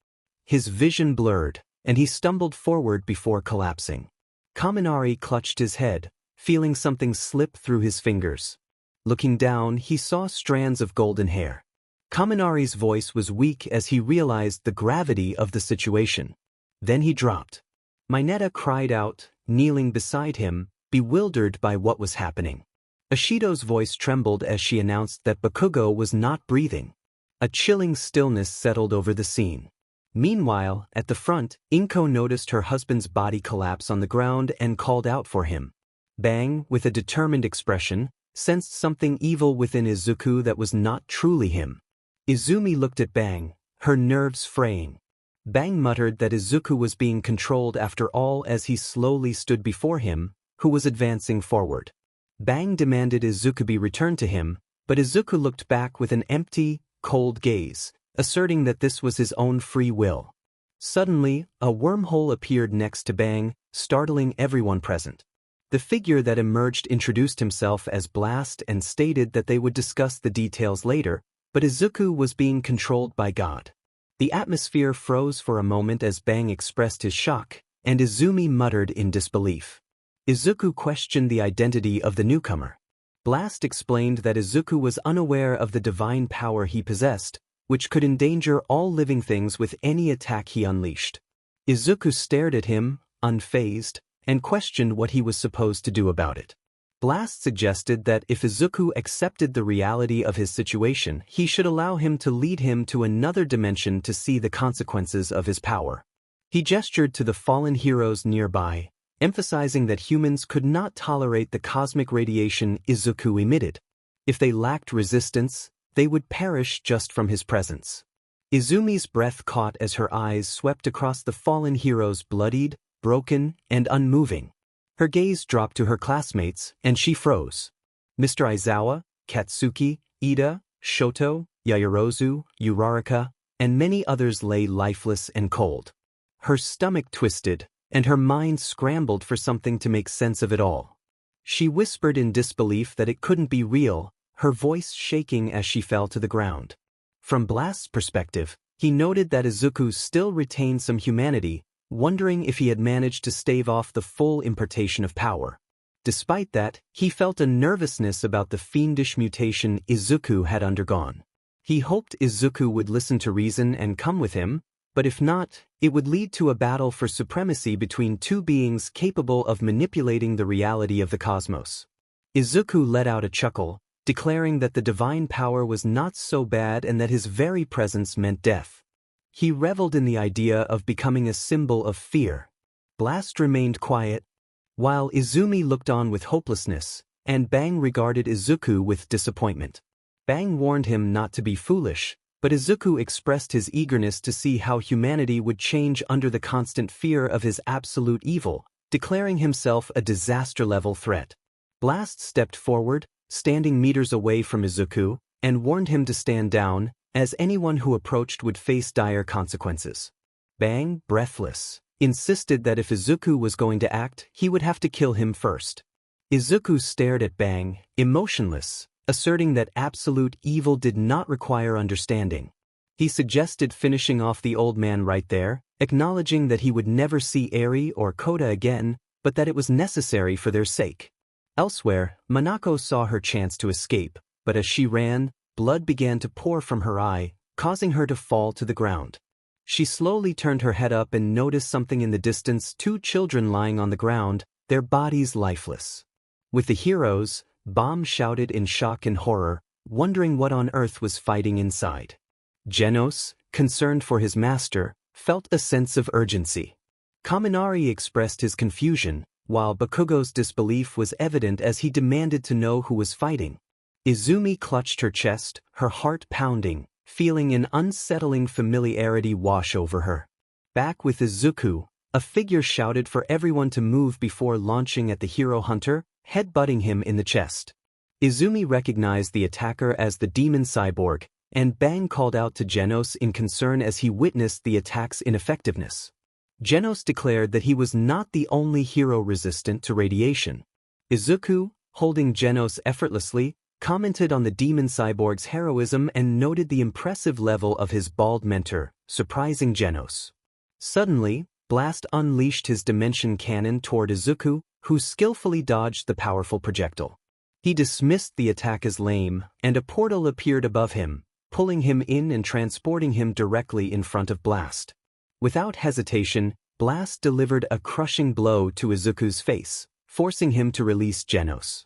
Speaker 1: His vision blurred, and he stumbled forward before collapsing. Kaminari clutched his head, feeling something slip through his fingers. Looking down, he saw strands of golden hair. Kaminari's voice was weak as he realized the gravity of the situation. Then he dropped. Mineta cried out, kneeling beside him, bewildered by what was happening. Ashido's voice trembled as she announced that Bakugo was not breathing. A chilling stillness settled over the scene. Meanwhile, at the front, Inko noticed her husband's body collapse on the ground and called out for him. Bang, with a determined expression, sensed something evil within Izuku that was not truly him. Izumi looked at Bang, her nerves fraying. Bang muttered that Izuku was being controlled after all as he slowly stood before him, who was advancing forward. Bang demanded Izuku be returned to him, but Izuku looked back with an empty, cold gaze, asserting that this was his own free will. Suddenly, a wormhole appeared next to Bang, startling everyone present. The figure that emerged introduced himself as Blast and stated that they would discuss the details later, but Izuku was being controlled by God. The atmosphere froze for a moment as Bang expressed his shock, and Izumi muttered in disbelief. Izuku questioned the identity of the newcomer. Blast explained that Izuku was unaware of the divine power he possessed, which could endanger all living things with any attack he unleashed. Izuku stared at him, unfazed, and questioned what he was supposed to do about it. Blast suggested that if Izuku accepted the reality of his situation, he should allow him to lead him to another dimension to see the consequences of his power. He gestured to the fallen heroes nearby, emphasizing that humans could not tolerate the cosmic radiation Izuku emitted. If they lacked resistance, they would perish just from his presence. Izumi's breath caught as her eyes swept across the fallen heroes, bloodied, broken, and unmoving. Her gaze dropped to her classmates, and she froze. Mr. Aizawa, Katsuki, Ida, Shoto, Yaoyorozu, Uraraka, and many others lay lifeless and cold. Her stomach twisted, and her mind scrambled for something to make sense of it all. She whispered in disbelief that it couldn't be real, her voice shaking as she fell to the ground. From Blast's perspective, he noted that Izuku still retained some humanity, wondering if he had managed to stave off the full impartation of power. Despite that, he felt a nervousness about the fiendish mutation Izuku had undergone. He hoped Izuku would listen to reason and come with him, but if not, it would lead to a battle for supremacy between two beings capable of manipulating the reality of the cosmos. Izuku let out a chuckle, declaring that the divine power was not so bad and that his very presence meant death. He reveled in the idea of becoming a symbol of fear. Blast remained quiet, while Izumi looked on with hopelessness, and Bang regarded Izuku with disappointment. Bang warned him not to be foolish, but Izuku expressed his eagerness to see how humanity would change under the constant fear of his absolute evil, declaring himself a disaster-level threat. Blast stepped forward, standing meters away from Izuku, and warned him to stand down, as anyone who approached would face dire consequences. Bang, breathless, insisted that if Izuku was going to act, he would have to kill him first. Izuku stared at Bang, emotionless, asserting that absolute evil did not require understanding. He suggested finishing off the old man right there, acknowledging that he would never see Eri or Koda again, but that it was necessary for their sake. Elsewhere, Minako saw her chance to escape, but as she ran, blood began to pour from her eye, causing her to fall to the ground. She slowly turned her head up and noticed something in the distance: two children lying on the ground, their bodies lifeless. With the heroes, Bomb shouted in shock and horror, wondering what on earth was fighting inside. Genos, concerned for his master, felt a sense of urgency. Kaminari expressed his confusion, while Bakugo's disbelief was evident as he demanded to know who was fighting. Izumi clutched her chest, her heart pounding, feeling an unsettling familiarity wash over her. Back with Izuku, a figure shouted for everyone to move before launching at the hero hunter, headbutting him in the chest. Izumi recognized the attacker as the demon cyborg, and Bang called out to Genos in concern as he witnessed the attack's ineffectiveness. Genos declared that he was not the only hero resistant to radiation. Izuku, holding Genos effortlessly, commented on the demon cyborg's heroism and noted the impressive level of his bald mentor, surprising Genos. Suddenly, Blast unleashed his dimension cannon toward Izuku, who skillfully dodged the powerful projectile. He dismissed the attack as lame, and a portal appeared above him, pulling him in and transporting him directly in front of Blast. Without hesitation, Blast delivered a crushing blow to Izuku's face, forcing him to release Genos.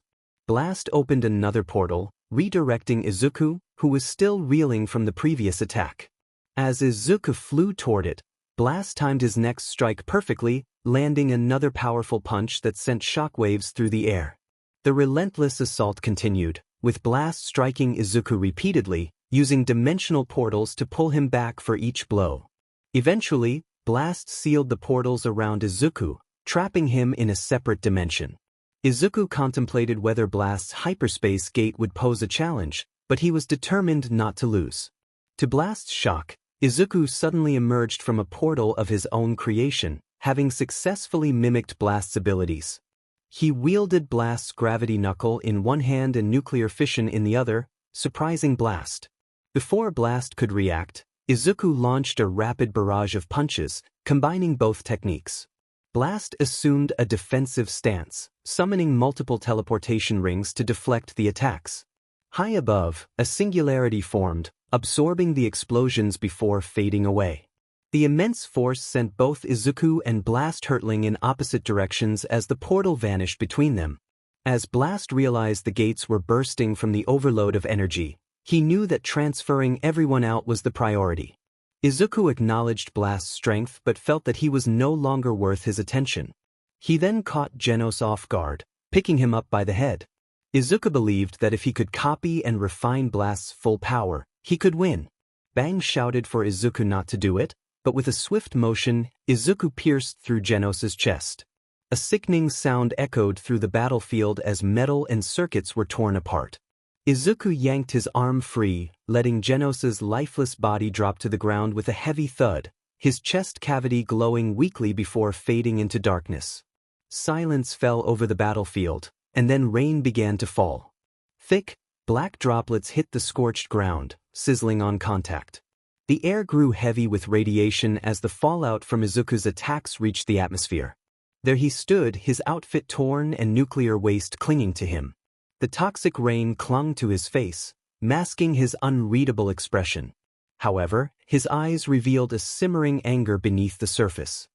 Speaker 1: Blast opened another portal, redirecting Izuku, who was still reeling from the previous attack. As Izuku flew toward it, Blast timed his next strike perfectly, landing another powerful punch that sent shockwaves through the air. The relentless assault continued, with Blast striking Izuku repeatedly, using dimensional portals to pull him back for each blow. Eventually, Blast sealed the portals around Izuku, trapping him in a separate dimension. Izuku contemplated whether Blast's hyperspace gate would pose a challenge, but he was determined not to lose. To Blast's shock, Izuku suddenly emerged from a portal of his own creation, having successfully mimicked Blast's abilities. He wielded Blast's gravity knuckle in one hand and nuclear fission in the other, surprising Blast. Before Blast could react, Izuku launched a rapid barrage of punches, combining both techniques. Blast assumed a defensive stance, summoning multiple teleportation rings to deflect the attacks. High above, a singularity formed, absorbing the explosions before fading away. The immense force sent both Izuku and Blast hurtling in opposite directions as the portal vanished between them. As Blast realized the gates were bursting from the overload of energy, he knew that transferring everyone out was the priority. Izuku acknowledged Blast's strength but felt that he was no longer worth his attention. He then caught Genos off guard, picking him up by the head. Izuku believed that if he could copy and refine Blast's full power, he could win. Bang shouted for Izuku not to do it, but with a swift motion, Izuku pierced through Genos's chest. A sickening sound echoed through the battlefield as metal and circuits were torn apart. Izuku yanked his arm free, letting Genos's lifeless body drop to the ground with a heavy thud, his chest cavity glowing weakly before fading into darkness. Silence fell over the battlefield, and then rain began to fall. Thick, black droplets hit the scorched ground, sizzling on contact. The air grew heavy with radiation as the fallout from Izuku's attacks reached the atmosphere. There he stood, his outfit torn and nuclear waste clinging to him. The toxic rain clung to his face, masking his unreadable expression. However, his eyes revealed a simmering anger beneath the surface.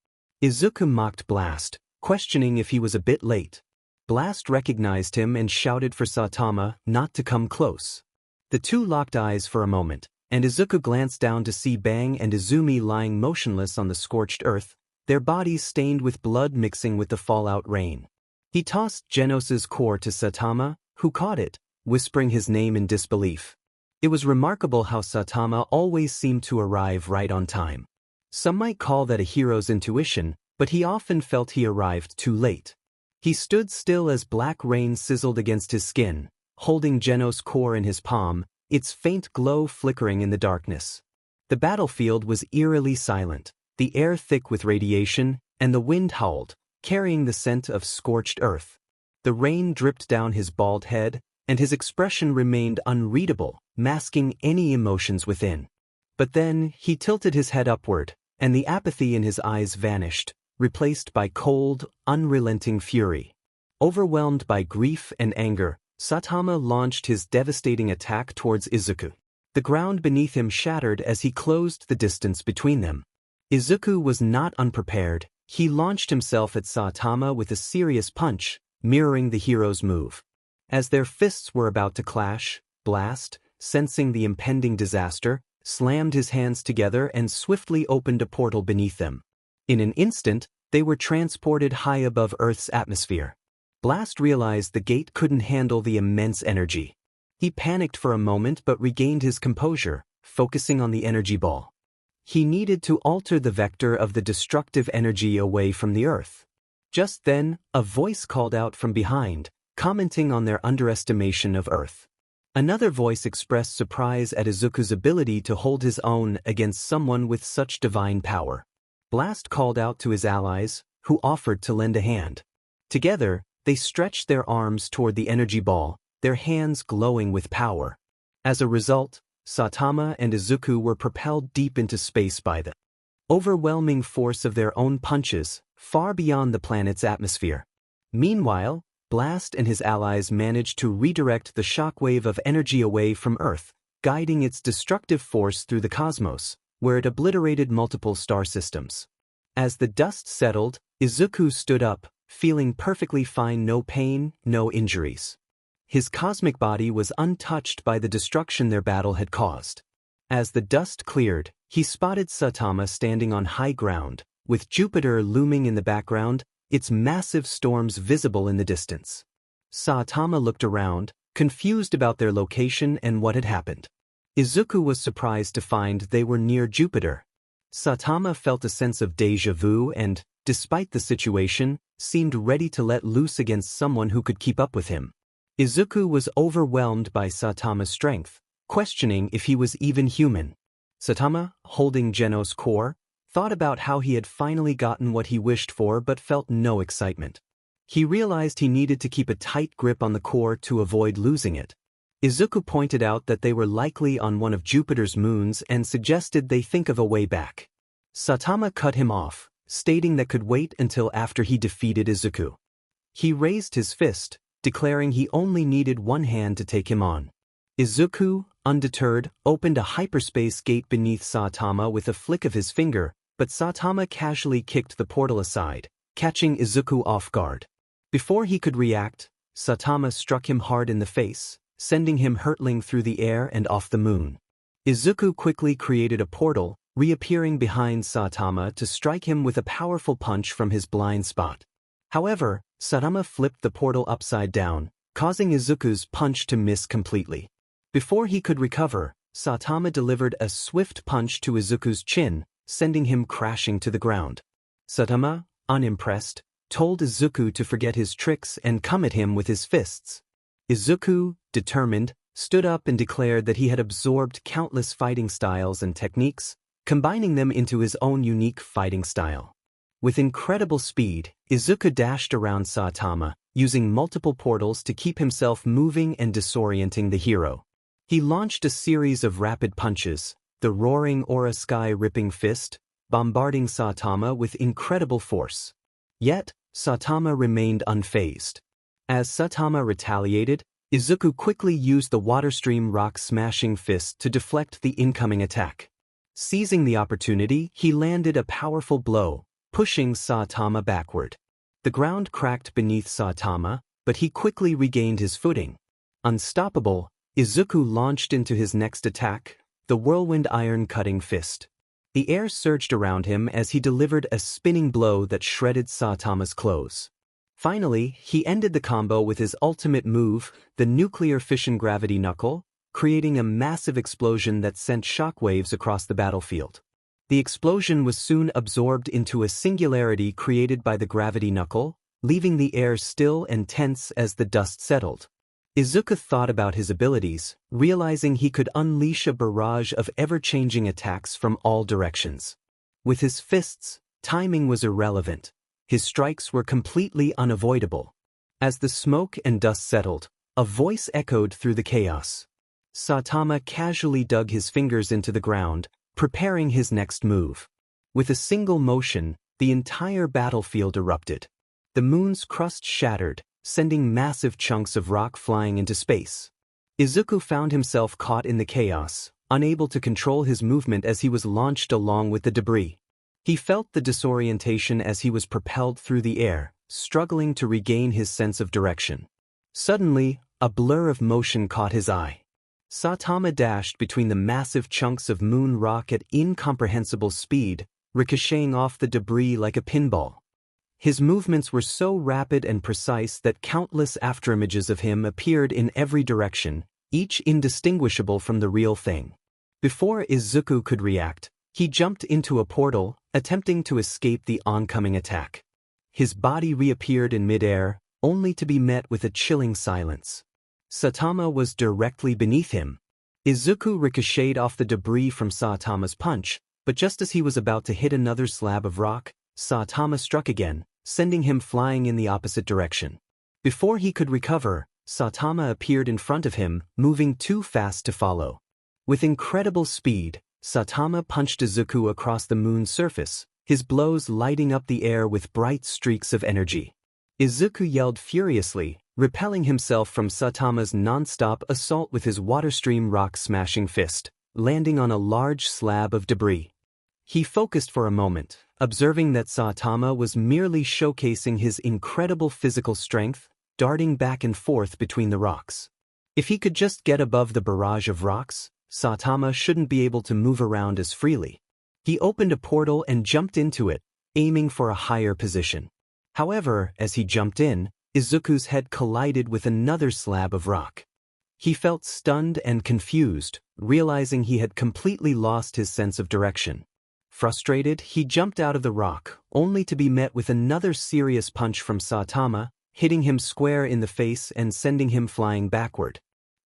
Speaker 1: Izuku mocked Blast, questioning if he was a bit late. Blast recognized him and shouted for Saitama not to come close. The two locked eyes for a moment, and Izuku glanced down to see Bang and Izumi lying motionless on the scorched earth, their bodies stained with blood mixing with the fallout rain. He tossed Genos's core to Saitama, who caught it, whispering his name in disbelief. It was remarkable how Saitama always seemed to arrive right on time. Some might call that a hero's intuition, but he often felt he arrived too late. He stood still as black rain sizzled against his skin, holding Genos' core in his palm, its faint glow flickering in the darkness. The battlefield was eerily silent, the air thick with radiation, and the wind howled, carrying the scent of scorched earth. The rain dripped down his bald head, and his expression remained unreadable, masking any emotions within. But then, he tilted his head upward, and the apathy in his eyes vanished, replaced by cold, unrelenting fury. Overwhelmed by grief and anger, Saitama launched his devastating attack towards Izuku. The ground beneath him shattered as he closed the distance between them. Izuku was not unprepared. He launched himself at Saitama with a serious punch, mirroring the hero's move. As their fists were about to clash, Blast, sensing the impending disaster, slammed his hands together and swiftly opened a portal beneath them. In an instant, they were transported high above Earth's atmosphere. Blast realized the gate couldn't handle the immense energy. He panicked for a moment but regained his composure, focusing on the energy ball. He needed to alter the vector of the destructive energy away from the Earth. Just then, a voice called out from behind, commenting on their underestimation of Earth. Another voice expressed surprise at Izuku's ability to hold his own against someone with such divine power. Blast called out to his allies, who offered to lend a hand. Together, they stretched their arms toward the energy ball, their hands glowing with power. As a result, Saitama and Izuku were propelled deep into space by the overwhelming force of their own punches, far beyond the planet's atmosphere. Meanwhile, Blast and his allies managed to redirect the shockwave of energy away from Earth, guiding its destructive force through the cosmos, where it obliterated multiple star systems. As the dust settled, Izuku stood up, feeling perfectly fine, no pain, no injuries. His cosmic body was untouched by the destruction their battle had caused. As the dust cleared, he spotted Saitama standing on high ground, with Jupiter looming in the background, its massive storms visible in the distance. Saitama looked around, confused about their location and what had happened. Izuku was surprised to find they were near Jupiter. Saitama felt a sense of déjà vu and, despite the situation, seemed ready to let loose against someone who could keep up with him. Izuku was overwhelmed by Saitama's strength, questioning if he was even human. Saitama, holding Geno's core, thought about how he had finally gotten what he wished for but felt no excitement. He realized he needed to keep a tight grip on the core to avoid losing it. Izuku pointed out that they were likely on one of Jupiter's moons and suggested they think of a way back. Saitama cut him off, stating that could wait until after he defeated Izuku. He raised his fist, declaring he only needed one hand to take him on. Izuku, undeterred, opened a hyperspace gate beneath Saitama with a flick of his finger, but Saitama casually kicked the portal aside, catching Izuku off guard. Before he could react, Saitama struck him hard in the face, sending him hurtling through the air and off the moon. Izuku quickly created a portal, reappearing behind Saitama to strike him with a powerful punch from his blind spot. However, Saitama flipped the portal upside down, causing Izuku's punch to miss completely. Before he could recover, Saitama delivered a swift punch to Izuku's chin, sending him crashing to the ground. Saitama, unimpressed, told Izuku to forget his tricks and come at him with his fists. Izuku, determined, stood up and declared that he had absorbed countless fighting styles and techniques, combining them into his own unique fighting style. With incredible speed, Izuku dashed around Saitama, using multiple portals to keep himself moving and disorienting the hero. He launched a series of rapid punches, the roaring aura sky-ripping fist, bombarding Saitama with incredible force. Yet, Saitama remained unfazed. As Saitama retaliated, Izuku quickly used the water-stream rock-smashing fist to deflect the incoming attack. Seizing the opportunity, he landed a powerful blow, pushing Saitama backward. The ground cracked beneath Saitama, but he quickly regained his footing. Unstoppable, Izuku launched into his next attack, the whirlwind iron-cutting fist. The air surged around him as he delivered a spinning blow that shredded Saitama's clothes. Finally, he ended the combo with his ultimate move, the nuclear fission gravity knuckle, creating a massive explosion that sent shockwaves across the battlefield. The explosion was soon absorbed into a singularity created by the gravity knuckle, leaving the air still and tense as the dust settled. Izuku thought about his abilities, realizing he could unleash a barrage of ever-changing attacks from all directions. With his fists, timing was irrelevant. His strikes were completely unavoidable. As the smoke and dust settled, a voice echoed through the chaos. Saitama casually dug his fingers into the ground, preparing his next move. With a single motion, the entire battlefield erupted. The moon's crust shattered, sending massive chunks of rock flying into space. Izuku found himself caught in the chaos, unable to control his movement as he was launched along with the debris. He felt the disorientation as he was propelled through the air, struggling to regain his sense of direction. Suddenly, a blur of motion caught his eye. Saitama dashed between the massive chunks of moon rock at incomprehensible speed, ricocheting off the debris like a pinball. His movements were so rapid and precise that countless afterimages of him appeared in every direction, each indistinguishable from the real thing. Before Izuku could react, he jumped into a portal, attempting to escape the oncoming attack. His body reappeared in midair, only to be met with a chilling silence. Saitama was directly beneath him. Izuku ricocheted off the debris from Saitama's punch, but just as he was about to hit another slab of rock, Saitama struck again, sending him flying in the opposite direction. Before he could recover, Saitama appeared in front of him, moving too fast to follow. With incredible speed, Saitama punched Izuku across the moon's surface, his blows lighting up the air with bright streaks of energy. Izuku yelled furiously, repelling himself from Saitama's non-stop assault with his water-stream rock-smashing fist, landing on a large slab of debris. He focused for a moment, observing that Saitama was merely showcasing his incredible physical strength, darting back and forth between the rocks. If he could just get above the barrage of rocks, Saitama shouldn't be able to move around as freely. He opened a portal and jumped into it, aiming for a higher position. However, as he jumped in, Izuku's head collided with another slab of rock. He felt stunned and confused, realizing he had completely lost his sense of direction. Frustrated, he jumped out of the rock, only to be met with another serious punch from Saitama, hitting him square in the face and sending him flying backward.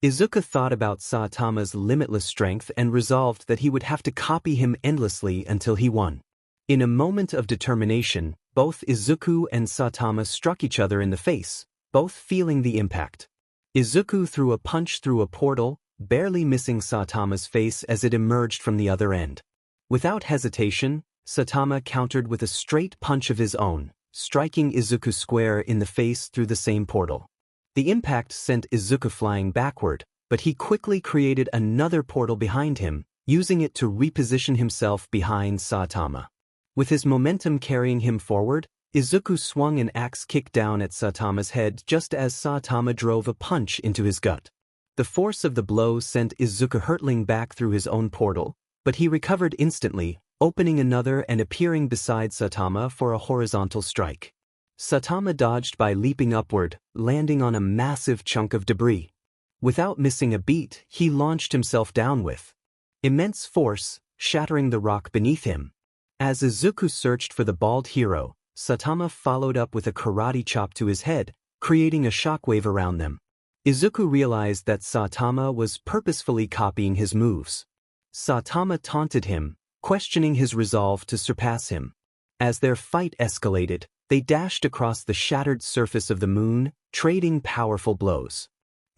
Speaker 1: Izuku thought about Saitama's limitless strength and resolved that he would have to copy him endlessly until he won. In a moment of determination, both Izuku and Saitama struck each other in the face, both feeling the impact. Izuku threw a punch through a portal, barely missing Saitama's face as it emerged from the other end. Without hesitation, Saitama countered with a straight punch of his own, striking Izuku square in the face through the same portal. The impact sent Izuku flying backward, but he quickly created another portal behind him, using it to reposition himself behind Saitama. With his momentum carrying him forward, Izuku swung an axe kick down at Saitama's head just as Saitama drove a punch into his gut. The force of the blow sent Izuku hurtling back through his own portal, but he recovered instantly, opening another and appearing beside Saitama for a horizontal strike. Saitama dodged by leaping upward, landing on a massive chunk of debris. Without missing a beat, he launched himself down with immense force, shattering the rock beneath him. As Izuku searched for the bald hero, Saitama followed up with a karate chop to his head, creating a shockwave around them. Izuku realized that Saitama was purposefully copying his moves. Saitama taunted him, questioning his resolve to surpass him. As their fight escalated, they dashed across the shattered surface of the moon, trading powerful blows.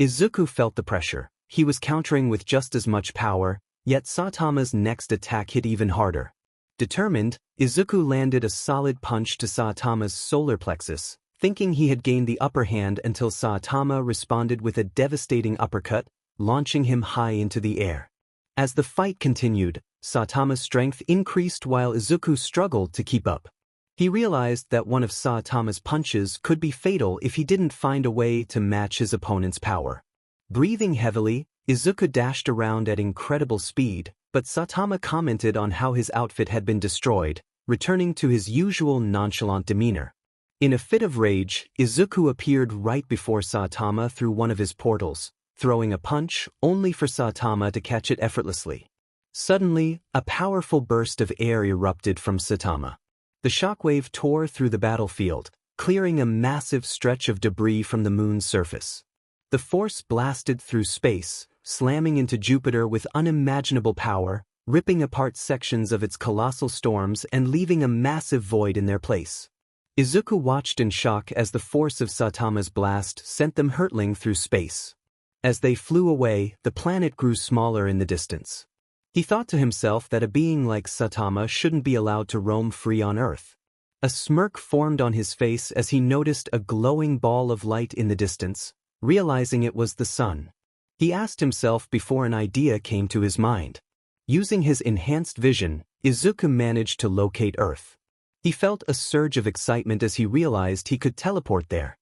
Speaker 1: Izuku felt the pressure. He was countering with just as much power, yet Saitama's next attack hit even harder. Determined, Izuku landed a solid punch to Saitama's solar plexus, thinking he had gained the upper hand until Saitama responded with a devastating uppercut, launching him high into the air. As the fight continued, Saitama's strength increased while Izuku struggled to keep up. He realized that one of Saitama's punches could be fatal if he didn't find a way to match his opponent's power. Breathing heavily, Izuku dashed around at incredible speed, but Saitama commented on how his outfit had been destroyed, returning to his usual nonchalant demeanor. In a fit of rage, Izuku appeared right before Saitama through one of his portals, throwing a punch only for Saitama to catch it effortlessly. Suddenly, a powerful burst of air erupted from Saitama. The shockwave tore through the battlefield, clearing a massive stretch of debris from the moon's surface. The force blasted through space, slamming into Jupiter with unimaginable power, ripping apart sections of its colossal storms and leaving a massive void in their place. Izuku watched in shock as the force of Saitama's blast sent them hurtling through space. As they flew away, the planet grew smaller in the distance. He thought to himself that a being like Saitama shouldn't be allowed to roam free on Earth. A smirk formed on his face as he noticed a glowing ball of light in the distance, realizing it was the sun. He asked himself before an idea came to his mind. Using his enhanced vision, Izuku managed to locate Earth. He felt a surge of excitement as he realized he could teleport there.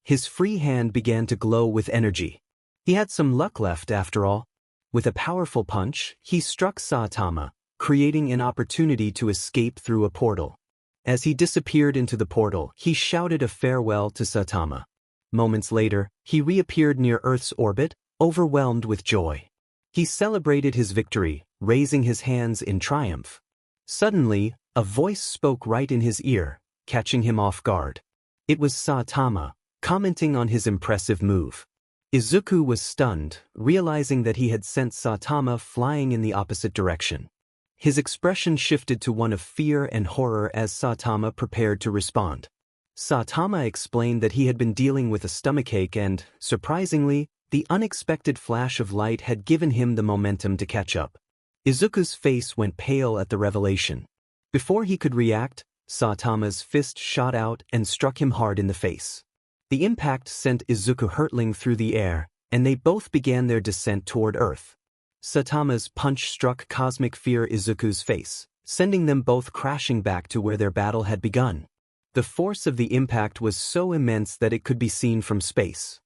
Speaker 1: His free hand began to glow with energy. He had some luck left after all. With a powerful punch, he struck Saitama, creating an opportunity to escape through a portal. As he disappeared into the portal, he shouted a farewell to Saitama. Moments later, he reappeared near Earth's orbit, overwhelmed with joy. He celebrated his victory, raising his hands in triumph. Suddenly, a voice spoke right in his ear, catching him off guard. It was Saitama, commenting on his impressive move. Izuku was stunned, realizing that he had sent Saitama flying in the opposite direction. His expression shifted to one of fear and horror as Saitama prepared to respond. Saitama explained that he had been dealing with a stomachache and, surprisingly, the unexpected flash of light had given him the momentum to catch up. Izuku's face went pale at the revelation. Before he could react, Saitama's fist shot out and struck him hard in the face. The impact sent Izuku hurtling through the air, and they both began their descent toward Earth. Saitama's punch struck cosmic fear Izuku's face, sending them both crashing back to where their battle had begun. The force of the impact was so immense that it could be seen from space.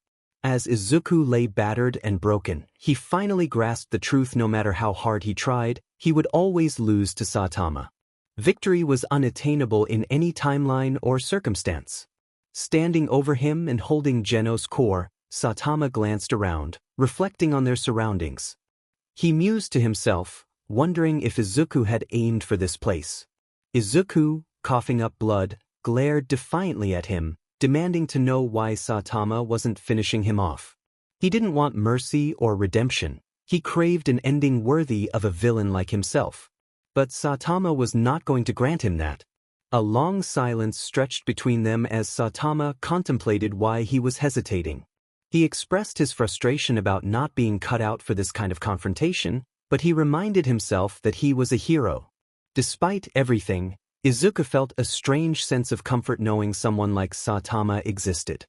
Speaker 1: As Izuku lay battered and broken, he finally grasped the truth. No matter how hard he tried, he would always lose to Saitama. Victory was unattainable in any timeline or circumstance. Standing over him and holding Genos' core, Saitama glanced around, reflecting on their surroundings. He mused to himself, wondering if Izuku had aimed for this place. Izuku, coughing up blood, glared defiantly at him, demanding to know why Saitama wasn't finishing him off. He didn't want mercy or redemption. He craved an ending worthy of a villain like himself. But Saitama was not going to grant him that. A long silence stretched between them as Saitama contemplated why he was hesitating. He expressed his frustration about not being cut out for this kind of confrontation, but he reminded himself that he was a hero. Despite everything, Izuku felt a strange sense of comfort knowing someone like Saitama existed.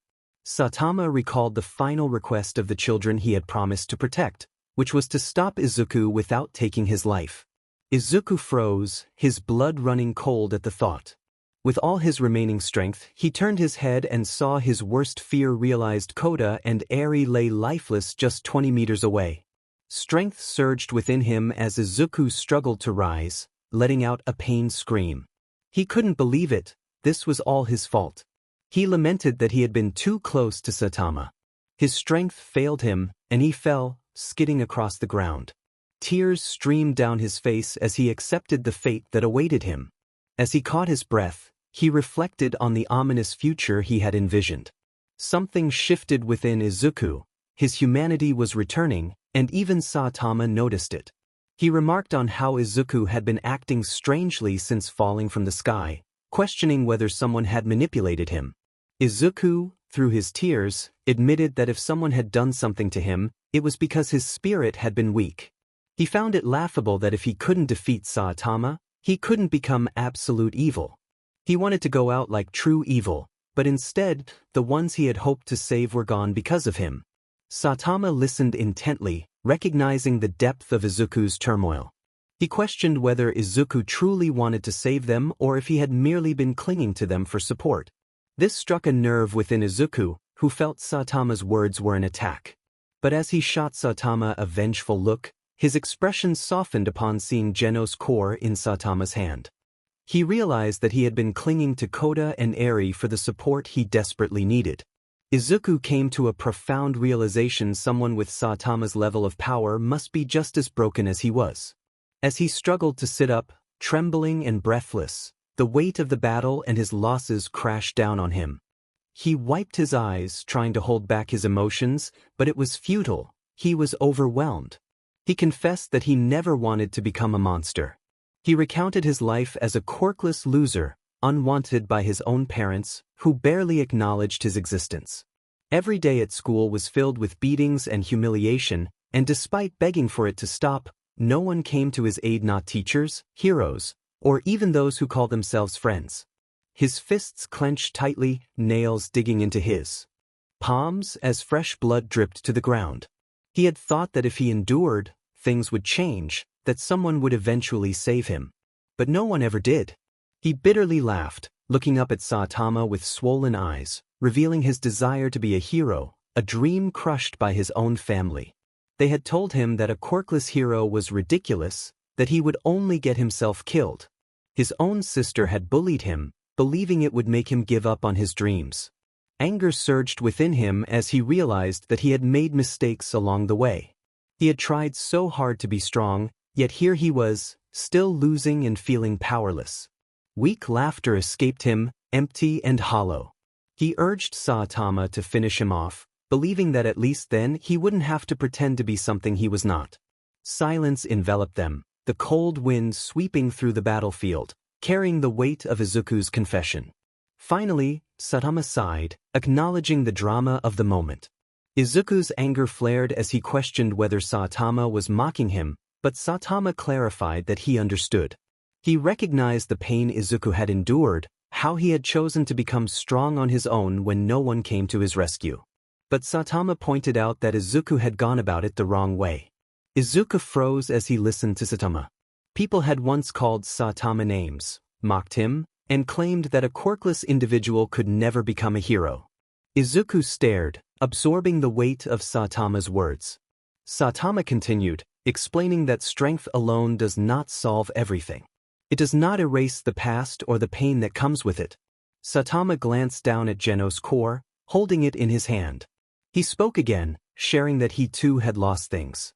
Speaker 1: Saitama recalled the final request of the children he had promised to protect, which was to stop Izuku without taking his life. Izuku froze, his blood running cold at the thought. With all his remaining strength, he turned his head and saw his worst fear realized. Koda and Eri lay lifeless just 20 meters away. Strength surged within him as Izuku struggled to rise, letting out a pained scream. He couldn't believe it. This was all his fault. He lamented that he had been too close to Saitama. His strength failed him, and he fell, skidding across the ground. Tears streamed down his face as he accepted the fate that awaited him. As he caught his breath, he reflected on the ominous future he had envisioned. Something shifted within Izuku. His humanity was returning, and even Saitama noticed it. He remarked on how Izuku had been acting strangely since falling from the sky, questioning whether someone had manipulated him. Izuku, through his tears, admitted that if someone had done something to him, it was because his spirit had been weak. He found it laughable that if he couldn't defeat Saitama, he couldn't become absolute evil. He wanted to go out like true evil, but instead, the ones he had hoped to save were gone because of him. Saitama listened intently, recognizing the depth of Izuku's turmoil. He questioned whether Izuku truly wanted to save them or if he had merely been clinging to them for support. This struck a nerve within Izuku, who felt Saitama's words were an attack. But as he shot Saitama a vengeful look, his expression softened upon seeing Genos' core in Saitama's hand. He realized that he had been clinging to Koda and Eri for the support he desperately needed. Izuku came to a profound realization: someone with Saitama's level of power must be just as broken as he was. As he struggled to sit up, trembling and breathless, the weight of the battle and his losses crashed down on him. He wiped his eyes, trying to hold back his emotions, but it was futile. He was overwhelmed. He confessed that he never wanted to become a monster. He recounted his life as a quirkless loser, unwanted by his own parents, who barely acknowledged his existence. Every day at school was filled with beatings and humiliation, and despite begging for it to stop, no one came to his aid, not teachers, heroes, or even those who called themselves friends. His fists clenched tightly, nails digging into his palms as fresh blood dripped to the ground. He had thought that if he endured, things would change, that someone would eventually save him. But no one ever did. He bitterly laughed, looking up at Saitama with swollen eyes, revealing his desire to be a hero, a dream crushed by his own family. They had told him that a quirkless hero was ridiculous, that he would only get himself killed. His own sister had bullied him, believing it would make him give up on his dreams. Anger surged within him as he realized that he had made mistakes along the way. He had tried so hard to be strong, yet here he was, still losing and feeling powerless. Weak laughter escaped him, empty and hollow. He urged Saitama to finish him off, believing that at least then he wouldn't have to pretend to be something he was not. Silence enveloped them, the cold wind sweeping through the battlefield, carrying the weight of Izuku's confession. Finally, Saitama sighed, acknowledging the drama of the moment. Izuku's anger flared as he questioned whether Saitama was mocking him, but Saitama clarified that he understood. He recognized the pain Izuku had endured, how he had chosen to become strong on his own when no one came to his rescue. But Saitama pointed out that Izuku had gone about it the wrong way. Izuku froze as he listened to Saitama. People had once called Saitama names, mocked him, and claimed that a quirkless individual could never become a hero. Izuku stared, absorbing the weight of Saitama's words. Saitama continued, explaining that strength alone does not solve everything. It does not erase the past or the pain that comes with it. Saitama glanced down at Genos' core, holding it in his hand. He spoke again, sharing that he too had lost things.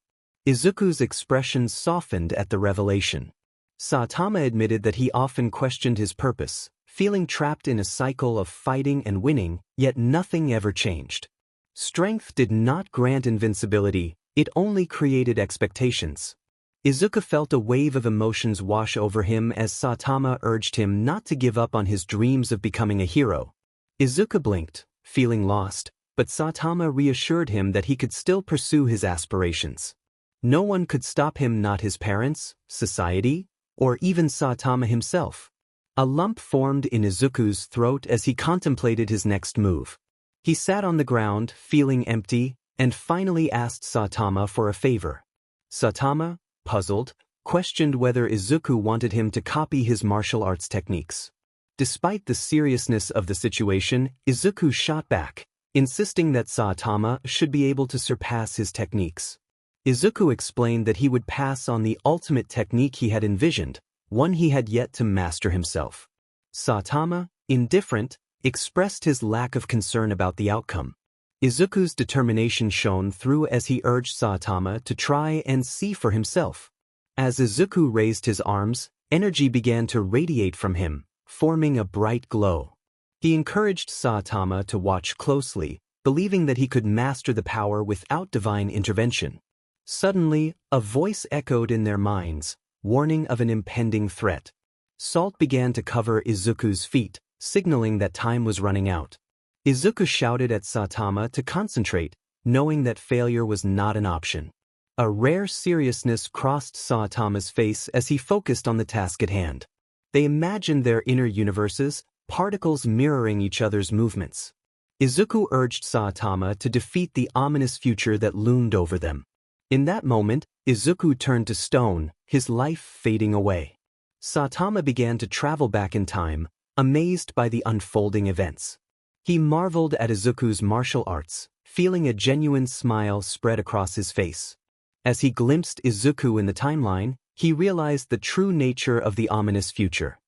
Speaker 1: Izuku's expression softened at the revelation. Saitama admitted that he often questioned his purpose, feeling trapped in a cycle of fighting and winning, yet nothing ever changed. Strength did not grant invincibility, it only created expectations. Izuku felt a wave of emotions wash over him as Saitama urged him not to give up on his dreams of becoming a hero. Izuku blinked, feeling lost, but Saitama reassured him that he could still pursue his aspirations. No one could stop him, not his parents, society, or even Saitama himself. A lump formed in Izuku's throat as he contemplated his next move. He sat on the ground, feeling empty, and finally asked Saitama for a favor. Saitama, puzzled, questioned whether Izuku wanted him to copy his martial arts techniques. Despite the seriousness of the situation, Izuku shot back, insisting that Saitama should be able to surpass his techniques. Izuku explained that he would pass on the ultimate technique he had envisioned, one he had yet to master himself. Saitama, indifferent, expressed his lack of concern about the outcome. Izuku's determination shone through as he urged Saitama to try and see for himself. As Izuku raised his arms, energy began to radiate from him, forming a bright glow. He encouraged Saitama to watch closely, believing that he could master the power without divine intervention. Suddenly, a voice echoed in their minds, warning of an impending threat. Salt began to cover Izuku's feet, signaling that time was running out. Izuku shouted at Saitama to concentrate, knowing that failure was not an option. A rare seriousness crossed Saitama's face as he focused on the task at hand. They imagined their inner universes, particles mirroring each other's movements. Izuku urged Saitama to defeat the ominous future that loomed over them. In that moment, Izuku turned to stone, his life fading away. Saitama began to travel back in time, amazed by the unfolding events. He marveled at Izuku's martial arts, feeling a genuine smile spread across his face. As he glimpsed Izuku in the timeline, he realized the true nature of the ominous future.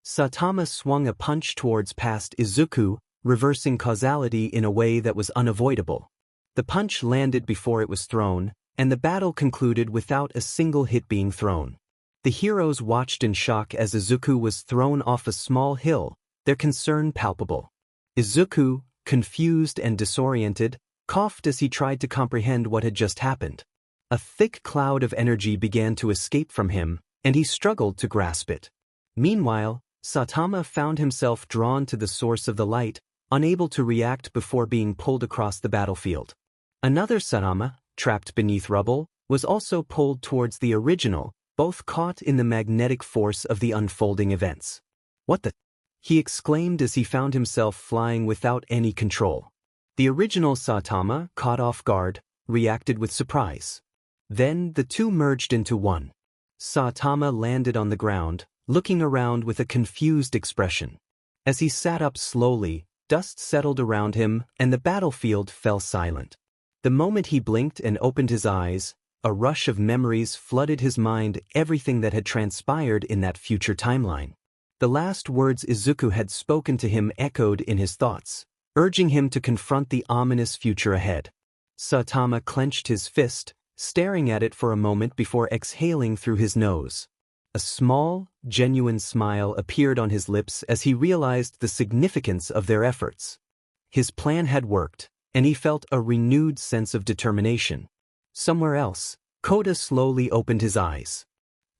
Speaker 1: Saitama swung a punch towards past Izuku, reversing causality in a way that was unavoidable. The punch landed before it was thrown, and the battle concluded without a single hit being thrown. The heroes watched in shock as Izuku was thrown off a small hill, their concern palpable. Izuku, confused and disoriented, coughed as he tried to comprehend what had just happened. A thick cloud of energy began to escape from him, and he struggled to grasp it. Meanwhile, Saitama found himself drawn to the source of the light, unable to react before being pulled across the battlefield. Another Saitama, trapped beneath rubble, was also pulled towards the original, both caught in the magnetic force of the unfolding events. "What the?" he exclaimed as he found himself flying without any control. The original Saitama, caught off guard, reacted with surprise. Then the two merged into one. Saitama landed on the ground, looking around with a confused expression. As he sat up slowly, dust settled around him and the battlefield fell silent. The moment he blinked and opened his eyes, a rush of memories flooded his mind, everything that had transpired in that future timeline. The last words Izuku had spoken to him echoed in his thoughts, urging him to confront the ominous future ahead. Saitama clenched his fist, staring at it for a moment before exhaling through his nose. A small, genuine smile appeared on his lips as he realized the significance of their efforts. His plan had worked, and he felt a renewed sense of determination. Somewhere else, Kota slowly opened his eyes.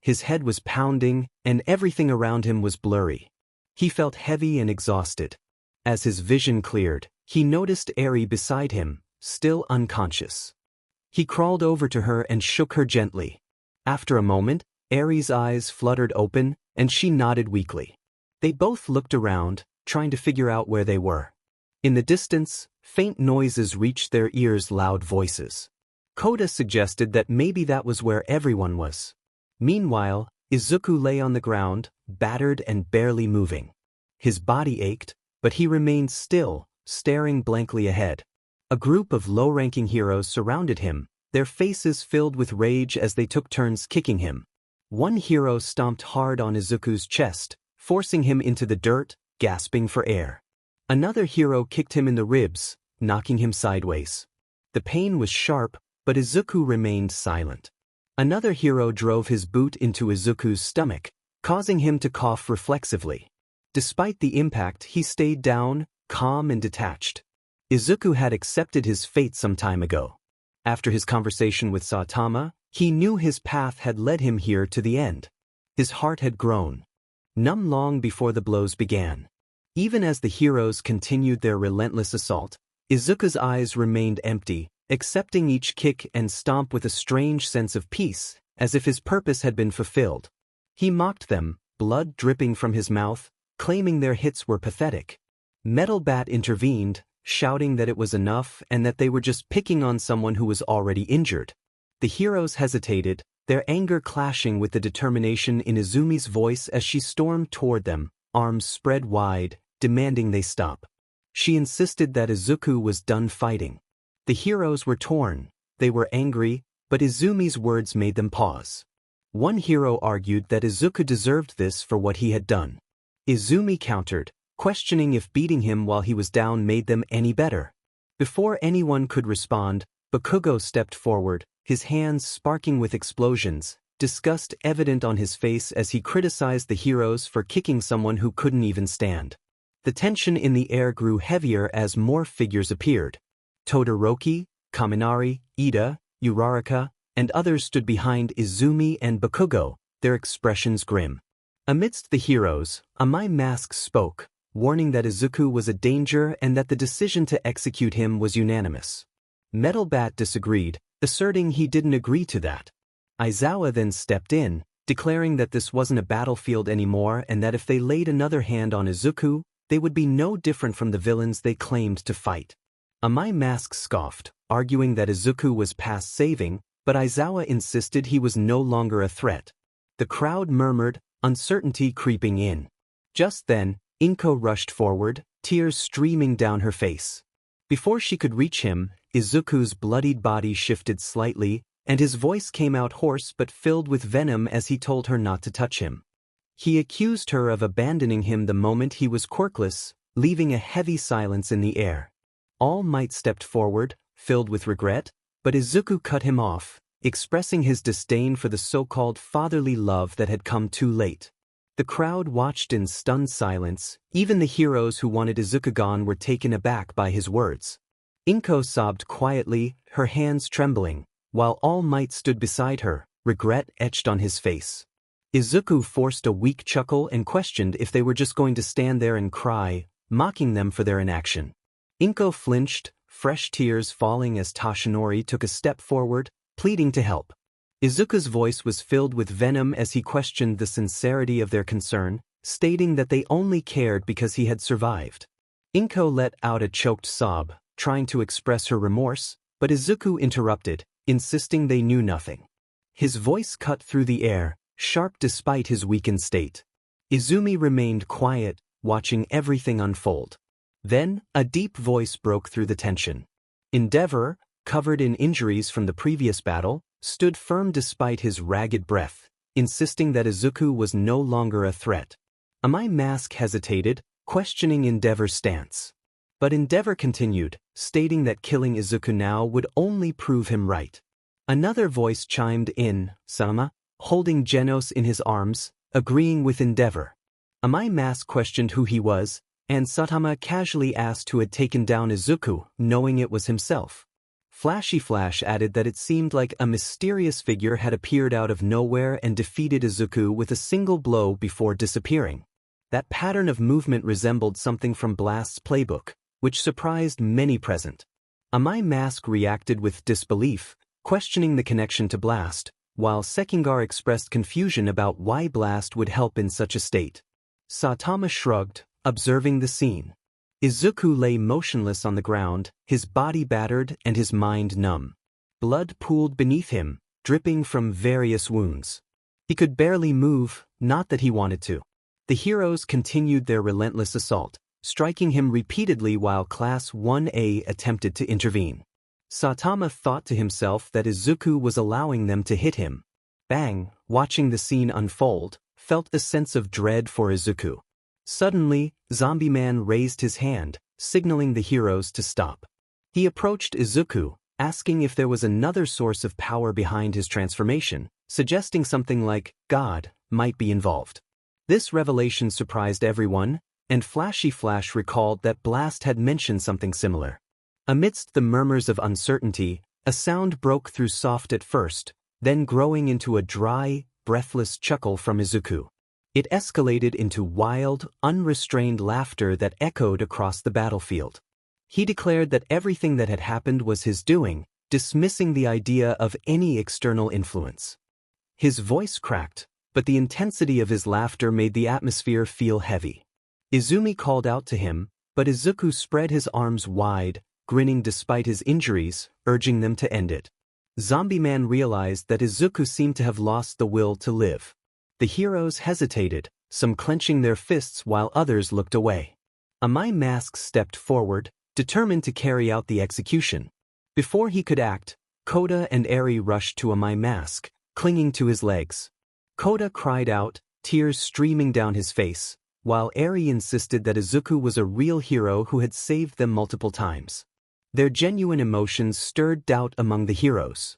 Speaker 1: His head was pounding, and everything around him was blurry. He felt heavy and exhausted. As his vision cleared, he noticed Eri beside him, still unconscious. He crawled over to her and shook her gently. After a moment, Eri's eyes fluttered open, and she nodded weakly. They both looked around, trying to figure out where they were. In the distance, faint noises reached their ears, loud voices. Kota suggested that maybe that was where everyone was. Meanwhile, Izuku lay on the ground, battered and barely moving. His body ached, but he remained still, staring blankly ahead. A group of low-ranking heroes surrounded him, their faces filled with rage as they took turns kicking him. One hero stomped hard on Izuku's chest, forcing him into the dirt, gasping for air. Another hero kicked him in the ribs, knocking him sideways. The pain was sharp, but Izuku remained silent. Another hero drove his boot into Izuku's stomach, causing him to cough reflexively. Despite the impact, he stayed down, calm and detached. Izuku had accepted his fate some time ago. After his conversation with Saitama, he knew his path had led him here to the end. His heart had grown numb long before the blows began. Even as the heroes continued their relentless assault, Izuku's eyes remained empty, accepting each kick and stomp with a strange sense of peace, as if his purpose had been fulfilled. He mocked them, blood dripping from his mouth, claiming their hits were pathetic. Metal Bat intervened, shouting that it was enough and that they were just picking on someone who was already injured. The heroes hesitated, their anger clashing with the determination in Izumi's voice as she stormed toward them, arms spread wide, demanding they stop. She insisted that Izuku was done fighting. The heroes were torn, they were angry, but Izumi's words made them pause. One hero argued that Izuku deserved this for what he had done. Izumi countered, questioning if beating him while he was down made them any better. Before anyone could respond, Bakugo stepped forward, his hands sparking with explosions, disgust evident on his face as he criticized the heroes for kicking someone who couldn't even stand. The tension in the air grew heavier as more figures appeared. Todoroki, Kaminari, Ida, Uraraka, and others stood behind Izumi and Bakugo, their expressions grim. Amidst the heroes, Amai Mask spoke, warning that Izuku was a danger and that the decision to execute him was unanimous. Metal Bat disagreed, asserting he didn't agree to that. Aizawa then stepped in, declaring that this wasn't a battlefield anymore and that if they laid another hand on Izuku, they would be no different from the villains they claimed to fight. Amai Mask scoffed, arguing that Izuku was past saving, but Aizawa insisted he was no longer a threat. The crowd murmured, uncertainty creeping in. Just then, Inko rushed forward, tears streaming down her face. Before she could reach him, Izuku's bloodied body shifted slightly, and his voice came out hoarse but filled with venom as he told her not to touch him. He accused her of abandoning him the moment he was quirkless, leaving a heavy silence in the air. All Might stepped forward, filled with regret, but Izuku cut him off, expressing his disdain for the so-called fatherly love that had come too late. The crowd watched in stunned silence, even the heroes who wanted Izuku gone were taken aback by his words. Inko sobbed quietly, her hands trembling, while All Might stood beside her, regret etched on his face. Izuku forced a weak chuckle and questioned if they were just going to stand there and cry, mocking them for their inaction. Inko flinched, fresh tears falling as Tashinori took a step forward, pleading to help. Izuku's voice was filled with venom as he questioned the sincerity of their concern, stating that they only cared because he had survived. Inko let out a choked sob, trying to express her remorse, but Izuku interrupted, insisting they knew nothing. His voice cut through the air, sharp despite his weakened state. Izumi remained quiet, watching everything unfold. Then, a deep voice broke through the tension. Endeavor, covered in injuries from the previous battle, stood firm despite his ragged breath, insisting that Izuku was no longer a threat. Amai Mask hesitated, questioning Endeavor's stance. But Endeavor continued, stating that killing Izuku now would only prove him right. Another voice chimed in, Sama, holding Genos in his arms, agreeing with Endeavor. Amai Mask questioned who he was, and Satama casually asked who had taken down Izuku, knowing it was himself. Flashy Flash added that it seemed like a mysterious figure had appeared out of nowhere and defeated Izuku with a single blow before disappearing. That pattern of movement resembled something from Blast's playbook, which surprised many present. Amai Mask reacted with disbelief, questioning the connection to Blast, while Sekingar expressed confusion about why Blast would help in such a state. Satama shrugged, observing the scene. Izuku lay motionless on the ground, his body battered and his mind numb. Blood pooled beneath him, dripping from various wounds. He could barely move, not that he wanted to. The heroes continued their relentless assault, striking him repeatedly while Class 1A attempted to intervene. Satama thought to himself that Izuku was allowing them to hit him. Bang, watching the scene unfold, felt a sense of dread for Izuku. Suddenly, Zombie Man raised his hand, signaling the heroes to stop. He approached Izuku, asking if there was another source of power behind his transformation, suggesting something like God might be involved. This revelation surprised everyone, and Flashy Flash recalled that Blast had mentioned something similar. Amidst the murmurs of uncertainty, a sound broke through soft at first, then growing into a dry, breathless chuckle from Izuku. It escalated into wild, unrestrained laughter that echoed across the battlefield. He declared that everything that had happened was his doing, dismissing the idea of any external influence. His voice cracked, but the intensity of his laughter made the atmosphere feel heavy. Izumi called out to him, but Izuku spread his arms wide, grinning despite his injuries, urging them to end it. Zombie Man realized that Izuku seemed to have lost the will to live. The heroes hesitated, some clenching their fists while others looked away. Amai Mask stepped forward, determined to carry out the execution. Before he could act, Koda and Eri rushed to Amai Mask, clinging to his legs. Koda cried out, tears streaming down his face, while Eri insisted that Izuku was a real hero who had saved them multiple times. Their genuine emotions stirred doubt among the heroes.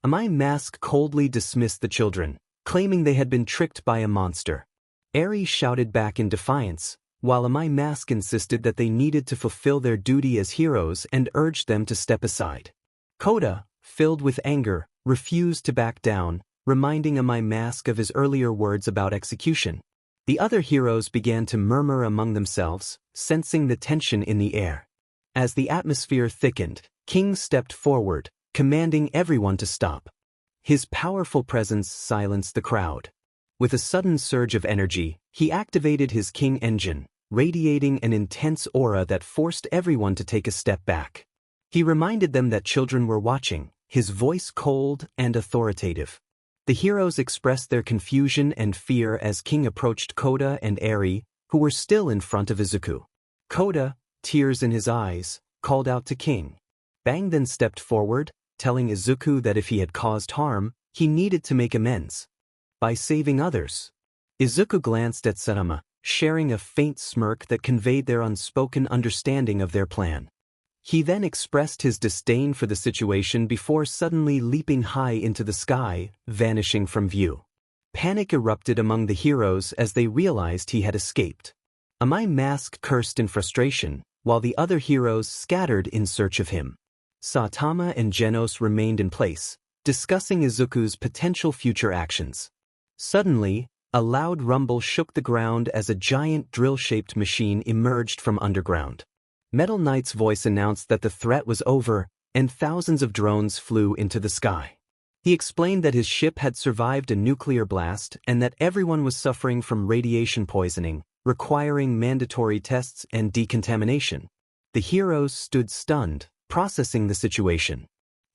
Speaker 1: Amai Mask coldly dismissed the children, claiming they had been tricked by a monster. Eri shouted back in defiance, while Amai Mask insisted that they needed to fulfill their duty as heroes and urged them to step aside. Koda, filled with anger, refused to back down, reminding Amai Mask of his earlier words about execution. The other heroes began to murmur among themselves, sensing the tension in the air. As the atmosphere thickened, King stepped forward, commanding everyone to stop. His powerful presence silenced the crowd. With a sudden surge of energy, he activated his King engine, radiating an intense aura that forced everyone to take a step back. He reminded them that children were watching, his voice cold and authoritative. The heroes expressed their confusion and fear as King approached Koda and Eri, who were still in front of Izuku. Koda, tears in his eyes, called out to King. Bang then stepped forward, telling Izuku that if he had caused harm, he needed to make amends. By saving others. Izuku glanced at Sarama, sharing a faint smirk that conveyed their unspoken understanding of their plan. He then expressed his disdain for the situation before suddenly leaping high into the sky, vanishing from view. Panic erupted among the heroes as they realized he had escaped. Amai Mask cursed in frustration, while the other heroes scattered in search of him. Saitama and Genos remained in place, discussing Izuku's potential future actions. Suddenly, a loud rumble shook the ground as a giant drill-shaped machine emerged from underground. Metal Knight's voice announced that the threat was over, and thousands of drones flew into the sky. He explained that his ship had survived a nuclear blast and that everyone was suffering from radiation poisoning, requiring mandatory tests and decontamination. The heroes stood stunned, processing the situation.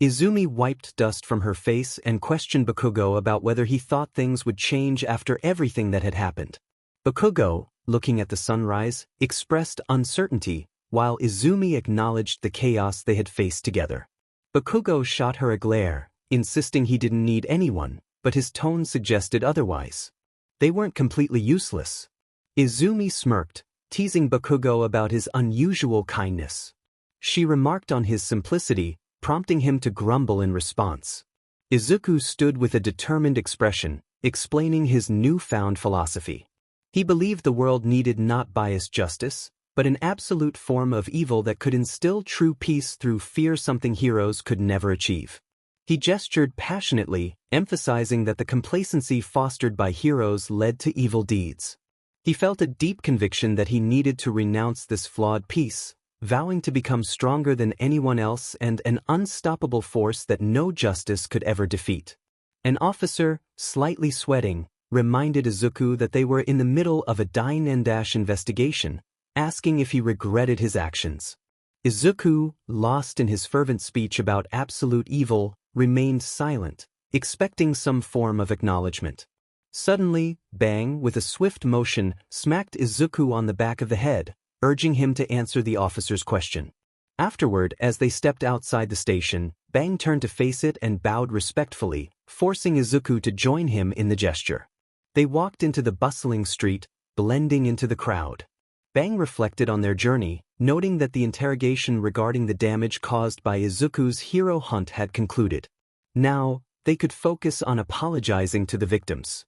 Speaker 1: Izumi wiped dust from her face and questioned Bakugo about whether he thought things would change after everything that had happened. Bakugo, looking at the sunrise, expressed uncertainty, while Izumi acknowledged the chaos they had faced together. Bakugo shot her a glare, insisting he didn't need anyone, but his tone suggested otherwise. They weren't completely useless. Izumi smirked, teasing Bakugo about his unusual kindness. She remarked on his simplicity, prompting him to grumble in response. Izuku stood with a determined expression, explaining his newfound philosophy. He believed the world needed not biased justice, but an absolute form of evil that could instill true peace through fear, something heroes could never achieve. He gestured passionately, emphasizing that the complacency fostered by heroes led to evil deeds. He felt a deep conviction that he needed to renounce this flawed peace, vowing to become stronger than anyone else and an unstoppable force that no justice could ever defeat. An officer, slightly sweating, reminded Izuku that they were in the middle of a Dine-and-Dash investigation, asking if he regretted his actions. Izuku, lost in his fervent speech about absolute evil, remained silent, expecting some form of acknowledgement. Suddenly, Bang, with a swift motion, smacked Izuku on the back of the head, urging him to answer the officer's question. Afterward, as they stepped outside the station, Bang turned to face it and bowed respectfully, forcing Izuku to join him in the gesture. They walked into the bustling street, blending into the crowd. Bang reflected on their journey, noting that the interrogation regarding the damage caused by Izuku's hero hunt had concluded. Now, they could focus on apologizing to the victims.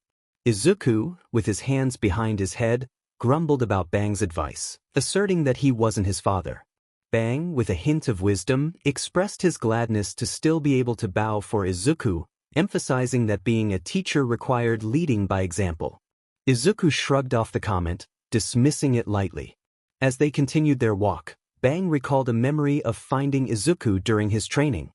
Speaker 1: Izuku, with his hands behind his head, grumbled about Bang's advice, asserting that he wasn't his father. Bang, with a hint of wisdom, expressed his gladness to still be able to bow for Izuku, emphasizing that being a teacher required leading by example. Izuku shrugged off the comment, dismissing it lightly. As they continued their walk, Bang recalled a memory of finding Izuku during his training.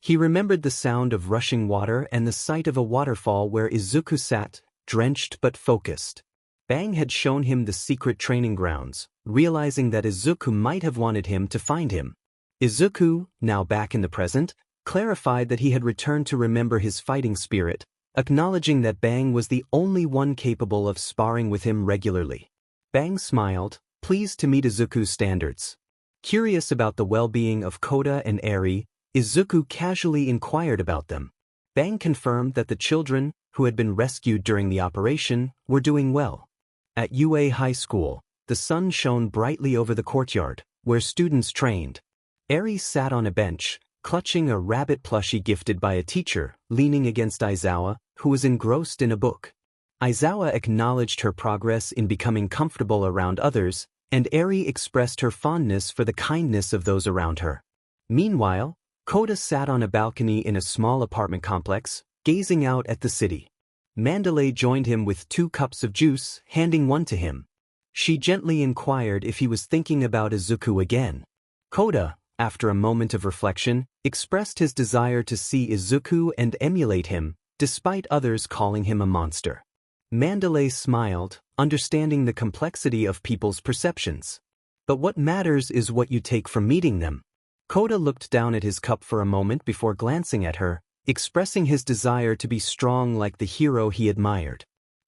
Speaker 1: He remembered the sound of rushing water and the sight of a waterfall where Izuku sat, drenched but focused. Bang had shown him the secret training grounds, realizing that Izuku might have wanted him to find him. Izuku, now back in the present, clarified that he had returned to remember his fighting spirit, acknowledging that Bang was the only one capable of sparring with him regularly. Bang smiled, pleased to meet Izuku's standards. Curious about the well-being of Kota and Eri, Izuku casually inquired about them. Bang confirmed that the children, who had been rescued during the operation, were doing well. At UA High School, the sun shone brightly over the courtyard, where students trained. Eri sat on a bench, clutching a rabbit plushie gifted by a teacher, leaning against Aizawa, who was engrossed in a book. Aizawa acknowledged her progress in becoming comfortable around others, and Eri expressed her fondness for the kindness of those around her. Meanwhile, Kota sat on a balcony in a small apartment complex, gazing out at the city. Mandalay joined him with 2 cups of juice, handing one to him. She gently inquired if he was thinking about Izuku again. Kota, after a moment of reflection, expressed his desire to see Izuku and emulate him, despite others calling him a monster. Mandalay smiled, understanding the complexity of people's perceptions. But what matters is what you take from meeting them. Kota looked down at his cup for a moment before glancing at her, expressing his desire to be strong like the hero he admired.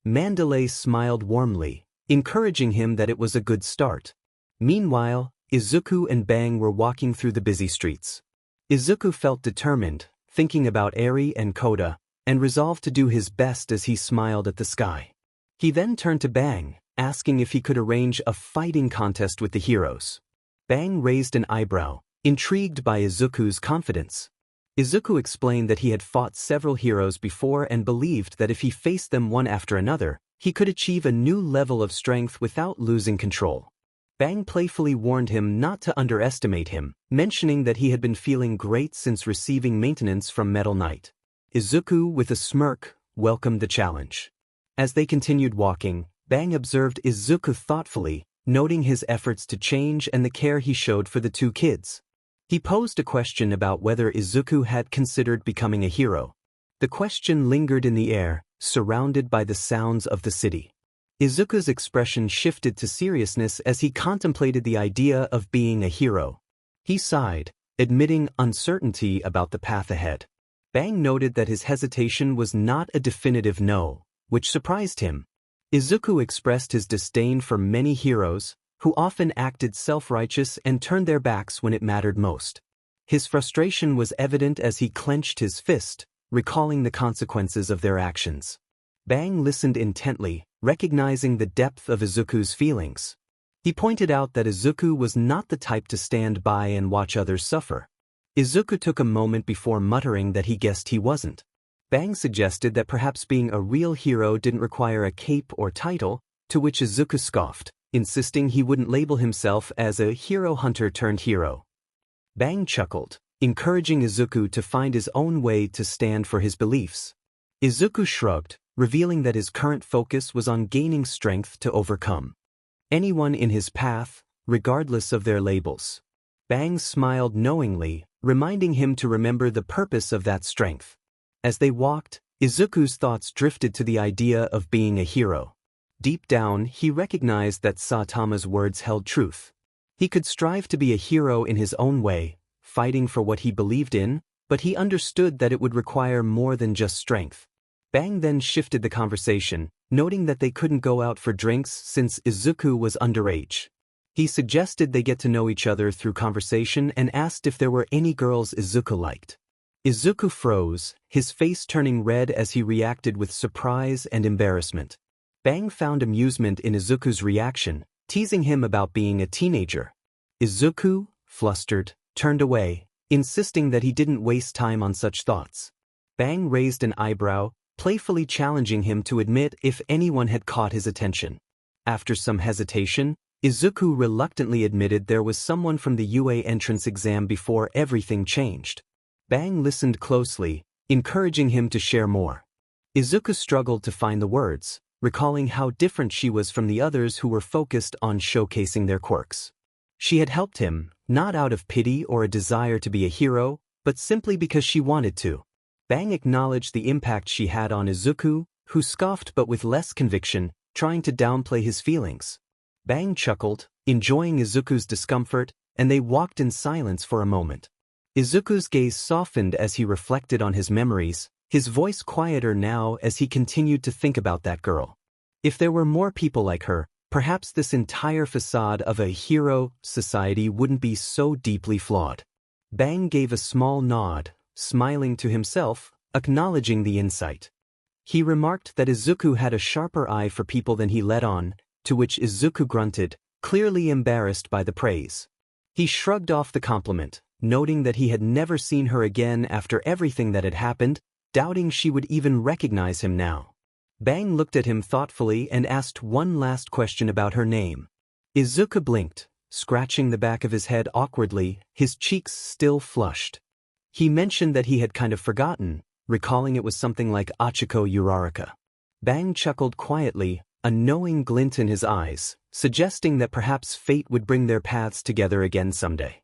Speaker 1: Mandalay smiled warmly, encouraging him that it was a good start. Meanwhile, Izuku and Bang were walking through the busy streets. Izuku felt determined, thinking about Eri and Kota, and resolved to do his best as he smiled at the sky. He then turned to Bang, asking if he could arrange a fighting contest with the heroes. Bang raised an eyebrow, intrigued by Izuku's confidence. Izuku explained that he had fought several heroes before and believed that if he faced them one after another, he could achieve a new level of strength without losing control. Bang playfully warned him not to underestimate him, mentioning that he had been feeling great since receiving maintenance from Metal Knight. Izuku, with a smirk, welcomed the challenge. As they continued walking, Bang observed Izuku thoughtfully, noting his efforts to change and the care he showed for the 2 kids. He posed a question about whether Izuku had considered becoming a hero. The question lingered in the air, surrounded by the sounds of the city. Izuku's expression shifted to seriousness as he contemplated the idea of being a hero. He sighed, admitting uncertainty about the path ahead. Bang noted that his hesitation was not a definitive no, which surprised him. Izuku expressed his disdain for many heroes, who often acted self-righteous and turned their backs when it mattered most. His frustration was evident as he clenched his fist, recalling the consequences of their actions. Bang listened intently, recognizing the depth of Izuku's feelings. He pointed out that Izuku was not the type to stand by and watch others suffer. Izuku took a moment before muttering that he guessed he wasn't. Bang suggested that perhaps being a real hero didn't require a cape or title, to which Izuku scoffed, insisting he wouldn't label himself as a hero hunter turned hero. Bang chuckled, encouraging Izuku to find his own way to stand for his beliefs. Izuku shrugged, revealing that his current focus was on gaining strength to overcome anyone in his path, regardless of their labels. Bang smiled knowingly, reminding him to remember the purpose of that strength. As they walked, Izuku's thoughts drifted to the idea of being a hero. Deep down, he recognized that Saitama's words held truth. He could strive to be a hero in his own way, fighting for what he believed in, but he understood that it would require more than just strength. Bang then shifted the conversation, noting that they couldn't go out for drinks since Izuku was underage. He suggested they get to know each other through conversation and asked if there were any girls Izuku liked. Izuku froze, his face turning red as he reacted with surprise and embarrassment. Bang found amusement in Izuku's reaction, teasing him about being a teenager. Izuku, flustered, turned away, insisting that he didn't waste time on such thoughts. Bang raised an eyebrow, playfully challenging him to admit if anyone had caught his attention. After some hesitation, Izuku reluctantly admitted there was someone from the UA entrance exam before everything changed. Bang listened closely, encouraging him to share more. Izuku struggled to find the words, recalling how different she was from the others who were focused on showcasing their quirks. She had helped him, not out of pity or a desire to be a hero, but simply because she wanted to. Bang acknowledged the impact she had on Izuku, who scoffed but with less conviction, trying to downplay his feelings. Bang chuckled, enjoying Izuku's discomfort, and they walked in silence for a moment. Izuku's gaze softened as he reflected on his memories, his voice quieter now as he continued to think about that girl. If there were more people like her, perhaps this entire facade of a hero society wouldn't be so deeply flawed. Bang gave a small nod, smiling to himself, acknowledging the insight. He remarked that Izuku had a sharper eye for people than he let on, to which Izuku grunted, clearly embarrassed by the praise. He shrugged off the compliment, noting that he had never seen her again after everything that had happened, doubting she would even recognize him now. Bang looked at him thoughtfully and asked one last question about her name. Izuku blinked, scratching the back of his head awkwardly, his cheeks still flushed. He mentioned that he had kind of forgotten, recalling it was something like Achiko Uraraka. Bang chuckled quietly, a knowing glint in his eyes, suggesting that perhaps fate would bring their paths together again someday.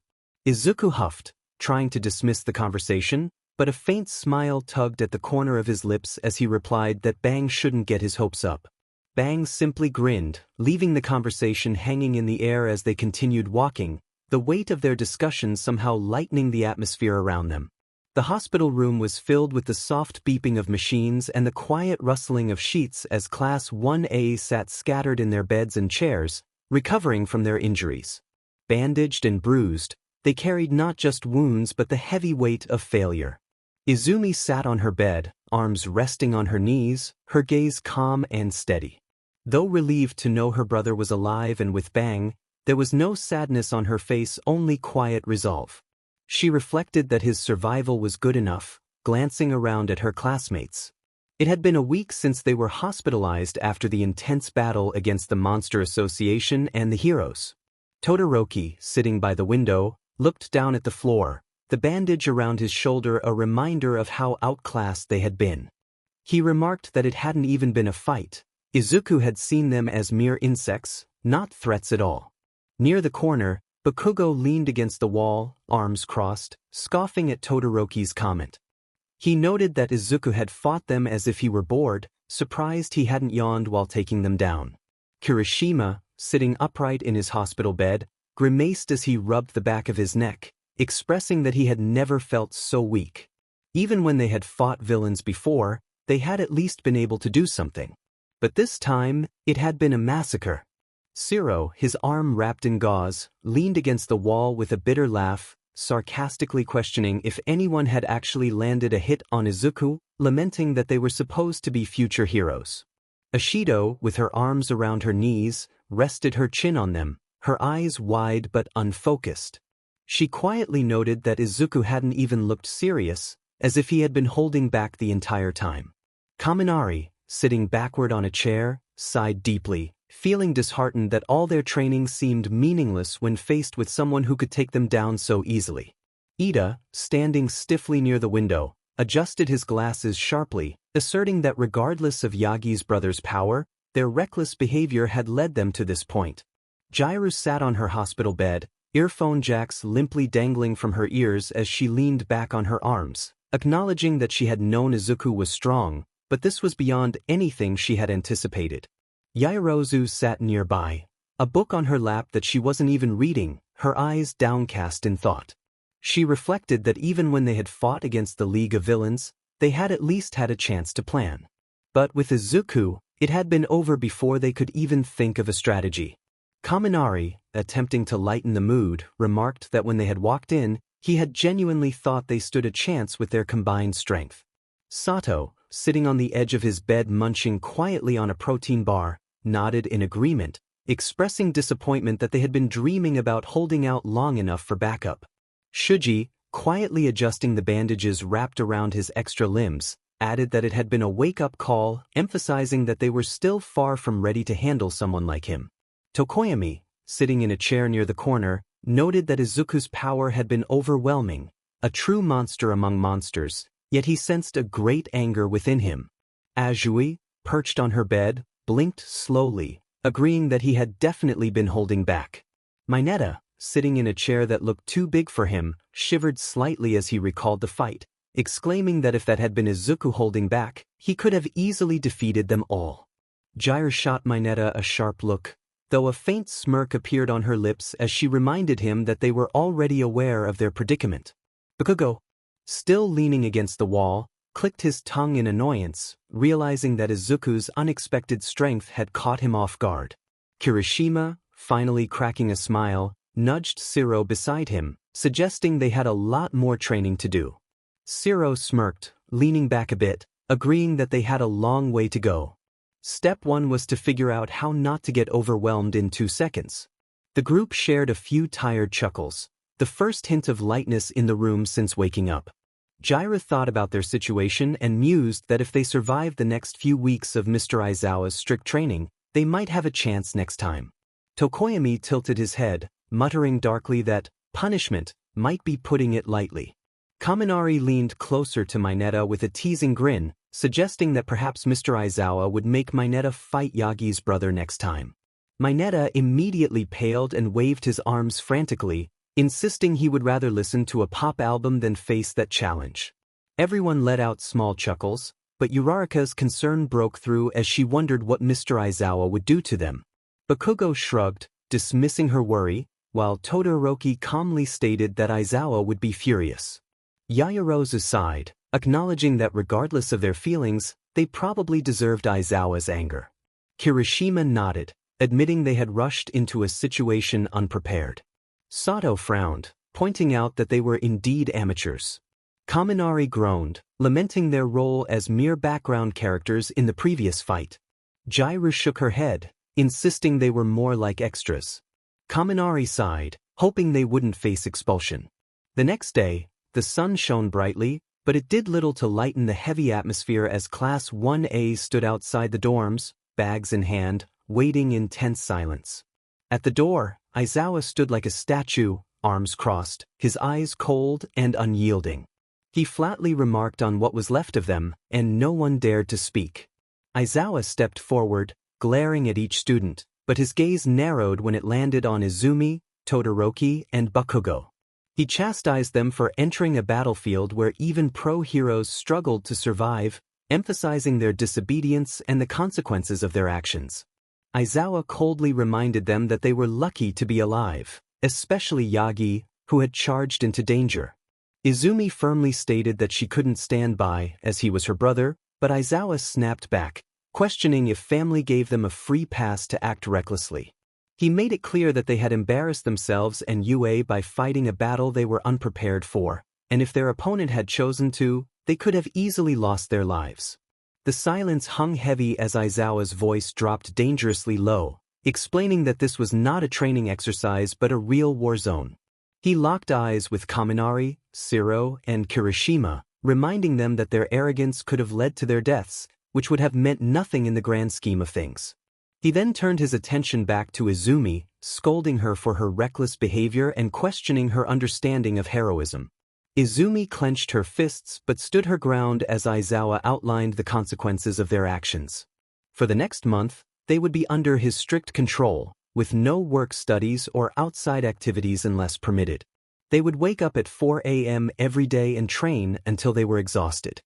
Speaker 1: Izuku huffed, trying to dismiss the conversation, but a faint smile tugged at the corner of his lips as he replied that Bang shouldn't get his hopes up. Bang simply grinned, leaving the conversation hanging in the air as they continued walking, the weight of their discussion somehow lightening the atmosphere around them. The hospital room was filled with the soft beeping of machines and the quiet rustling of sheets as Class 1A sat scattered in their beds and chairs, recovering from their injuries. Bandaged and bruised, they carried not just wounds but the heavy weight of failure. Izumi sat on her bed, arms resting on her knees, her gaze calm and steady. Though relieved to know her brother was alive and with Bang, there was no sadness on her face, only quiet resolve. She reflected that his survival was good enough, glancing around at her classmates. It had been a week since they were hospitalized after the intense battle against the Monster Association and the heroes. Todoroki, sitting by the window, looked down at the floor, the bandage around his shoulder a reminder of how outclassed they had been. He remarked that it hadn't even been a fight. Izuku had seen them as mere insects, not threats at all. Near the corner, Bakugo leaned against the wall, arms crossed, scoffing at Todoroki's comment. He noted that Izuku had fought them as if he were bored, surprised he hadn't yawned while taking them down. Kirishima, sitting upright in his hospital bed, grimaced as he rubbed the back of his neck, expressing that he had never felt so weak. Even when they had fought villains before, they had at least been able to do something. But this time, it had been a massacre. Siro, his arm wrapped in gauze, leaned against the wall with a bitter laugh, sarcastically questioning if anyone had actually landed a hit on Izuku, lamenting that they were supposed to be future heroes. Ashido, with her arms around her knees, rested her chin on them, her eyes wide but unfocused. She quietly noted that Izuku hadn't even looked serious, as if he had been holding back the entire time. Kaminari, sitting backward on a chair, sighed deeply, feeling disheartened that all their training seemed meaningless when faced with someone who could take them down so easily. Ida, standing stiffly near the window, adjusted his glasses sharply, asserting that regardless of Yagi's brother's power, their reckless behavior had led them to this point. Jiru sat on her hospital bed, earphone jacks limply dangling from her ears as she leaned back on her arms, acknowledging that she had known Izuku was strong, but this was beyond anything she had anticipated. Yairozu sat nearby, a book on her lap that she wasn't even reading, her eyes downcast in thought. She reflected that even when they had fought against the League of Villains, they had at least had a chance to plan. But with Izuku, it had been over before they could even think of a strategy. Kaminari, attempting to lighten the mood, remarked that when they had walked in, he had genuinely thought they stood a chance with their combined strength. Sato, sitting on the edge of his bed munching quietly on a protein bar, nodded in agreement, expressing disappointment that they had been dreaming about holding out long enough for backup. Shuji, quietly adjusting the bandages wrapped around his extra limbs, added that it had been a wake-up call, emphasizing that they were still far from ready to handle someone like him. Tokoyami, sitting in a chair near the corner, noted that Izuku's power had been overwhelming, a true monster among monsters, yet he sensed a great anger within him. Azui, perched on her bed, blinked slowly, agreeing that he had definitely been holding back. Mineta, sitting in a chair that looked too big for him, shivered slightly as he recalled the fight, exclaiming that if that had been Izuku holding back, he could have easily defeated them all. Jair shot Mineta a sharp look, though a faint smirk appeared on her lips as she reminded him that they were already aware of their predicament. Bakugo, still leaning against the wall, clicked his tongue in annoyance, realizing that Izuku's unexpected strength had caught him off guard. Kirishima, finally cracking a smile, nudged Shiro beside him, suggesting they had a lot more training to do. Shiro smirked, leaning back a bit, agreeing that they had a long way to go. Step 1 was to figure out how not to get overwhelmed in 2 seconds. The group shared a few tired chuckles, the first hint of lightness in the room since waking up. Jaira thought about their situation and mused that if they survived the next few weeks of Mr. Aizawa's strict training, they might have a chance next time. Tokoyami tilted his head, muttering darkly that punishment might be putting it lightly. Kaminari leaned closer to Mineta with a teasing grin, suggesting that perhaps Mr. Aizawa would make Mineta fight Yagi's brother next time. Mineta immediately paled and waved his arms frantically, insisting he would rather listen to a pop album than face that challenge. Everyone let out small chuckles, but Uraraka's concern broke through as she wondered what Mr. Aizawa would do to them. Bakugo shrugged, dismissing her worry, while Todoroki calmly stated that Aizawa would be furious. Yaoyorozu sighed, acknowledging that regardless of their feelings, they probably deserved Aizawa's anger. Kirishima nodded, admitting they had rushed into a situation unprepared. Sato frowned, pointing out that they were indeed amateurs. Kaminari groaned, lamenting their role as mere background characters in the previous fight. Jairu shook her head, insisting they were more like extras. Kaminari sighed, hoping they wouldn't face expulsion. The next day, the sun shone brightly, but it did little to lighten the heavy atmosphere as Class 1A stood outside the dorms, bags in hand, waiting in tense silence. At the door, Aizawa stood like a statue, arms crossed, his eyes cold and unyielding. He flatly remarked on what was left of them, and no one dared to speak. Aizawa stepped forward, glaring at each student, but his gaze narrowed when it landed on Izumi, Todoroki, and Bakugo. He chastised them for entering a battlefield where even pro-heroes struggled to survive, emphasizing their disobedience and the consequences of their actions. Aizawa coldly reminded them that they were lucky to be alive, especially Yagi, who had charged into danger. Izumi firmly stated that she couldn't stand by, as he was her brother, but Aizawa snapped back, questioning if family gave them a free pass to act recklessly. He made it clear that they had embarrassed themselves and UA by fighting a battle they were unprepared for, and if their opponent had chosen to, they could have easily lost their lives. The silence hung heavy as Aizawa's voice dropped dangerously low, explaining that this was not a training exercise but a real war zone. He locked eyes with Kaminari, Shiro, and Kirishima, reminding them that their arrogance could have led to their deaths, which would have meant nothing in the grand scheme of things. He then turned his attention back to Izumi, scolding her for her reckless behavior and questioning her understanding of heroism. Izumi clenched her fists but stood her ground as Aizawa outlined the consequences of their actions. For the next month, they would be under his strict control, with no work studies or outside activities unless permitted. They would wake up at 4 a.m. every day and train until they were exhausted.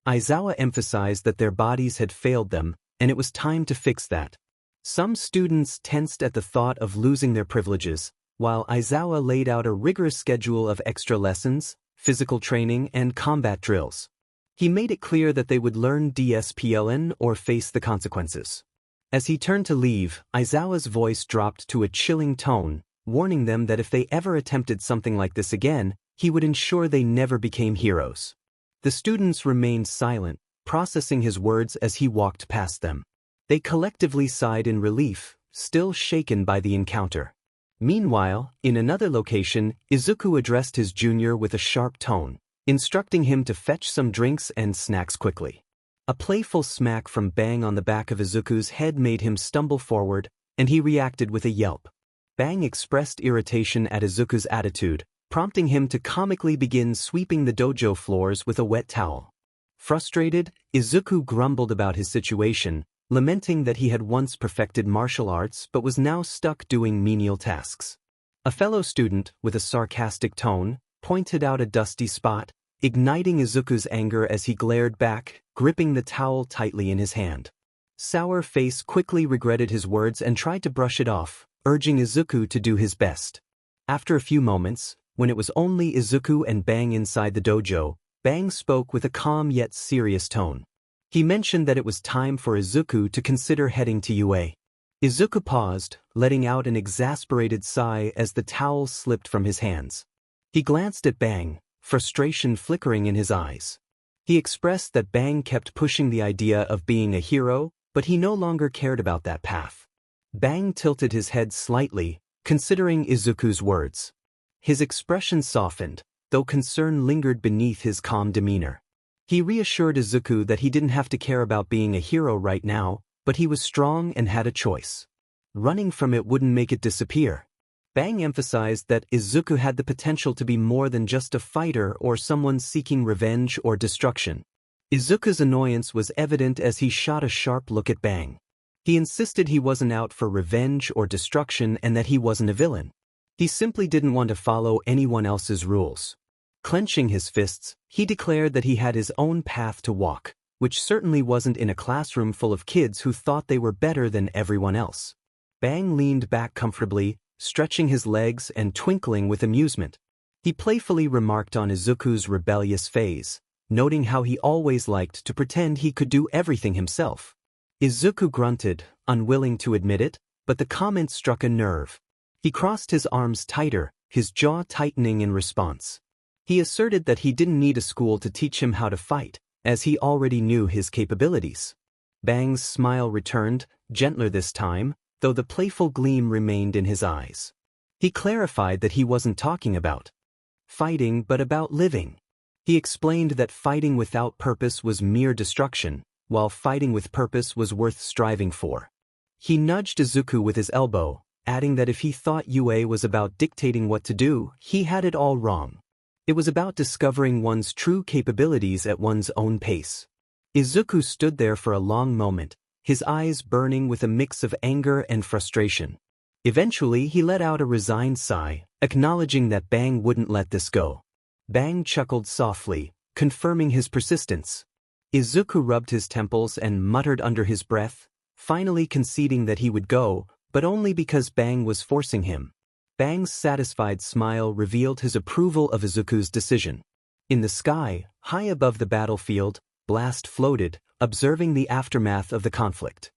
Speaker 1: Aizawa emphasized that their bodies had failed them, and it was time to fix that. Some students tensed at the thought of losing their privileges, while Aizawa laid out a rigorous schedule of extra lessons, physical training, and combat drills. He made it clear that they would learn DSPLN or face the consequences. As he turned to leave, Aizawa's voice dropped to a chilling tone, warning them that if they ever attempted something like this again, he would ensure they never became heroes. The students remained silent, processing his words as he walked past them. They collectively sighed in relief, still shaken by the encounter. Meanwhile, in another location, Izuku addressed his junior with a sharp tone, instructing him to fetch some drinks and snacks quickly. A playful smack from Bang on the back of Izuku's head made him stumble forward, and he reacted with a yelp. Bang expressed irritation at Izuku's attitude, prompting him to comically begin sweeping the dojo floors with a wet towel. Frustrated, Izuku grumbled about his situation, lamenting that he had once perfected martial arts but was now stuck doing menial tasks. A fellow student, with a sarcastic tone, pointed out a dusty spot, igniting Izuku's anger as he glared back, gripping the towel tightly in his hand. Sour Face quickly regretted his words and tried to brush it off, urging Izuku to do his best. After a few moments, when it was only Izuku and Bang inside the dojo, Bang spoke with a calm yet serious tone. He mentioned that it was time for Izuku to consider heading to UA. Izuku paused, letting out an exasperated sigh as the towel slipped from his hands. He glanced at Bang, frustration flickering in his eyes. He expressed that Bang kept pushing the idea of being a hero, but he no longer cared about that path. Bang tilted his head slightly, considering Izuku's words. His expression softened, though concern lingered beneath his calm demeanor. He reassured Izuku that he didn't have to care about being a hero right now, but he was strong and had a choice. Running from it wouldn't make it disappear. Bang emphasized that Izuku had the potential to be more than just a fighter or someone seeking revenge or destruction. Izuku's annoyance was evident as he shot a sharp look at Bang. He insisted he wasn't out for revenge or destruction and that he wasn't a villain. He simply didn't want to follow anyone else's rules. Clenching his fists, he declared that he had his own path to walk, which certainly wasn't in a classroom full of kids who thought they were better than everyone else. Bang leaned back comfortably, stretching his legs and twinkling with amusement. He playfully remarked on Izuku's rebellious phase, noting how he always liked to pretend he could do everything himself. Izuku grunted, unwilling to admit it, but the comment struck a nerve. He crossed his arms tighter, his jaw tightening in response. He asserted that he didn't need a school to teach him how to fight, as he already knew his capabilities. Bang's smile returned, gentler this time, though the playful gleam remained in his eyes. He clarified that he wasn't talking about fighting but about living. He explained that fighting without purpose was mere destruction, while fighting with purpose was worth striving for. He nudged Izuku with his elbow, adding that if he thought UA was about dictating what to do, he had it all wrong. It was about discovering one's true capabilities at one's own pace. Izuku stood there for a long moment, his eyes burning with a mix of anger and frustration. Eventually, he let out a resigned sigh, acknowledging that Bang wouldn't let this go. Bang chuckled softly, confirming his persistence. Izuku rubbed his temples and muttered under his breath, finally conceding that he would go, but only because Bang was forcing him. Bang's satisfied smile revealed his approval of Izuku's decision. In the sky, high above the battlefield, Blast floated, observing the aftermath of the conflict.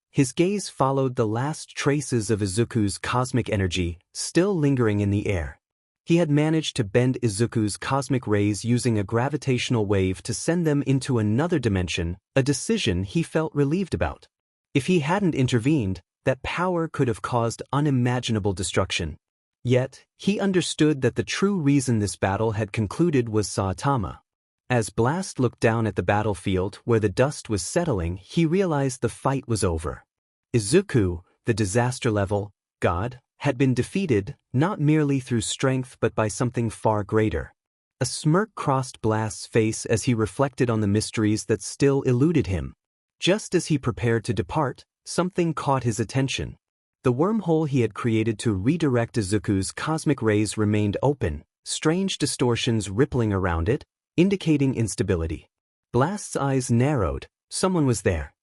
Speaker 1: His gaze followed the last traces of Izuku's cosmic energy, still lingering in the air. He had managed to bend Izuku's cosmic rays using a gravitational wave to send them into another dimension, a decision he felt relieved about. If he hadn't intervened, that power could have caused unimaginable destruction. Yet, he understood that the true reason this battle had concluded was Saitama. As Blast looked down at the battlefield where the dust was settling, he realized the fight was over. Izuku, the disaster-level god, had been defeated, not merely through strength but by something far greater. A smirk crossed Blast's face as he reflected on the mysteries that still eluded him. Just as he prepared to depart, something caught his attention. The wormhole he had created to redirect Izuku's cosmic rays remained open, strange distortions rippling around it, indicating instability. Blast's eyes narrowed. Someone was there.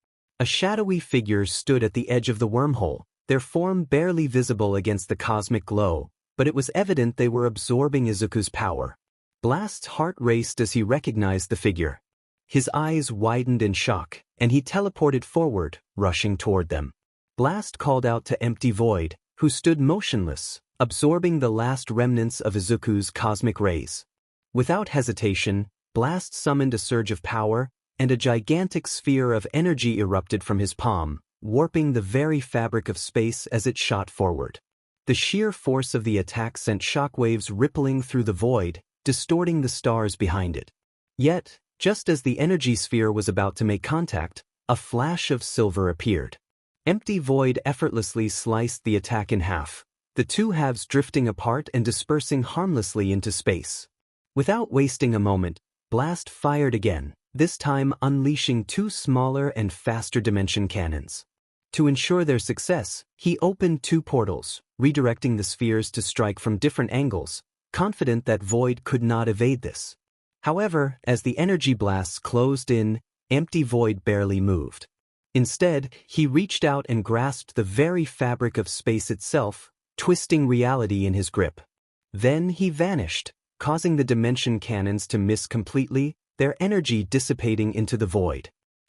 Speaker 1: A shadowy figure stood at the edge of the wormhole, their form barely visible against the cosmic glow, but it was evident they were absorbing Izuku's power. Blast's heart raced as he recognized the figure. His eyes widened in shock, and he teleported forward, rushing toward them. Blast called out to Empty Void, who stood motionless, absorbing the last remnants of Izuku's cosmic rays. Without hesitation, Blast summoned a surge of power, and a gigantic sphere of energy erupted from his palm, warping the very fabric of space as it shot forward. The sheer force of the attack sent shockwaves rippling through the void, distorting the stars behind it. Yet, just as the energy sphere was about to make contact, a flash of silver appeared. Empty void effortlessly sliced the attack in half, the two halves drifting apart and dispersing harmlessly into space. Without wasting a moment, Blast fired again, this time unleashing two smaller and faster dimension cannons. To ensure their success, he opened two portals, redirecting the spheres to strike from different angles, confident that Void could not evade this. However, as the energy blasts closed in, empty Void barely moved. Instead, he reached out and grasped the very fabric of space itself, twisting reality in his grip. Then he vanished, causing the dimension cannons to miss completely, their energy dissipating into the void.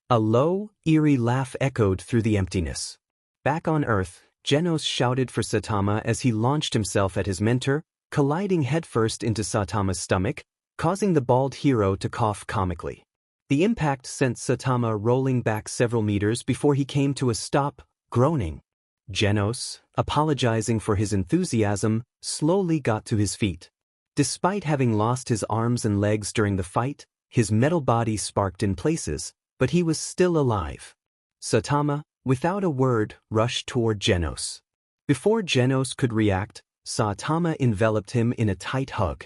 Speaker 1: A low, eerie laugh echoed through the emptiness. Back on Earth, Genos shouted for Saitama as he launched himself at his mentor, colliding headfirst into Saitama's stomach, causing the bald hero to cough comically. The impact sent Saitama rolling back several meters before he came to a stop, groaning. Genos, apologizing for his enthusiasm, slowly got to his feet. Despite having lost his arms and legs during the fight, his metal body sparked in places, but he was still alive. Saitama, without a word, rushed toward Genos. Before Genos could react, Saitama enveloped him in a tight hug.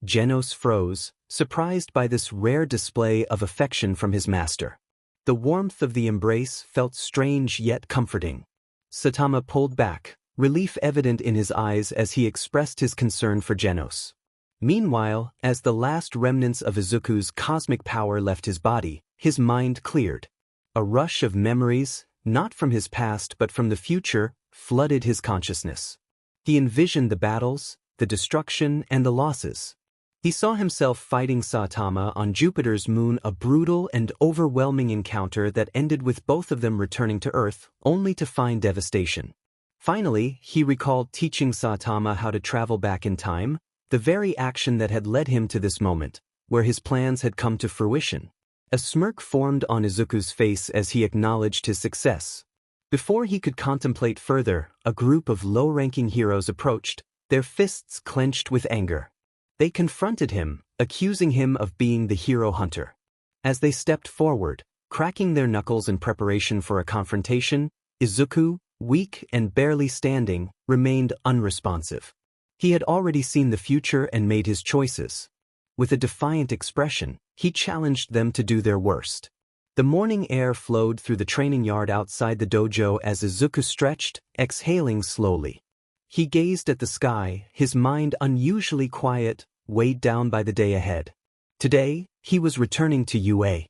Speaker 1: Genos froze, surprised by this rare display of affection from his master. The warmth of the embrace felt strange yet comforting. Saitama pulled back, relief evident in his eyes as he expressed his concern for Genos. Meanwhile, as the last remnants of Izuku's cosmic power left his body, his mind cleared. A rush of memories, not from his past but from the future, flooded his consciousness. He envisioned the battles, the destruction, and the losses. He saw himself fighting Saitama on Jupiter's moon, a brutal and overwhelming encounter that ended with both of them returning to Earth, only to find devastation. Finally, he recalled teaching Saitama how to travel back in time, the very action that had led him to this moment, where his plans had come to fruition. A smirk formed on Izuku's face as he acknowledged his success. Before he could contemplate further, a group of low-ranking heroes approached, their fists clenched with anger. They confronted him, accusing him of being the hero hunter. As they stepped forward, cracking their knuckles in preparation for a confrontation, Izuku, weak and barely standing, remained unresponsive. He had already seen the future and made his choices. With a defiant expression, he challenged them to do their worst. The morning air flowed through the training yard outside the dojo as Izuku stretched, exhaling slowly. He gazed at the sky, his mind unusually quiet, weighed down by the day ahead. Today, he was returning to UA.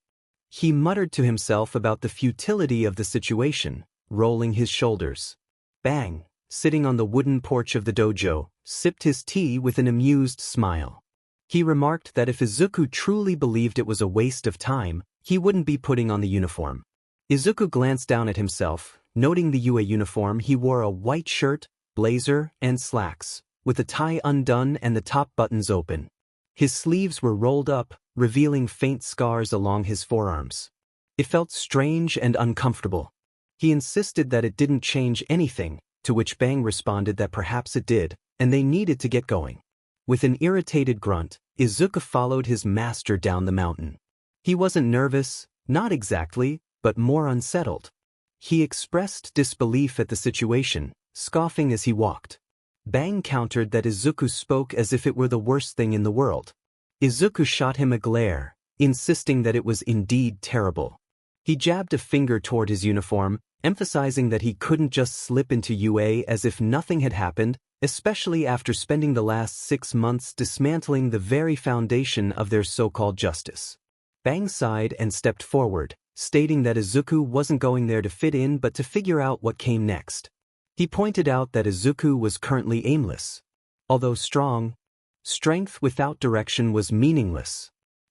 Speaker 1: He muttered to himself about the futility of the situation, rolling his shoulders. Bang, sitting on the wooden porch of the dojo, sipped his tea with an amused smile. He remarked that if Izuku truly believed it was a waste of time, he wouldn't be putting on the uniform. Izuku glanced down at himself, noting the UA uniform. He wore a white shirt, blazer, and slacks, with the tie undone and the top buttons open. His sleeves were rolled up, revealing faint scars along his forearms. It felt strange and uncomfortable. He insisted that it didn't change anything, to which Bang responded that perhaps it did, and they needed to get going. With an irritated grunt, Izuku followed his master down the mountain. He wasn't nervous, not exactly, but more unsettled. He expressed disbelief at the situation, scoffing as he walked. Bang countered that Izuku spoke as if it were the worst thing in the world. Izuku shot him a glare, insisting that it was indeed terrible. He jabbed a finger toward his uniform, emphasizing that he couldn't just slip into UA as if nothing had happened, especially after spending the last 6 months dismantling the very foundation of their so-called justice. Bang sighed and stepped forward, stating that Izuku wasn't going there to fit in but to figure out what came next. He pointed out that Izuku was currently aimless. Although strong, strength without direction was meaningless.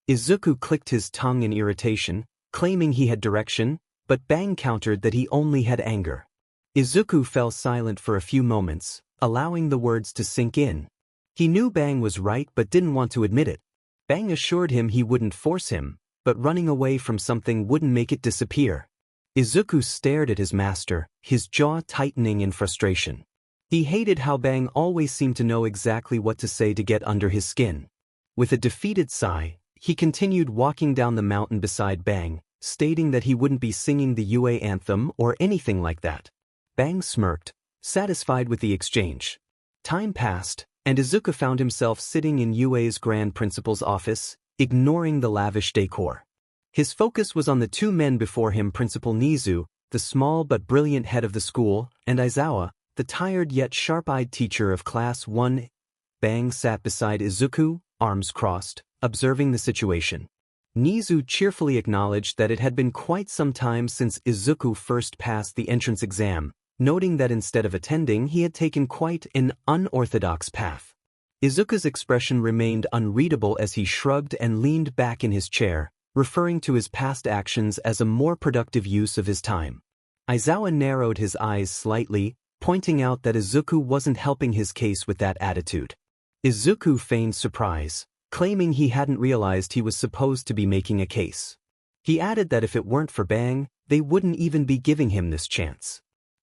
Speaker 1: Izuku clicked his tongue in irritation, claiming he had direction, but Bang countered that he only had anger. Izuku fell silent for a few moments, allowing the words to sink in. He knew Bang was right but didn't want to admit it. Bang assured him he wouldn't force him, but running away from something wouldn't make it disappear. Izuku stared at his master, his jaw tightening in frustration. He hated how Bang always seemed to know exactly what to say to get under his skin. With a defeated sigh, he continued walking down the mountain beside Bang, stating that he wouldn't be singing the UA anthem or anything like that. Bang smirked, satisfied with the exchange. Time passed, and Izuku found himself sitting in UA's Grand Principal's office, ignoring the lavish decor. His focus was on the two men before him, Principal Nizu, the small but brilliant head of the school, and Aizawa, the tired yet sharp-eyed teacher of Class 1. Bang sat beside Izuku, arms crossed, observing the situation. Nizu cheerfully acknowledged that it had been quite some time since Izuku first passed the entrance exam, noting that instead of attending he had taken quite an unorthodox path. Izuku's expression remained unreadable as he shrugged and leaned back in his chair, referring to his past actions as a more productive use of his time. Aizawa narrowed his eyes slightly, pointing out that Izuku wasn't helping his case with that attitude. Izuku feigned surprise, claiming he hadn't realized he was supposed to be making a case. He added that if it weren't for Bang, they wouldn't even be giving him this chance.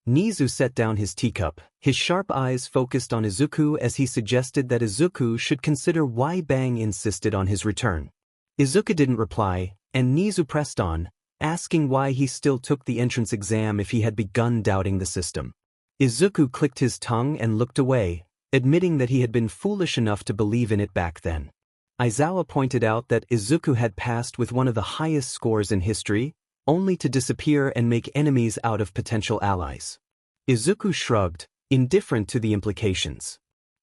Speaker 1: Nizu set down his teacup, his sharp eyes focused on Izuku as he suggested that Izuku should consider why Bang insisted on his return. Izuku didn't reply, and Nizu pressed on, asking why he still took the entrance exam if he had begun doubting the system. Izuku clicked his tongue and looked away, admitting that he had been foolish enough to believe in it back then. Aizawa pointed out that Izuku had passed with one of the highest scores in history, only to disappear and make enemies out of potential allies. Izuku shrugged, indifferent to the implications.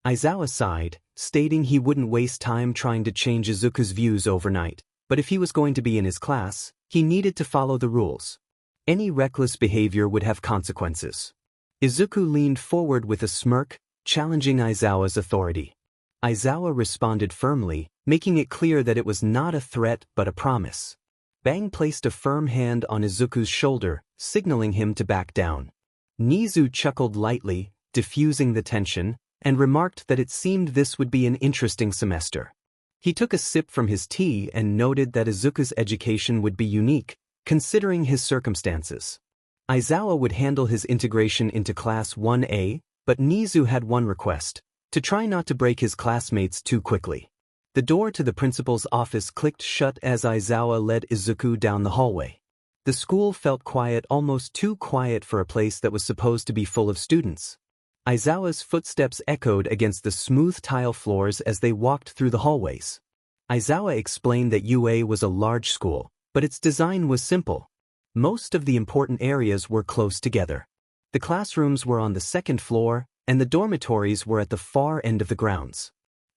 Speaker 1: Aizawa sighed, stating he wouldn't waste time trying to change Izuku's views overnight, but if he was going to be in his class, he needed to follow the rules. Any reckless behavior would have consequences. Izuku leaned forward with a smirk, challenging Aizawa's authority. Aizawa responded firmly, making it clear that it was not a threat but a promise. Bang placed a firm hand on Izuku's shoulder, signaling him to back down. Nizu chuckled lightly, diffusing the tension, and remarked that it seemed this would be an interesting semester. He took a sip from his tea and noted that Izuku's education would be unique, considering his circumstances. Aizawa would handle his integration into Class 1A, but Nizu had one request: to try not to break his classmates too quickly. The door to the principal's office clicked shut as Aizawa led Izuku down the hallway. The school felt quiet, almost too quiet for a place that was supposed to be full of students. Aizawa's footsteps echoed against the smooth tile floors as they walked through the hallways. Aizawa explained that UA was a large school, but its design was simple. Most of the important areas were close together. The classrooms were on the second floor, and the dormitories were at the far end of the grounds.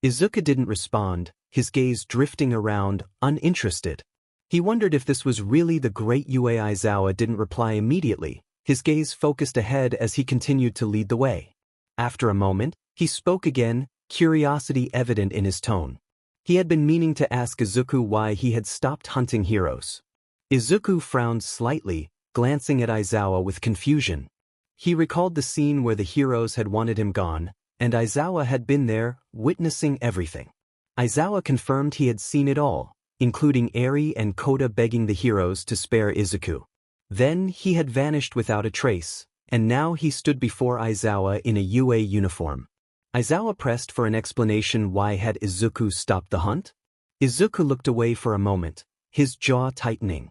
Speaker 1: Izuku didn't respond, his gaze drifting around, uninterested. He wondered if this was really the great UA. Aizawa didn't reply immediately, his gaze focused ahead as he continued to lead the way. After a moment, he spoke again, curiosity evident in his tone. He had been meaning to ask Izuku why he had stopped hunting heroes. Izuku frowned slightly, glancing at Aizawa with confusion. He recalled the scene where the heroes had wanted him gone, and Aizawa had been there, witnessing everything. Aizawa confirmed he had seen it all, including Eri and Kota begging the heroes to spare Izuku. Then he had vanished without a trace, and now he stood before Aizawa in a UA uniform. Aizawa pressed for an explanation. Why had Izuku stopped the hunt? Izuku looked away for a moment, his jaw tightening.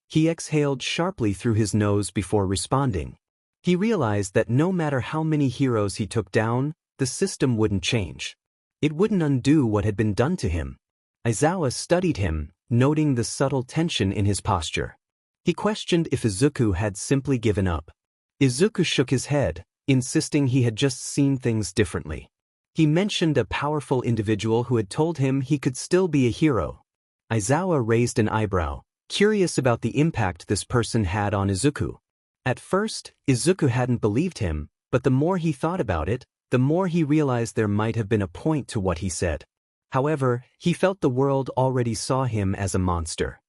Speaker 1: He exhaled sharply through his nose before responding. He realized that no matter how many heroes he took down, the system wouldn't change. It wouldn't undo what had been done to him. Aizawa studied him, noting the subtle tension in his posture. He questioned if Izuku had simply given up. Izuku shook his head, insisting he had just seen things differently. He mentioned a powerful individual who had told him he could still be a hero. Aizawa raised an eyebrow, curious about the impact this person had on Izuku. At first, Izuku hadn't believed him, but the more he thought about it, the more he realized there might have been a point to what he said. However, he felt the world already saw him as a monster.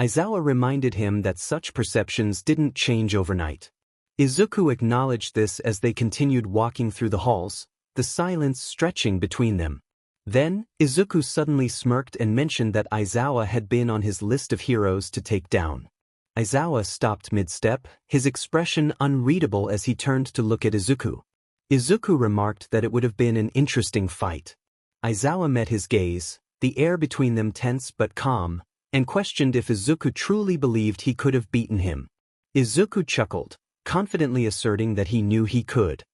Speaker 1: Aizawa reminded him that such perceptions didn't change overnight. Izuku acknowledged this as they continued walking through the halls, the silence stretching between them. Then, Izuku suddenly smirked and mentioned that Aizawa had been on his list of heroes to take down. Aizawa stopped mid-step, his expression unreadable as he turned to look at Izuku. Izuku remarked that it would have been an interesting fight. Aizawa met his gaze, the air between them tense but calm, and questioned if Izuku truly believed he could have beaten him. Izuku chuckled, confidently asserting that he knew he could.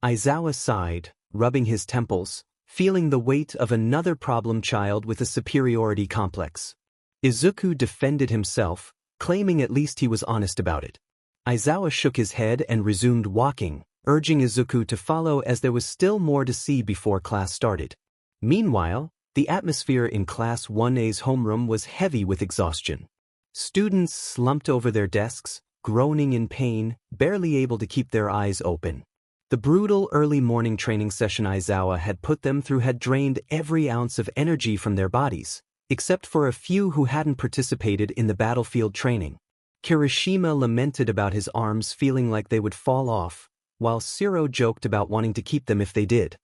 Speaker 1: Aizawa sighed, rubbing his temples, feeling the weight of another problem child with a superiority complex. Izuku defended himself, claiming at least he was honest about it. Aizawa shook his head and resumed walking, urging Izuku to follow as there was still more to see before class started. Meanwhile, the atmosphere in Class 1A's homeroom was heavy with exhaustion. Students slumped over their desks, groaning in pain, barely able to keep their eyes open. The brutal early morning training session Aizawa had put them through had drained every ounce of energy from their bodies, except for a few who hadn't participated in the battlefield training. Kirishima lamented about his arms feeling like they would fall off, while Shiro joked about wanting to keep them if they did.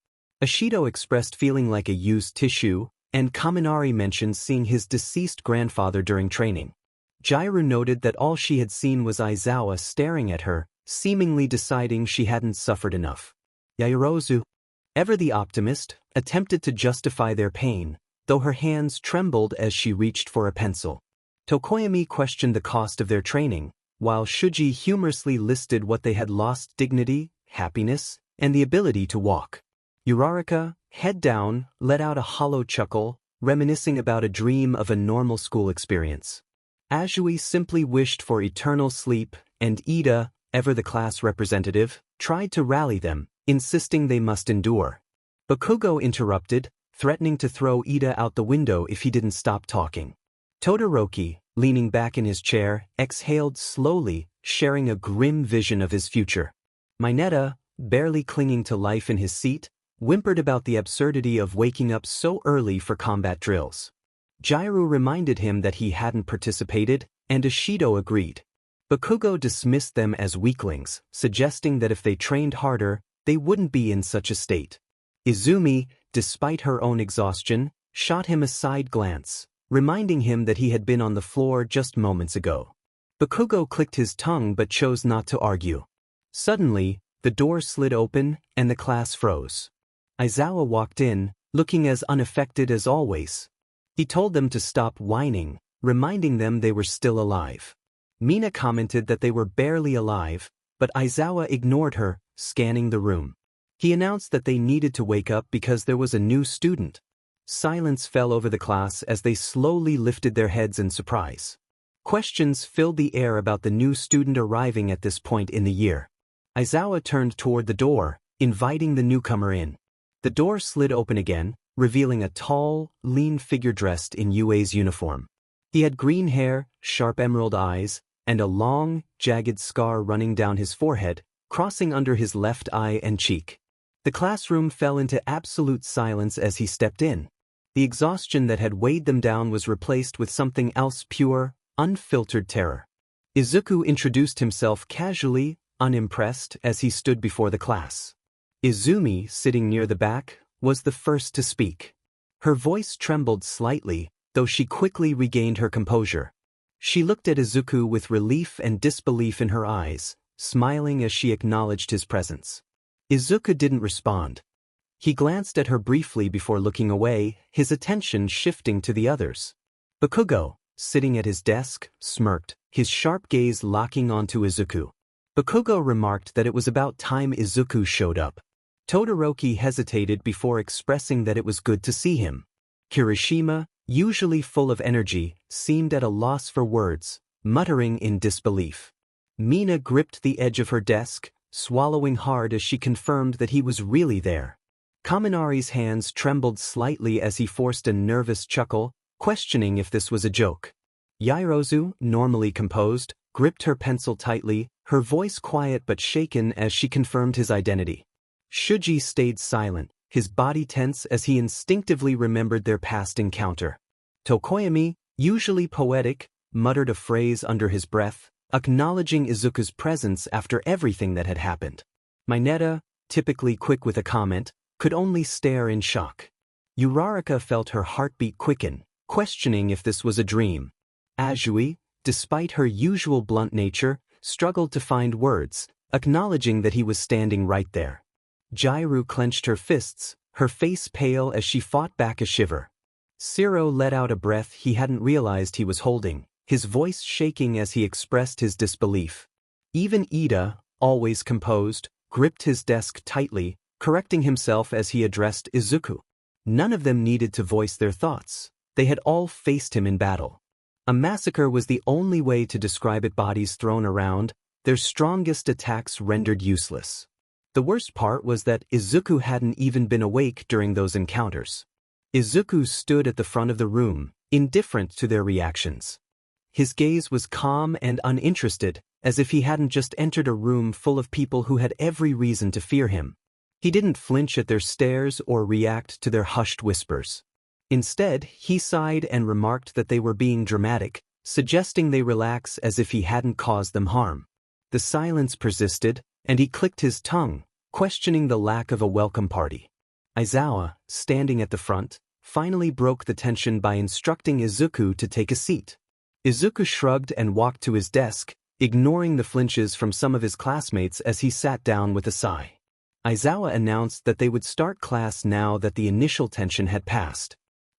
Speaker 1: Ashido expressed feeling like a used tissue, and Kaminari mentioned seeing his deceased grandfather during training. Jairu noted that all she had seen was Aizawa staring at her, seemingly deciding she hadn't suffered enough. Yaoyorozu, ever the optimist, attempted to justify their pain, though her hands trembled as she reached for a pencil. Tokoyami questioned the cost of their training, while Shuji humorously listed what they had lost: dignity, happiness, and the ability to walk. Uraraka, head down, let out a hollow chuckle, reminiscing about a dream of a normal school experience. Azui simply wished for eternal sleep, and Ida, ever the class representative, tried to rally them, insisting they must endure. Bakugo interrupted, threatening to throw Ida out the window if he didn't stop talking. Todoroki, leaning back in his chair, exhaled slowly, sharing a grim vision of his future. Mineta, barely clinging to life in his seat, whimpered about the absurdity of waking up so early for combat drills. Jairu reminded him that he hadn't participated, and Ashido agreed. Bakugo dismissed them as weaklings, suggesting that if they trained harder, they wouldn't be in such a state. Izumi, despite her own exhaustion, shot him a side glance, reminding him that he had been on the floor just moments ago. Bakugo clicked his tongue but chose not to argue. Suddenly, the door slid open and the class froze. Aizawa walked in, looking as unaffected as always. He told them to stop whining, reminding them they were still alive. Mina commented that they were barely alive, but Aizawa ignored her, scanning the room. He announced that they needed to wake up because there was a new student. Silence fell over the class as they slowly lifted their heads in surprise. Questions filled the air about the new student arriving at this point in the year. Aizawa turned toward the door, inviting the newcomer in. The door slid open again, revealing a tall, lean figure dressed in UA's uniform. He had green hair, sharp emerald eyes, and a long, jagged scar running down his forehead, crossing under his left eye and cheek. The classroom fell into absolute silence as he stepped in. The exhaustion that had weighed them down was replaced with something else: pure, unfiltered terror. Izuku introduced himself casually, unimpressed, as he stood before the class. Izumi, sitting near the back, was the first to speak. Her voice trembled slightly, though she quickly regained her composure. She looked at Izuku with relief and disbelief in her eyes, smiling as she acknowledged his presence. Izuku didn't respond. He glanced at her briefly before looking away, his attention shifting to the others. Bakugo, sitting at his desk, smirked, his sharp gaze locking onto Izuku. Bakugo remarked that it was about time Izuku showed up. Todoroki hesitated before expressing that it was good to see him. Kirishima, usually full of energy, seemed at a loss for words, muttering in disbelief. Mina gripped the edge of her desk, swallowing hard as she confirmed that he was really there. Kaminari's hands trembled slightly as he forced a nervous chuckle, questioning if this was a joke. Yaoyorozu, normally composed, gripped her pencil tightly, her voice quiet but shaken as she confirmed his identity. Shuji stayed silent, his body tense as he instinctively remembered their past encounter. Tokoyami, usually poetic, muttered a phrase under his breath, acknowledging Izuku's presence after everything that had happened. Mineta, typically quick with a comment, could only stare in shock. Uraraka felt her heartbeat quicken, questioning if this was a dream. Azui, despite her usual blunt nature, struggled to find words, acknowledging that he was standing right there. Jairu clenched her fists, her face pale as she fought back a shiver. Shiro let out a breath he hadn't realized he was holding, his voice shaking as he expressed his disbelief. Even Ida, always composed, gripped his desk tightly, correcting himself as he addressed Izuku. None of them needed to voice their thoughts. They had all faced him in battle. A massacre was the only way to describe it. Bodies thrown around, their strongest attacks rendered useless. The worst part was that Izuku hadn't even been awake during those encounters. Izuku stood at the front of the room, indifferent to their reactions. His gaze was calm and uninterested, as if he hadn't just entered a room full of people who had every reason to fear him. He didn't flinch at their stares or react to their hushed whispers. Instead, he sighed and remarked that they were being dramatic, suggesting they relax as if he hadn't caused them harm. The silence persisted, and he clicked his tongue, questioning the lack of a welcome party. Aizawa, standing at the front, finally broke the tension by instructing Izuku to take a seat. Izuku shrugged and walked to his desk, ignoring the flinches from some of his classmates as he sat down with a sigh. Aizawa announced that they would start class now that the initial tension had passed.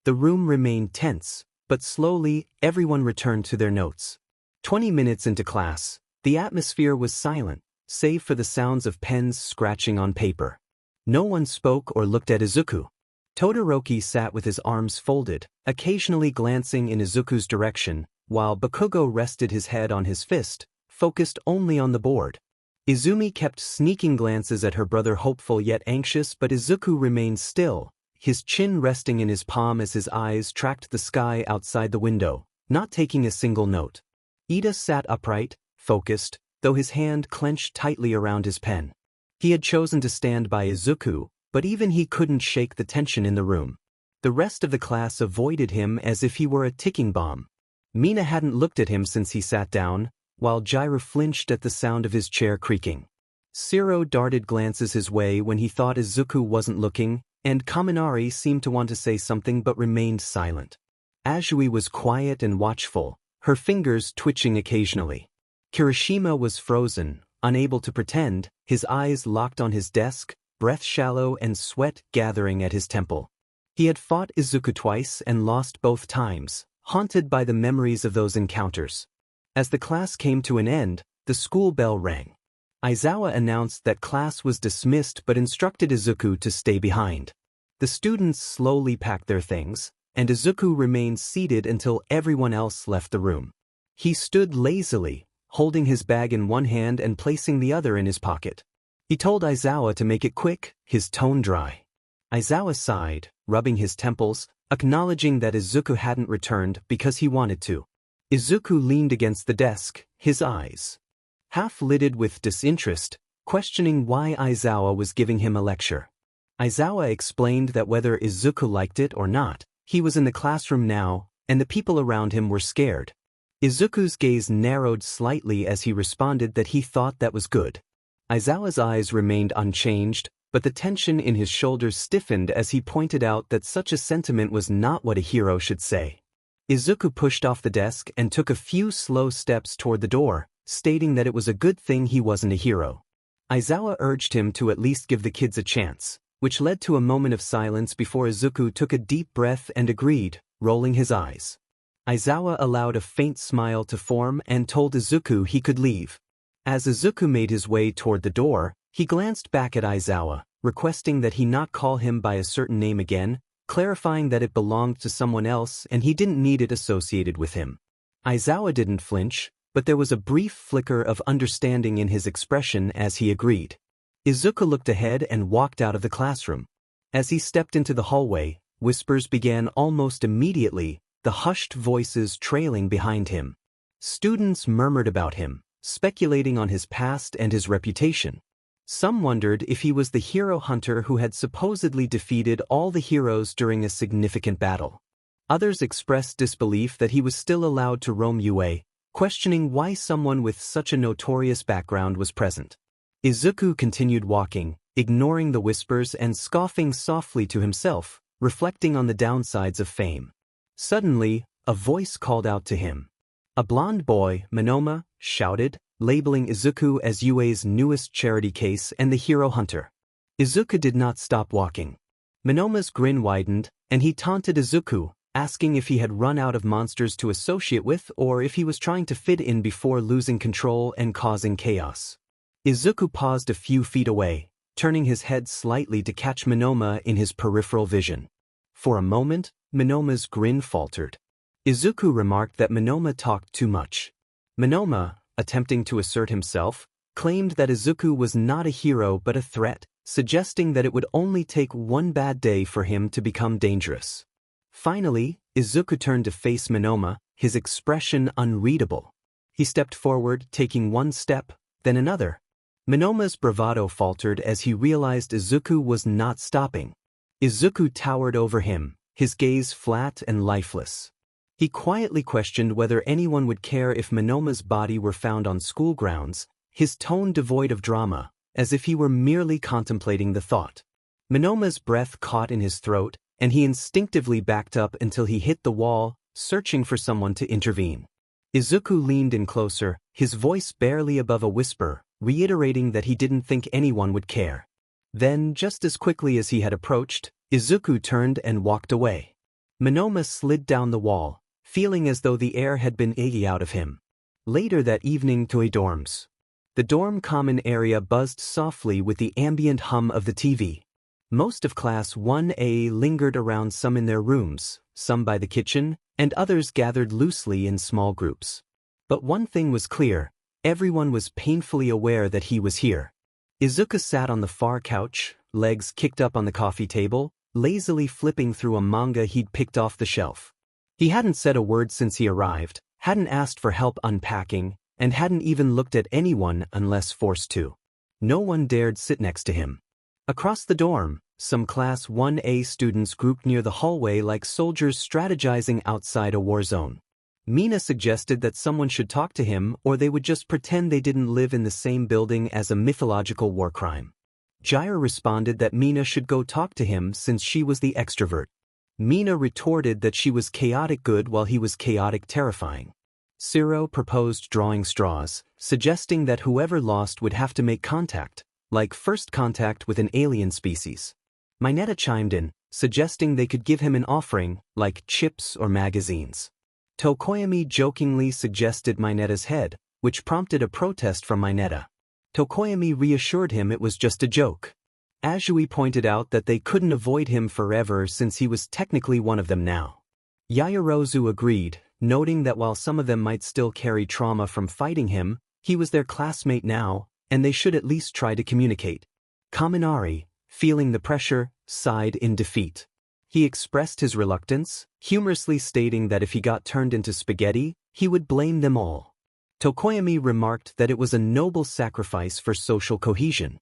Speaker 1: The room remained tense, but slowly, everyone returned to their notes. 20 minutes into class, the atmosphere was silent, save for the sounds of pens scratching on paper. No one spoke or looked at Izuku. Todoroki sat with his arms folded, occasionally glancing in Izuku's direction, while Bakugo rested his head on his fist, focused only on the board. Izumi kept sneaking glances at her brother, hopeful yet anxious, but Izuku remained still, his chin resting in his palm as his eyes tracked the sky outside the window, not taking a single note. Ida sat upright, focused, though his hand clenched tightly around his pen. He had chosen to stand by Izuku, but even he couldn't shake the tension in the room. The rest of the class avoided him as if he were a ticking bomb. Mina hadn't looked at him since he sat down, while Jairu flinched at the sound of his chair creaking. Shiro darted glances his way when he thought Izuku wasn't looking, and Kaminari seemed to want to say something but remained silent. Azui was quiet and watchful, her fingers twitching occasionally. Kirishima was frozen, unable to pretend, his eyes locked on his desk, breath shallow and sweat gathering at his temple. He had fought Izuku twice and lost both times, haunted by the memories of those encounters. As the class came to an end, the school bell rang. Aizawa announced that class was dismissed but instructed Izuku to stay behind. The students slowly packed their things, and Izuku remained seated until everyone else left the room. He stood lazily, holding his bag in one hand and placing the other in his pocket. He told Aizawa to make it quick, his tone dry. Aizawa sighed, rubbing his temples, acknowledging that Izuku hadn't returned because he wanted to. Izuku leaned against the desk, his eyes half-lidded with disinterest, questioning why Aizawa was giving him a lecture. Aizawa explained that whether Izuku liked it or not, he was in the classroom now, and the people around him were scared. Izuku's gaze narrowed slightly as he responded that he thought that was good. Aizawa's eyes remained unchanged, but the tension in his shoulders stiffened as he pointed out that such a sentiment was not what a hero should say. Izuku pushed off the desk and took a few slow steps toward the door, stating that it was a good thing he wasn't a hero. Aizawa urged him to at least give the kids a chance, which led to a moment of silence before Izuku took a deep breath and agreed, rolling his eyes. Aizawa allowed a faint smile to form and told Izuku he could leave. As Izuku made his way toward the door, he glanced back at Aizawa, requesting that he not call him by a certain name again, clarifying that it belonged to someone else and he didn't need it associated with him. Aizawa didn't flinch, but there was a brief flicker of understanding in his expression as he agreed. Izuku looked ahead and walked out of the classroom. As he stepped into the hallway, whispers began almost immediately, the hushed voices trailing behind him. Students murmured about him, speculating on his past and his reputation. Some wondered if he was the hero hunter who had supposedly defeated all the heroes during a significant battle. Others expressed disbelief that he was still allowed to roam UA, questioning why someone with such a notorious background was present. Izuku continued walking, ignoring the whispers and scoffing softly to himself, reflecting on the downsides of fame. Suddenly, a voice called out to him. A blonde boy, Monoma, shouted, labeling Izuku as UA's newest charity case and the hero hunter. Izuku did not stop walking. Monoma's grin widened, and he taunted Izuku, asking if he had run out of monsters to associate with or if he was trying to fit in before losing control and causing chaos. Izuku paused a few feet away, turning his head slightly to catch Monoma in his peripheral vision. For a moment, Monoma's grin faltered. Izuku remarked that Monoma talked too much. Monoma, attempting to assert himself, claimed that Izuku was not a hero but a threat, suggesting that it would only take one bad day for him to become dangerous. Finally, Izuku turned to face Monoma, his expression unreadable. He stepped forward, taking one step, then another. Monoma's bravado faltered as he realized Izuku was not stopping. Izuku towered over him, his gaze flat and lifeless. He quietly questioned whether anyone would care if Monoma's body were found on school grounds, his tone devoid of drama, as if he were merely contemplating the thought. Monoma's breath caught in his throat, and he instinctively backed up until he hit the wall, searching for someone to intervene. Izuku leaned in closer, his voice barely above a whisper, reiterating that he didn't think anyone would care. Then, just as quickly as he had approached, Izuku turned and walked away. Monoma slid down the wall, feeling as though the air had been eaten out of him. Later that evening, Toei dorms. The dorm common area buzzed softly with the ambient hum of the TV. Most of Class 1A lingered around, some in their rooms, some by the kitchen, and others gathered loosely in small groups. But one thing was clear, everyone was painfully aware that he was here. Izuku sat on the far couch, legs kicked up on the coffee table, lazily flipping through a manga he'd picked off the shelf. He hadn't said a word since he arrived, hadn't asked for help unpacking, and hadn't even looked at anyone unless forced to. No one dared sit next to him. Across the dorm, some Class 1A students grouped near the hallway like soldiers strategizing outside a war zone. Mina suggested that someone should talk to him or they would just pretend they didn't live in the same building as a mythological war crime. Jaira responded that Mina should go talk to him since she was the extrovert. Mina retorted that she was chaotic good while he was chaotic terrifying. Ciro proposed drawing straws, suggesting that whoever lost would have to make contact, like first contact with an alien species. Mineta chimed in, suggesting they could give him an offering, like chips or magazines. Tokoyami jokingly suggested Mineta's head, which prompted a protest from Mineta. Tokoyami reassured him it was just a joke. Azui pointed out that they couldn't avoid him forever since he was technically one of them now. Yaoyorozu agreed, noting that while some of them might still carry trauma from fighting him, he was their classmate now, and they should at least try to communicate. Kaminari, feeling the pressure, sighed in defeat. He expressed his reluctance, humorously stating that if he got turned into spaghetti, he would blame them all. Tokoyami remarked that it was a noble sacrifice for social cohesion.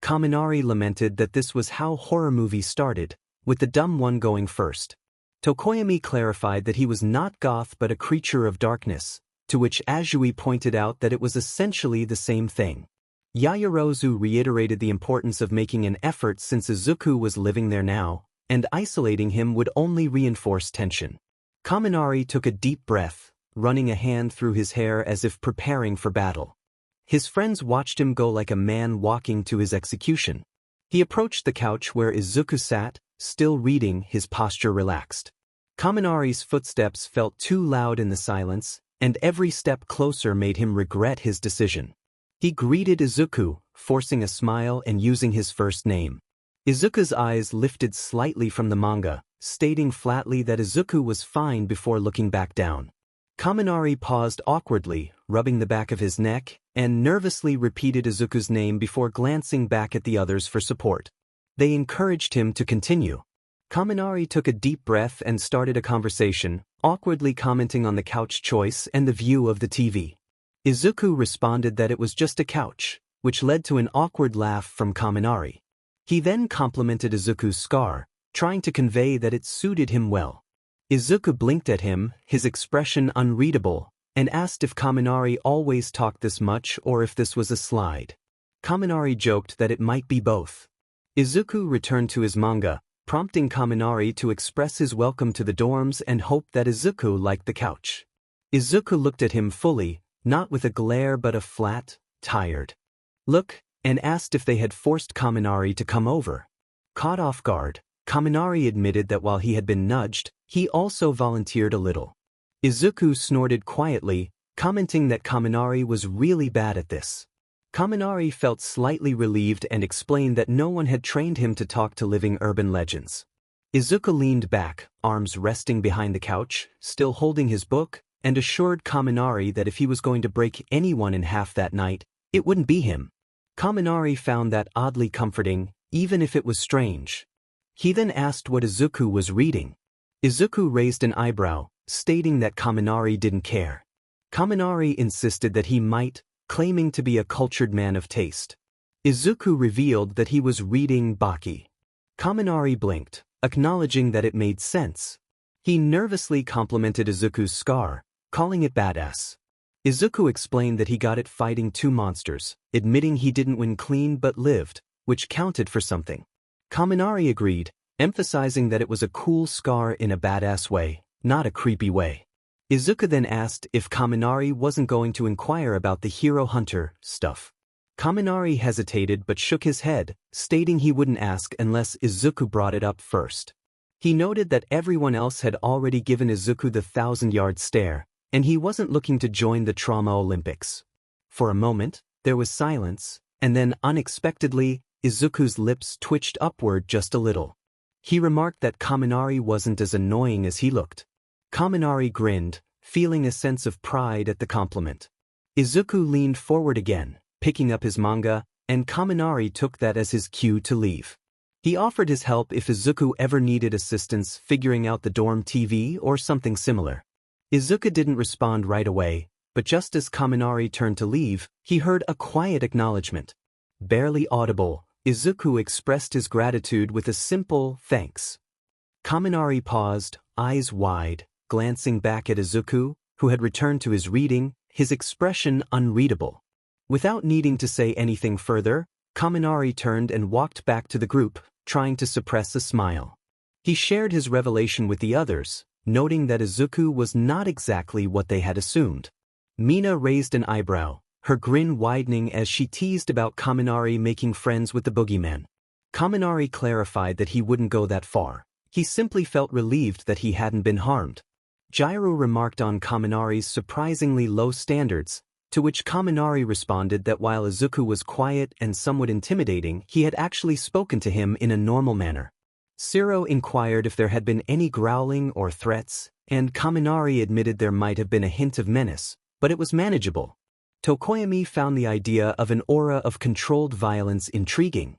Speaker 1: Kaminari lamented that this was how horror movies started, with the dumb one going first. Tokoyami clarified that he was not goth but a creature of darkness, to which Azui pointed out that it was essentially the same thing. Yaoyorozu reiterated the importance of making an effort since Izuku was living there now, and isolating him would only reinforce tension. Kaminari took a deep breath, running a hand through his hair as if preparing for battle. His friends watched him go like a man walking to his execution. He approached the couch where Izuku sat, still reading, his posture relaxed. Kaminari's footsteps felt too loud in the silence, and every step closer made him regret his decision. He greeted Izuku, forcing a smile and using his first name. Izuku's eyes lifted slightly from the manga, stating flatly that Izuku was fine before looking back down. Kaminari paused awkwardly, rubbing the back of his neck, and nervously repeated Izuku's name before glancing back at the others for support. They encouraged him to continue. Kaminari took a deep breath and started a conversation, awkwardly commenting on the couch choice and the view of the TV. Izuku responded that it was just a couch, which led to an awkward laugh from Kaminari. He then complimented Izuku's scar, trying to convey that it suited him well. Izuku blinked at him, his expression unreadable, and asked if Kaminari always talked this much or if this was a slide. Kaminari joked that it might be both. Izuku returned to his manga, prompting Kaminari to express his welcome to the dorms and hoped that Izuku liked the couch. Izuku looked at him fully, not with a glare but a flat, tired look, and asked if they had forced Kaminari to come over. Caught off guard, Kaminari admitted that while he had been nudged, he also volunteered a little. Izuku snorted quietly, commenting that Kaminari was really bad at this. Kaminari felt slightly relieved and explained that no one had trained him to talk to living urban legends. Izuku leaned back, arms resting behind the couch, still holding his book, and assured Kaminari that if he was going to break anyone in half that night, it wouldn't be him. Kaminari found that oddly comforting, even if it was strange. He then asked what Izuku was reading. Izuku raised an eyebrow, stating that Kaminari didn't care. Kaminari insisted that he might, claiming to be a cultured man of taste. Izuku revealed that he was reading Baki. Kaminari blinked, acknowledging that it made sense. He nervously complimented Izuku's scar, calling it badass. Izuku explained that he got it fighting two monsters, admitting he didn't win clean but lived, which counted for something. Kaminari agreed, emphasizing that it was a cool scar in a badass way, not a creepy way. Izuku then asked if Kaminari wasn't going to inquire about the hero hunter stuff. Kaminari hesitated but shook his head, stating he wouldn't ask unless Izuku brought it up first. He noted that everyone else had already given Izuku the 1,000-yard stare, and he wasn't looking to join the Trauma Olympics. For a moment, there was silence, and then unexpectedly, Izuku's lips twitched upward just a little. He remarked that Kaminari wasn't as annoying as he looked. Kaminari grinned, feeling a sense of pride at the compliment. Izuku leaned forward again, picking up his manga, and Kaminari took that as his cue to leave. He offered his help if Izuku ever needed assistance figuring out the dorm TV or something similar. Izuku didn't respond right away, but just as Kaminari turned to leave, he heard a quiet acknowledgement. Barely audible, Izuku expressed his gratitude with a simple thanks. Kaminari paused, eyes wide, glancing back at Izuku, who had returned to his reading, his expression unreadable. Without needing to say anything further, Kaminari turned and walked back to the group, trying to suppress a smile. He shared his revelation with the others, noting that Izuku was not exactly what they had assumed. Mina raised an eyebrow, her grin widening as she teased about Kaminari making friends with the boogeyman. Kaminari clarified that he wouldn't go that far. He simply felt relieved that he hadn't been harmed. Jiro remarked on Kaminari's surprisingly low standards, to which Kaminari responded that while Izuku was quiet and somewhat intimidating, he had actually spoken to him in a normal manner. Shiro inquired if there had been any growling or threats, and Kaminari admitted there might have been a hint of menace, but it was manageable. Tokoyami found the idea of an aura of controlled violence intriguing.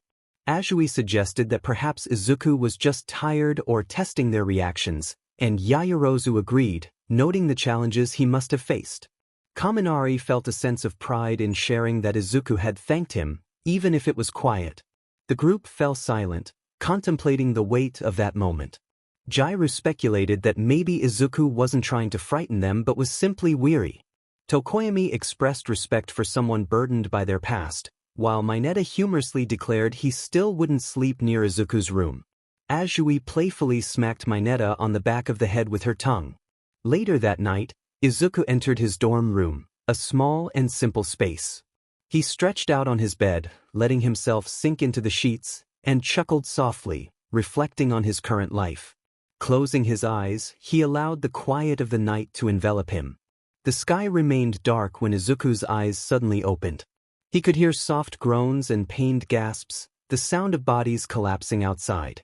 Speaker 1: Azui suggested that perhaps Izuku was just tired or testing their reactions, and Yaoyorozu agreed, noting the challenges he must have faced. Kaminari felt a sense of pride in sharing that Izuku had thanked him, even if it was quiet. The group fell silent, contemplating the weight of that moment. Jiro speculated that maybe Izuku wasn't trying to frighten them but was simply weary. Tokoyami expressed respect for someone burdened by their past, while Mineta humorously declared he still wouldn't sleep near Izuku's room. Azui playfully smacked Mineta on the back of the head with her tongue. Later that night, Izuku entered his dorm room, a small and simple space. He stretched out on his bed, letting himself sink into the sheets, and chuckled softly, reflecting on his current life. Closing his eyes, he allowed the quiet of the night to envelop him. The sky remained dark when Izuku's eyes suddenly opened. He could hear soft groans and pained gasps, the sound of bodies collapsing outside.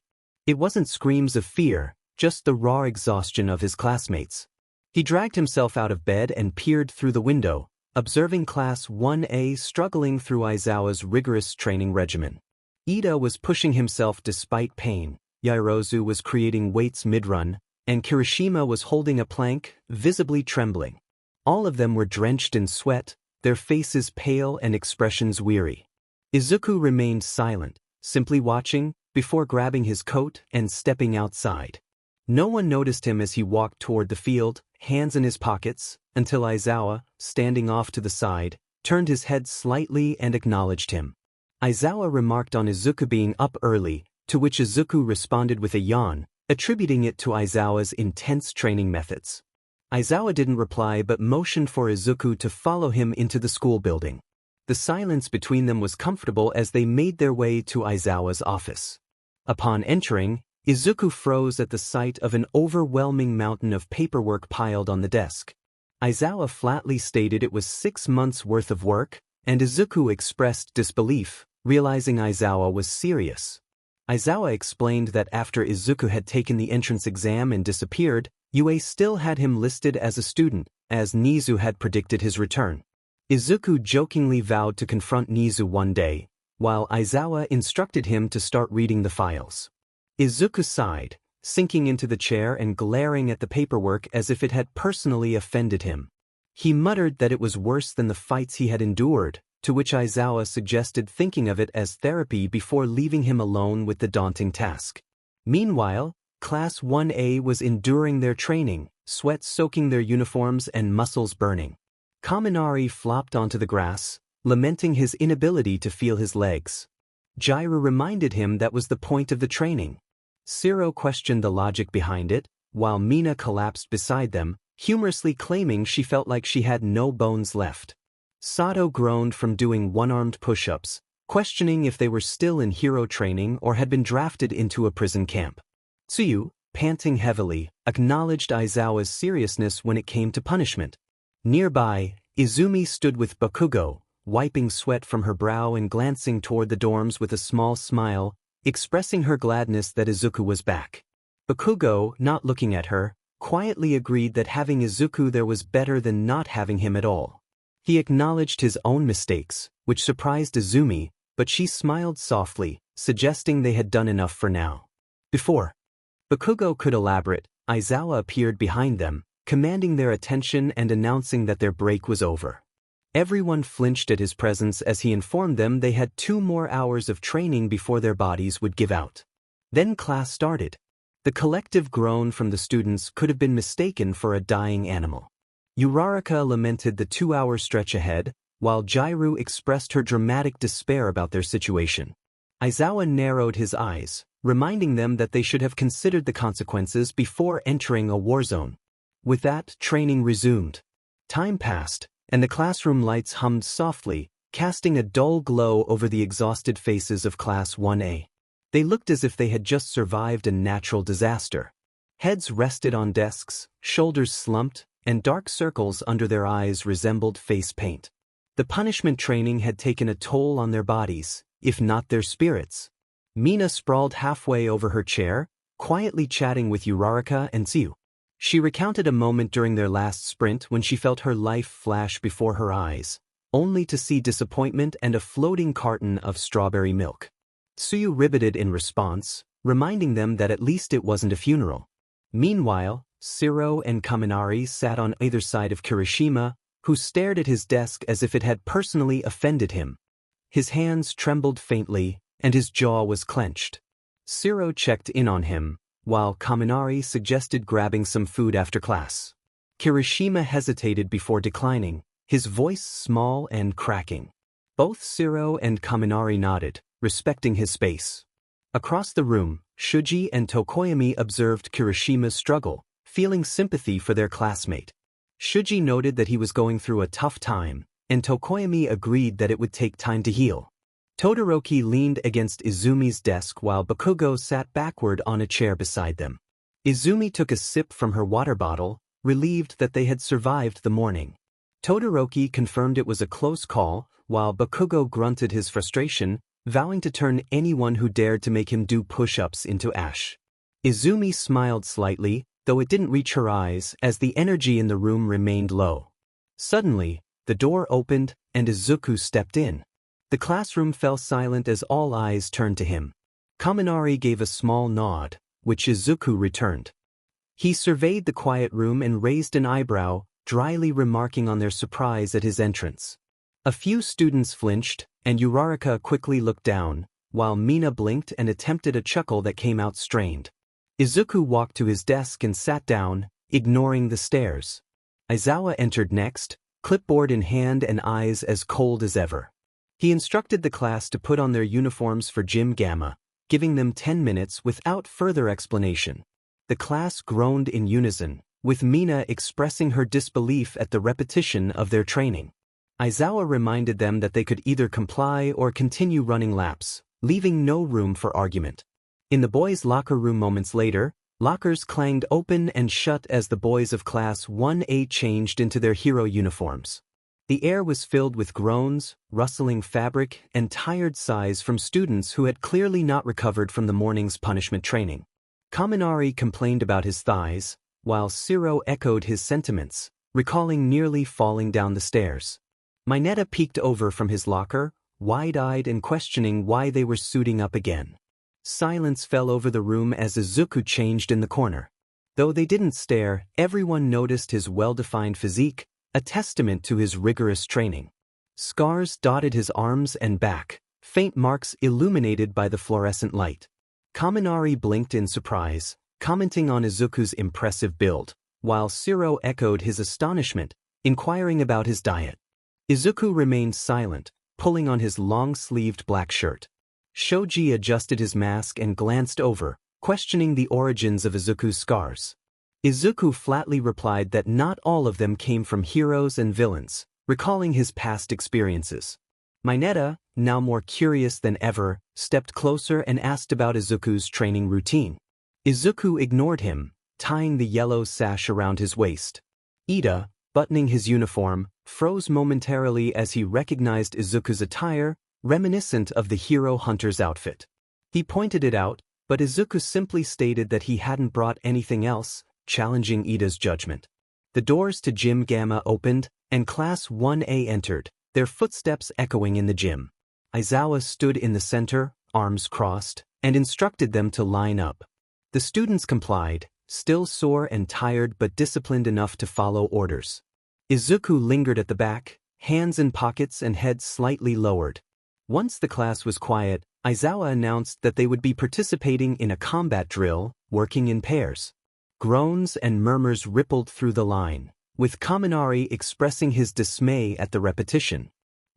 Speaker 1: It wasn't screams of fear, just the raw exhaustion of his classmates. He dragged himself out of bed and peered through the window, observing Class 1A struggling through Aizawa's rigorous training regimen. Ida was pushing himself despite pain, Yaoyorozu was creating weights mid-run, and Kirishima was holding a plank, visibly trembling. All of them were drenched in sweat, their faces pale and expressions weary. Izuku remained silent, simply watching, before grabbing his coat and stepping outside. No one noticed him as he walked toward the field, hands in his pockets, until Aizawa, standing off to the side, turned his head slightly and acknowledged him. Aizawa remarked on Izuku being up early, to which Izuku responded with a yawn, attributing it to Aizawa's intense training methods. Aizawa didn't reply but motioned for Izuku to follow him into the school building. The silence between them was comfortable as they made their way to Aizawa's office. Upon entering, Izuku froze at the sight of an overwhelming mountain of paperwork piled on the desk. Aizawa flatly stated it was 6 months' worth of work, and Izuku expressed disbelief, realizing Aizawa was serious. Aizawa explained that after Izuku had taken the entrance exam and disappeared, Yue still had him listed as a student, as Nizu had predicted his return. Izuku jokingly vowed to confront Nizu one day, while Aizawa instructed him to start reading the files. Izuku sighed, sinking into the chair and glaring at the paperwork as if it had personally offended him. He muttered that it was worse than the fights he had endured, to which Aizawa suggested thinking of it as therapy before leaving him alone with the daunting task. Meanwhile, Class 1A was enduring their training, sweat soaking their uniforms and muscles burning. Kaminari flopped onto the grass, lamenting his inability to feel his legs. Jiraiya reminded him that was the point of the training. Shiro questioned the logic behind it, while Mina collapsed beside them, humorously claiming she felt like she had no bones left. Sato groaned from doing one-armed push-ups, questioning if they were still in hero training or had been drafted into a prison camp. Tsuyu, panting heavily, acknowledged Aizawa's seriousness when it came to punishment. Nearby, Izumi stood with bakugo, wiping sweat from her brow and glancing toward the dorms with a small smile, expressing her gladness that Izuku was back. Bakugo, not looking at her, quietly agreed that having Izuku there was better than not having him at all. He acknowledged his own mistakes, which surprised Izumi, but she smiled softly, suggesting they had done enough for now. Before Bakugo could elaborate, Aizawa appeared behind them, commanding their attention and announcing that their break was over. Everyone flinched at his presence as he informed them they had 2 more hours of training before their bodies would give out. Then class started. The collective groan from the students could have been mistaken for a dying animal. Uraraka lamented the 2-hour stretch ahead, while Jiraiya expressed her dramatic despair about their situation. Aizawa narrowed his eyes, reminding them that they should have considered the consequences before entering a war zone. With that, training resumed. Time passed, and the classroom lights hummed softly, casting a dull glow over the exhausted faces of Class 1A. They looked as if they had just survived a natural disaster. Heads rested on desks, shoulders slumped, and dark circles under their eyes resembled face paint. The punishment training had taken a toll on their bodies, if not their spirits. Mina sprawled halfway over her chair, quietly chatting with Uraraka and Tsuyu. She recounted a moment during their last sprint when she felt her life flash before her eyes, only to see disappointment and a floating carton of strawberry milk. Tsuyu riveted in response, reminding them that at least it wasn't a funeral. Meanwhile, Shiro and Kaminari sat on either side of Kirishima, who stared at his desk as if it had personally offended him. His hands trembled faintly, and his jaw was clenched. Shiro checked in on him, while Kaminari suggested grabbing some food after class. Kirishima hesitated before declining, his voice small and cracking. Both Shiro and Kaminari nodded, respecting his space. Across the room, Shuji and Tokoyami observed Kirishima's struggle, feeling sympathy for their classmate. Shuji noted that he was going through a tough time, and Tokoyami agreed that it would take time to heal. Todoroki leaned against Izumi's desk while Bakugo sat backward on a chair beside them. Izumi took a sip from her water bottle, relieved that they had survived the morning. Todoroki confirmed it was a close call, while Bakugo grunted his frustration, vowing to turn anyone who dared to make him do push-ups into ash. Izumi smiled slightly, though it didn't reach her eyes as the energy in the room remained low. Suddenly, the door opened and Izuku stepped in. The classroom fell silent as all eyes turned to him. Kaminari gave a small nod, which Izuku returned. He surveyed the quiet room and raised an eyebrow, dryly remarking on their surprise at his entrance. A few students flinched, and Uraraka quickly looked down, while Mina blinked and attempted a chuckle that came out strained. Izuku walked to his desk and sat down, ignoring the stares. Aizawa entered next, clipboard in hand and eyes as cold as ever. He instructed the class to put on their uniforms for Gym Gamma, giving them 10 minutes without further explanation. The class groaned in unison, with Mina expressing her disbelief at the repetition of their training. Aizawa reminded them that they could either comply or continue running laps, leaving no room for argument. In the boys' locker room moments later, lockers clanged open and shut as the boys of Class 1A changed into their hero uniforms. The air was filled with groans, rustling fabric, and tired sighs from students who had clearly not recovered from the morning's punishment training. Kaminari complained about his thighs, while Shiro echoed his sentiments, recalling nearly falling down the stairs. Mineta peeked over from his locker, wide-eyed and questioning why they were suiting up again. Silence fell over the room as Izuku changed in the corner. Though they didn't stare, everyone noticed his well-defined physique, a testament to his rigorous training. Scars dotted his arms and back, faint marks illuminated by the fluorescent light. Kaminari blinked in surprise, commenting on Izuku's impressive build, while Shiro echoed his astonishment, inquiring about his diet. Izuku remained silent, pulling on his long-sleeved black shirt. Shoji adjusted his mask and glanced over, questioning the origins of Izuku's scars. Izuku flatly replied that not all of them came from heroes and villains, recalling his past experiences. Mineta, now more curious than ever, stepped closer and asked about Izuku's training routine. Izuku ignored him, tying the yellow sash around his waist. Ida, buttoning his uniform, froze momentarily as he recognized Izuku's attire, reminiscent of the hero hunter's outfit. He pointed it out, but Izuku simply stated that he hadn't brought anything else, challenging Ida's judgment. The doors to Gym Gamma opened, and Class 1A entered, their footsteps echoing in the gym. Aizawa stood in the center, arms crossed, and instructed them to line up. The students complied, still sore and tired but disciplined enough to follow orders. Izuku lingered at the back, hands in pockets and head slightly lowered. Once the class was quiet, Aizawa announced that they would be participating in a combat drill, working in pairs. Groans and murmurs rippled through the line, with Kaminari expressing his dismay at the repetition.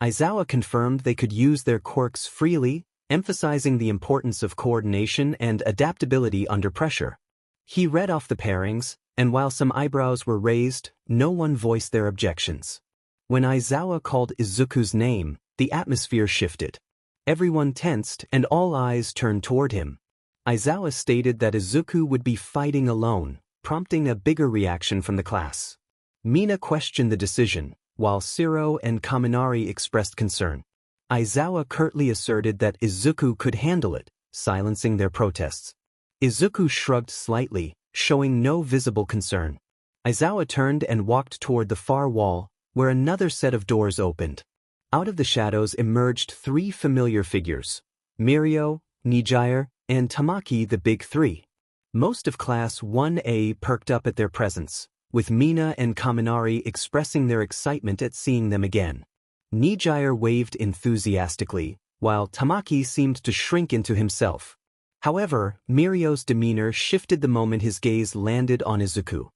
Speaker 1: Aizawa confirmed they could use their quirks freely, emphasizing the importance of coordination and adaptability under pressure. He read off the pairings, and while some eyebrows were raised, no one voiced their objections. When Aizawa called Izuku's name, the atmosphere shifted. Everyone tensed and all eyes turned toward him. Aizawa stated that Izuku would be fighting alone, prompting a bigger reaction from the class. Mina questioned the decision, while Shiro and Kaminari expressed concern. Aizawa curtly asserted that Izuku could handle it, silencing their protests. Izuku shrugged slightly, showing no visible concern. Aizawa turned and walked toward the far wall, where another set of doors opened. Out of the shadows emerged three familiar figures: Mirio, Nijire, and Tamaki, the Big Three. Most of Class 1A perked up at their presence, with Mina and Kaminari expressing their excitement at seeing them again. Nijire waved enthusiastically, while Tamaki seemed to shrink into himself. However, Mirio's demeanor shifted the moment his gaze landed on Izuku.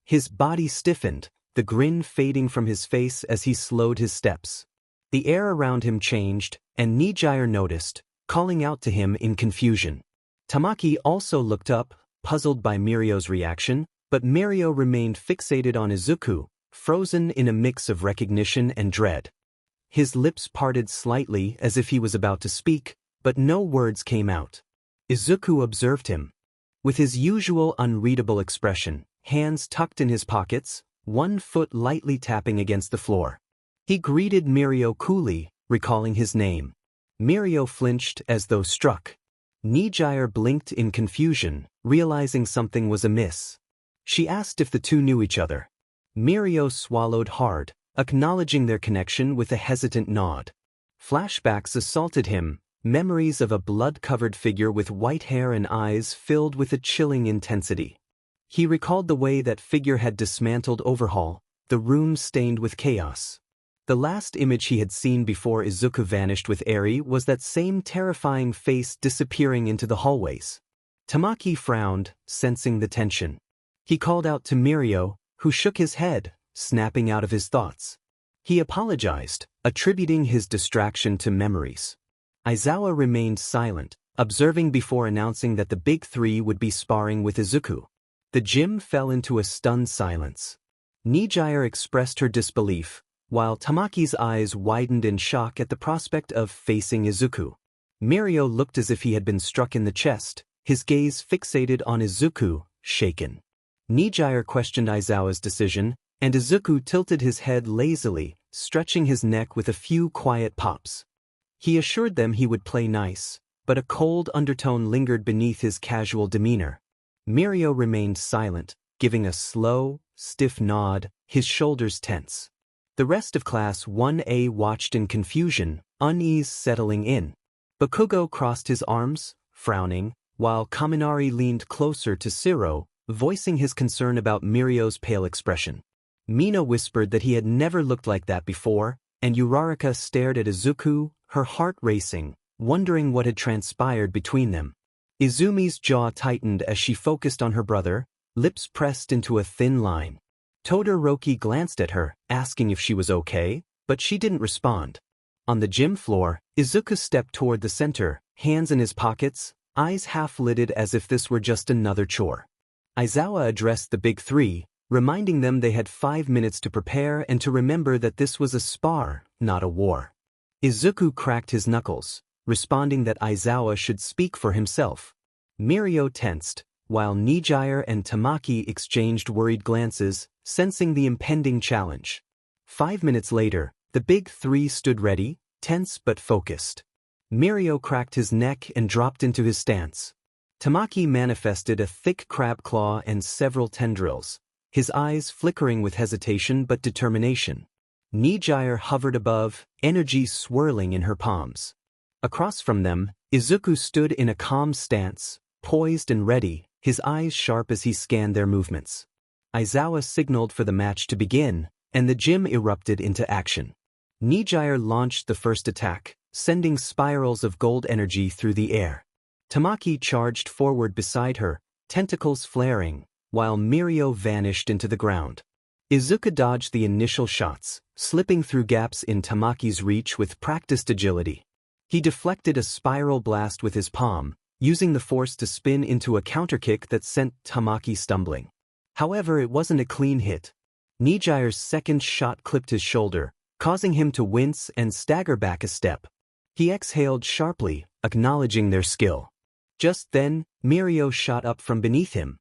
Speaker 1: His body stiffened, the grin fading from his face as he slowed his steps. The air around him changed, and Nijire noticed, calling out to him in confusion. Tamaki also looked up, puzzled by Mirio's reaction, but Mirio remained fixated on Izuku, frozen in a mix of recognition and dread. His lips parted slightly as if he was about to speak, but no words came out. Izuku observed him. With his usual unreadable expression, hands tucked in his pockets, one foot lightly tapping against the floor. He greeted Mirio coolly, recalling his name. Mirio flinched as though struck. Nijire blinked in confusion, realizing something was amiss. She asked if the two knew each other. Mirio swallowed hard, acknowledging their connection with a hesitant nod. Flashbacks assaulted him, memories of a blood-covered figure with white hair and eyes filled with a chilling intensity. He recalled the way that figure had dismantled Overhaul, the room stained with chaos. The last image he had seen before Izuku vanished with Eri was that same terrifying face disappearing into the hallways. Tamaki frowned, sensing the tension. He called out to Mirio, who shook his head, snapping out of his thoughts. He apologized, attributing his distraction to memories. Aizawa remained silent, observing before announcing that the Big Three would be sparring with Izuku. The gym fell into a stunned silence. Nijire expressed her disbelief, while Tamaki's eyes widened in shock at the prospect of facing Izuku. Mirio looked as if he had been struck in the chest, his gaze fixated on Izuku, shaken. Nijire questioned Aizawa's decision, and Izuku tilted his head lazily, stretching his neck with a few quiet pops. He assured them he would play nice, but a cold undertone lingered beneath his casual demeanor. Mirio remained silent, giving a slow, stiff nod, his shoulders tense. The rest of Class 1A watched in confusion, unease settling in. Bakugo crossed his arms, frowning, while Kaminari leaned closer to Shiro, voicing his concern about Mirio's pale expression. Mina whispered that he had never looked like that before, and Uraraka stared at Izuku, her heart racing, wondering what had transpired between them. Izumi's jaw tightened as she focused on her brother, lips pressed into a thin line. Todoroki glanced at her, asking if she was okay, but she didn't respond. On the gym floor, Izuku stepped toward the center, hands in his pockets, eyes half-lidded as if this were just another chore. Aizawa addressed the big three, reminding them they had 5 minutes to prepare and to remember that this was a spar, not a war. Izuku cracked his knuckles, responding that Aizawa should speak for himself. Mirio tensed, while Nijire and Tamaki exchanged worried glances, sensing the impending challenge. 5 minutes later, the big three stood ready, tense but focused. Mirio cracked his neck and dropped into his stance. Tamaki manifested a thick crab claw and several tendrils, his eyes flickering with hesitation but determination. Nijire hovered above, energy swirling in her palms. Across from them, Izuku stood in a calm stance, poised and ready, his eyes sharp as he scanned their movements. Aizawa signaled for the match to begin, and the gym erupted into action. Nijire launched the first attack, sending spirals of gold energy through the air. Tamaki charged forward beside her, tentacles flaring, while Mirio vanished into the ground. Izuku dodged the initial shots, slipping through gaps in Tamaki's reach with practiced agility. He deflected a spiral blast with his palm, using the force to spin into a counterkick that sent Tamaki stumbling. However, it wasn't a clean hit. Nijire's second shot clipped his shoulder, causing him to wince and stagger back a step. He exhaled sharply, acknowledging their skill. Just then, Mirio shot up from beneath him.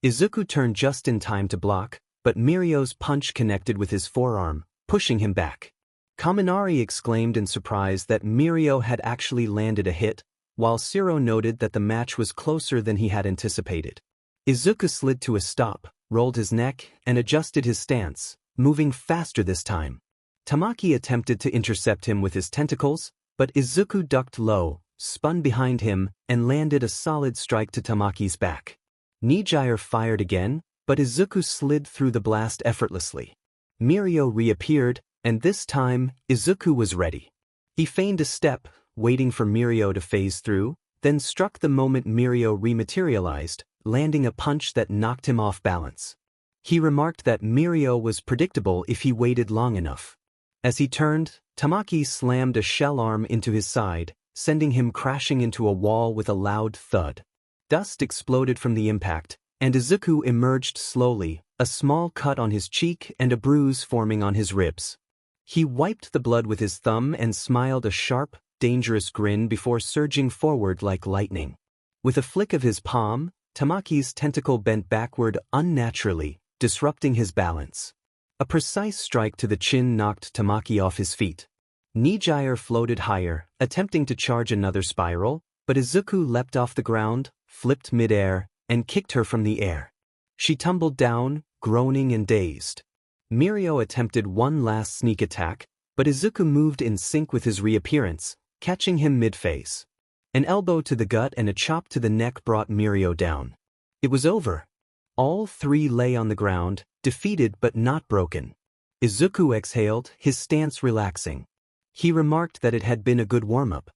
Speaker 1: Izuku turned just in time to block, but Mirio's punch connected with his forearm, pushing him back. Kaminari exclaimed in surprise that Mirio had actually landed a hit, while Shiro noted that the match was closer than he had anticipated. Izuku slid to a stop, rolled his neck, and adjusted his stance, moving faster this time. Tamaki attempted to intercept him with his tentacles, but Izuku ducked low, spun behind him, and landed a solid strike to Tamaki's back. Nijire fired again, but Izuku slid through the blast effortlessly. Mirio reappeared, and this time, Izuku was ready. He feigned a step, waiting for Mirio to phase through, then struck the moment Mirio rematerialized, landing a punch that knocked him off balance. He remarked that Mirio was predictable if he waited long enough. As he turned, Tamaki slammed a shell arm into his side, sending him crashing into a wall with a loud thud. Dust exploded from the impact, and Izuku emerged slowly, a small cut on his cheek and a bruise forming on his ribs. He wiped the blood with his thumb and smiled a sharp, dangerous grin before surging forward like lightning. With a flick of his palm, Tamaki's tentacle bent backward unnaturally, disrupting his balance. A precise strike to the chin knocked Tamaki off his feet. Nijire floated higher, attempting to charge another spiral, but Izuku leapt off the ground, flipped midair, and kicked her from the air. She tumbled down, groaning and dazed. Mirio attempted one last sneak attack, but Izuku moved in sync with his reappearance, catching him mid-face. An elbow to the gut and a chop to the neck brought Mirio down. It was over. All three lay on the ground, defeated but not broken. Izuku exhaled, his stance relaxing. He remarked that it had been a good warm-up.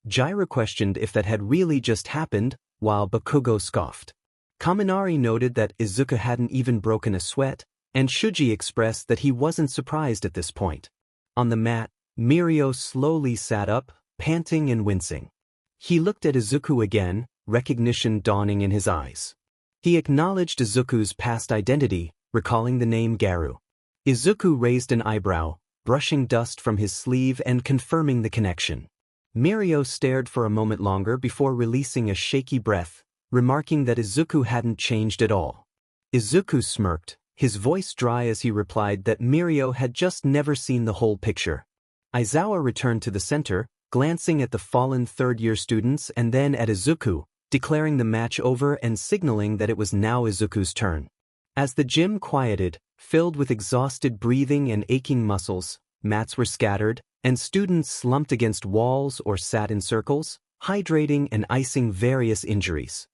Speaker 1: Jiraiya questioned if that had really just happened, while Bakugo scoffed. Kaminari noted that Izuku hadn't even broken a sweat, and Shuji expressed that he wasn't surprised at this point. On the mat, Mirio slowly sat up, panting and wincing. He looked at Izuku again, recognition dawning in his eyes. He acknowledged Izuku's past identity, recalling the name Garu. Izuku raised an eyebrow, brushing dust from his sleeve and confirming the connection. Mirio stared for a moment longer before releasing a shaky breath, remarking that Izuku hadn't changed at all. Izuku smirked, his voice dry as he replied that Mirio had just never seen the whole picture. Aizawa returned to the center, glancing at the fallen third-year students and then at Izuku, declaring the match over and signaling that it was now Izuku's turn. As the gym quieted, filled with exhausted breathing and aching muscles, mats were scattered, and students slumped against walls or sat in circles, hydrating and icing various injuries.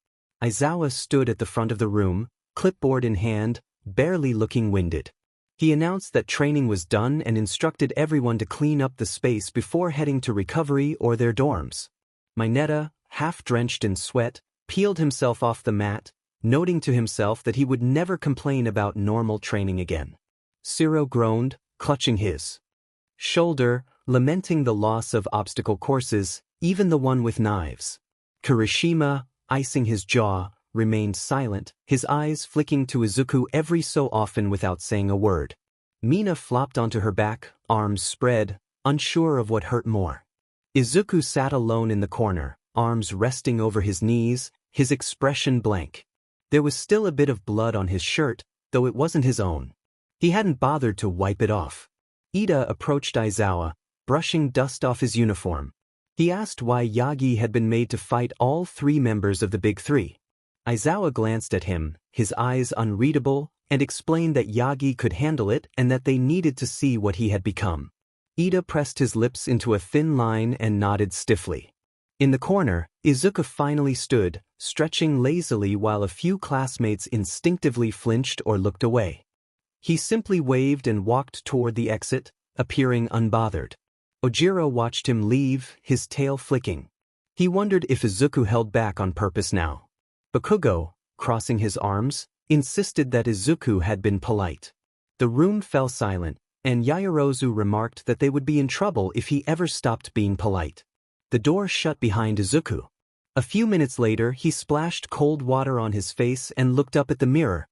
Speaker 1: Aizawa stood at the front of the room, clipboard in hand, barely looking winded. He announced that training was done and instructed everyone to clean up the space before heading to recovery or their dorms. Mineta, half-drenched in sweat, peeled himself off the mat, noting to himself that he would never complain about normal training again. Shiro groaned, clutching his shoulder, lamenting the loss of obstacle courses, even the one with knives. Kirishima, icing his jaw, remained silent, his eyes flicking to Izuku every so often without saying a word. Mina flopped onto her back, arms spread, unsure of what hurt more. Izuku sat alone in the corner, arms resting over his knees, his expression blank. There was still a bit of blood on his shirt, though it wasn't his own. He hadn't bothered to wipe it off. Ida approached Aizawa, brushing dust off his uniform. He asked why Yagi had been made to fight all three members of the Big Three. Aizawa glanced at him, his eyes unreadable, and explained that Yagi could handle it and that they needed to see what he had become. Ida pressed his lips into a thin line and nodded stiffly. In the corner, Izuku finally stood, stretching lazily while a few classmates instinctively flinched or looked away. He simply waved and walked toward the exit, appearing unbothered. Ojiro watched him leave, his tail flicking. He wondered if Izuku held back on purpose now. Bakugo, crossing his arms, insisted that Izuku had been polite. The room fell silent, and Yaoyorozu remarked that they would be in trouble if he ever stopped being polite. The door shut behind Izuku. A few minutes later, he splashed cold water on his face and looked up at the mirror.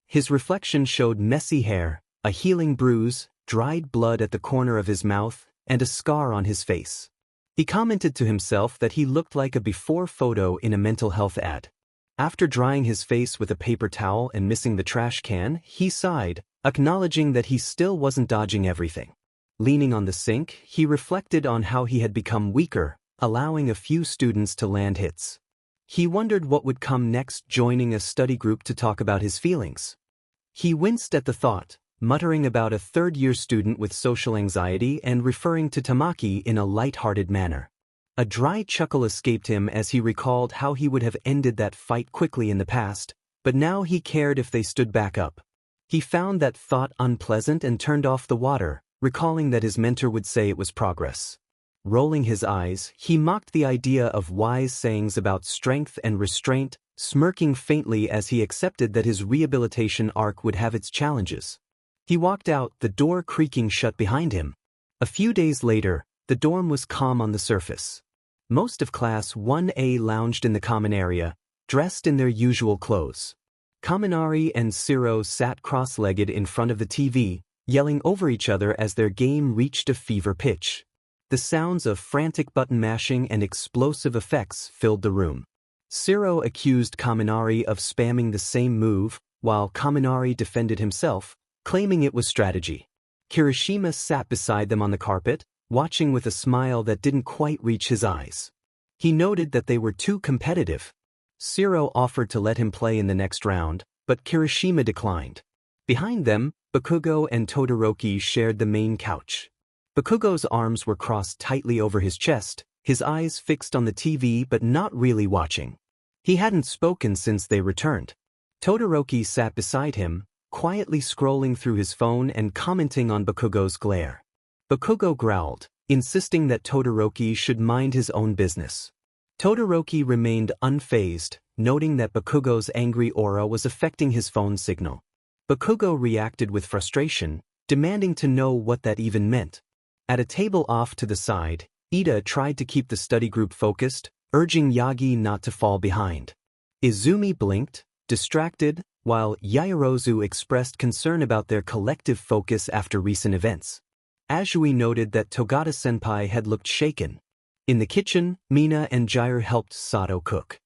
Speaker 1: His reflection showed messy hair, a healing bruise, dried blood at the corner of his mouth, and a scar on his face. He commented to himself that he looked like a before photo in a mental health ad. After drying his face with a paper towel and missing the trash can, he sighed, acknowledging that he still wasn't dodging everything. Leaning on the sink, he reflected on how he had become weaker, allowing a few students to land hits. He wondered what would come next, joining a study group to talk about his feelings. He winced at the thought, muttering about a third-year student with social anxiety and referring to Tamaki in a light-hearted manner. A dry chuckle escaped him as he recalled how he would have ended that fight quickly in the past, but now he cared if they stood back up. He found that thought unpleasant and turned off the water, recalling that his mentor would say it was progress. Rolling his eyes, he mocked the idea of wise sayings about strength and restraint, smirking faintly as he accepted that his rehabilitation arc would have its challenges. He walked out, the door creaking shut behind him. A few days later, the dorm was calm on the surface. Most of Class 1A lounged in the common area, dressed in their usual clothes. Kaminari and Shiro sat cross-legged in front of the TV, yelling over each other as their game reached a fever pitch. The sounds of frantic button mashing and explosive effects filled the room. Shiro accused Kaminari of spamming the same move, while Kaminari defended himself, claiming it was strategy. Kirishima sat beside them on the carpet, watching with a smile that didn't quite reach his eyes. He noted that they were too competitive. Shiro offered to let him play in the next round, but Kirishima declined. Behind them, Bakugo and Todoroki shared the main couch. Bakugo's arms were crossed tightly over his chest, his eyes fixed on the TV but not really watching. He hadn't spoken since they returned. Todoroki sat beside him, quietly scrolling through his phone and commenting on Bakugo's glare. Bakugo growled, insisting that Todoroki should mind his own business. Todoroki remained unfazed, noting that Bakugo's angry aura was affecting his phone signal. Bakugo reacted with frustration, demanding to know what that even meant. At a table off to the side, Ida tried to keep the study group focused, urging Yagi not to fall behind. Izumi blinked, distracted, while Yaoyorozu expressed concern about their collective focus after recent events. Azui noted that Togata-senpai had looked shaken. In the kitchen, Mina and Jairu helped Sato cook.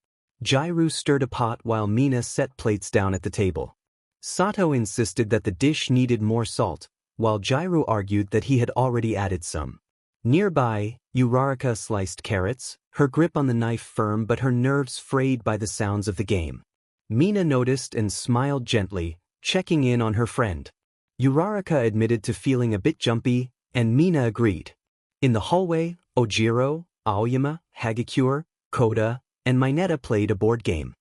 Speaker 1: Jairu stirred a pot while Mina set plates down at the table. Sato insisted that the dish needed more salt, while Jairu argued that he had already added some. Nearby, Uraraka sliced carrots, her grip on the knife firm but her nerves frayed by the sounds of the game. Mina noticed and smiled gently, checking in on her friend. Uraraka admitted to feeling a bit jumpy, and Mina agreed. In the hallway, Ojiro, Aoyama, Hagakure, Koda, and Mineta played a board game.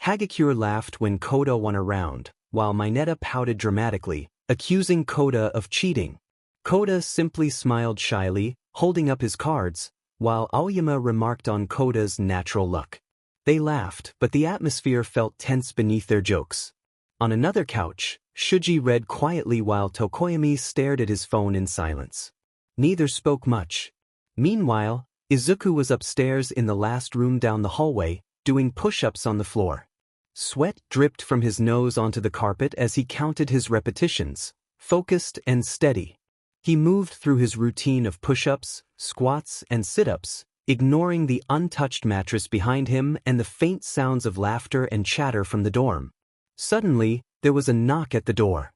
Speaker 1: Hagakure laughed when Koda won a round, while Mineta pouted dramatically, accusing Koda of cheating. Koda simply smiled shyly, holding up his cards, while Aoyama remarked on Koda's natural luck. They laughed, but the atmosphere felt tense beneath their jokes. On another couch, Shuji read quietly while Tokoyami stared at his phone in silence. Neither spoke much. Meanwhile, Izuku was upstairs in the last room down the hallway, doing push-ups on the floor. Sweat dripped from his nose onto the carpet as he counted his repetitions, focused and steady. He moved through his routine of push-ups, squats, and sit-ups, ignoring the untouched mattress behind him and the faint sounds of laughter and chatter from the dorm. Suddenly, there was a knock at the door.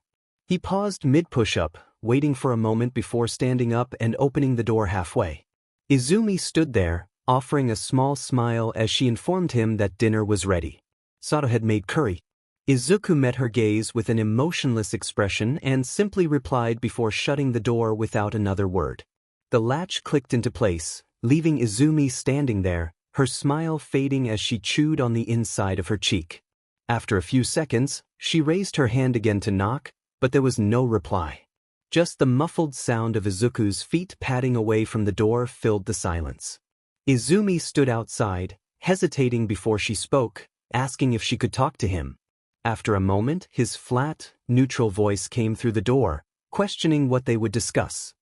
Speaker 1: He paused mid-push-up, waiting for a moment before standing up and opening the door halfway. Izumi stood there, offering a small smile as she informed him that dinner was ready. Sato had made curry. Izuku met her gaze with an emotionless expression and simply replied before shutting the door without another word. The latch clicked into place, leaving Izumi standing there, her smile fading as she chewed on the inside of her cheek. After a few seconds, she raised her hand again to knock, but there was no reply. Just the muffled sound of Izuku's feet padding away from the door filled the silence. Izumi stood outside, hesitating before she spoke, asking if she could talk to him. After a moment, his flat, neutral voice came through the door, questioning what they would discuss.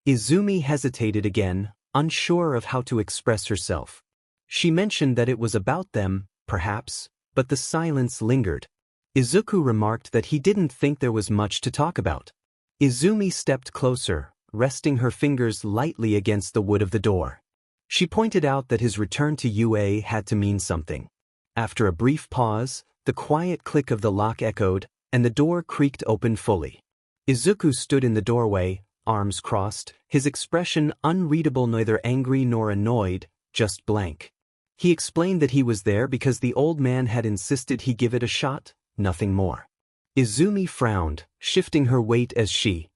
Speaker 1: Izumi hesitated again, unsure of how to express herself. She mentioned that it was about them, perhaps, but the silence lingered. Izuku remarked that he didn't think there was much to talk about. Izumi stepped closer, resting her fingers lightly against the wood of the door. She pointed out that his return to UA had to mean something. After a brief pause, the quiet click of the lock echoed, and the door creaked open fully. Izuku stood in the doorway, arms crossed, his expression unreadable, neither angry nor annoyed, just blank. He explained that he was there because the old man had insisted he give it a shot, nothing more. Izumi frowned, shifting her weight as she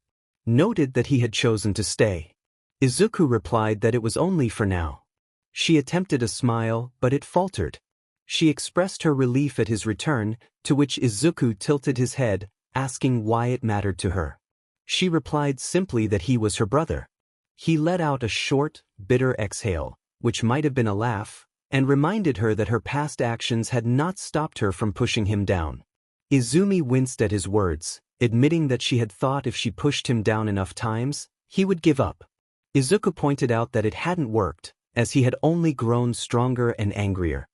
Speaker 1: noted that he had chosen to stay. Izuku replied that it was only for now. She attempted a smile, but it faltered. She expressed her relief at his return, to which Izuku tilted his head, asking why it mattered to her. She replied simply that he was her brother. He let out a short, bitter exhale, which might have been a laugh, and reminded her that her past actions had not stopped her from pushing him down. Izumi winced at his words, admitting that she had thought if she pushed him down enough times, he would give up. Izuku pointed out that it hadn't worked, as he had only grown stronger and angrier.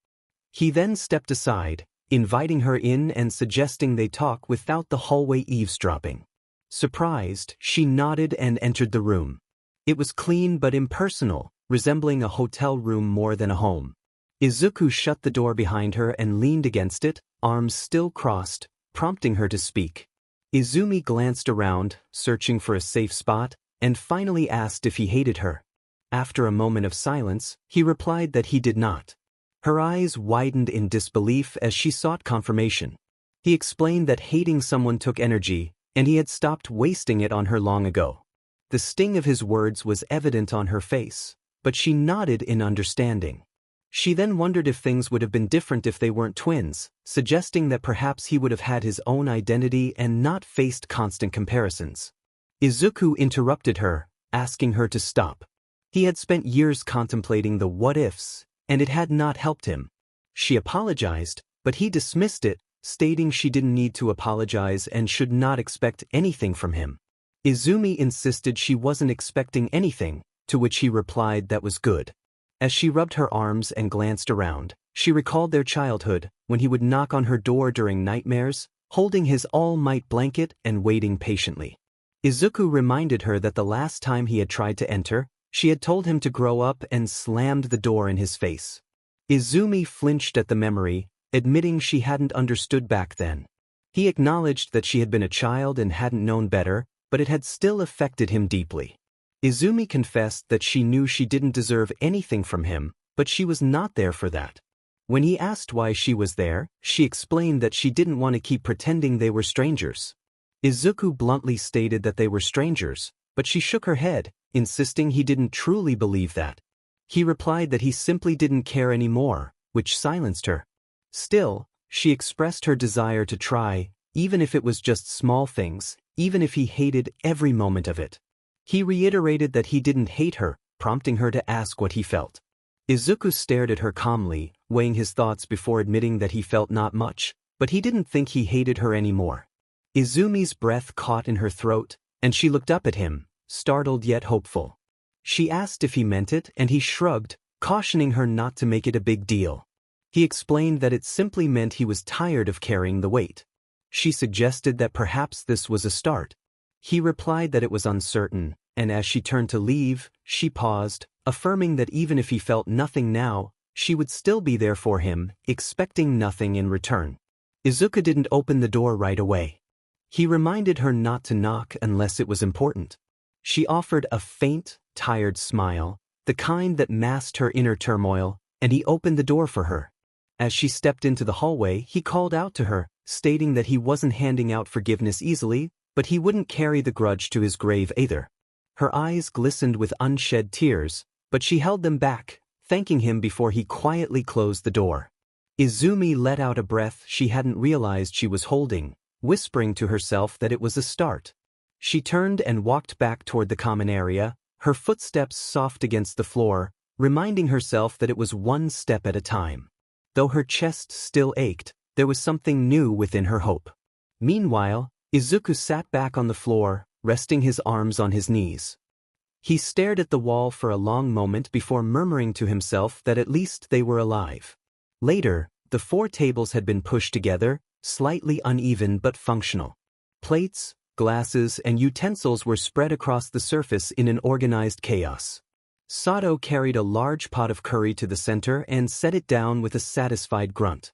Speaker 1: He then stepped aside, inviting her in and suggesting they talk without the hallway eavesdropping. Surprised, she nodded and entered the room. It was clean but impersonal, resembling a hotel room more than a home. Izuku shut the door behind her and leaned against it, arms still crossed, prompting her to speak. Izumi glanced around, searching for a safe spot, and finally asked if he hated her. After a moment of silence, he replied that he did not. Her eyes widened in disbelief as she sought confirmation. He explained that hating someone took energy, and he had stopped wasting it on her long ago. The sting of his words was evident on her face, but she nodded in understanding. She then wondered if things would have been different if they weren't twins, suggesting that perhaps he would have had his own identity and not faced constant comparisons. Izuku interrupted her, asking her to stop. He had spent years contemplating the what-ifs, and it had not helped him. She apologized, but he dismissed it, stating she didn't need to apologize and should not expect anything from him. Izumi insisted she wasn't expecting anything, to which he replied that was good. As she rubbed her arms and glanced around, she recalled their childhood, when he would knock on her door during nightmares, holding his all-might blanket and waiting patiently. Izuku reminded her that the last time he had tried to enter, she had told him to grow up and slammed the door in his face. Izumi flinched at the memory, admitting she hadn't understood back then. He acknowledged that she had been a child and hadn't known better, but it had still affected him deeply. Izumi confessed that she knew she didn't deserve anything from him, but she was not there for that. When he asked why she was there, she explained that she didn't want to keep pretending they were strangers. Izuku bluntly stated that they were strangers, but she shook her head, insisting he didn't truly believe that. He replied that he simply didn't care anymore, which silenced her. Still, she expressed her desire to try, even if it was just small things, even if he hated every moment of it. He reiterated that he didn't hate her, prompting her to ask what he felt. Izuku stared at her calmly, weighing his thoughts before admitting that he felt not much, but he didn't think he hated her anymore. Izumi's breath caught in her throat, and she looked up at him, startled yet hopeful. She asked if he meant it, and he shrugged, cautioning her not to make it a big deal. He explained that it simply meant he was tired of carrying the weight. She suggested that perhaps this was a start. He replied that it was uncertain, and as she turned to leave, she paused, affirming that even if he felt nothing now, she would still be there for him, expecting nothing in return. Izuku didn't open the door right away. He reminded her not to knock unless it was important. She offered a faint, tired smile, the kind that masked her inner turmoil, and he opened the door for her. As she stepped into the hallway, he called out to her, stating that he wasn't handing out forgiveness easily, but he wouldn't carry the grudge to his grave either. Her eyes glistened with unshed tears, but she held them back, thanking him before he quietly closed the door. Izumi let out a breath she hadn't realized she was holding, whispering to herself that it was a start. She turned and walked back toward the common area, her footsteps soft against the floor, reminding herself that it was one step at a time. Though her chest still ached, there was something new within her hope. Meanwhile, Izuku sat back on the floor, resting his arms on his knees. He stared at the wall for a long moment before murmuring to himself that at least they were alive. Later, the 4 tables had been pushed together, slightly uneven but functional. Plates, glasses, and utensils were spread across the surface in an organized chaos. Sato carried a large pot of curry to the center and set it down with a satisfied grunt.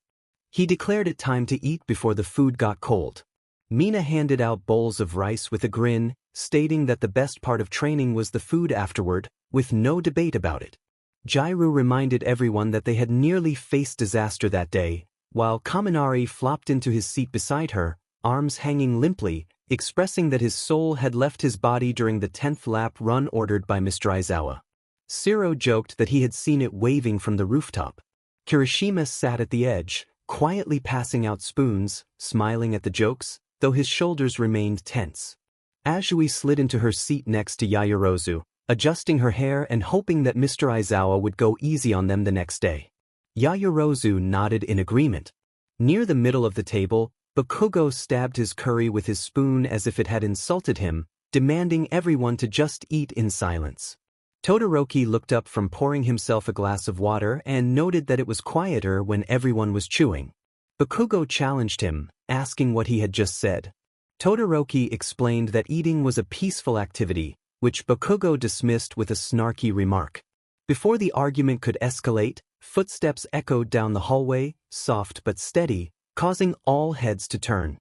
Speaker 1: He declared it time to eat before the food got cold. Mina handed out bowls of rice with a grin, stating that the best part of training was the food afterward, with no debate about it. Jairu reminded everyone that they had nearly faced disaster that day, while Kaminari flopped into his seat beside her, arms hanging limply, expressing that his soul had left his body during the 10th lap run ordered by Mr. Aizawa. Siro joked that he had seen it waving from the rooftop. Kirishima sat at the edge, quietly passing out spoons, smiling at the jokes, though his shoulders remained tense. Azui slid into her seat next to Yaoyorozu, adjusting her hair and hoping that Mr. Aizawa would go easy on them the next day. Yaoyorozu nodded in agreement. Near the middle of the table, Bakugo stabbed his curry with his spoon as if it had insulted him, demanding everyone to just eat in silence. Todoroki looked up from pouring himself a glass of water and noted that it was quieter when everyone was chewing. Bakugo challenged him, asking what he had just said. Todoroki explained that eating was a peaceful activity, which Bakugo dismissed with a snarky remark. Before the argument could escalate, footsteps echoed down the hallway, soft but steady, causing all heads to turn.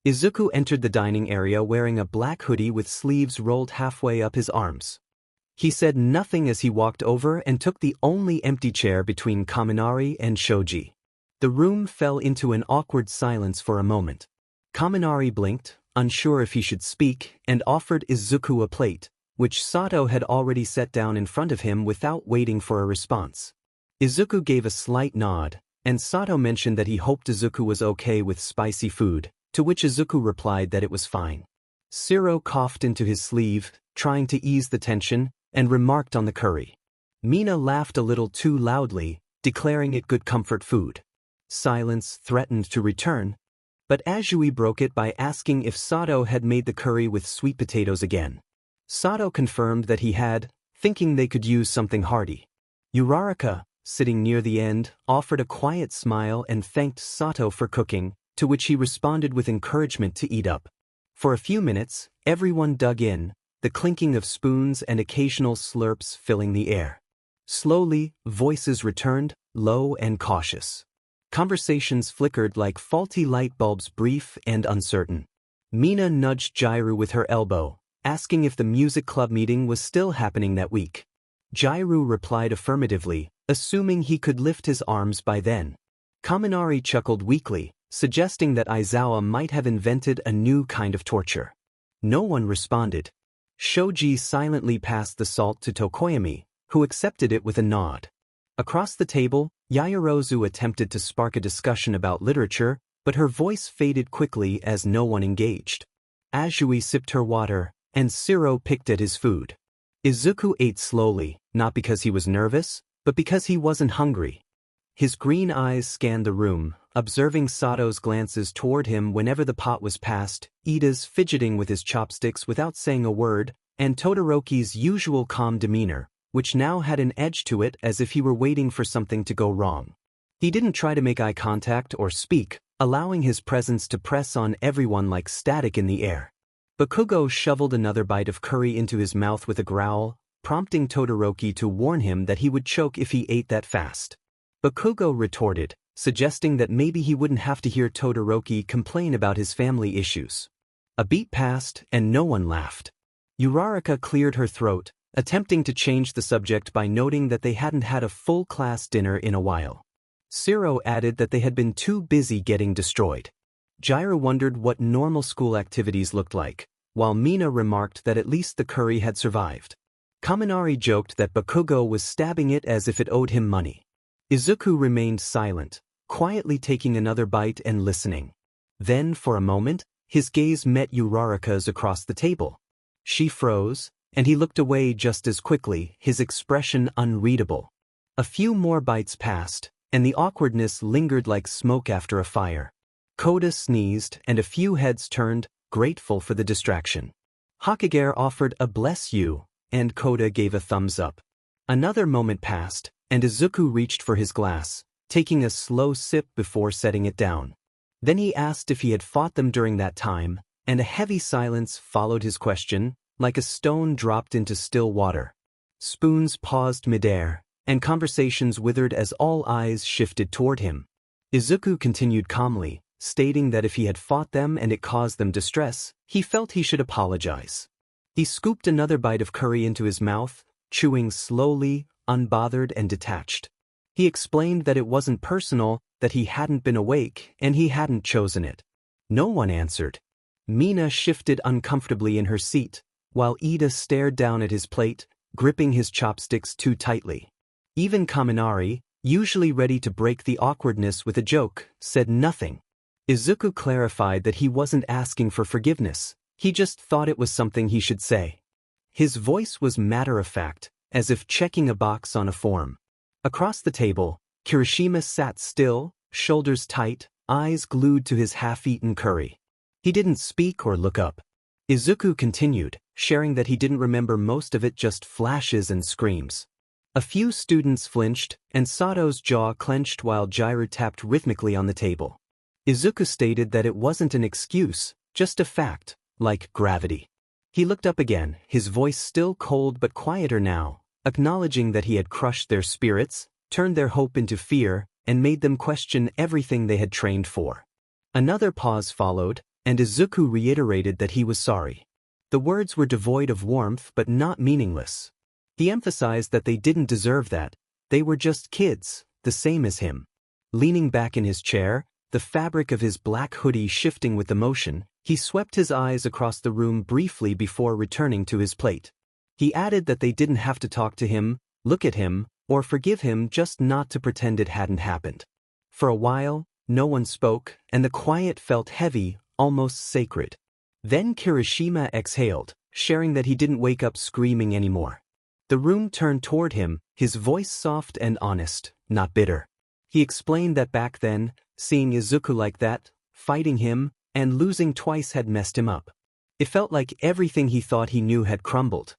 Speaker 1: Izuku entered the dining area wearing a black hoodie with sleeves rolled halfway up his arms. He said nothing as he walked over and took the only empty chair between Kaminari and Shoji. The room fell into an awkward silence for a moment. Kaminari blinked, unsure if he should speak, and offered Izuku a plate, which Sato had already set down in front of him without waiting for a response. Izuku gave a slight nod, and Sato mentioned that he hoped Izuku was okay with spicy food, to which Izuku replied that it was fine. Siro coughed into his sleeve, trying to ease the tension, and remarked on the curry. Mina laughed a little too loudly, declaring it good comfort food. Silence threatened to return, but Azui broke it by asking if Sato had made the curry with sweet potatoes again. Sato confirmed that he had, thinking they could use something hearty. Uraraka, sitting near the end, offered a quiet smile and thanked Sato for cooking, to which he responded with encouragement to eat up. For a few minutes, everyone dug in, the clinking of spoons and occasional slurps filling the air. Slowly, voices returned, low and cautious. Conversations flickered like faulty light bulbs, brief and uncertain. Mina nudged Jairu with her elbow, asking if the music club meeting was still happening that week. Jairu replied affirmatively, assuming he could lift his arms by then. Kaminari chuckled weakly, suggesting that Aizawa might have invented a new kind of torture. No one responded. Shoji silently passed the salt to Tokoyami, who accepted it with a nod. Across the table, Yaoyorozu attempted to spark a discussion about literature, but her voice faded quickly as no one engaged. Azui sipped her water, and Siro picked at his food. Izuku ate slowly, not because he was nervous, but because he wasn't hungry. His green eyes scanned the room, observing Sato's glances toward him whenever the pot was passed, Ida's fidgeting with his chopsticks without saying a word, and Todoroki's usual calm demeanor, which now had an edge to it as if he were waiting for something to go wrong. He didn't try to make eye contact or speak, allowing his presence to press on everyone like static in the air. Bakugo shoveled another bite of curry into his mouth with a growl, prompting Todoroki to warn him that he would choke if he ate that fast. Bakugo retorted, suggesting that maybe he wouldn't have to hear Todoroki complain about his family issues. A beat passed, and no one laughed. Uraraka cleared her throat, attempting to change the subject by noting that they hadn't had a full class dinner in a while. Siro added that they had been too busy getting destroyed. Jairu wondered what normal school activities looked like, while Mina remarked that at least the curry had survived. Kaminari joked that Bakugo was stabbing it as if it owed him money. Izuku remained silent, quietly taking another bite and listening. Then, for a moment, his gaze met Uraraka's across the table. She froze, and he looked away just as quickly, his expression unreadable. A few more bites passed, and the awkwardness lingered like smoke after a fire. Koda sneezed, and a few heads turned, grateful for the distraction. Hokage offered a bless you, and Koda gave a thumbs up. Another moment passed, and Izuku reached for his glass, taking a slow sip before setting it down. Then he asked if he had fought them during that time, and a heavy silence followed his question, like a stone dropped into still water. Spoons paused midair, and conversations withered as all eyes shifted toward him. Izuku continued calmly, stating that if he had fought them and it caused them distress, he felt he should apologize. He scooped another bite of curry into his mouth, chewing slowly, unbothered and detached. He explained that it wasn't personal, that he hadn't been awake and he hadn't chosen it. No one answered. Mina shifted uncomfortably in her seat, while Ida stared down at his plate, gripping his chopsticks too tightly. Even Kaminari, usually ready to break the awkwardness with a joke, said nothing. Izuku clarified that he wasn't asking for forgiveness, he just thought it was something he should say. His voice was matter-of-fact, as if checking a box on a form. Across the table, Kirishima sat still, shoulders tight, eyes glued to his half-eaten curry. He didn't speak or look up. Izuku continued, sharing that he didn't remember most of it, just flashes and screams. A few students flinched, and Sato's jaw clenched while Jairu tapped rhythmically on the table. Izuku stated that it wasn't an excuse, just a fact, like gravity. He looked up again, his voice still cold but quieter now, acknowledging that he had crushed their spirits, turned their hope into fear, and made them question everything they had trained for. Another pause followed, and Izuku reiterated that he was sorry. The words were devoid of warmth but not meaningless. He emphasized that they didn't deserve that, they were just kids, the same as him. Leaning back in his chair, the fabric of his black hoodie shifting with the motion, he swept his eyes across the room briefly before returning to his plate. He added that they didn't have to talk to him, look at him, or forgive him, just not to pretend it hadn't happened. For a while, no one spoke, and the quiet felt heavy, almost sacred. Then Kirishima exhaled, sharing that he didn't wake up screaming anymore. The room turned toward him, his voice soft and honest, not bitter. He explained that back then, seeing Izuku like that, fighting him, and losing twice had messed him up. It felt like everything he thought he knew had crumbled.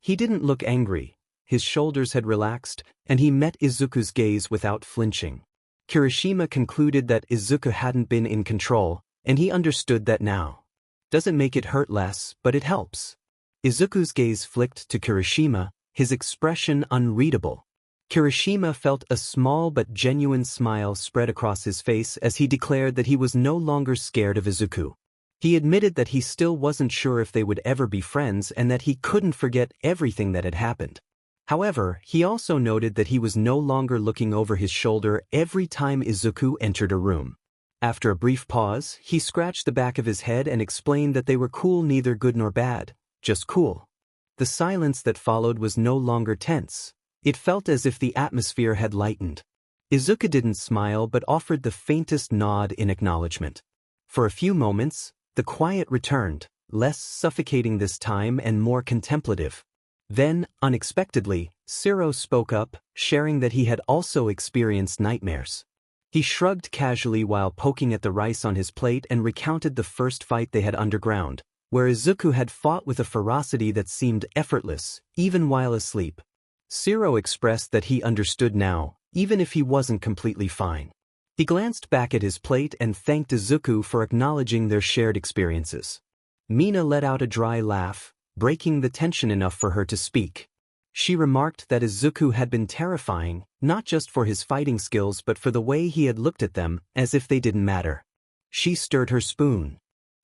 Speaker 1: He didn't look angry, his shoulders had relaxed, and he met Izuku's gaze without flinching. Kirishima concluded that Izuku hadn't been in control, and he understood that now. Doesn't make it hurt less, but it helps. Izuku's gaze flicked to Kirishima, his expression unreadable. Kirishima felt a small but genuine smile spread across his face as he declared that he was no longer scared of Izuku. He admitted that he still wasn't sure if they would ever be friends and that he couldn't forget everything that had happened. However, he also noted that he was no longer looking over his shoulder every time Izuku entered a room. After a brief pause, he scratched the back of his head and explained that they were cool, neither good nor bad, just cool. The silence that followed was no longer tense. It felt as if the atmosphere had lightened. Izuku didn't smile but offered the faintest nod in acknowledgement. For a few moments, the quiet returned, less suffocating this time and more contemplative. Then, unexpectedly, Siro spoke up, sharing that he had also experienced nightmares. He shrugged casually while poking at the rice on his plate and recounted the first fight they had underground, where Izuku had fought with a ferocity that seemed effortless, even while asleep. Siro expressed that he understood now, even if he wasn't completely fine. He glanced back at his plate and thanked Izuku for acknowledging their shared experiences. Mina let out a dry laugh, breaking the tension enough for her to speak. She remarked that Izuku had been terrifying, not just for his fighting skills but for the way he had looked at them, as if they didn't matter. She stirred her spoon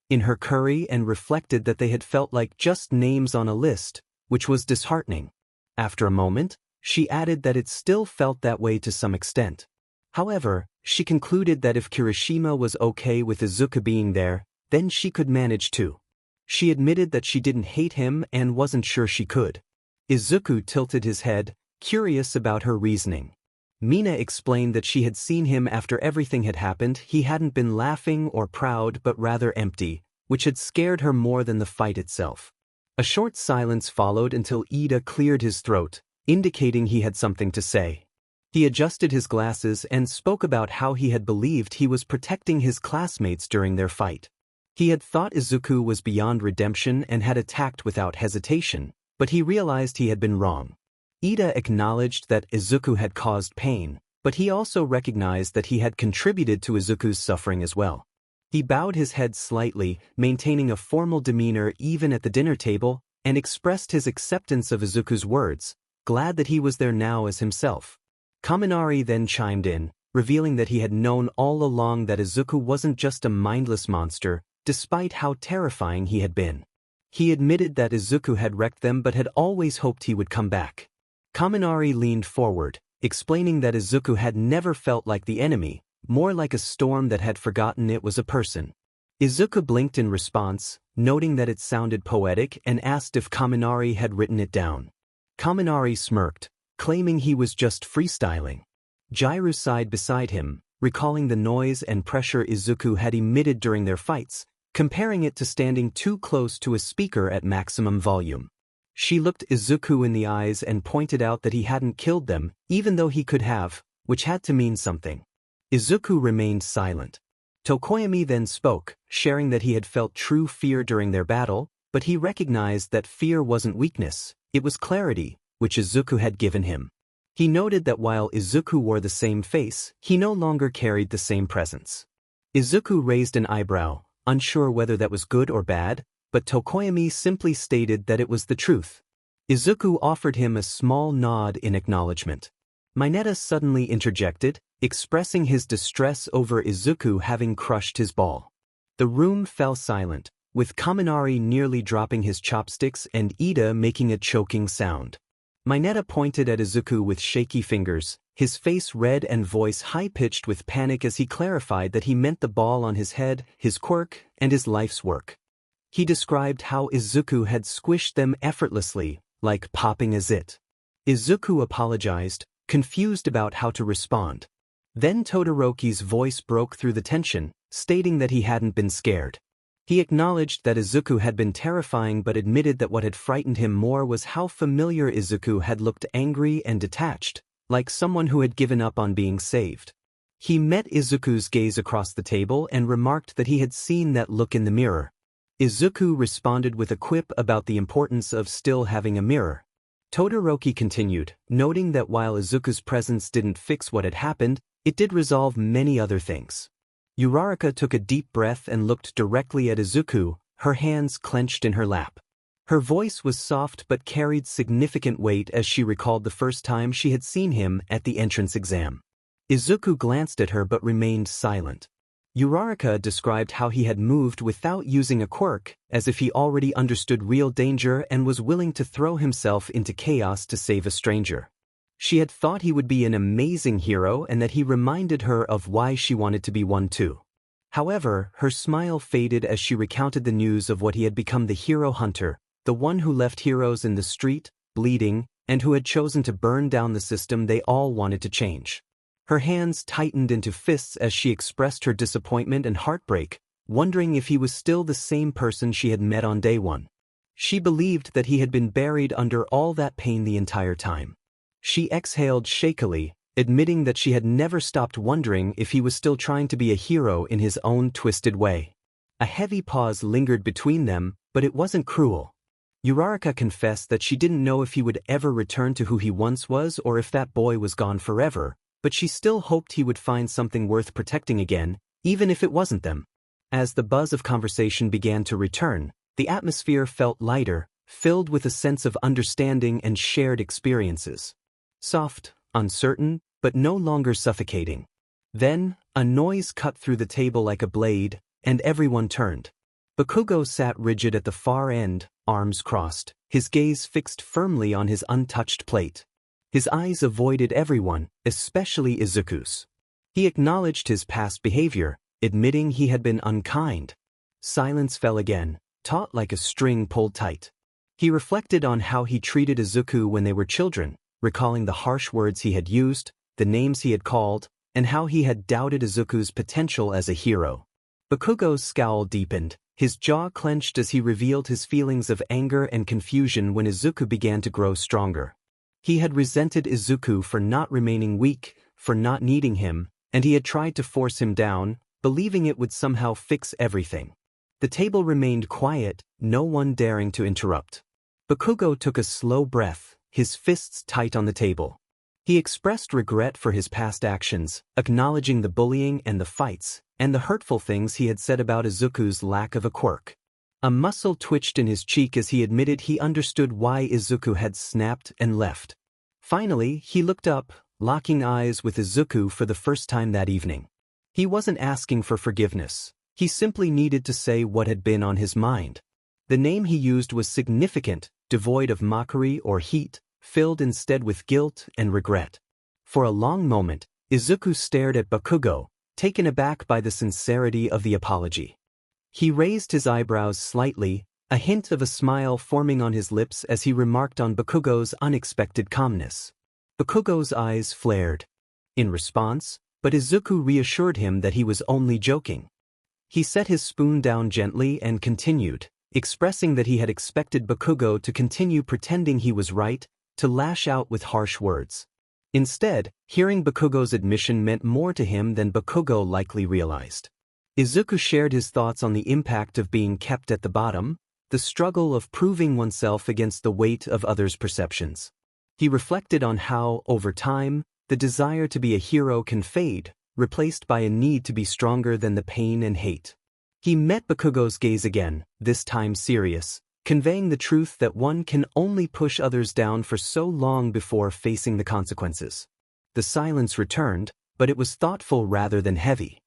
Speaker 1: in her curry and reflected that they had felt like just names on a list, which was disheartening. After a moment, she added that it still felt that way to some extent. However, she concluded that if Kirishima was okay with Izuku being there, then she could manage too. She admitted that she didn't hate him and wasn't sure she could. Izuku tilted his head, curious about her reasoning. Mina explained that she had seen him after everything had happened. He hadn't been laughing or proud but rather empty, which had scared her more than the fight itself. A short silence followed until Ida cleared his throat, indicating he had something to say. He adjusted his glasses and spoke about how he had believed he was protecting his classmates during their fight. He had thought Izuku was beyond redemption and had attacked without hesitation, but he realized he had been wrong. Ida acknowledged that Izuku had caused pain, but he also recognized that he had contributed to Izuku's suffering as well. He bowed his head slightly, maintaining a formal demeanor even at the dinner table, and expressed his acceptance of Izuku's words, glad that he was there now as himself. Kaminari then chimed in, revealing that he had known all along that Izuku wasn't just a mindless monster, despite how terrifying he had been. He admitted that Izuku had wrecked them but had always hoped he would come back. Kaminari leaned forward, explaining that Izuku had never felt like the enemy, more like a storm that had forgotten it was a person. Izuku blinked in response, noting that it sounded poetic, and asked if Kaminari had written it down. Kaminari smirked, claiming he was just freestyling. Jiru sighed beside him, recalling the noise and pressure Izuku had emitted during their fights, comparing it to standing too close to a speaker at maximum volume. She looked Izuku in the eyes and pointed out that he hadn't killed them, even though he could have, which had to mean something. Izuku remained silent. Tokoyami then spoke, sharing that he had felt true fear during their battle, but he recognized that fear wasn't weakness, it was clarity, which Izuku had given him. He noted that while Izuku wore the same face, he no longer carried the same presence. Izuku raised an eyebrow, unsure whether that was good or bad, but Tokoyami simply stated that it was the truth. Izuku offered him a small nod in acknowledgement. Mineta suddenly interjected, expressing his distress over Izuku having crushed his ball. The room fell silent, with Kaminari nearly dropping his chopsticks and Ida making a choking sound. Mineta pointed at Izuku with shaky fingers, his face red and voice high-pitched with panic as he clarified that he meant the ball on his head, his quirk, and his life's work. He described how Izuku had squished them effortlessly, like popping a zit. Izuku apologized, confused about how to respond. Then Todoroki's voice broke through the tension, stating that he hadn't been scared. He acknowledged that Izuku had been terrifying but admitted that what had frightened him more was how familiar Izuku had looked, angry and detached, like someone who had given up on being saved. He met Izuku's gaze across the table and remarked that he had seen that look in the mirror. Izuku responded with a quip about the importance of still having a mirror. Todoroki continued, noting that while Izuku's presence didn't fix what had happened, it did resolve many other things. Uraraka took a deep breath and looked directly at Izuku, her hands clenched in her lap. Her voice was soft but carried significant weight as she recalled the first time she had seen him at the entrance exam. Izuku glanced at her but remained silent. Uraraka described how he had moved without using a quirk, as if he already understood real danger and was willing to throw himself into chaos to save a stranger. She had thought he would be an amazing hero and that he reminded her of why she wanted to be one too. However, her smile faded as she recounted the news of what he had become: the hero hunter, the one who left heroes in the street, bleeding, and who had chosen to burn down the system they all wanted to change. Her hands tightened into fists as she expressed her disappointment and heartbreak, wondering if he was still the same person she had met on day one. She believed that he had been buried under all that pain the entire time. She exhaled shakily, admitting that she had never stopped wondering if he was still trying to be a hero in his own twisted way. A heavy pause lingered between them, but it wasn't cruel. Uraraka confessed that she didn't know if he would ever return to who he once was or if that boy was gone forever, but she still hoped he would find something worth protecting again, even if it wasn't them. As the buzz of conversation began to return, the atmosphere felt lighter, filled with a sense of understanding and shared experiences. Soft, uncertain, but no longer suffocating. Then, a noise cut through the table like a blade, and everyone turned. Bakugo sat rigid at the far end, arms crossed, his gaze fixed firmly on his untouched plate. His eyes avoided everyone, especially Izuku's. He acknowledged his past behavior, admitting he had been unkind. Silence fell again, taut like a string pulled tight. He reflected on how he treated Izuku when they were children, recalling the harsh words he had used, the names he had called, and how he had doubted Izuku's potential as a hero. Bakugo's scowl deepened, his jaw clenched as he revealed his feelings of anger and confusion when Izuku began to grow stronger. He had resented Izuku for not remaining weak, for not needing him, and he had tried to force him down, believing it would somehow fix everything. The table remained quiet, no one daring to interrupt. Bakugo took a slow breath, his fists tight on the table. He expressed regret for his past actions, acknowledging the bullying and the fights, and the hurtful things he had said about Izuku's lack of a quirk. A muscle twitched in his cheek as he admitted he understood why Izuku had snapped and left. Finally, he looked up, locking eyes with Izuku for the first time that evening. He wasn't asking for forgiveness. He simply needed to say what had been on his mind. The name he used was significant, devoid of mockery or heat, filled instead with guilt and regret. For a long moment, Izuku stared at Bakugo, taken aback by the sincerity of the apology. He raised his eyebrows slightly, a hint of a smile forming on his lips as he remarked on Bakugo's unexpected calmness. Bakugo's eyes flared in response, but Izuku reassured him that he was only joking. He set his spoon down gently and continued, expressing that he had expected Bakugo to continue pretending he was right, to lash out with harsh words. Instead, hearing Bakugo's admission meant more to him than Bakugo likely realized. Izuku shared his thoughts on the impact of being kept at the bottom, the struggle of proving oneself against the weight of others' perceptions. He reflected on how, over time, the desire to be a hero can fade, replaced by a need to be stronger than the pain and hate. He met Bakugo's gaze again, this time serious, conveying the truth that one can only push others down for so long before facing the consequences. The silence returned, but it was thoughtful rather than heavy.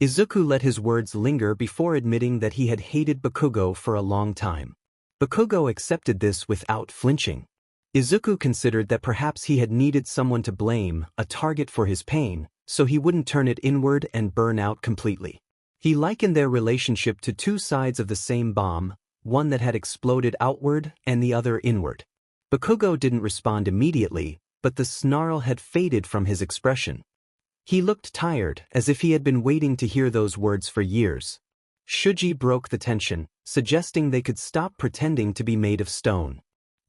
Speaker 1: Izuku let his words linger before admitting that he had hated Bakugo for a long time. Bakugo accepted this without flinching. Izuku considered that perhaps he had needed someone to blame, a target for his pain, so he wouldn't turn it inward and burn out completely. He likened their relationship to two sides of the same bomb, one that had exploded outward and the other inward. Bakugo didn't respond immediately, but the snarl had faded from his expression. He looked tired, as if he had been waiting to hear those words for years. Shuji broke the tension, suggesting they could stop pretending to be made of stone.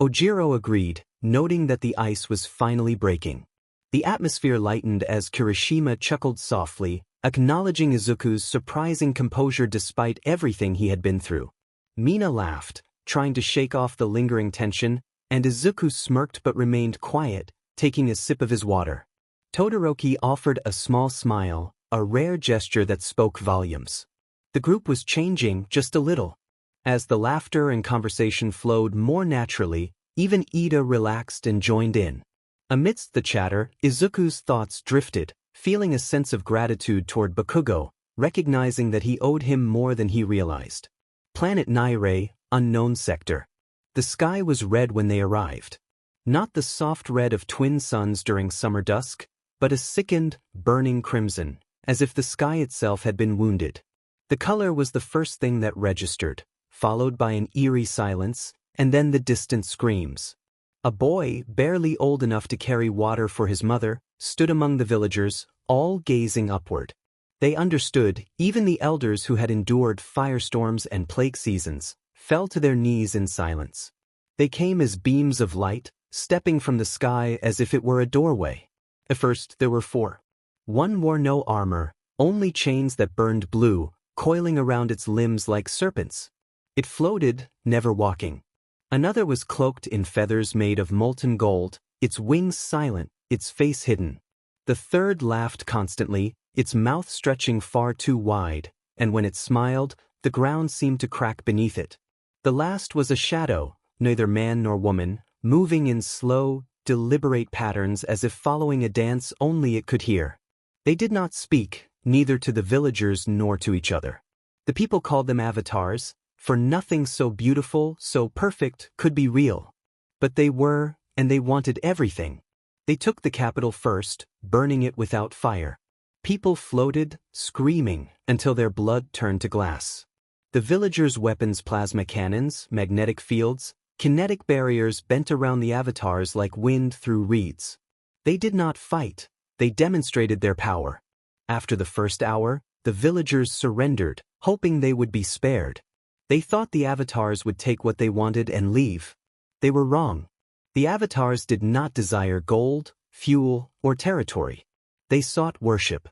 Speaker 1: Ojiro agreed, noting that the ice was finally breaking. The atmosphere lightened as Kirishima chuckled softly, acknowledging Izuku's surprising composure despite everything he had been through. Mina laughed, trying to shake off the lingering tension, and Izuku smirked but remained quiet, taking a sip of his water. Todoroki offered a small smile, a rare gesture that spoke volumes. The group was changing just a little. As the laughter and conversation flowed more naturally, even Ida relaxed and joined in. Amidst the chatter, Izuku's thoughts drifted, feeling a sense of gratitude toward Bakugo, recognizing that he owed him more than he realized. Planet Naire, unknown sector. The sky was red when they arrived. Not the soft red of twin suns during summer dusk, but a sickened, burning crimson, as if the sky itself had been wounded. The color was the first thing that registered, followed by an eerie silence, and then the distant screams. A boy, barely old enough to carry water for his mother, stood among the villagers, all gazing upward. They understood, even the elders who had endured firestorms and plague seasons, fell to their knees in silence. They came as beams of light, stepping from the sky as if it were a doorway. At first there were 4. One wore no armor, only chains that burned blue, coiling around its limbs like serpents. It floated, never walking. Another was cloaked in feathers made of molten gold, its wings silent, its face hidden. The third laughed constantly, its mouth stretching far too wide, and when it smiled, the ground seemed to crack beneath it. The last was a shadow, neither man nor woman, moving in slow, deliberate patterns as if following a dance only it could hear. They did not speak, neither to the villagers nor to each other. The people called them avatars, for nothing so beautiful, so perfect, could be real. But they were, and they wanted everything. They took the capital first, burning it without fire. People floated, screaming, until their blood turned to glass. The villagers' weapons, plasma cannons, magnetic fields, kinetic barriers bent around the avatars like wind through reeds. They did not fight, they demonstrated their power. After the first hour, the villagers surrendered, hoping they would be spared. They thought the avatars would take what they wanted and leave. They were wrong. The avatars did not desire gold, fuel, or territory. They sought worship.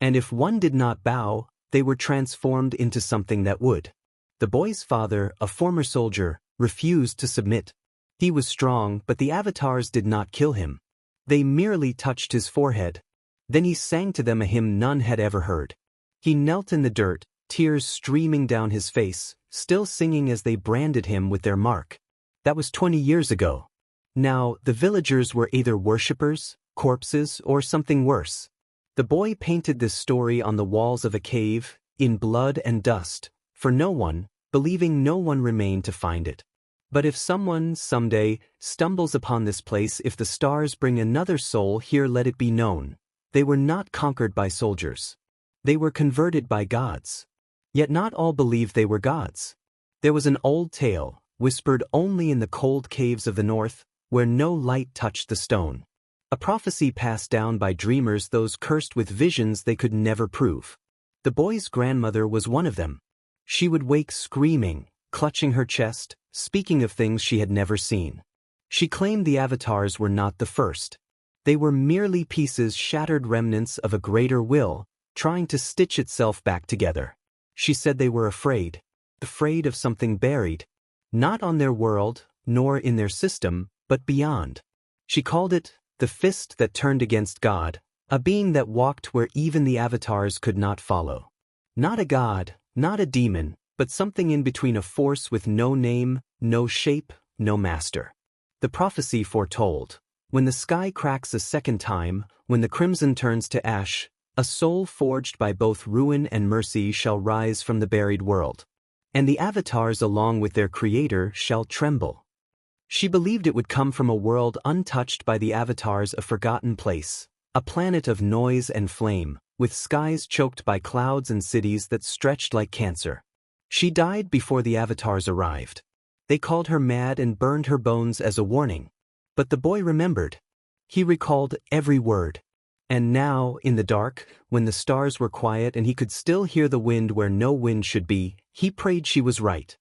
Speaker 1: And if one did not bow, they were transformed into something that would. The boy's father, a former soldier, refused to submit. He was strong, but the avatars did not kill him. They merely touched his forehead. Then he sang to them a hymn none had ever heard. He knelt in the dirt, tears streaming down his face, still singing as they branded him with their mark. That was 20 years ago. Now, the villagers were either worshippers, corpses, or something worse. The boy painted this story on the walls of a cave, in blood and dust, for no one, believing no one remained to find it. But if someone, someday, stumbles upon this place, if the stars bring another soul here, let it be known. They were not conquered by soldiers. They were converted by gods. Yet not all believed they were gods. There was an old tale, whispered only in the cold caves of the north, where no light touched the stone. A prophecy passed down by dreamers, those cursed with visions they could never prove. The boy's grandmother was one of them. She would wake screaming, clutching her chest, speaking of things she had never seen. She claimed the avatars were not the first. They were merely pieces, shattered remnants of a greater will, trying to stitch itself back together. She said they were afraid of something buried, not on their world, nor in their system, but beyond. She called it the fist that turned against God, a being that walked where even the avatars could not follow. Not a god, not a demon, but something in between, a force with no name, no shape, no master. The prophecy foretold, when the sky cracks a second time, when the crimson turns to ash, a soul forged by both ruin and mercy shall rise from the buried world. And the avatars along with their creator shall tremble. She believed it would come from a world untouched by the avatars, a forgotten place, a planet of noise and flame, with skies choked by clouds and cities that stretched like cancer. She died before the avatars arrived. They called her mad and burned her bones as a warning. But the boy remembered. He recalled every word. And now, in the dark, when the stars were quiet and he could still hear the wind where no wind should be, he prayed she was right.